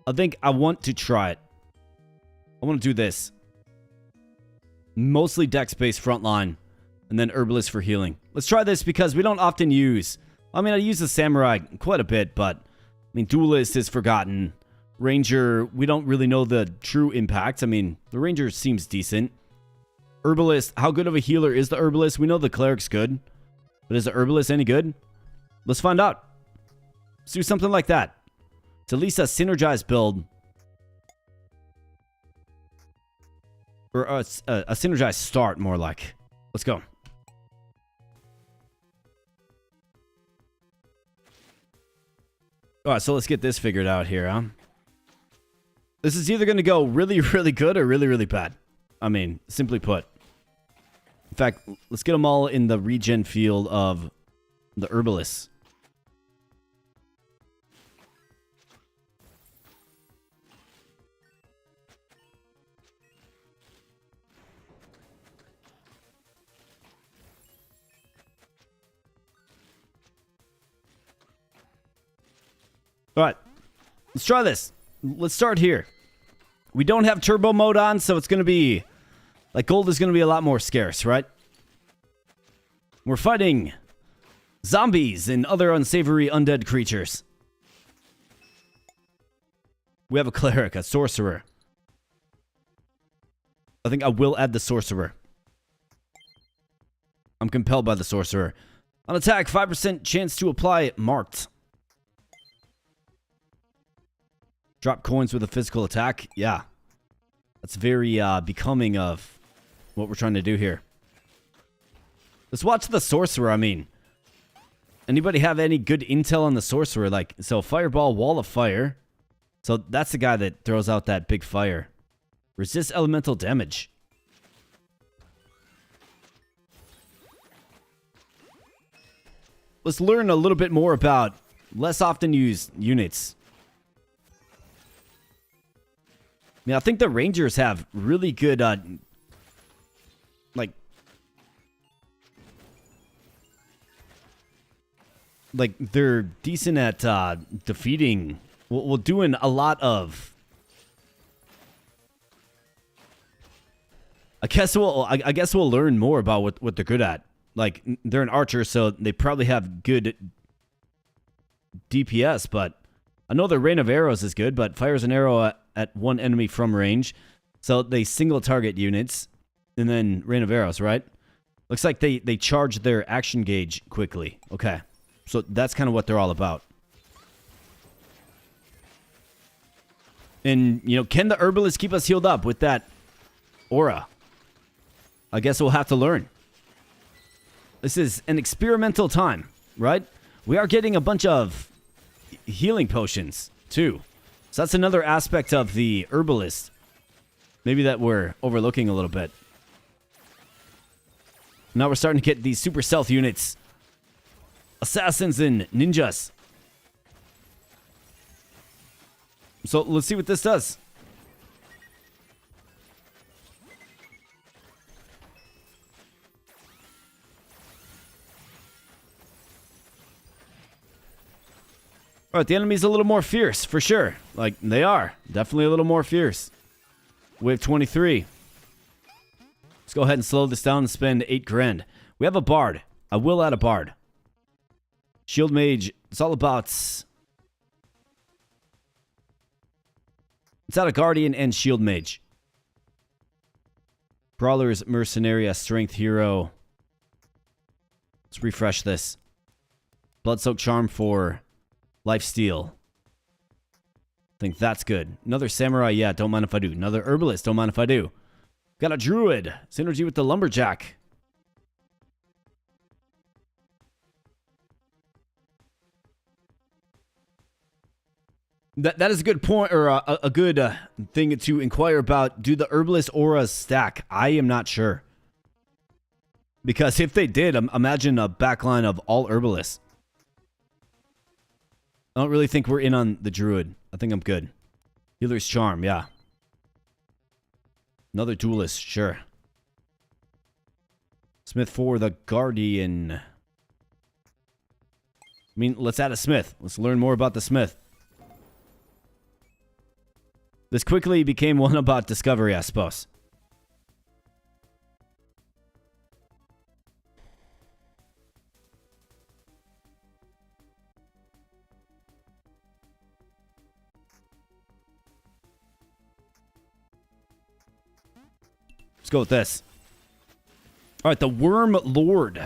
I think I want to try it. I want to do this. Mostly Dex-based frontline, and then Herbalist for healing. Let's try this because we don't often use... I mean, I use the Samurai quite a bit, but... I mean, Duelist is forgotten. Ranger, we don't really know the true impact. I mean, the Ranger seems decent. Herbalist, how good of a healer is the Herbalist? We know the Cleric's good, but is the Herbalist any good? Let's find out. Let's do something like that. It's at least a synergized build. Or a synergized start, more like. Let's go. Alright, so let's get this figured out here, huh? This is either going to go really, really good or really, really bad. I mean, simply put. In fact, let's get them all in the regen field of the Herbalists. Alright, let's try this. Let's start here. We don't have turbo mode on, so it's going to be... Like, gold is going to be a lot more scarce, right? We're fighting zombies and other unsavory undead creatures. We have a cleric, a sorcerer. I think I will add the sorcerer. I'm compelled by the sorcerer. On attack, 5% chance to apply marked. Drop coins with a physical attack. Yeah. That's very becoming of what we're trying to do here. Let's watch the sorcerer, I mean. Anybody have any good intel on the sorcerer? Like, so fireball, wall of fire. So that's the guy that throws out that big fire. Resist elemental damage. Let's learn a little bit more about less often used units. I mean, I think the Rangers have really good, like they're decent at defeating. Well, doing a lot of. I guess we'll learn more about what they're good at. Like, they're an archer, so they probably have good DPS. But I know their rain of arrows is good, but fires an arrow at one enemy from range. So they single target units. And then rain of arrows, right? Looks like they charge their action gauge quickly. Okay. So that's kind of what they're all about. And, you know, can the Herbalist keep us healed up with that aura? I guess we'll have to learn. This is an experimental time, right? We are getting a bunch of healing potions, too. So that's another aspect of the Herbalist. Maybe that we're overlooking a little bit. Now we're starting to get these super stealth units. Assassins and ninjas. So let's see what this does. Alright, the enemy's a little more fierce, for sure. Like, they are. Definitely a little more fierce. Wave 23. Let's go ahead and slow this down and spend 8 grand. We have a bard. I will add a bard. Shield mage. It's all about... It's out of guardian and shield mage. Brawler's Mercenaria, Strength Hero. Let's refresh this. Bloodsoaked Charm for Lifesteal. I think that's good. Another Samurai, yeah, don't mind if I do. Another Herbalist, don't mind if I do. Got a Druid. Synergy with the Lumberjack. That is a good point, or a good thing to inquire about. Do the Herbalist auras stack? I am not sure. Because if they did, imagine a backline of all Herbalists. I don't really think we're in on the Druid. I think I'm good. Healer's Charm, yeah. Another Duelist, sure. Smith for the Guardian. I mean, let's add a Smith. Let's learn more about the Smith. This quickly became one about discovery, I suppose. Let's go with this. All right, the Worm Lord. All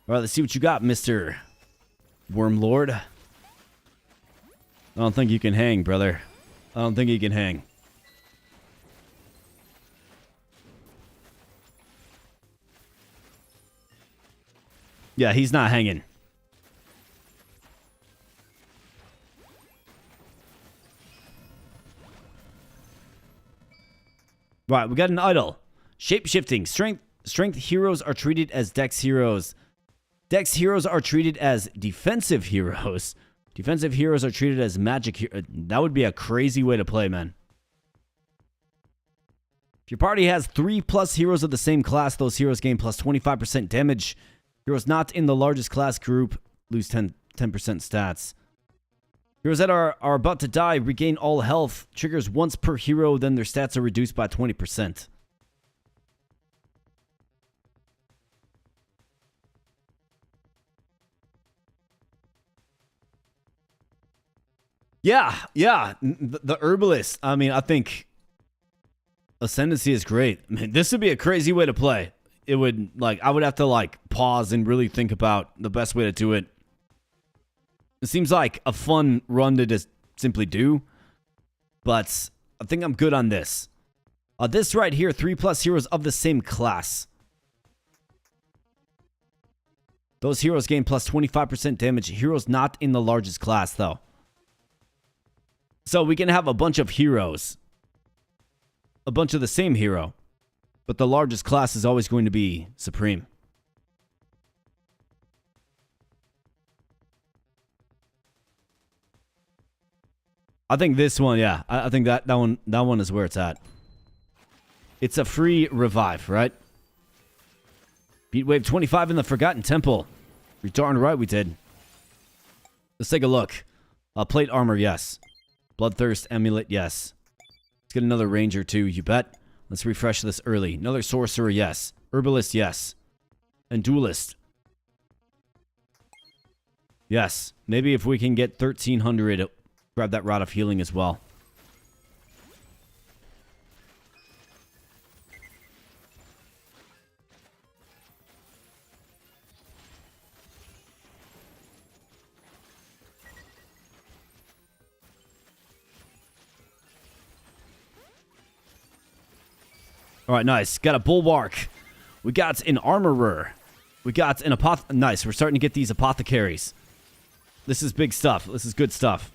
right, let's see what you got, Mr. Worm Lord. I don't think you can hang, brother. I don't think he can hang. Yeah, he's not hanging. Right, we got an idol. Shape-shifting. Strength heroes are treated as Dex heroes. Dex heroes are treated as defensive heroes. Defensive heroes are treated as magic heroes. That would be a crazy way to play, man. If your party has 3+ heroes of the same class, those heroes gain plus 25% damage. Heroes not in the largest class group lose 10% stats. Heroes that are about to die regain all health. Triggers once per hero, then their stats are reduced by 20%. Yeah. The Herbalist. I mean, I think Ascendancy is great. I mean, this would be a crazy way to play. It would, I would have to, pause and really think about the best way to do it. It seems like a fun run to just simply do. But I think I'm good on this. This right here, 3+ heroes of the same class. Those heroes gain plus 25% damage. Heroes not in the largest class, though. So we can have a bunch of heroes. A bunch of the same hero. But the largest class is always going to be Supreme. I think this one, yeah. I think that one is where it's at. It's a free revive, right? Beat wave 25 in the Forgotten Temple. You're darn right we did. Let's take a look. Plate armor, yes. Bloodthirst amulet, yes. Let's get another ranger too, you bet. Let's refresh this early. Another sorcerer, yes. Herbalist, yes. And duelist. Yes. Maybe if we can get 1300, grab that Rod of Healing as well. All right, nice. Got a Bulwark. We got an Armorer. We got an Nice, we're starting to get these Apothecaries. This is big stuff. This is good stuff.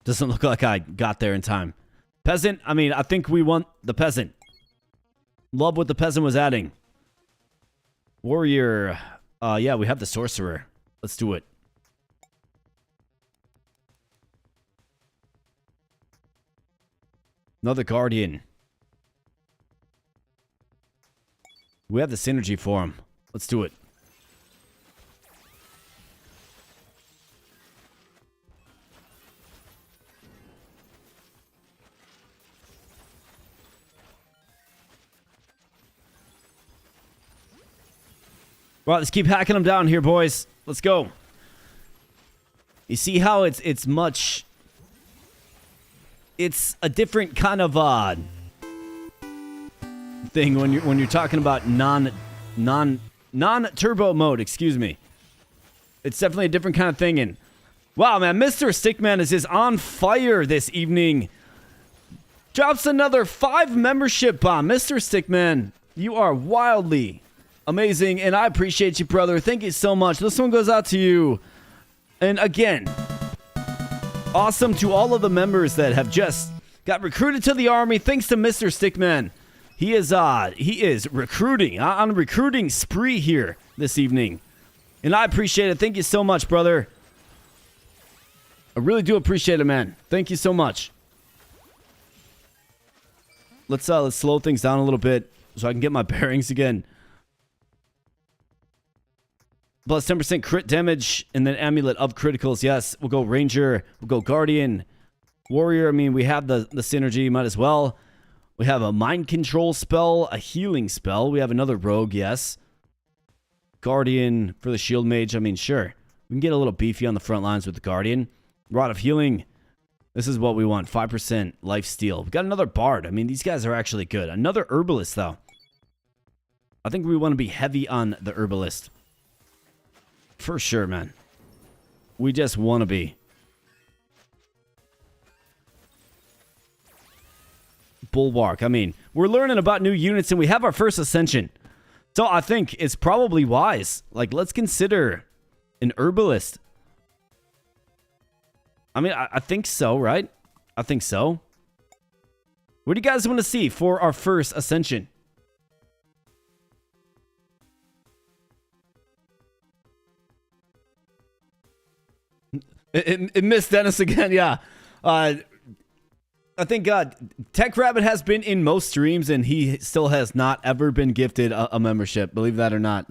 Doesn't look like I got there in time. Peasant, I mean, I think we want the Peasant. Love what the Peasant was adding. Warrior. Yeah, we have the Sorcerer. Let's do it. Another Guardian. We have the synergy for him. Let's do it. Right, let's keep hacking them down here, boys. Let's go. You see how it's much it's a different kind of thing when you're talking about non-turbo mode, excuse me. It's definitely a different kind of thing. And wow, man, Mr. Stickman is just on fire this evening. Drops another 5 membership bomb. Mr. Stickman, you are wildly amazing, and I appreciate you, brother. Thank you so much. This one goes out to you. And again, awesome to all of the members that have just got recruited to the army. Thanks to Mr. Stickman. He is recruiting on a recruiting spree here this evening. And I appreciate it. Thank you so much, brother. I really do appreciate it, man. Thank you so much. Let's slow things down a little bit so I can get my bearings again. Plus 10% crit damage and then amulet of criticals. Yes, we'll go Ranger. We'll go Guardian. Warrior, I mean, we have the synergy. Might as well. We have a mind control spell, a healing spell. We have another rogue, yes. Guardian for the shield mage. I mean, sure. We can get a little beefy on the front lines with the Guardian. Rod of Healing. This is what we want. 5% life steal. We got another Bard. I mean, these guys are actually good. Another Herbalist, though. I think we want to be heavy on the Herbalist. For sure, man. We just want to be. Bulwark. I mean, we're learning about new units and we have our first ascension. So I think it's probably wise. Like, let's consider an Herbalist. I mean, I think so, right? I think so. What do you guys want to see for our first ascension? It missed Dennis again, yeah. I think Tech Rabbit has been in most streams, and he still has not ever been gifted a membership. Believe that or not.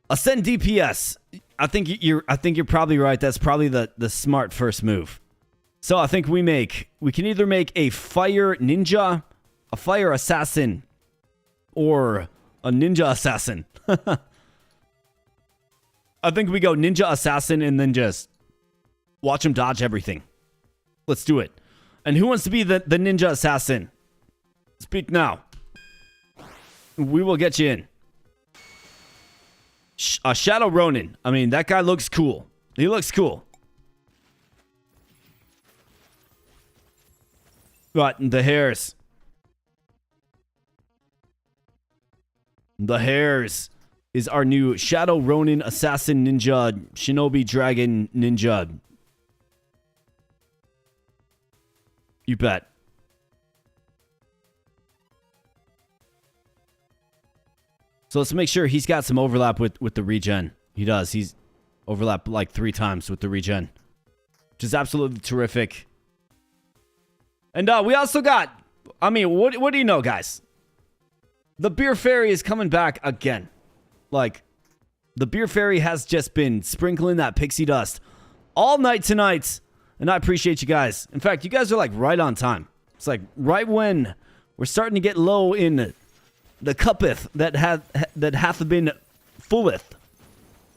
Ascend DPS. I think you're probably right. That's probably the smart first move. So I think we can either make a fire ninja, a fire assassin, or a ninja assassin. I think we go ninja assassin and then just watch him dodge everything. Let's do it. And who wants to be the ninja assassin? Speak now. We will get you in. Shadow Ronin. I mean, that guy looks cool. He looks cool. But the hairs. The hairs is our new Shadow Ronin Assassin Ninja Shinobi Dragon Ninja. You bet. So let's make sure he's got some overlap with the regen. He does. He's overlapped like 3 times with the regen, which is absolutely terrific. And we also got, I mean, what do you know, guys? The Beer Fairy is coming back again. Like, the Beer Fairy has just been sprinkling that pixie dust all night tonight, and I appreciate you guys. In fact, you guys are like right on time. It's like right when we're starting to get low in the cuppeth that hath been fulleth,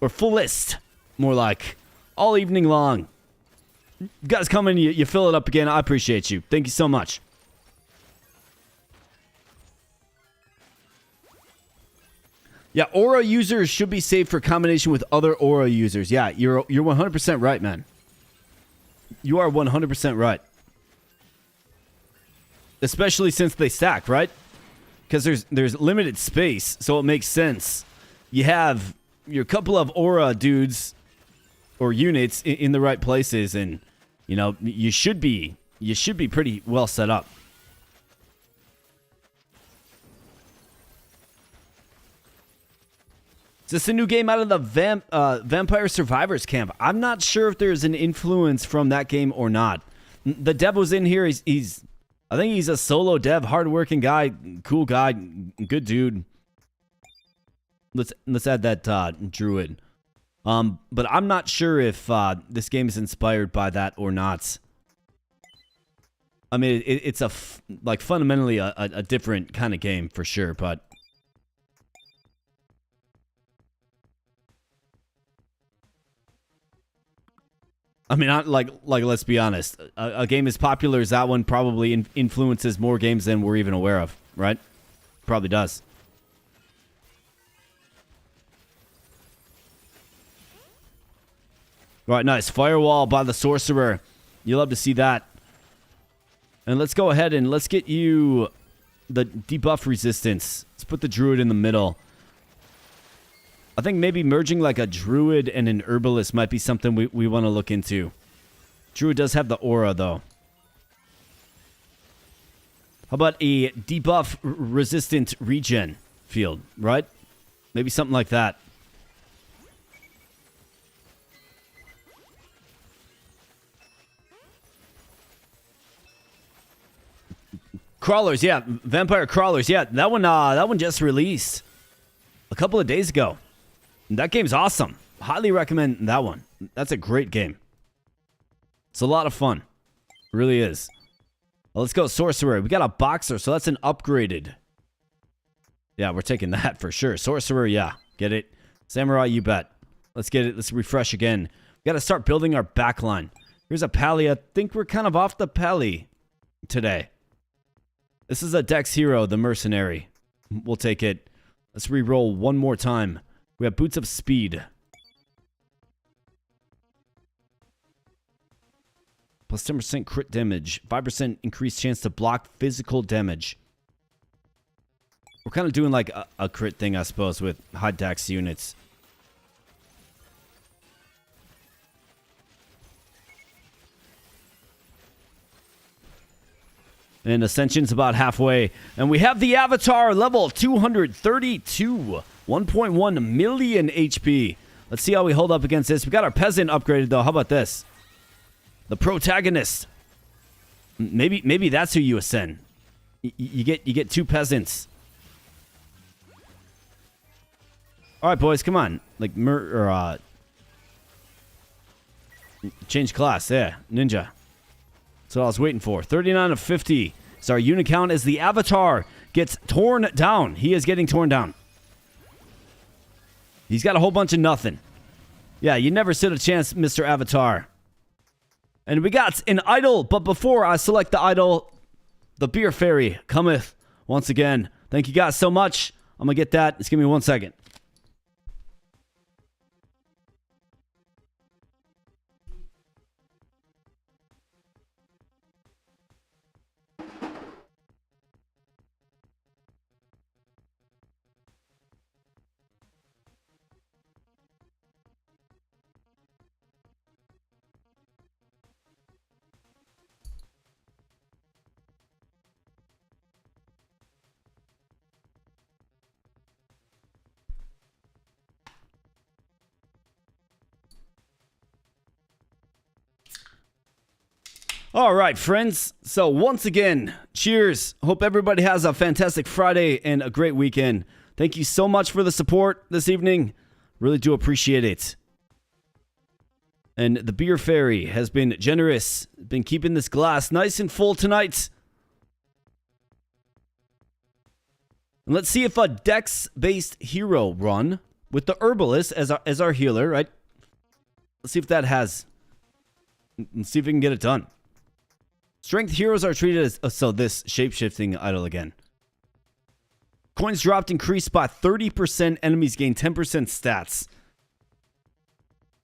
or fullest, more like, all evening long. You guys come in, you fill it up again. I appreciate you. Thank you so much. Yeah, aura users should be saved for combination with other aura users. Yeah, you're 100% right, man. You are 100% right. Especially since they stack, right? Because there's limited space, so it makes sense. You have your couple of aura dudes or units in the right places, and you know you should be pretty well set up. Is this a new game out of the Vampire Survivors camp? I'm not sure if there's an influence from that game or not. The dev was in here. He's I think he's a solo dev, hardworking guy, cool guy, good dude. Let's add that druid. But I'm not sure if this game is inspired by that or not. I mean, it's like fundamentally a different kind of game for sure, but. I mean, let's be honest. A game as popular as that one probably influences more games than we're even aware of, right? Probably does. All right, nice. Firewall by the Sorcerer. You love to see that. And let's go ahead and let's get you the debuff resistance. Let's put the Druid in the middle. I think maybe merging like a Druid and an Herbalist might be something we want to look into. Druid does have the aura, though. How about a debuff resistant regen field, right? Maybe something like that. Crawlers, yeah. Vampire Crawlers, yeah. That one just released a couple of days ago. That game's awesome. Highly recommend that one. That's a great game. It's a lot of fun. It really is. Well, let's go Sorcerer. We got a Boxer, so that's an upgraded. Yeah, we're taking that for sure. Sorcerer, yeah. Get it? Samurai, you bet. Let's get it. Let's refresh again. We got to start building our backline. Here's a Pally. I think we're kind of off the Pally today. This is a Dex hero, the Mercenary. We'll take it. Let's re-roll one more time. We have Boots of Speed. Plus 10% crit damage. 5% increased chance to block physical damage. We're kind of doing like a crit thing, I suppose, with high dex units. And Ascension's about halfway. And we have the Avatar level 232. 1.1 million HP. Let's see how we hold up against this. We got our Peasant upgraded, though. How about this? The Protagonist. Maybe that's who you ascend. You get two Peasants. All right, boys, come on. Like, change class. Yeah, Ninja. That's what I was waiting for. 39 of 50. So our unit count as the Avatar gets torn down. He is getting torn down. He's got a whole bunch of nothing. Yeah, you never stood a chance, Mr. Avatar. And we got an idol, but before I select the idol, the Beer Fairy cometh once again. Thank you guys so much. I'm going to get that. Just give me 1 second. All right, friends. So once again, cheers. Hope everybody has a fantastic Friday and a great weekend. Thank you so much for the support this evening. Really do appreciate it. And the Beer Fairy has been generous, been keeping this glass nice and full tonight. And let's see if a Dex-based hero run with the Herbalist as our healer, right? Let's see if that has. Let's see if we can get it done. Strength heroes are treated as... so this shape-shifting idol again. Coins dropped increased by 30%. Enemies gain 10% stats.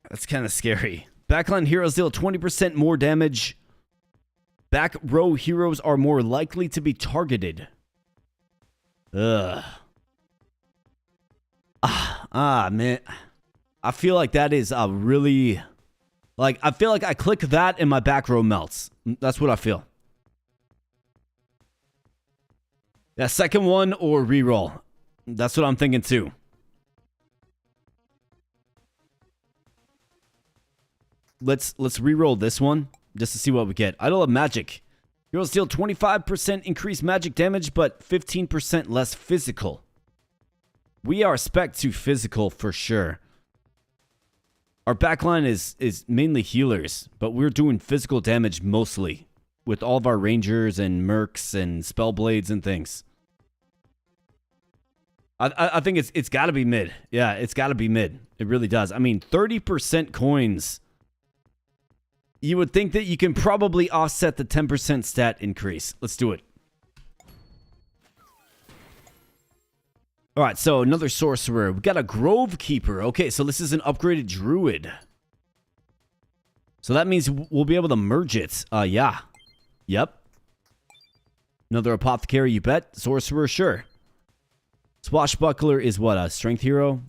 That's kind of scary. Backline heroes deal 20% more damage. Back row heroes are more likely to be targeted. Ugh. Man. I feel like that is a really... Like, I feel like I click that and my back row melts. That's what I feel. Yeah, second one or reroll. That's what I'm thinking too. Let's reroll this one just to see what we get. Idol of Magic. Heroes deal 25% increased magic damage, but 15% less physical. We are spec to physical for sure. Our backline is mainly healers, but we're doing physical damage mostly with all of our rangers and mercs and spellblades and things. I think it's got to be mid. Yeah, it's got to be mid. It really does. I mean, 30% coins you would think that you can probably offset the 10% stat increase. Let's do it. All right, so another sorcerer. We got a Grove Keeper. Okay, so this is an upgraded druid. So that means we'll be able to merge it. Yeah. Yep. Another apothecary, you bet. Sorcerer, sure. Swashbuckler is what? A strength hero?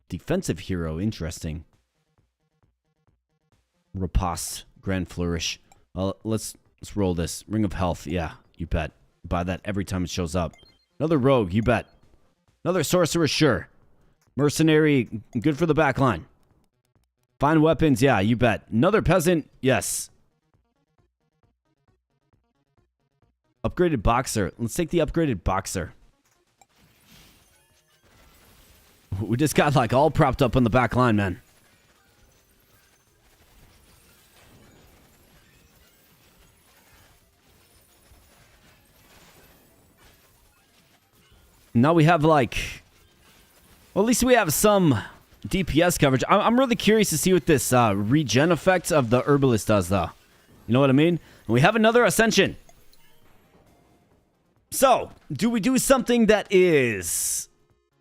Defensive hero, interesting. Rapace, Grand Flourish. Let's roll this. Ring of Health, yeah, you bet. Buy that every time it shows up. Another rogue, you bet. Another sorcerer, sure. Mercenary, good for the back line. Fine weapons, yeah, you bet. Another peasant, yes. Upgraded boxer. Let's take the upgraded boxer. We just got like all propped up on the back line, man. Now we have like... Well, at least we have some DPS coverage. I'm really curious to see what this regen effect of the Herbalist does, though. You know what I mean? And we have another Ascension. So, do we do something that is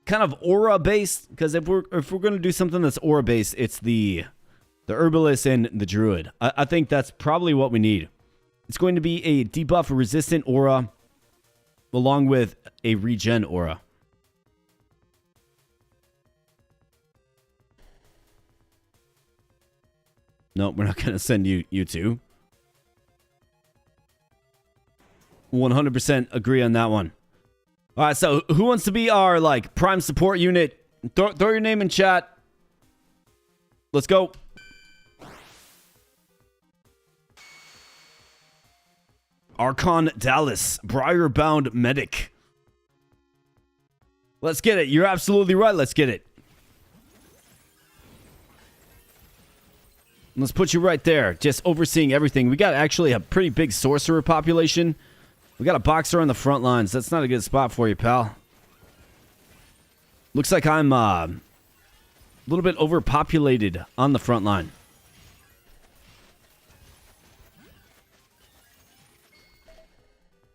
kind of aura-based? Because if we're going to do something that's aura-based, it's the Herbalist and the Druid. I think that's probably what we need. It's going to be a debuff resistant aura along with a regen aura. No, we're not going to send you two. 100% agree on that one. All right, so who wants to be our like prime support unit? Throw your name in chat. Let's go. Archon Dallas, Briarbound Medic. Let's get it. You're absolutely right. Let's get it. Let's put you right there, just overseeing everything. We got actually a pretty big sorcerer population. We got a boxer on the front lines. That's not a good spot for you, pal. Looks like I'm a little bit overpopulated on the front line.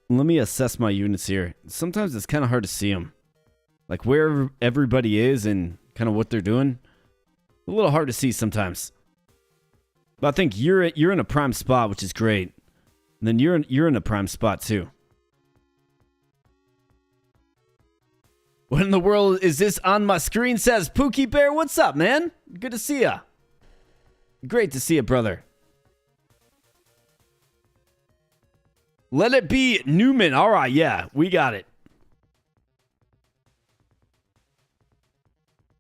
Let me assess my units here. Sometimes it's kind of hard to see them. Like where everybody is and kind of what they're doing. A little hard to see sometimes. But I think you're in a prime spot, which is great. And then you're in a prime spot too. What in the world is this on my screen? Says Pookie Bear. What's up, man? Good to see ya. Great to see you, brother. Let it be Newman. All right, yeah, we got it.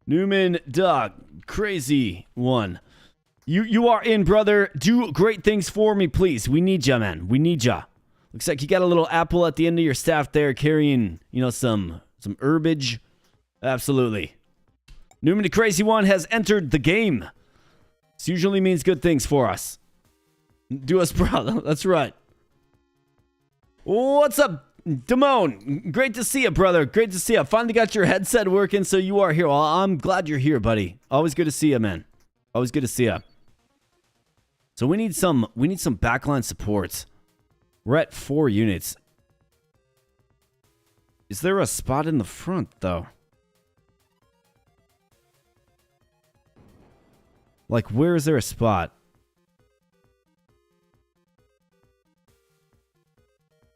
Newman, dog, crazy one. You are in, brother. Do great things for me, please. We need ya, man. We need ya. Looks like you got a little apple at the end of your staff there, carrying, you know, some herbage. Absolutely. Newman, the crazy one, has entered the game. This usually means good things for us. Do us proud. That's right. What's up, Damone? Great to see you, brother. Great to see you. Finally got your headset working, so you are here. Well, I'm glad you're here, buddy. Always good to see you, man. Always good to see you. So we need some backline supports. We're at 4 units. Is there a spot in the front, though? Like, where is there a spot?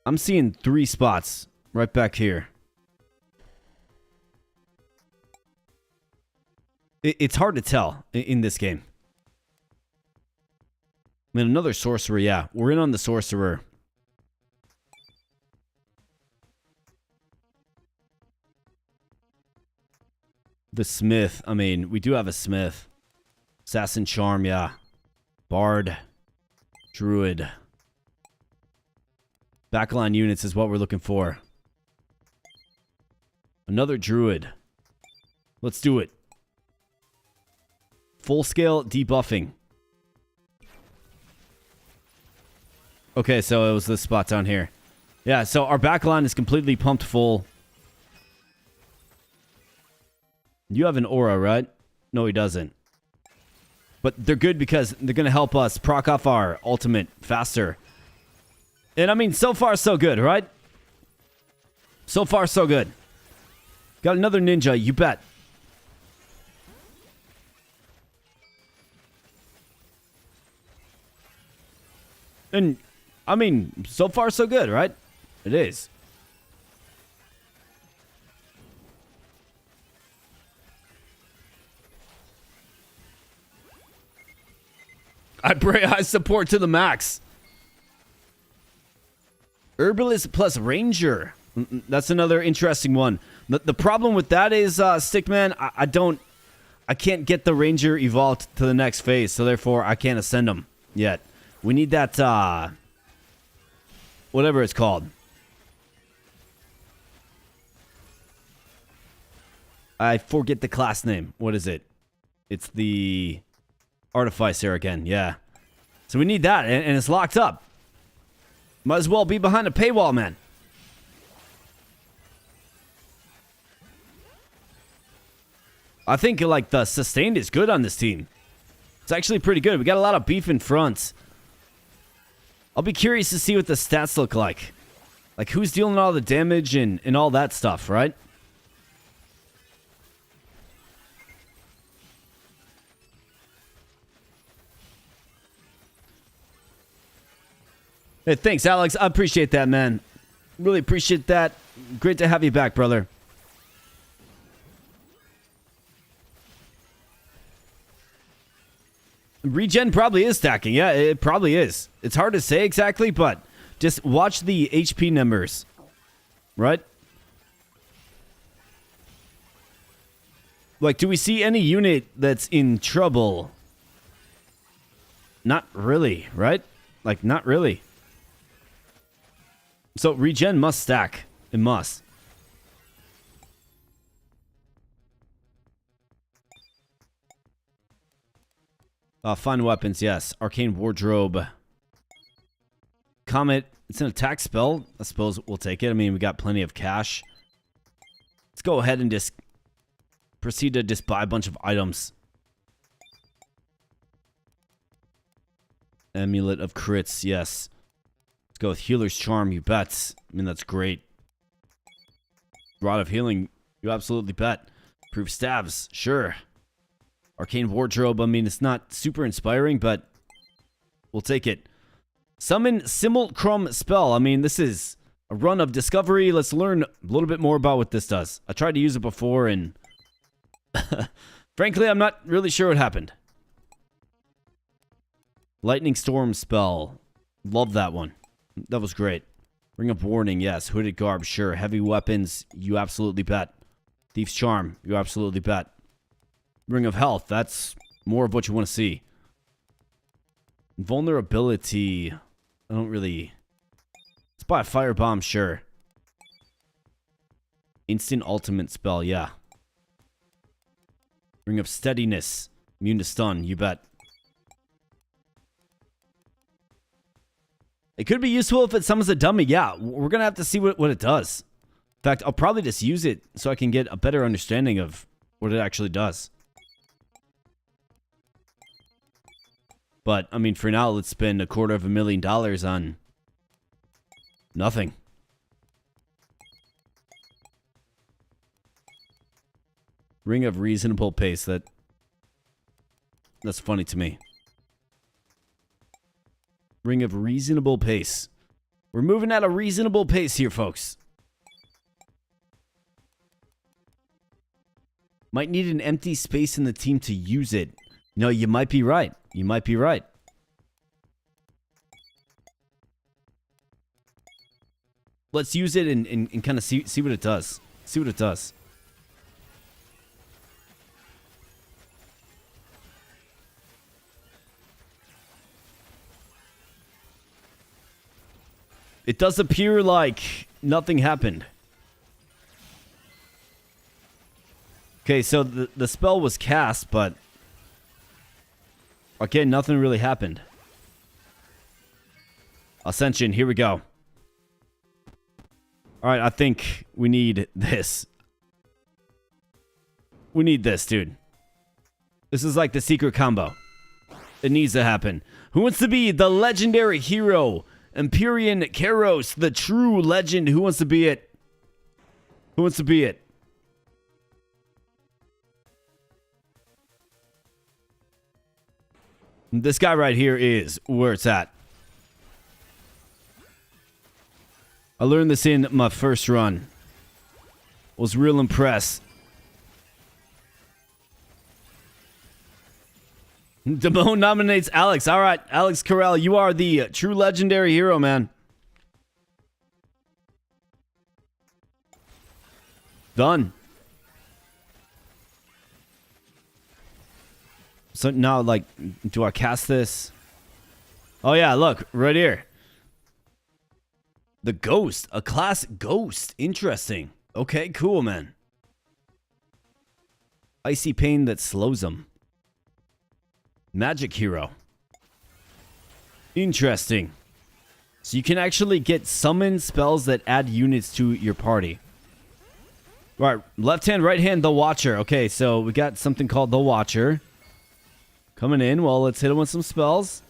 I'm seeing 3 spots right back here. It's hard to tell in this game. I mean, another sorcerer, yeah. We're in on the sorcerer. The smith. I mean, we do have a smith. Assassin charm, yeah. Bard. Druid. Backline units is what we're looking for. Another druid. Let's do it. Full scale debuffing. Okay, so it was this spot down here. Yeah, so our backline is completely pumped full. You have an aura, right? No, he doesn't. But they're good because they're going to help us proc off our ultimate faster. And I mean, so far, so good, right? So far, so good. Got another ninja, you bet. And, I mean, so far, so good, right? It is. I pray high support to the max. Herbalist plus Ranger. That's another interesting one. The problem with that is, Stickman, I can't get the Ranger evolved to the next phase, so therefore I can't ascend him yet. We need that, whatever it's called. I forget the class name. What is it? It's the Artificer again, yeah. So we need that, and it's locked up. Might as well be behind a paywall, man. I think, like, the sustained is good on this team. It's actually pretty good. We got a lot of beef in front. I'll be curious to see what the stats look like. Like, who's dealing all the damage and all that stuff, right? Hey, thanks, Alex. I appreciate that, man. Really appreciate that. Great to have you back, brother. Regen probably is stacking. Yeah, it probably is. It's hard to say exactly, but just watch the HP numbers. Right? Like, do we see any unit that's in trouble? Not really, right? Like, not really. So, regen must stack. It must. Fine weapons, yes. Arcane Wardrobe. Comet. It's an attack spell. I suppose we'll take it. I mean, we got plenty of cash. Let's go ahead and just proceed to just buy a bunch of items. Amulet of Crits, yes. Let's go with Healer's Charm, you bet. I mean, that's great. Rod of Healing, you absolutely bet. Proof Stabs, sure. Arcane Wardrobe, I mean, it's not super inspiring, but we'll take it. Summon Simulacrum Spell. I mean, this is a run of discovery. Let's learn a little bit more about what this does. I tried to use it before, and frankly, I'm not really sure what happened. Lightning Storm Spell. Love that one. That was great. Ring of Warning, yes. Hooded Garb, sure. Heavy Weapons, you absolutely bet. Thief's Charm, you absolutely bet. Ring of Health, that's more of what you want to see. Vulnerability, I don't really... Let's buy a Firebomb, sure. Instant Ultimate Spell, yeah. Ring of Steadiness, immune to stun, you bet. It could be useful if it summons a dummy, yeah. We're going to have to see what it does. In fact, I'll probably just use it so I can get a better understanding of what it actually does. But, I mean, for now, let's spend $250,000 on nothing. Ring of Reasonable Pace, that's funny to me. Ring of Reasonable Pace. We're moving at a reasonable pace here, folks. Might need an empty space in the team to use it. No, you might be right. You might be right. Let's use it and kind of see what it does. See what it does. It does appear like nothing happened. Okay, so the spell was cast, but... Again, nothing really happened. Ascension, here we go. Alright, I think we need this. We need this, dude. This is like the secret combo. It needs to happen. Who wants to be the legendary hero? Empyrean Karos, the true legend. Who wants to be it? Who wants to be it? This guy right here is where it's at. I learned this in my first run. Was real impressed. Damone nominates Alex. All right, Alex Corral, you are the true legendary hero, man. Done. So now, like, do I cast this? Oh, yeah, look, right here. The Ghost, a class Ghost. Interesting. Okay, cool, man. Icy Pain that slows them. Magic Hero. Interesting. So you can actually get summon spells that add units to your party. All right, left hand, right hand, the Watcher. Okay, so we got something called the Watcher. Coming in. Well, let's hit him with some spells.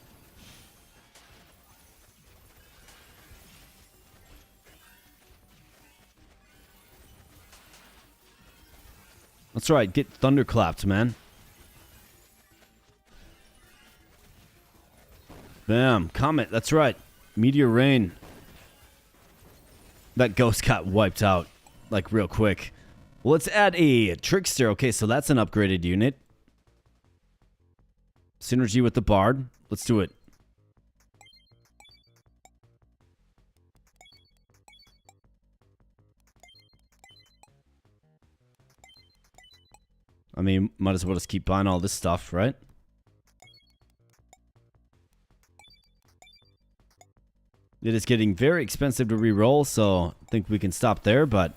That's right. Get thunderclapped, man. Bam. Comet. That's right. Meteor rain. That ghost got wiped out, like, real quick. Well, let's add a Trickster. Okay, so that's an upgraded unit. Synergy with the Bard. Let's do it. I mean, might as well just keep buying all this stuff, right? It is getting very expensive to re-roll, so I think we can stop there, but...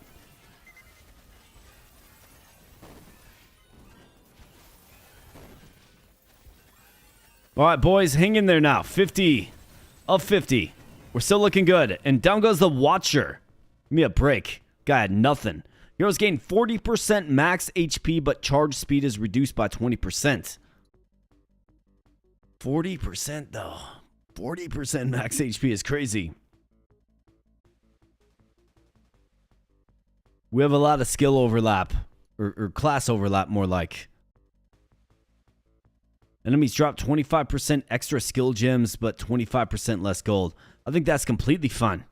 All right, boys, hang in there now. 50 of 50. We're still looking good. And down goes the Watcher. Give me a break. Guy had nothing. Heroes gain 40% max HP, but charge speed is reduced by 20%. 40% though. 40% max HP is crazy. We have a lot of skill overlap. Or class overlap, more like. Enemies drop 25% extra skill gems, but 25% less gold. I think that's completely fine.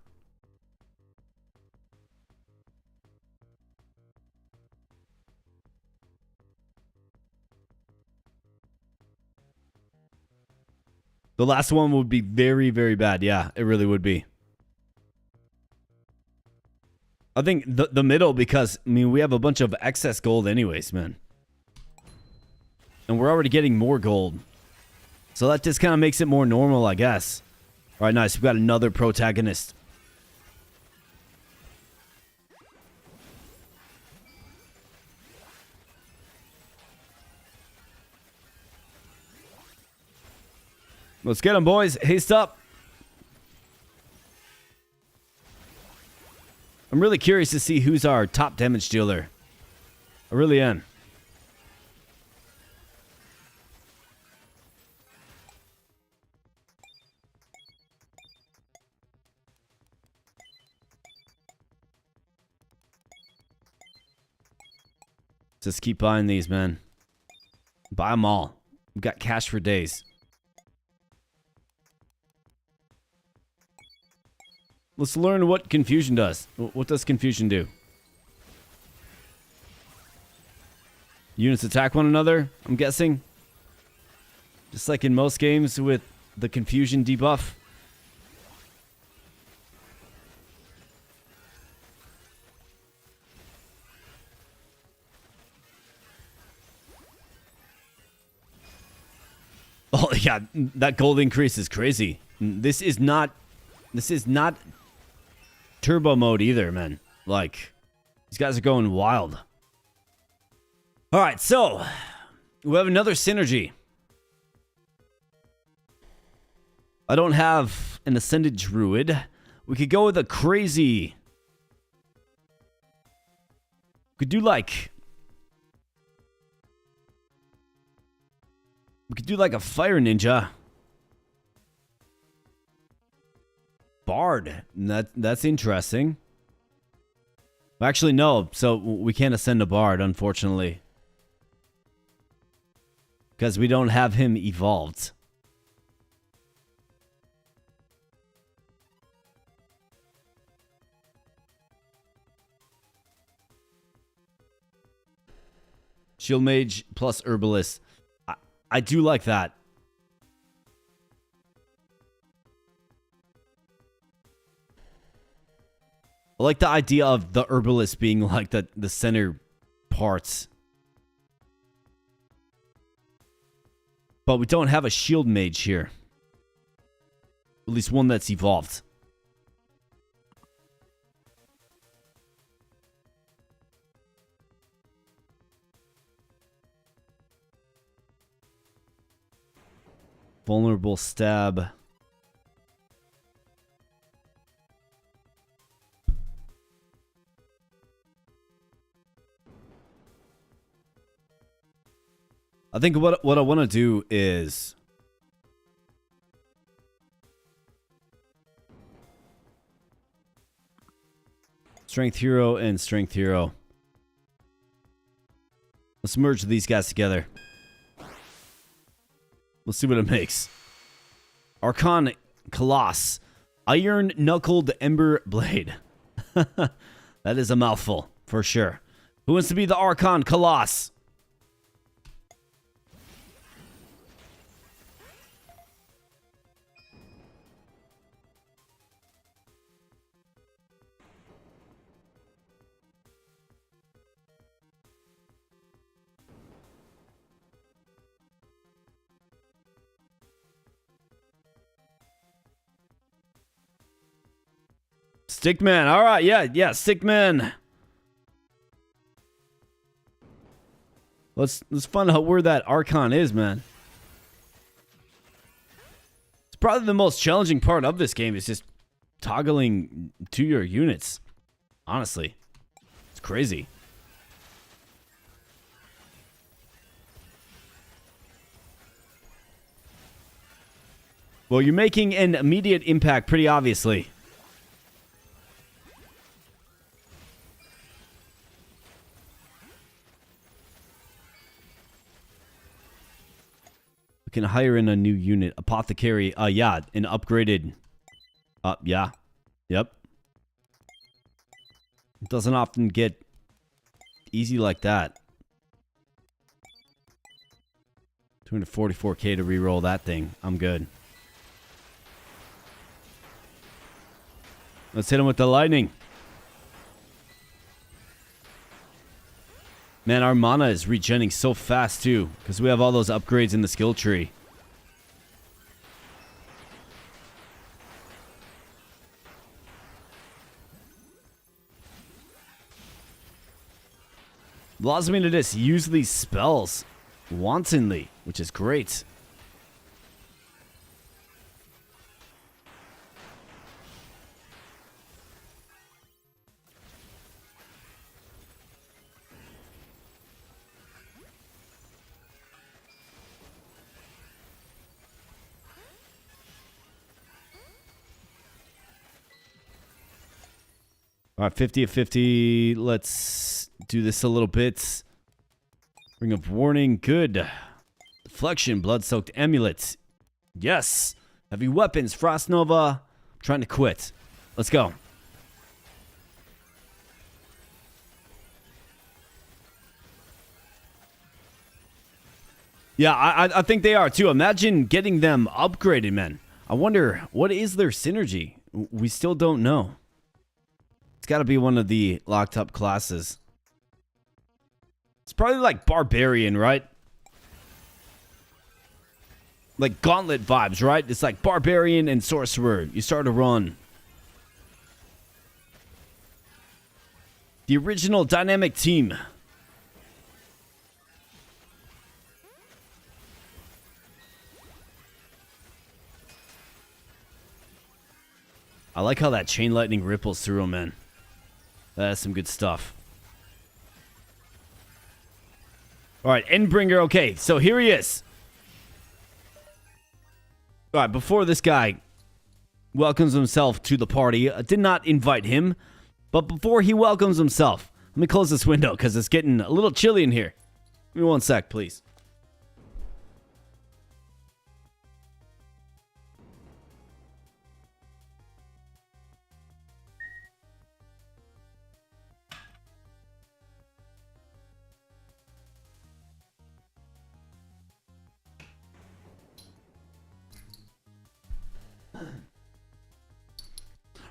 The last one would be very, very bad. Yeah, it really would be. I think the middle, because, I mean, we have a bunch of excess gold anyways, man. And we're already getting more gold. So that just kind of makes it more normal, I guess. All right, nice. We've got another protagonist. Let's get him, boys. Haste up. I'm really curious to see who's our top damage dealer. I really am. Just keep buying these, man. Buy them all. We've got cash for days. Let's learn what confusion does. What does confusion do? Units attack one another, I'm guessing. Just like in most games with the confusion debuff. Oh yeah, that gold increase is crazy. This is not turbo mode either, man. Like, these guys are going wild. All right, so we have another synergy. I don't have an Ascended Druid. We could go with a crazy... Could do like... We could do like a fire ninja. Bard. That's interesting. Actually, no. So we can't ascend a bard, unfortunately. Because we don't have him evolved. Shield Mage plus Herbalist. I do like that. I like the idea of the Herbalist being like the center parts. But we don't have a Shield Mage here. At least one that's evolved. Vulnerable stab. I think what I want to do is Strength Hero and Strength Hero. Let's merge these guys together. Let's see what it makes. Archon Coloss. Iron Knuckled Ember Blade. That is a mouthful, for sure. Who wants to be the Archon Coloss? Stickman. All right, yeah, Stickman. Let's find out where that Archon is, man. It's probably the most challenging part of this game is just toggling to your units. Honestly, it's crazy. Well, you're making an immediate impact pretty obviously. Can hire in a new unit. Apothecary. Yeah, an upgraded. Yeah. Yep. It doesn't often get easy like that. 244k to reroll that thing. I'm good. Let's hit him with the lightning. Man, our mana is regenerating so fast, too. Because we have all those upgrades in the skill tree. Allows me to just use these spells wantonly, which is great. All right, 50 of 50. Let's do this a little bit. Ring of Warning. Good. Deflection. Blood-soaked amulet. Yes. Heavy weapons. Frost Nova. I'm trying to quit. Let's go. Yeah, I think they are too. Imagine getting them upgraded, man. I wonder, what is their synergy? We still don't know. It's got to be one of the locked up classes. It's probably like Barbarian, right? Like Gauntlet vibes, right? It's like Barbarian and Sorcerer. You start a run. The original dynamic team. I like how that chain lightning ripples through him, man. That's some good stuff. All right, Endbringer. Okay, so here he is. All right, before this guy welcomes himself to the party, I did not invite him, but before he welcomes himself, let me close this window because it's getting a little chilly in here. Give me 1 sec, please.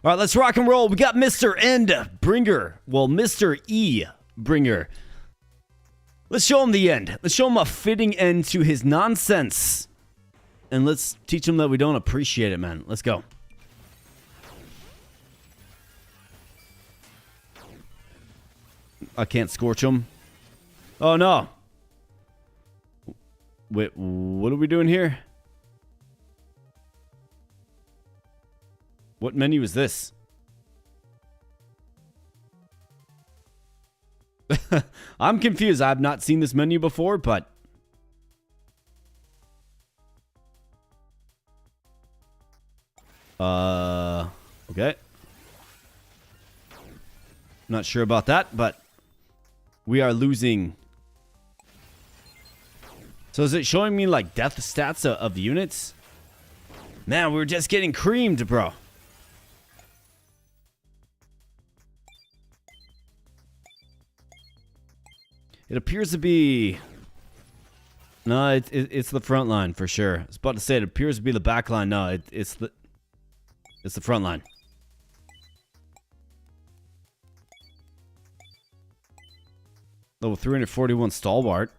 All right, let's rock and roll. We got Mr. End Bringer. Well, Mr. E Bringer. Let's show him the end. Let's show him a fitting end to his nonsense. And let's teach him that we don't appreciate it, man. Let's go. I can't scorch him. Oh, no. Wait, what are we doing here? What menu is this? I'm confused. I've not seen this menu before, but... Okay. Not sure about that, but... We are losing... So is it showing me, like, death stats of units? Man, we're just getting creamed, bro. It appears to be... No, it's the front line for sure. I was about to say it appears to be the back line. No, it's the front line. Level 341 Stalwart.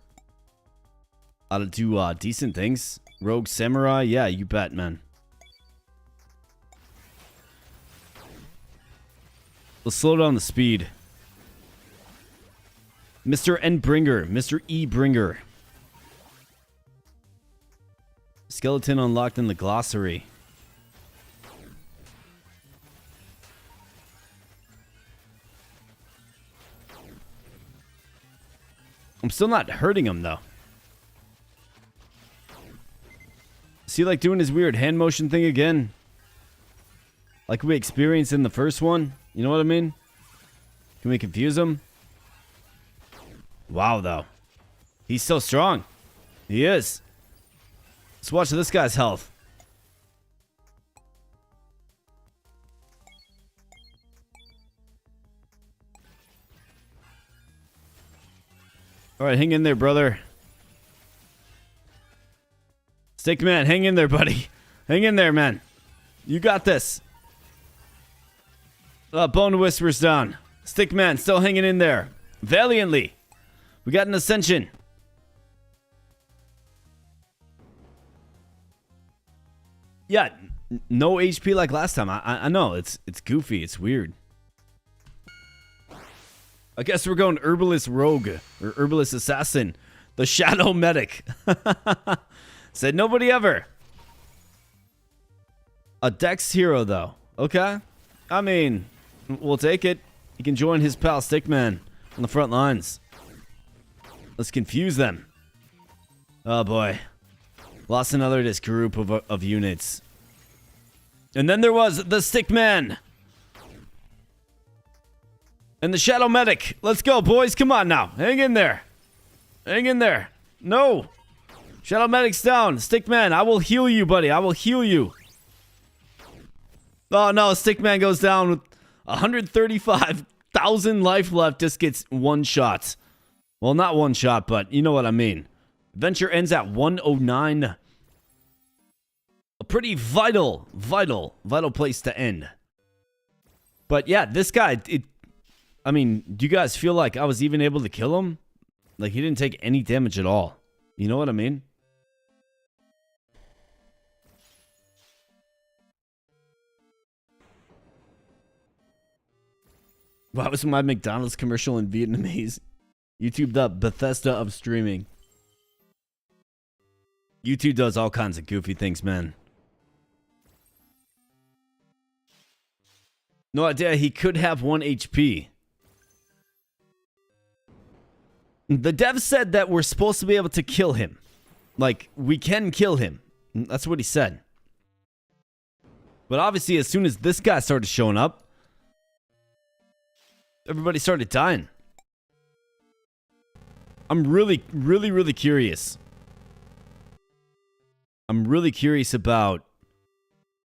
Ought to do decent things. Rogue Samurai, yeah, you bet, man. Let's slow down the speed. Mr. Endbringer, Mr. E Bringer. Skeleton unlocked in the glossary. I'm still not hurting him though. Is he like doing his weird hand motion thing again? Like we experienced in the first one? You know what I mean? Can we confuse him? Wow, though. He's so strong. He is. Let's watch this guy's health. Alright, hang in there, brother. Stickman, hang in there, buddy. Hang in there, man. You got this. Bone Whisper's down. Stickman, still hanging in there. Valiantly. We got an ascension. Yeah, no HP like last time. I know, it's goofy, it's weird. I guess we're going Herbalist Rogue, or Herbalist Assassin. The Shadow Medic. Said nobody ever. A Dex hero, though. Okay. I mean, we'll take it. He can join his pal Stickman on the front lines. Let's confuse them. Oh boy. Lost another this group of units. And then there was the Stickman. And the Shadow Medic. Let's go, boys. Come on now. Hang in there. Hang in there. No. Shadow Medic's down. Stickman, I will heal you, buddy. I will heal you. Oh no, Stickman goes down with 135,000 life left. Just gets one shot. Well, not one shot, but you know what I mean. Adventure ends at 109. A pretty vital place to end. But yeah, this guy, I mean, do you guys feel like I was even able to kill him? Like, he didn't take any damage at all. You know what I mean? Why was my McDonald's commercial in Vietnamese? YouTube the Bethesda of streaming. YouTube does all kinds of goofy things, man. No idea he could have 1 HP. The dev said that we're supposed to be able to kill him. Like, we can kill him. That's what he said. But obviously, as soon as this guy started showing up, everybody started dying. I'm really curious. I'm really curious about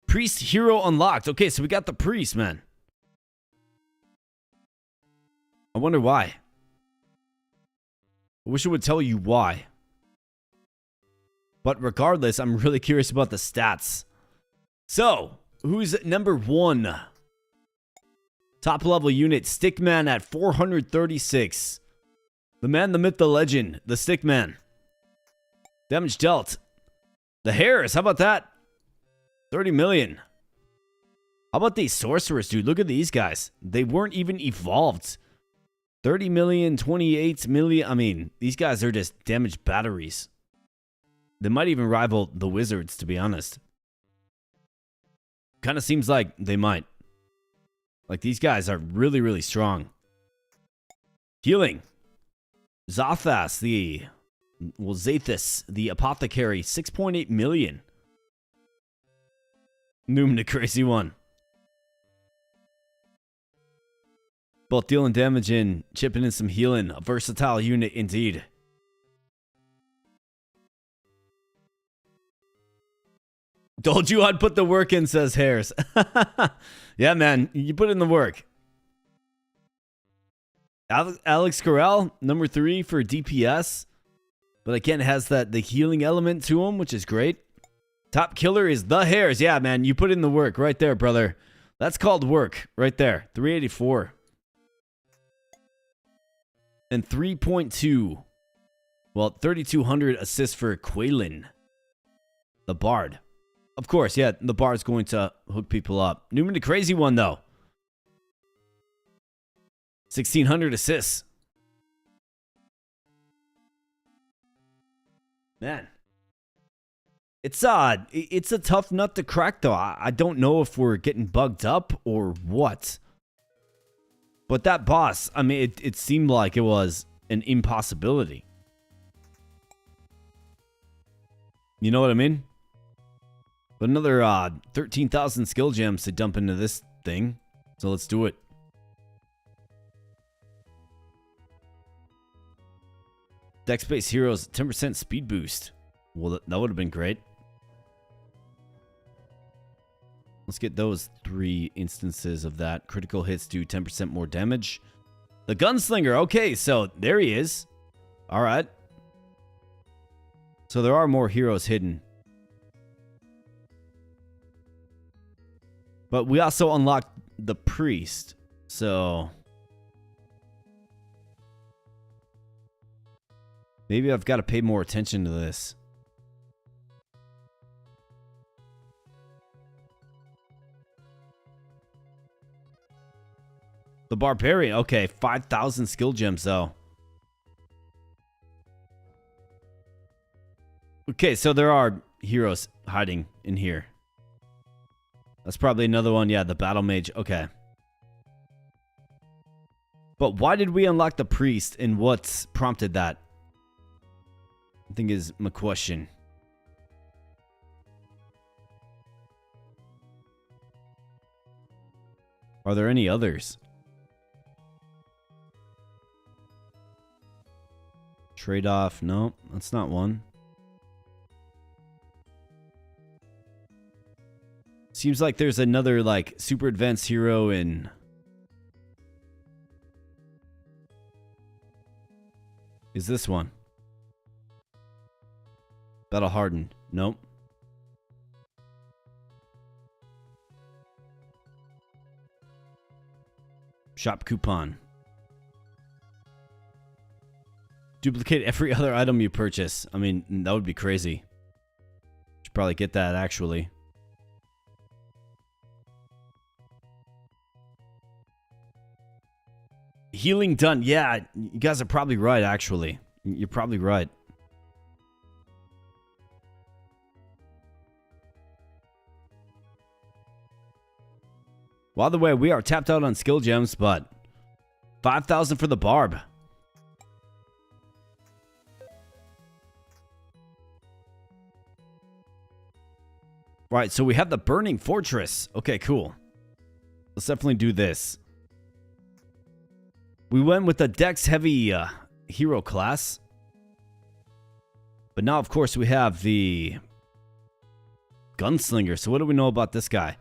Priest Hero unlocked. Okay, so we got the Priest, man. I wonder why. I wish it would tell you why. But regardless, I'm really curious about the stats. So, who's number 1? Top level unit, Stickman at 436. The man, the myth, the legend, the Stickman. Damage dealt. The Hares, how about that? 30 million. How about these sorcerers, dude? Look at these guys. They weren't even evolved. 30 million, 28 million. I mean, these guys are just damaged batteries. They might even rival the Wizards, to be honest. Kind of seems like they might. Like, these guys are really strong. Healing. Zathas, Zathis, the Apothecary, 6.8 million. Noom, the crazy one. Both dealing damage and chipping in some healing. A versatile unit indeed. Told you I'd put the work in, says Hares. Yeah, man. You put in the work. Alex Corral, number 3 for DPS. But again, it has the healing element to him, which is great. Top killer is the Hares. Yeah, man. You put in the work right there, brother. That's called work right there. 384. And 3.2. Well, 3,200 assists for Quaylen. The Bard. Of course, yeah, the Bard's going to hook people up. Newman the crazy one, though. 1,600 assists. Man. It's a tough nut to crack, though. I don't know if we're getting bugged up or what. But that boss, I mean, it seemed like it was an impossibility. You know what I mean? But another 13,000 skill gems to dump into this thing. So let's do it. Dex-based heroes, 10% speed boost. Well, that would have been great. Let's get those 3 instances of that. Critical hits do 10% more damage. The Gunslinger. Okay, so there he is. All right. So there are more heroes hidden. But we also unlocked the Priest. So maybe I've got to pay more attention to this. The Barbarian. Okay, 5,000 skill gems, though. Okay, so there are heroes hiding in here. That's probably another one. Yeah, the Battle Mage. Okay. But why did we unlock the Priest, and what's prompted that? I think is my question. Are there any others? Trade-off. No, that's not one. Seems like there's another, like, super advanced hero in... Is this one? Battle Hardened. Nope. Shop coupon. Duplicate every other item you purchase. I mean, that would be crazy. Should probably get that, actually. Healing done. Yeah, you guys are probably right, actually. You're probably right. By the way, we are tapped out on skill gems, but 5,000 for the Barb. Right, so we have the Burning Fortress. Okay, cool. Let's definitely do this. We went with the Dex-heavy hero class. But now, of course, we have the Gunslinger. So what do we know about this guy?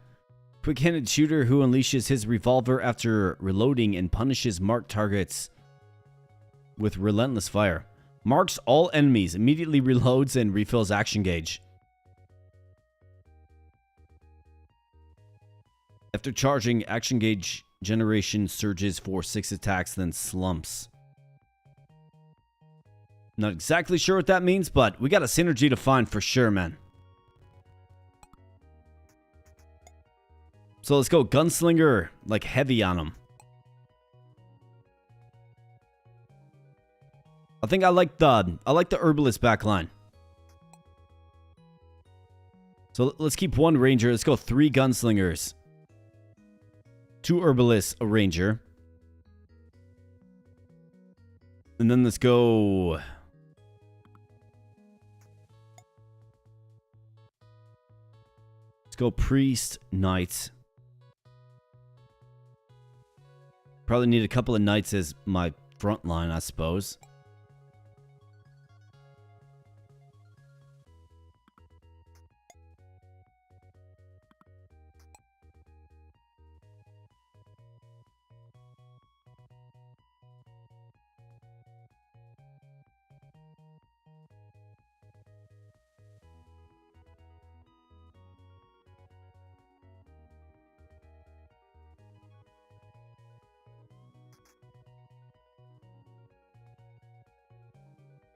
Quick-handed shooter who unleashes his revolver after reloading and punishes marked targets with relentless fire. Marks all enemies, immediately reloads, and refills action gauge. After charging, action gauge generation surges for 6 attacks, then slumps. Not exactly sure what that means, but we got a synergy to find for sure, man. So let's go Gunslinger, like heavy on him. I think I like the Herbalist backline. So let's keep 1 Ranger. Let's go 3 Gunslingers. 2 Herbalists, a Ranger. And then let's go... Let's go Priest, Knight. Probably need a couple of Knights as my front line, I suppose.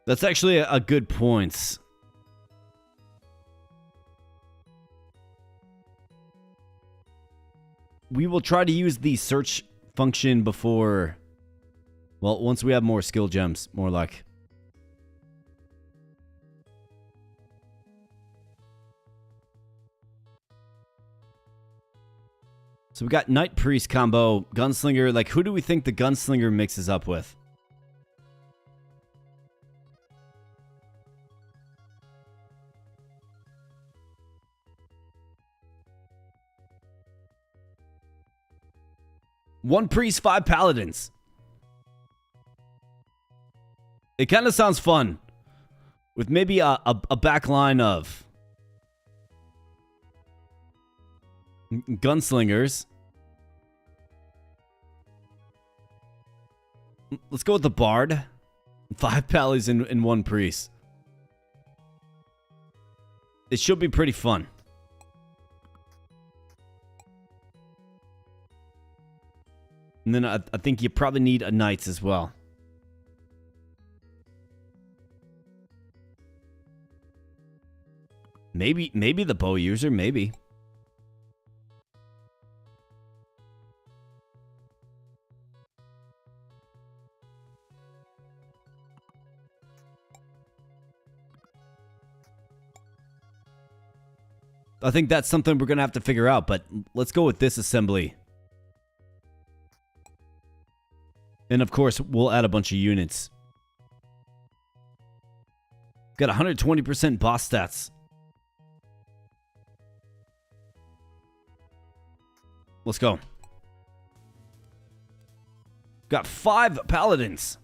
That's actually a good point. We will try to use the search function before... Well, once we have more skill gems, more like. So we got Knight Priest combo, Gunslinger. Like, who do we think the Gunslinger mixes up with? One Priest, 5 Paladins. It kind of sounds fun. With maybe a back line of Gunslingers. Let's go with the Bard. 5 Pallies and 1 Priest. It should be pretty fun. And then I think you probably need a Knights as well. Maybe the bow user, maybe. I think that's something we're going to have to figure out, but let's go with this assembly. And of course, we'll add a bunch of units. Got 120% boss stats. Let's go. Got 5 Paladins.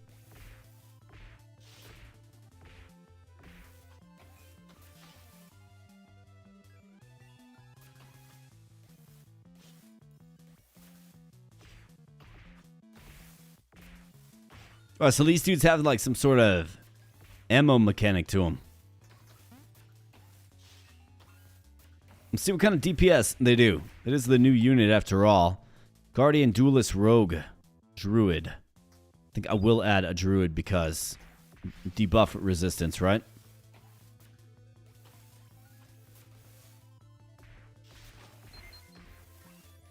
All right, so these dudes have like some sort of ammo mechanic to them. Let's see what kind of DPS they do. It is the new unit after all. Guardian, Duelist, Rogue, Druid. I think I will add a Druid because debuff resistance, right?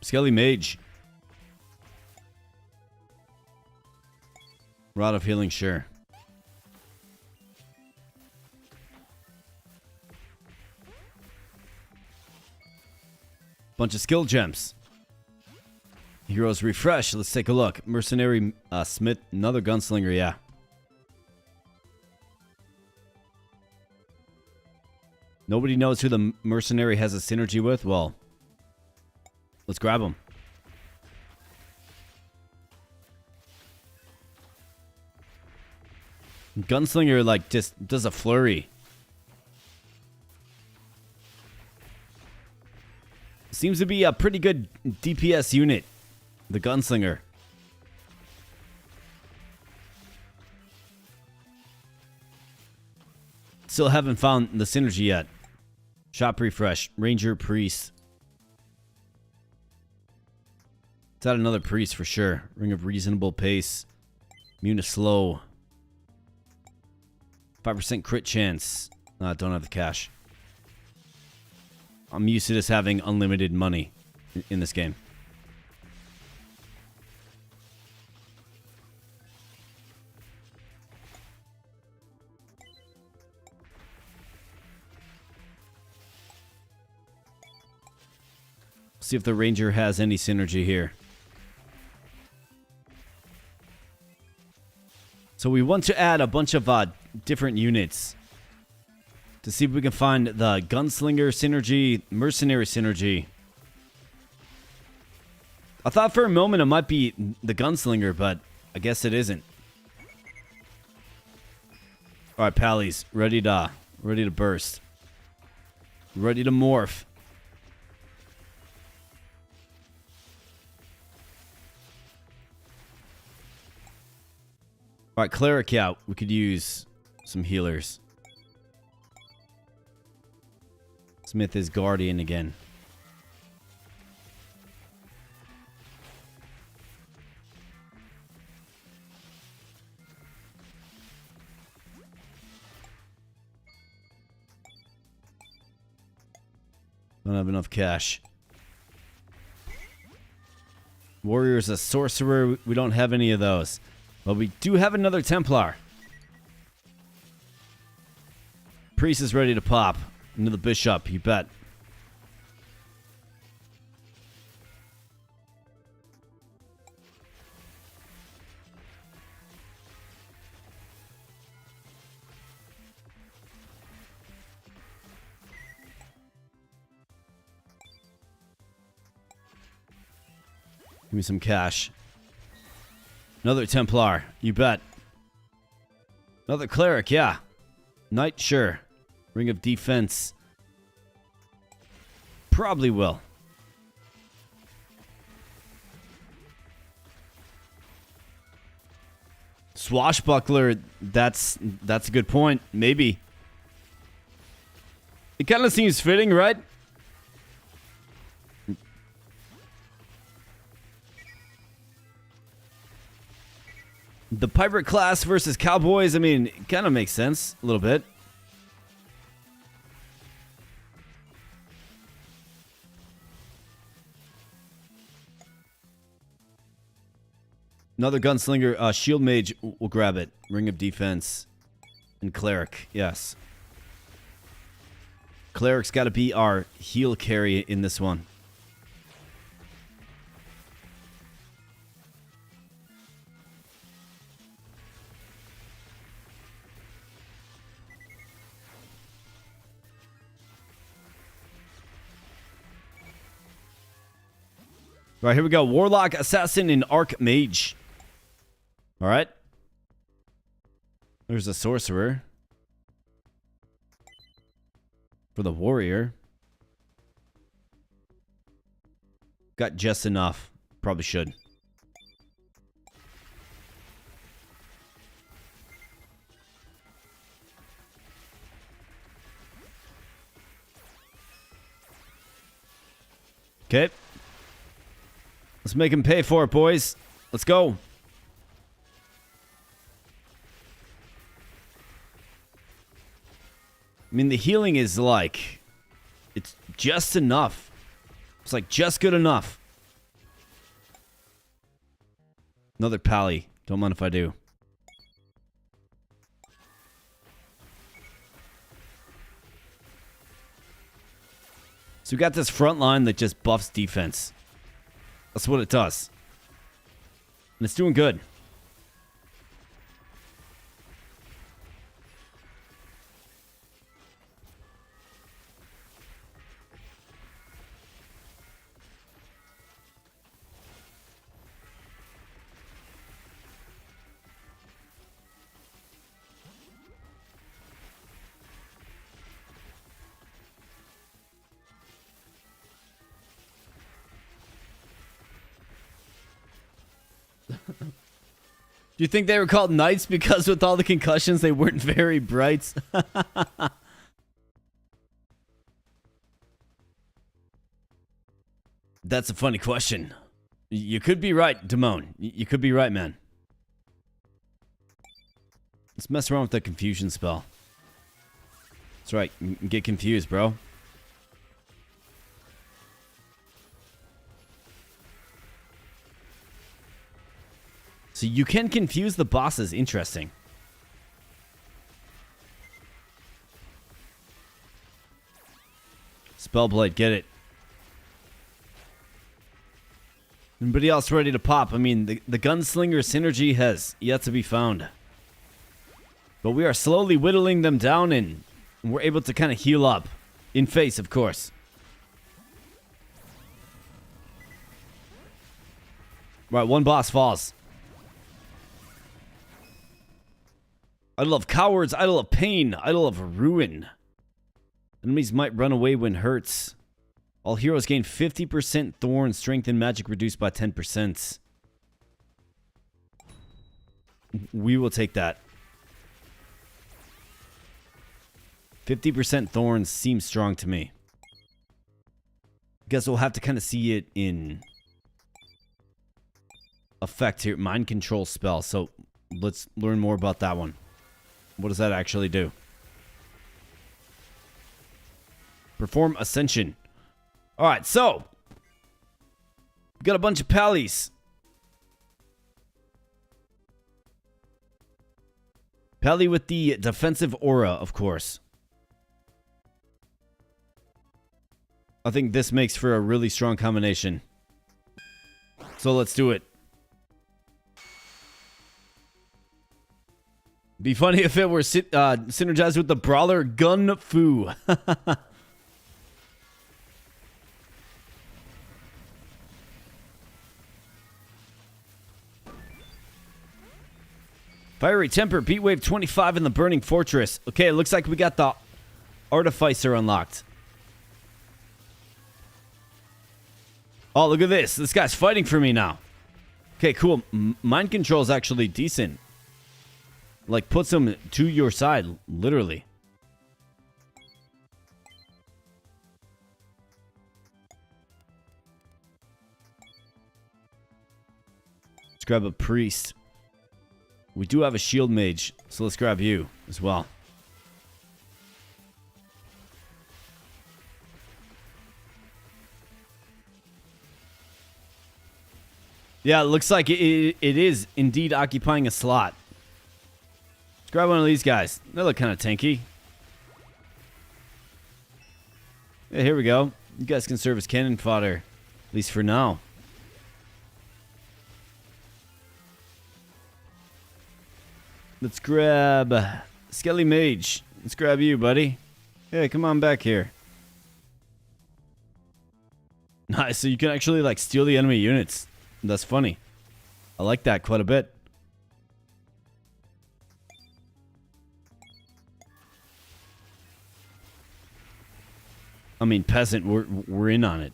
Skelly Mage. Rod of Healing, sure. Bunch of skill gems. Heroes refresh. Let's take a look. Mercenary Smith, another Gunslinger, yeah. Nobody knows who the mercenary has a synergy with? Well, let's grab him. Gunslinger, like, just does a flurry. Seems to be a pretty good DPS unit, the Gunslinger. Still haven't found the synergy yet. Shop refresh. Ranger, priest. It's at another priest for sure. Ring of reasonable pace. Immune to slow. 5% crit chance. Don't have the cash. I'm used to just having unlimited money in this game. See if the ranger has any synergy here. So we want to add a bunch of different units to see if we can find the gunslinger synergy, mercenary synergy. I thought for a moment it might be the gunslinger, but I guess it isn't. All right, pallies, ready to burst, ready to morph. All right, cleric out. We could use some healers. Smith is guardian again. Don't have enough cash. Warrior's a sorcerer. We don't have any of those. But we do have another Templar. Priest is ready to pop. Into the bishop, you bet. Give me some cash. Another Templar, you bet. Another cleric, yeah. Knight, sure. Ring of defense. Probably will. Swashbuckler, that's a good point. Maybe. It kind of seems fitting, right? The pirate class versus cowboys, I mean, it kind of makes sense a little bit. Another gunslinger, shield mage, we'll grab it. Ring of defense. And cleric, yes. Cleric's got to be our heal carry in this one. All right, here we go. Warlock, Assassin, and Archmage. All right. There's a Sorcerer. For the Warrior. Got just enough. Probably should. Okay. Let's make him pay for it, boys. Let's go. I mean, the healing is like... it's just enough. It's like just good enough. Another pally. Don't mind if I do. So we got this front line that just buffs defense. That's what it does. And it's doing good. you think they were called knights because with all the concussions they weren't very bright? That's a funny question. You could be right, Damone. You could be right, man. Let's mess around with the confusion spell. That's right. Get confused, bro. So you can confuse the bosses. Interesting. Spellblade, get it. Anybody else ready to pop? I mean, the gunslinger synergy has yet to be found. But we are slowly whittling them down and we're able to kind of heal up. In face, of course. Right, one boss falls. Idol of cowards, idol of pain, idol of ruin. Enemies might run away when hurts. All heroes gain 50% thorn, strength, and magic reduced by 10%. We will take that. 50% thorns seems strong to me. Guess we'll have to kind of see it in effect here. Mind control spell. So let's learn more about that one. What does that actually do? Perform ascension. Alright, so we got a bunch of pallies. Pally with the defensive aura, of course. I think this makes for a really strong combination. So let's do it. Be funny if it were synergized with the brawler Gun Fu. Fiery Temper, Beat Wave 25 in the Burning Fortress. Okay, it looks like we got the Artificer unlocked. Oh, look at this. This guy's fighting for me now. Okay, cool. Mind control is actually decent. Like, puts him to your side, literally. Let's grab a priest. We do have a shield mage, so let's grab you as well. Yeah, it looks like it is indeed occupying a slot. Let's grab one of these guys. They look kind of tanky. Yeah, here we go. You guys can serve as cannon fodder, at least for now. Let's grab Skelly Mage. Let's grab you, buddy. Hey, come on back here. Nice, so you can actually like steal the enemy units. That's funny. I like that quite a bit. I mean, peasant, we're in on it.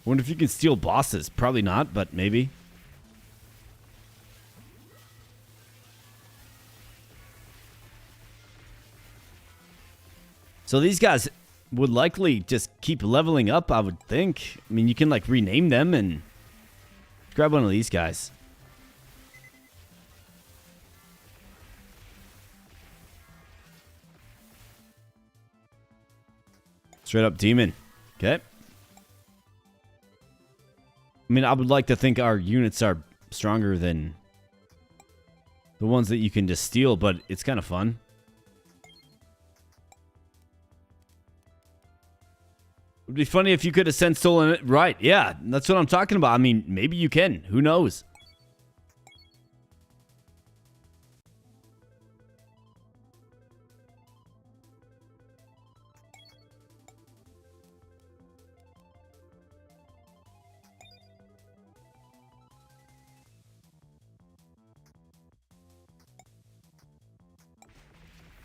Wonder if you can steal bosses. Probably not, but maybe. So these guys would likely just keep leveling up, I would think. I mean, you can like rename them and grab one of these guys. Straight up demon. Okay. I mean, I would like to think our units are stronger than the ones that you can just steal, but it's kind of fun. It would be funny if you could have sent stolen it. Right, yeah, that's what I'm talking about. I mean, maybe you can. Who knows?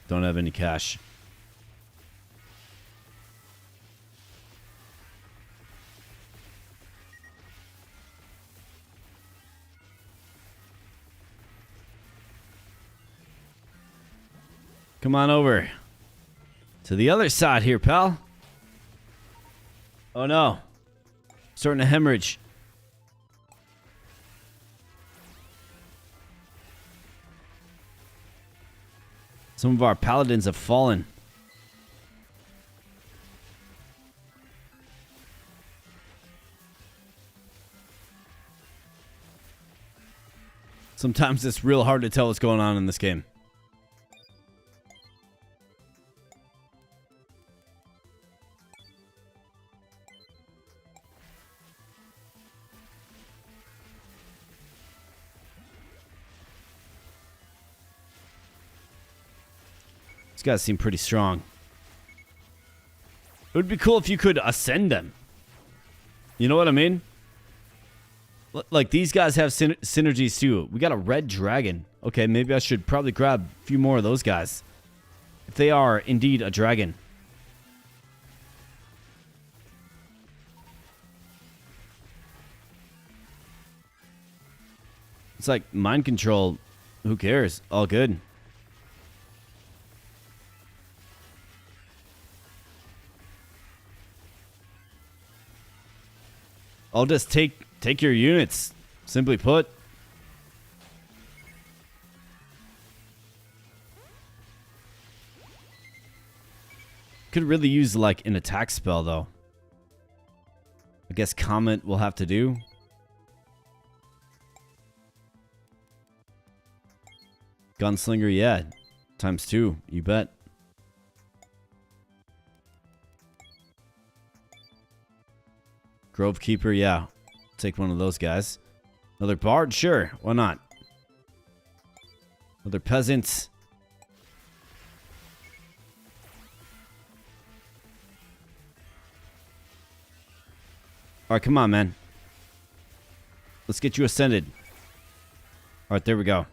Don't have any cash. Come on over to the other side here, pal. Oh no. Starting to hemorrhage. Some of our paladins have fallen. Sometimes it's real hard to tell what's going on in this game. These guys seem pretty strong. It would be cool if you could ascend them. You know what I mean? Like, these guys have synergies too. We got a red dragon. Okay, maybe I should probably grab a few more of those guys. If they are indeed a dragon. It's like mind control. Who cares? All good. I'll just take your units, simply put. Could really use like an attack spell though. I guess Comet will have to do. Gunslinger, yeah. ×2, you bet. Grovekeeper, yeah. Take one of those guys. Another bard, sure. Why not? Another peasant. Alright, come on, man. Let's get you ascended. Alright, there we go.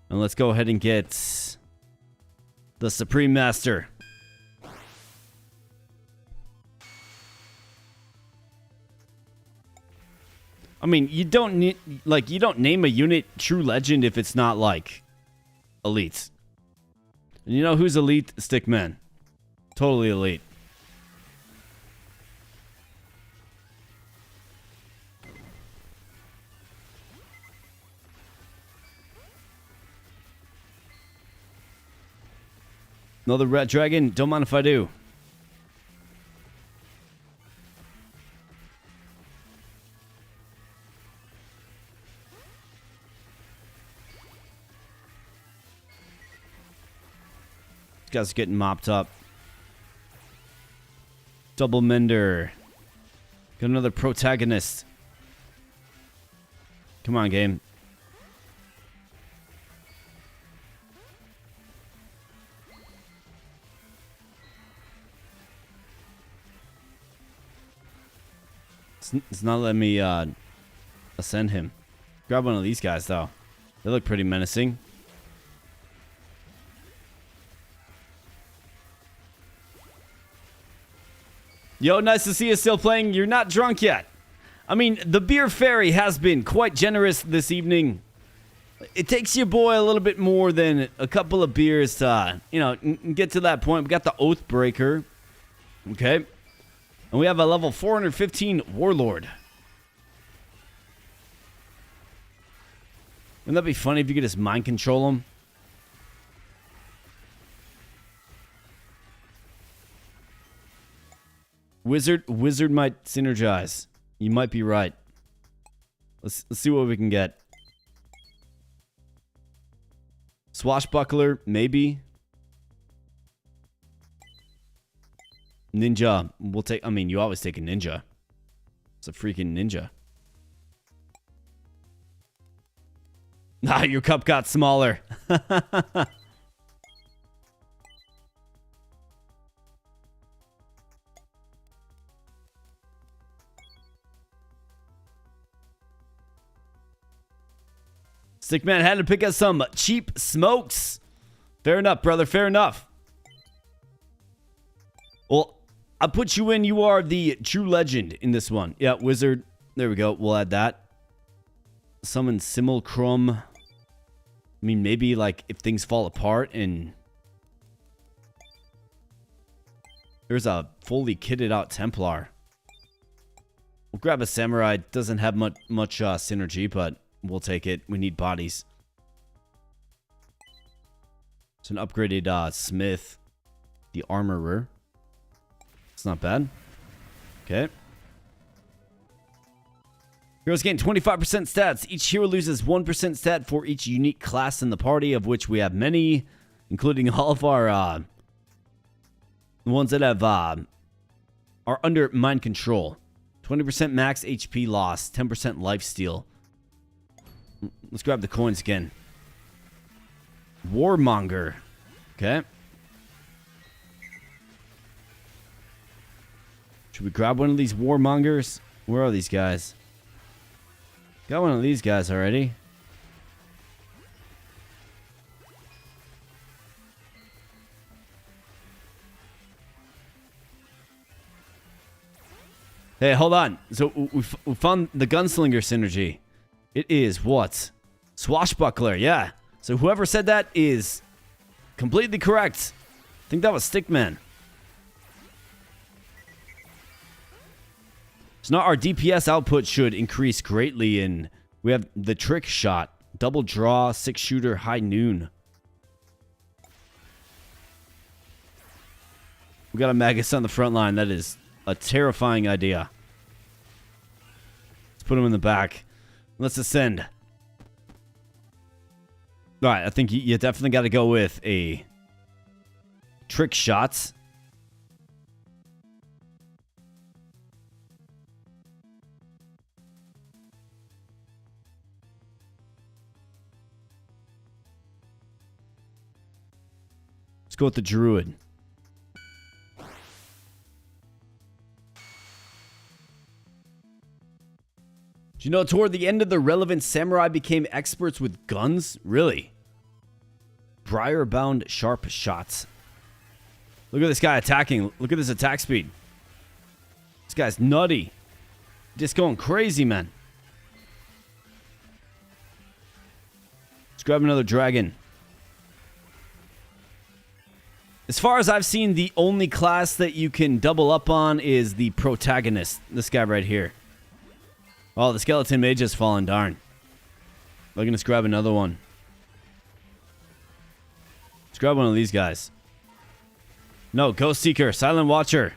And let's go ahead and get the Supreme Master. I mean, you don't need, like, you don't name a unit True Legend if it's not, like, elite. And you know who's elite? Stickman. Totally elite. Another red dragon? Don't mind if I do. Guys getting mopped up. Double Mender. Got another protagonist. Come on, game. It's not letting me ascend him. Grab one of these guys, though. They look pretty menacing. Yo, nice to see you still playing. You're not drunk yet. I mean, the beer fairy has been quite generous this evening. It takes your boy a little bit more than a couple of beers to, you know, get to that point. We got the Oathbreaker. Okay. And we have a level 415 Warlord. Wouldn't that be funny if you could just mind control him? Wizard might synergize. You might be right. Let's see what we can get. Swashbuckler, maybe. Ninja. We'll take, I mean, you always take a ninja. It's a freaking ninja. Nah, your cup got smaller. Stickman had to pick up some cheap smokes. Fair enough, brother. Fair enough. Well, I put you in. You are the true legend in this one. Yeah, wizard. There we go. We'll add that. Summon Simulacrum. I mean, maybe like if things fall apart and There's a fully kitted out Templar. We'll grab a Samurai. Doesn't have much synergy, but we'll take it. We need bodies. It's an upgraded Smith. The Armorer. It's not bad. Okay. Heroes gain 25% stats. Each hero loses 1% stat for each unique class in the party, of which we have many, including all of our the ones that have are under mind control. 20% max HP loss, 10% lifesteal. Let's grab the coins again. Warmonger. Okay. Should we grab one of these Warmongers? Where are these guys? Got one of these guys already. Hey, hold on. So we found the gunslinger synergy. It is what? Swashbuckler, yeah. So whoever said that is completely correct. I think that was Stickman. So now our DPS output should increase greatly, and we have the trick shot, double draw, 6-shooter, high noon. We got a Magus on the front line. That is a terrifying idea. Let's put him in the back. Let's ascend. All right, I think you definitely got to go with a trick shot. Let's go with the druid. Do you know, toward the end of the relevant samurai became experts with guns? Really? Briar-bound sharp shots. Look at this guy attacking. Look at his attack speed. This guy's nutty. Just going crazy, man. Let's grab another dragon. As far as I've seen, the only class that you can double up on is the protagonist. This guy right here. Oh, the skeleton mage has fallen, darn. Look, let's grab another one. Let's grab one of these guys. No, Ghost Seeker, Silent Watcher.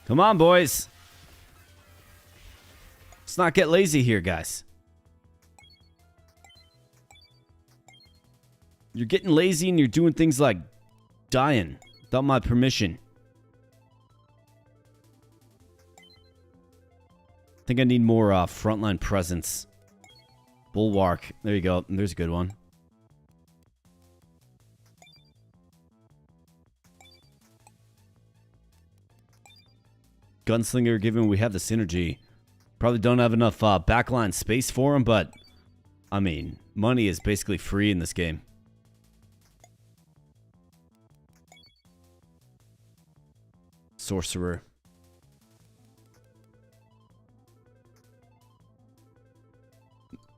Come on, boys. Let's not get lazy here, guys. You're getting lazy and you're doing things like dying without my permission. I think I need more frontline presence. Bulwark. There you go. There's a good one. Gunslinger, given we have the synergy. Probably don't have enough backline space for him, but I mean, money is basically free in this game. Sorcerer.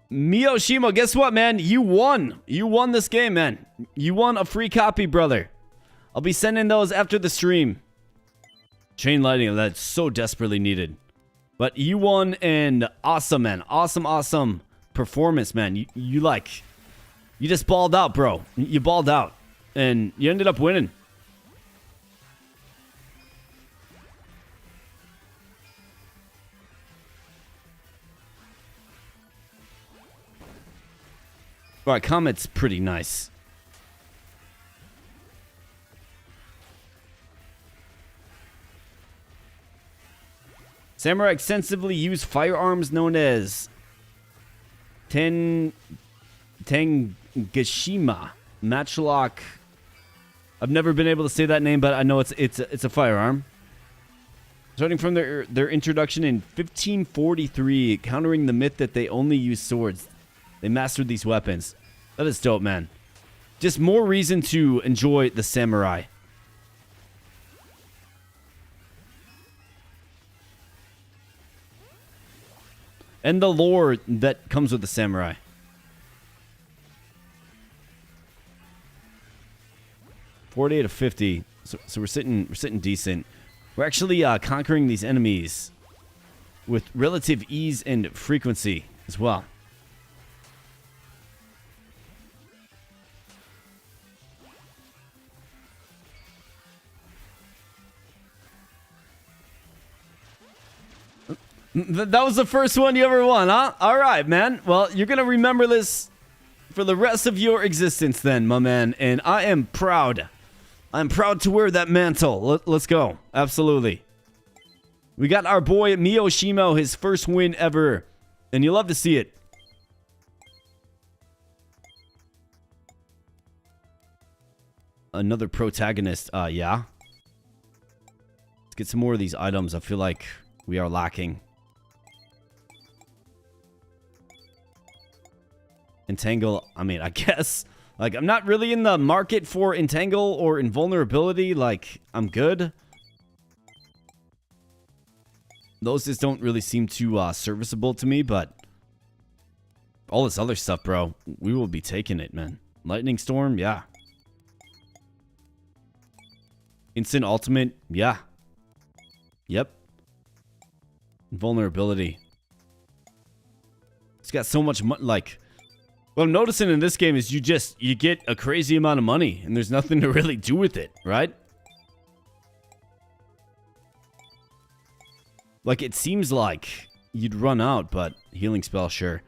Miyoshimo, guess what, man? You won. You won this game, man. You won a free copy, brother. I'll be sending those after the stream. Chain lighting, that's so desperately needed. But you won, and awesome, man. Awesome performance, man. You just balled out, bro. You balled out. And you ended up winning. Alright, Comet's pretty nice. Samurai extensively use firearms known as Tengashima. Matchlock. I've never been able to say that name, but I know it's a firearm. Starting from their introduction in 1543, countering the myth that they only use swords. They mastered these weapons. That is dope, man. Just more reason to enjoy the samurai. And the lore that comes with the samurai. $48 to $50. So we're sitting decent. We're actually conquering these enemies with relative ease and frequency as well. That was the first one you ever won, huh? All right, man. Well, you're going to remember this for the rest of your existence then, my man. And I am proud. I'm proud to wear that mantle. Let's go. Absolutely. We got our boy Miyoshimo, his first win ever. And you love to see it. Another protagonist. Yeah. Let's get some more of these items. I feel like we are lacking. Entangle, I mean, I guess. Like, I'm not really in the market for Entangle or Invulnerability. Like, I'm good. Those just don't really seem too serviceable to me, but all this other stuff, bro, we will be taking it, man. Lightning Storm, yeah. Instant Ultimate, yeah. Yep. Invulnerability. It's got so much like... What I'm noticing in this game is you get a crazy amount of money and there's nothing to really do with it, right? Like, it seems like you'd run out, but healing spell, sure.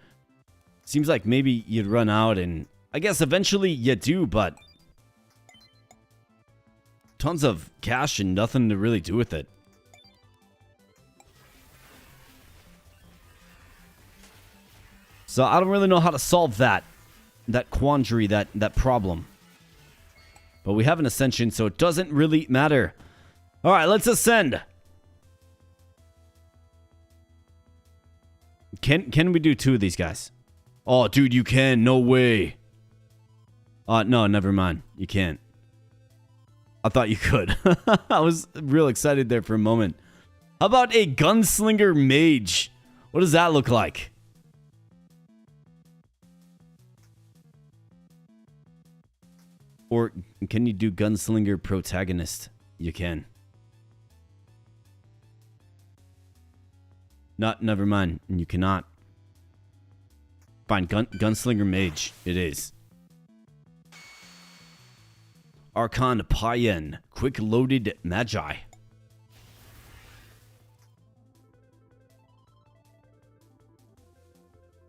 Seems like maybe you'd run out and I guess eventually you do, but tons of cash and nothing to really do with it. So I don't really know how to solve that quandary, that problem. But we have an ascension, so it doesn't really matter. All right, let's ascend. Can we do 2 of these guys? Oh, dude, you can. No way. No, never mind. You can't. I thought you could. I was real excited there for a moment. How about a gunslinger mage? What does that look like? Or can you do gunslinger protagonist? You can. Never mind. You cannot. Fine, gunslinger mage. It is. Archon Payan, quick loaded magi.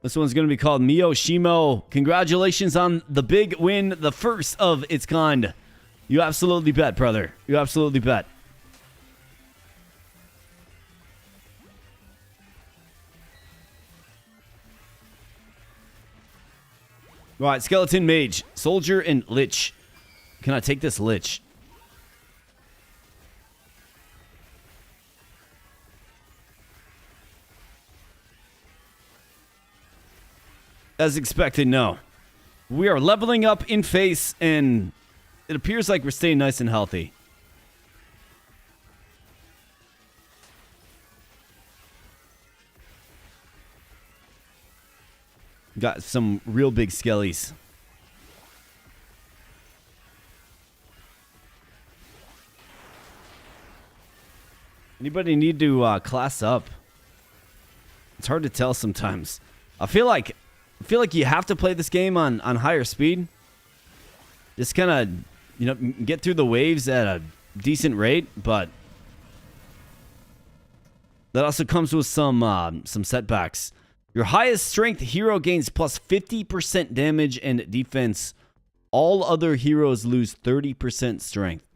This one's going to be called Miyoshimo. Congratulations on the big win, the first of its kind. You absolutely bet, brother. You absolutely bet. All right, Skeleton Mage, Soldier, and Lich. Can I take this Lich? As expected, no. We are leveling up in face, and it appears like we're staying nice and healthy. Got some real big skellies. Anybody need to class up? It's hard to tell sometimes. I feel like you have to play this game on higher speed. Just kind of, get through the waves at a decent rate, but that also comes with some setbacks. Your highest strength hero gains plus 50% damage and defense. All other heroes lose 30% strength.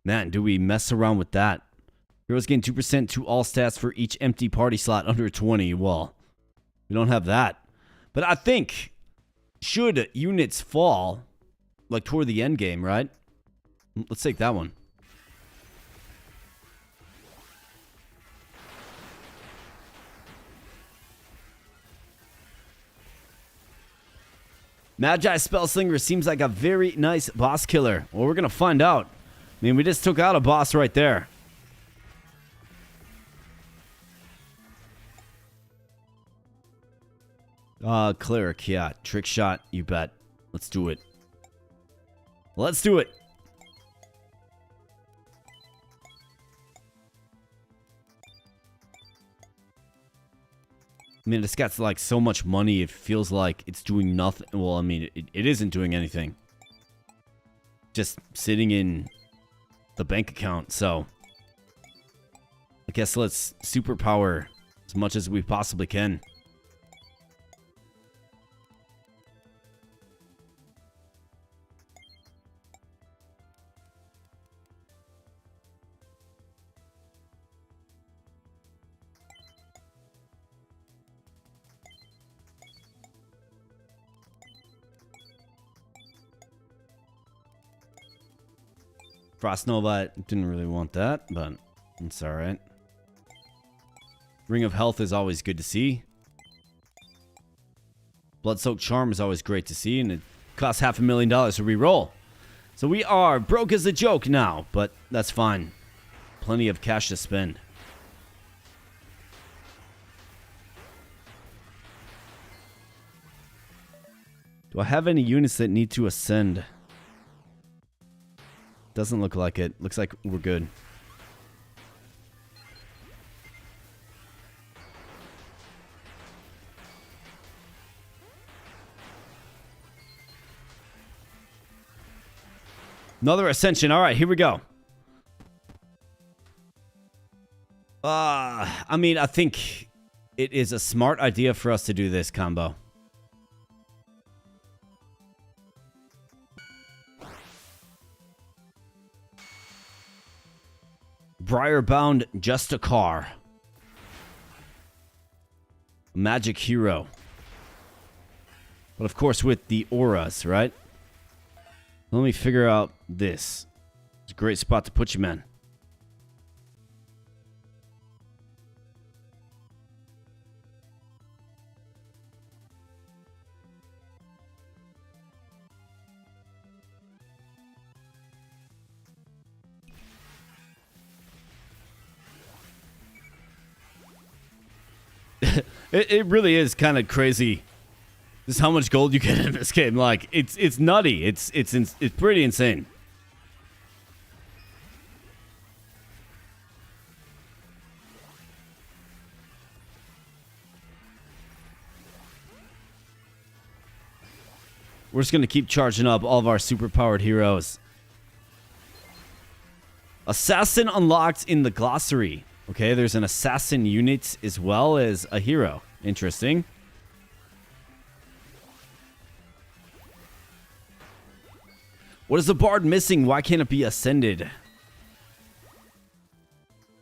Man, do we mess around with that? Heroes gain 2% to all stats for each empty party slot under 20. Well, we don't have that. But I think, should units fall, like toward the end game, right? Let's take that one. Magi Spellslinger seems like a very nice boss killer. Well, we're going to find out. I mean, we just took out a boss right there. Cleric, yeah. Trick shot, you bet. Let's do it. Let's do it. I mean, it's got like so much money, it feels like it's doing nothing. Well, I mean, it isn't doing anything. Just sitting in the bank account, so I guess let's superpower as much as we possibly can. Frost Nova, didn't really want that, but it's alright. Ring of Health is always good to see. Blood-Soaked Charm is always great to see, and it costs $500,000 to re-roll. So we are broke as a joke now, but that's fine. Plenty of cash to spend. Do I have any units that need to ascend? Doesn't look like it. Looks like we're good. Another ascension. All right, here we go. I mean, I think it is a smart idea for us to do this combo. Briarbound, just a car. Magic hero. But of course with the auras, right? Let me figure out this. It's a great spot to put you, man. It really is kind of crazy. Just how much gold you get in this game. Like it's nutty. It's pretty insane. We're just gonna keep charging up all of our super-powered heroes. Assassin unlocked in the glossary. Okay, there's an assassin unit as well as a hero. Interesting. What is the bard missing? Why can't it be ascended?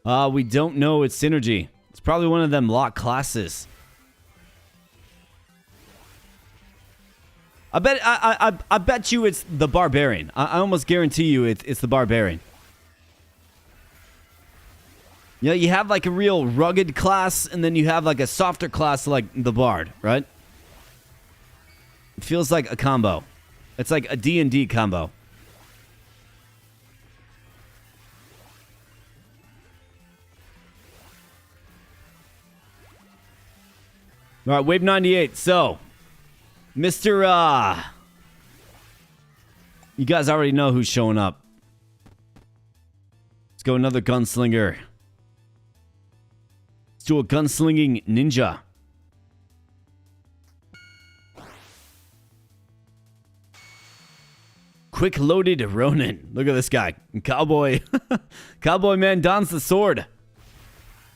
We don't know its synergy. It's probably one of them locked classes. I bet you it's the barbarian. I almost guarantee you it's the barbarian. You know, you have like a real rugged class, and then you have like a softer class like the bard, right? It feels like a combo. It's like a D&D combo. All right, wave 98. So, Mr. You guys already know who's showing up. Let's go another gunslinger. To a gunslinging ninja. Quick loaded Ronin. Look at this guy. Cowboy. Cowboy man dons the sword.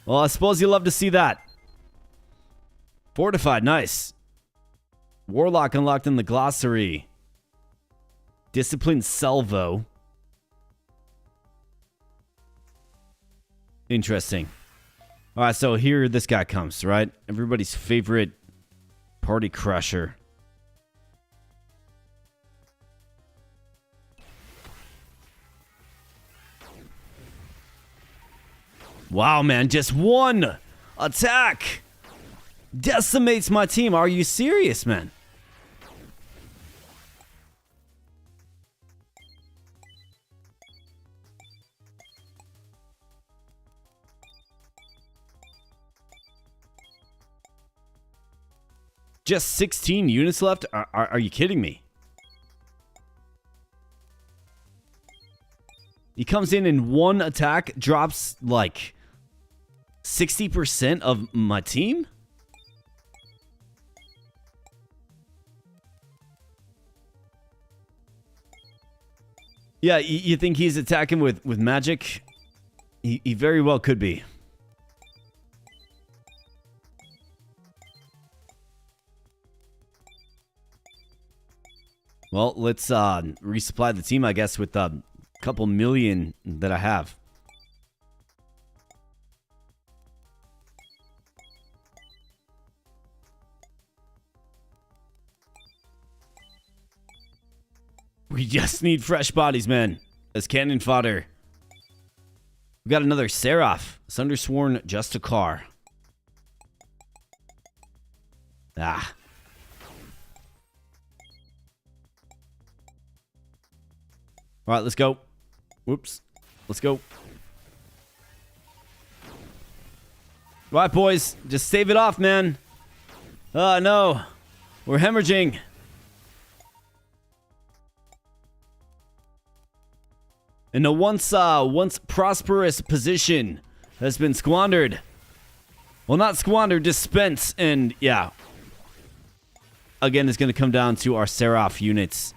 Well, I suppose you love to see that. Fortified. Nice. Warlock unlocked in the glossary. Disciplined salvo. Interesting. All right, so here this guy comes, right? Everybody's favorite party crusher. Wow, man, just one attack decimates my team. Are you serious, man? Just 16 units left? Are you kidding me? He comes in one attack, drops like 60% of my team? Yeah, you think he's attacking with magic? He very well could be. Well, let's resupply the team, I guess, with a couple million that I have. We just need fresh bodies, man, as cannon fodder. We got another Seraph. Sundersworn Justicar. Ah. All right, let's go. Whoops. Let's go. All right, boys. Just save it off, man. Oh, no. We're hemorrhaging. And the once prosperous position has been squandered. Well, not squandered, just spent. And, yeah. Again, it's going to come down to our Seraph units.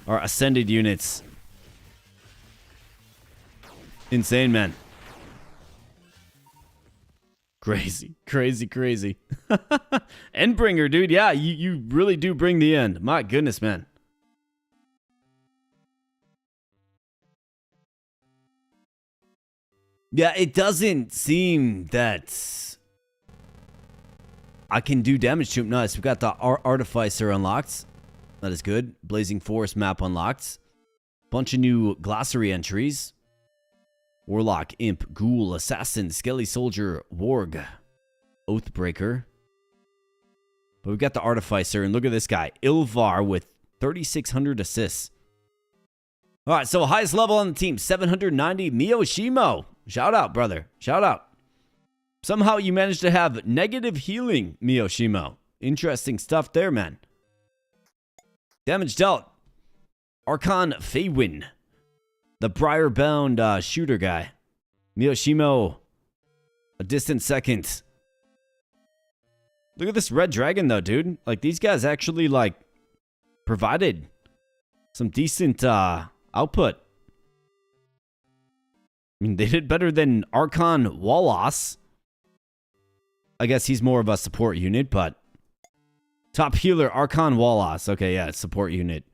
Our Ascended units. Insane, man. Crazy, crazy, crazy. Endbringer, dude. Yeah, you really do bring the end. My goodness, man. Yeah, it doesn't seem that I can do damage to him. Nice. We've got the Artificer unlocked. That is good. Blazing Forest map unlocked. Bunch of new glossary entries. Warlock, Imp, Ghoul, Assassin, Skelly Soldier, Warg, Oathbreaker. But we've got the Artificer, and look at this guy. Ilvar with 3,600 assists. All right, so highest level on the team, 790, Miyoshimo. Shout out, brother. Shout out. Somehow you managed to have negative healing, Miyoshimo. Interesting stuff there, man. Damage dealt. Archon Feywin. The Briar-bound shooter guy. Miyoshimo. A distant second. Look at this red dragon, though, dude. Like, these guys actually, like, provided some decent output. I mean, they did better than Archon Wallace. I guess he's more of a support unit, but... Top healer, Archon Wallace. Okay, yeah, support unit.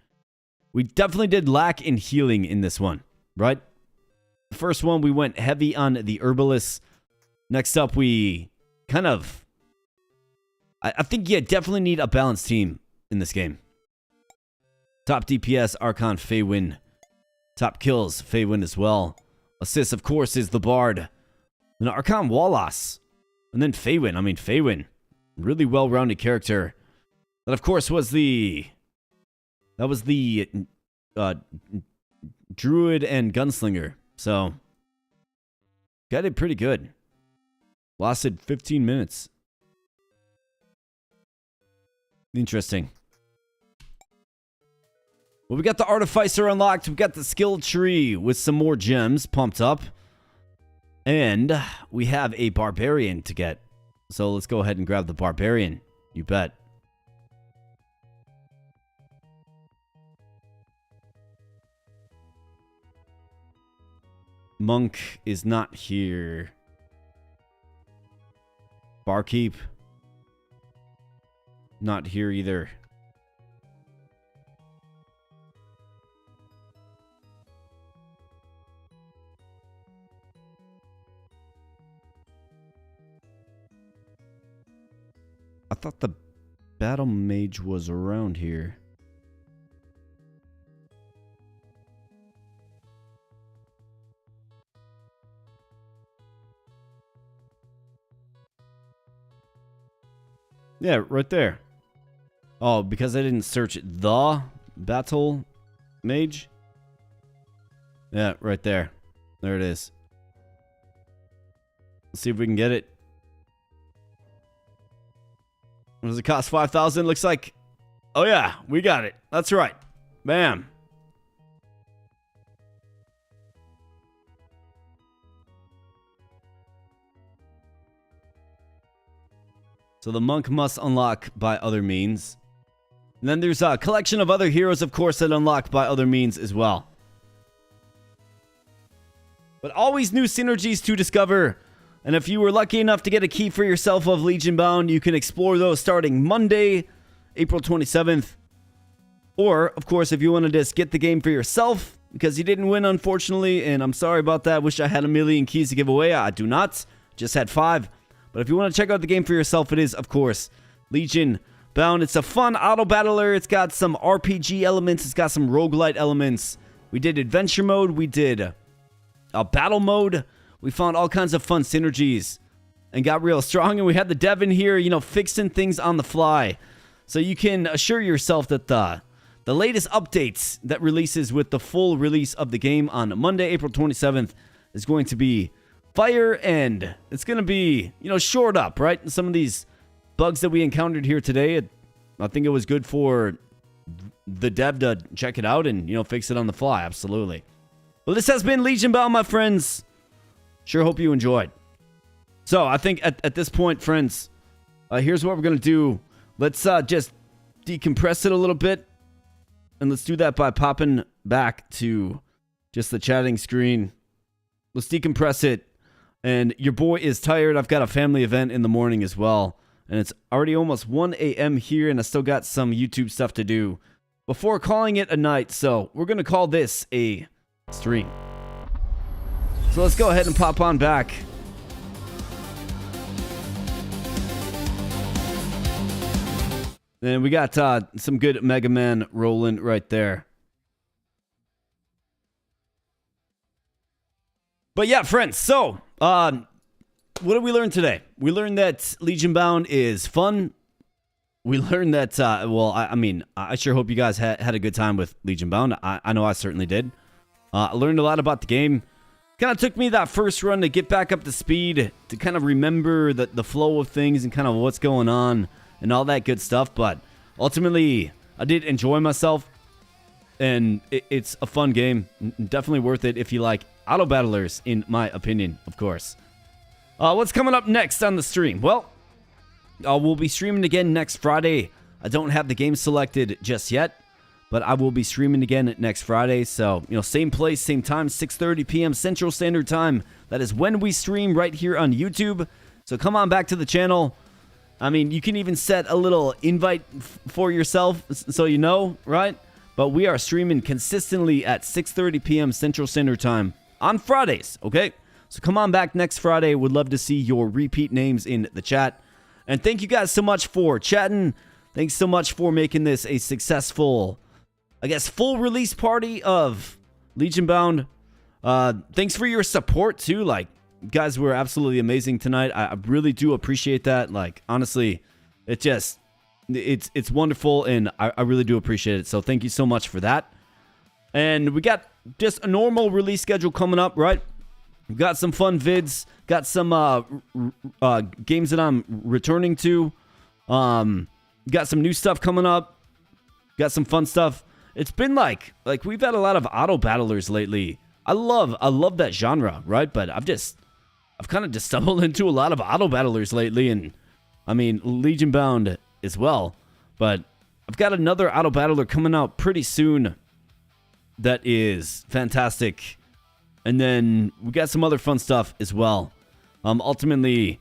We definitely did lack in healing in this one, right? The first one, we went heavy on the Herbalist. Next up, we kind of... I think you definitely need a balanced team in this game. Top DPS, Archon Feywin. Top kills, Feywin as well. Assist, of course, is the Bard. Then Archon Wallace. And then Feywin. I mean, Feywin. Really well-rounded character. That, of course, was the... That was the... Druid and Gunslinger. So... Guy did pretty good. Lasted 15 minutes. Interesting. Well, we got the Artificer unlocked. We got the skill tree with some more gems pumped up. And we have a Barbarian to get. So let's go ahead and grab the Barbarian. You bet. Monk is not here. Barkeep. Not here either. I thought the Battle Mage was around here. Yeah, right there. Oh, because I didn't search the Battle Mage? Yeah, right there. There it is. Let's see if we can get it. What does it cost? 5,000? Looks like... Oh yeah, we got it. That's right. Bam. So the monk must unlock by other means. And then there's a collection of other heroes, of course, that unlock by other means as well. But always new synergies to discover. And if you were lucky enough to get a key for yourself of LegionBound, you can explore those starting Monday, April 27th. Or, of course, if you want to just get the game for yourself, because you didn't win, unfortunately, and I'm sorry about that. Wish I had a million keys to give away. I do not. Just had 5. But if you want to check out the game for yourself, it is, of course, LegionBound. It's a fun auto battler. It's got some RPG elements. It's got some roguelite elements. We did adventure mode. We did a battle mode. We found all kinds of fun synergies and got real strong. And we had the dev in here, fixing things on the fly. So you can assure yourself that the latest updates that releases with the full release of the game on Monday, April 27th is going to be fire, and it's going to be, shored up, right? Some of these bugs that we encountered here today, I think it was good for the dev to check it out and, fix it on the fly. Absolutely. Well, this has been LegionBound, my friends. Sure hope you enjoyed. So, I think at this point, friends, here's what we're going to do. Let's just decompress it a little bit. And let's do that by popping back to just the chatting screen. Let's decompress it. And your boy is tired. I've got a family event in the morning as well. And it's already almost 1 a.m. here, and I still got some YouTube stuff to do before calling it a night. So we're going to call this a stream. So let's go ahead and pop on back. And we got some good Mega Man rolling right there. But yeah, friends, so what did we learn today? We learned that LegionBound is fun. We learned that, I sure hope you guys had a good time with LegionBound. I know I certainly did. I learned a lot about the game. Kind of took me that first run to get back up to speed, to kind of remember the flow of things and kind of what's going on and all that good stuff. But ultimately, I did enjoy myself, and it's a fun game. Definitely worth it if you like auto battlers, in my opinion, of course. What's coming up next on the stream? Well, we'll be streaming again next Friday. I don't have the game selected just yet, but I will be streaming again next Friday. So, same place, same time, 6:30 p.m. Central Standard Time. That is when we stream right here on YouTube. So come on back to the channel. I mean, you can even set a little invite for yourself so you know, right? But we are streaming consistently at 6:30 p.m. Central Standard Time on Fridays, okay? So come on back next Friday. Would love to see your repeat names in the chat. And thank you guys so much for chatting. Thanks so much for making this a successful, full release party of LegionBound. Thanks for your support, too. You guys were absolutely amazing tonight. I really do appreciate that. Honestly, it's wonderful, and I really do appreciate it. So thank you so much for that. And we got just a normal release schedule coming up, right? We've got some fun vids. Got some games that I'm returning to. Got some new stuff coming up. Got some fun stuff. It's been like we've had a lot of auto battlers lately. I love that genre, right? But I've kind of just stumbled into a lot of auto battlers lately, and I mean LegionBound as well. But I've got another auto battler coming out pretty soon that is fantastic. And then we got some other fun stuff as well. Ultimately,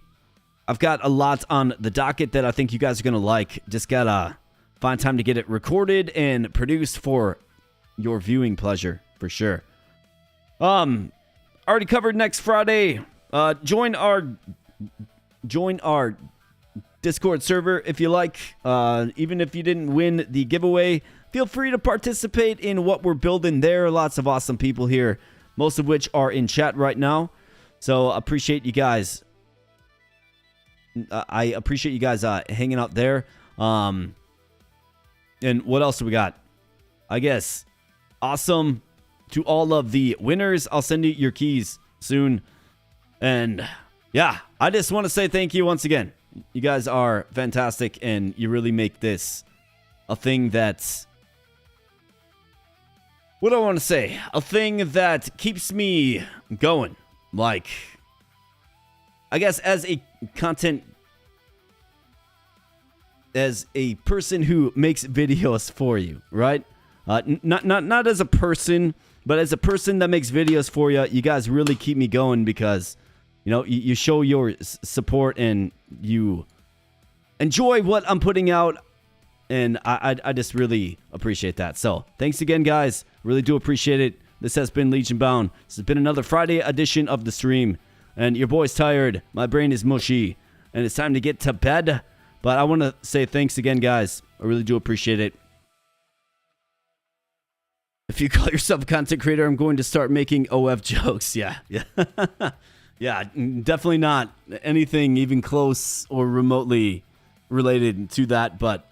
I've got a lot on the docket that I think you guys are going to like. Just gotta find time to get it recorded and produced for your viewing pleasure, for sure. Already covered next Friday. Join our Discord server if you like. Even if you didn't win the giveaway, feel free to participate in what we're building there. Lots of awesome people here, most of which are in chat right now. So appreciate you guys. I appreciate you guys hanging out there. And what else do we got? I guess awesome to all of the winners. I'll send you your keys soon. And yeah, I just want to say thank you once again. You guys are fantastic, and you really make this a thing that's... What do I want to say? A thing that keeps me going. I guess as a content as a person who makes videos for you, right? Not as a person, but as a person that makes videos for you. You guys really keep me going because, you show your support and you enjoy what I'm putting out. And I just really appreciate that. So thanks again, guys. Really do appreciate it. This has been LegionBound. This has been another Friday edition of the stream. And your boy's tired. My brain is mushy. And it's time to get to bed. But I want to say thanks again, guys. I really do appreciate it. If you call yourself a content creator, I'm going to start making OF jokes. Yeah. Yeah, definitely not anything even close or remotely related to that. But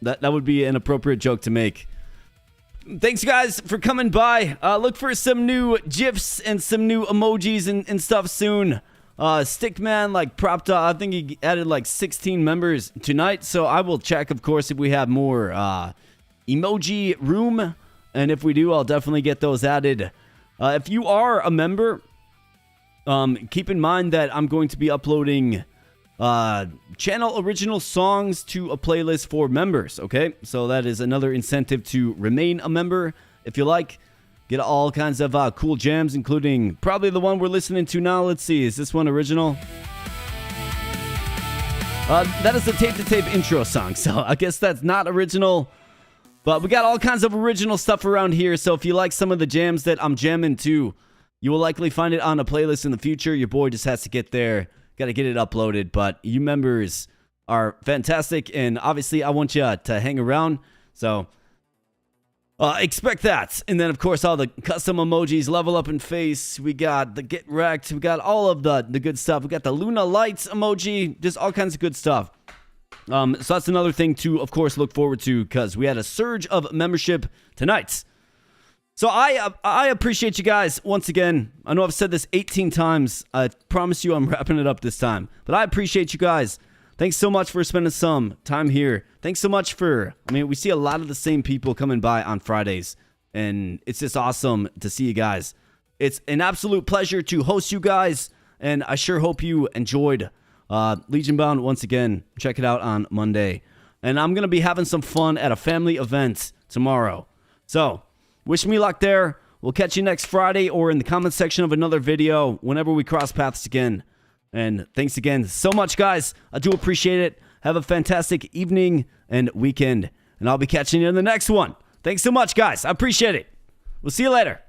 that would be an appropriate joke to make. Thanks, guys, for coming by. Look for some new GIFs and some new emojis and stuff soon. Stickman, propped up. I think he added 16 members tonight. So I will check, of course, if we have more emoji room. And if we do, I'll definitely get those added. If you are a member, keep in mind that I'm going to be uploading channel original songs to a playlist for members, okay? So that is another incentive to remain a member. If you like, get all kinds of cool jams, including probably the one we're listening to now. Let's see, is this one original? That is the tape-to-tape intro song, so I guess that's not original. But we got all kinds of original stuff around here, so if you like some of the jams that I'm jamming to, you will likely find it on a playlist in the future. Your boy just has to get there. Got to get it uploaded, but you members are fantastic, and obviously I want you to hang around, so expect that. And then, of course, all the custom emojis, level up in face, we got the get wrecked, we got all of the good stuff, we got the Luna Lights emoji, just all kinds of good stuff. So that's another thing to, of course, look forward to, because we had a surge of membership tonight. So I appreciate you guys once again. I know I've said this 18 times. I promise you I'm wrapping it up this time. But I appreciate you guys. Thanks so much for spending some time here. Thanks so much we see a lot of the same people coming by on Fridays. And it's just awesome to see you guys. It's an absolute pleasure to host you guys. And I sure hope you enjoyed LegionBound once again. Check it out on Monday. And I'm going to be having some fun at a family event tomorrow. So wish me luck there. We'll catch you next Friday or in the comment section of another video whenever we cross paths again. And thanks again so much, guys. I do appreciate it. Have a fantastic evening and weekend. And I'll be catching you in the next one. Thanks so much, guys. I appreciate it. We'll see you later.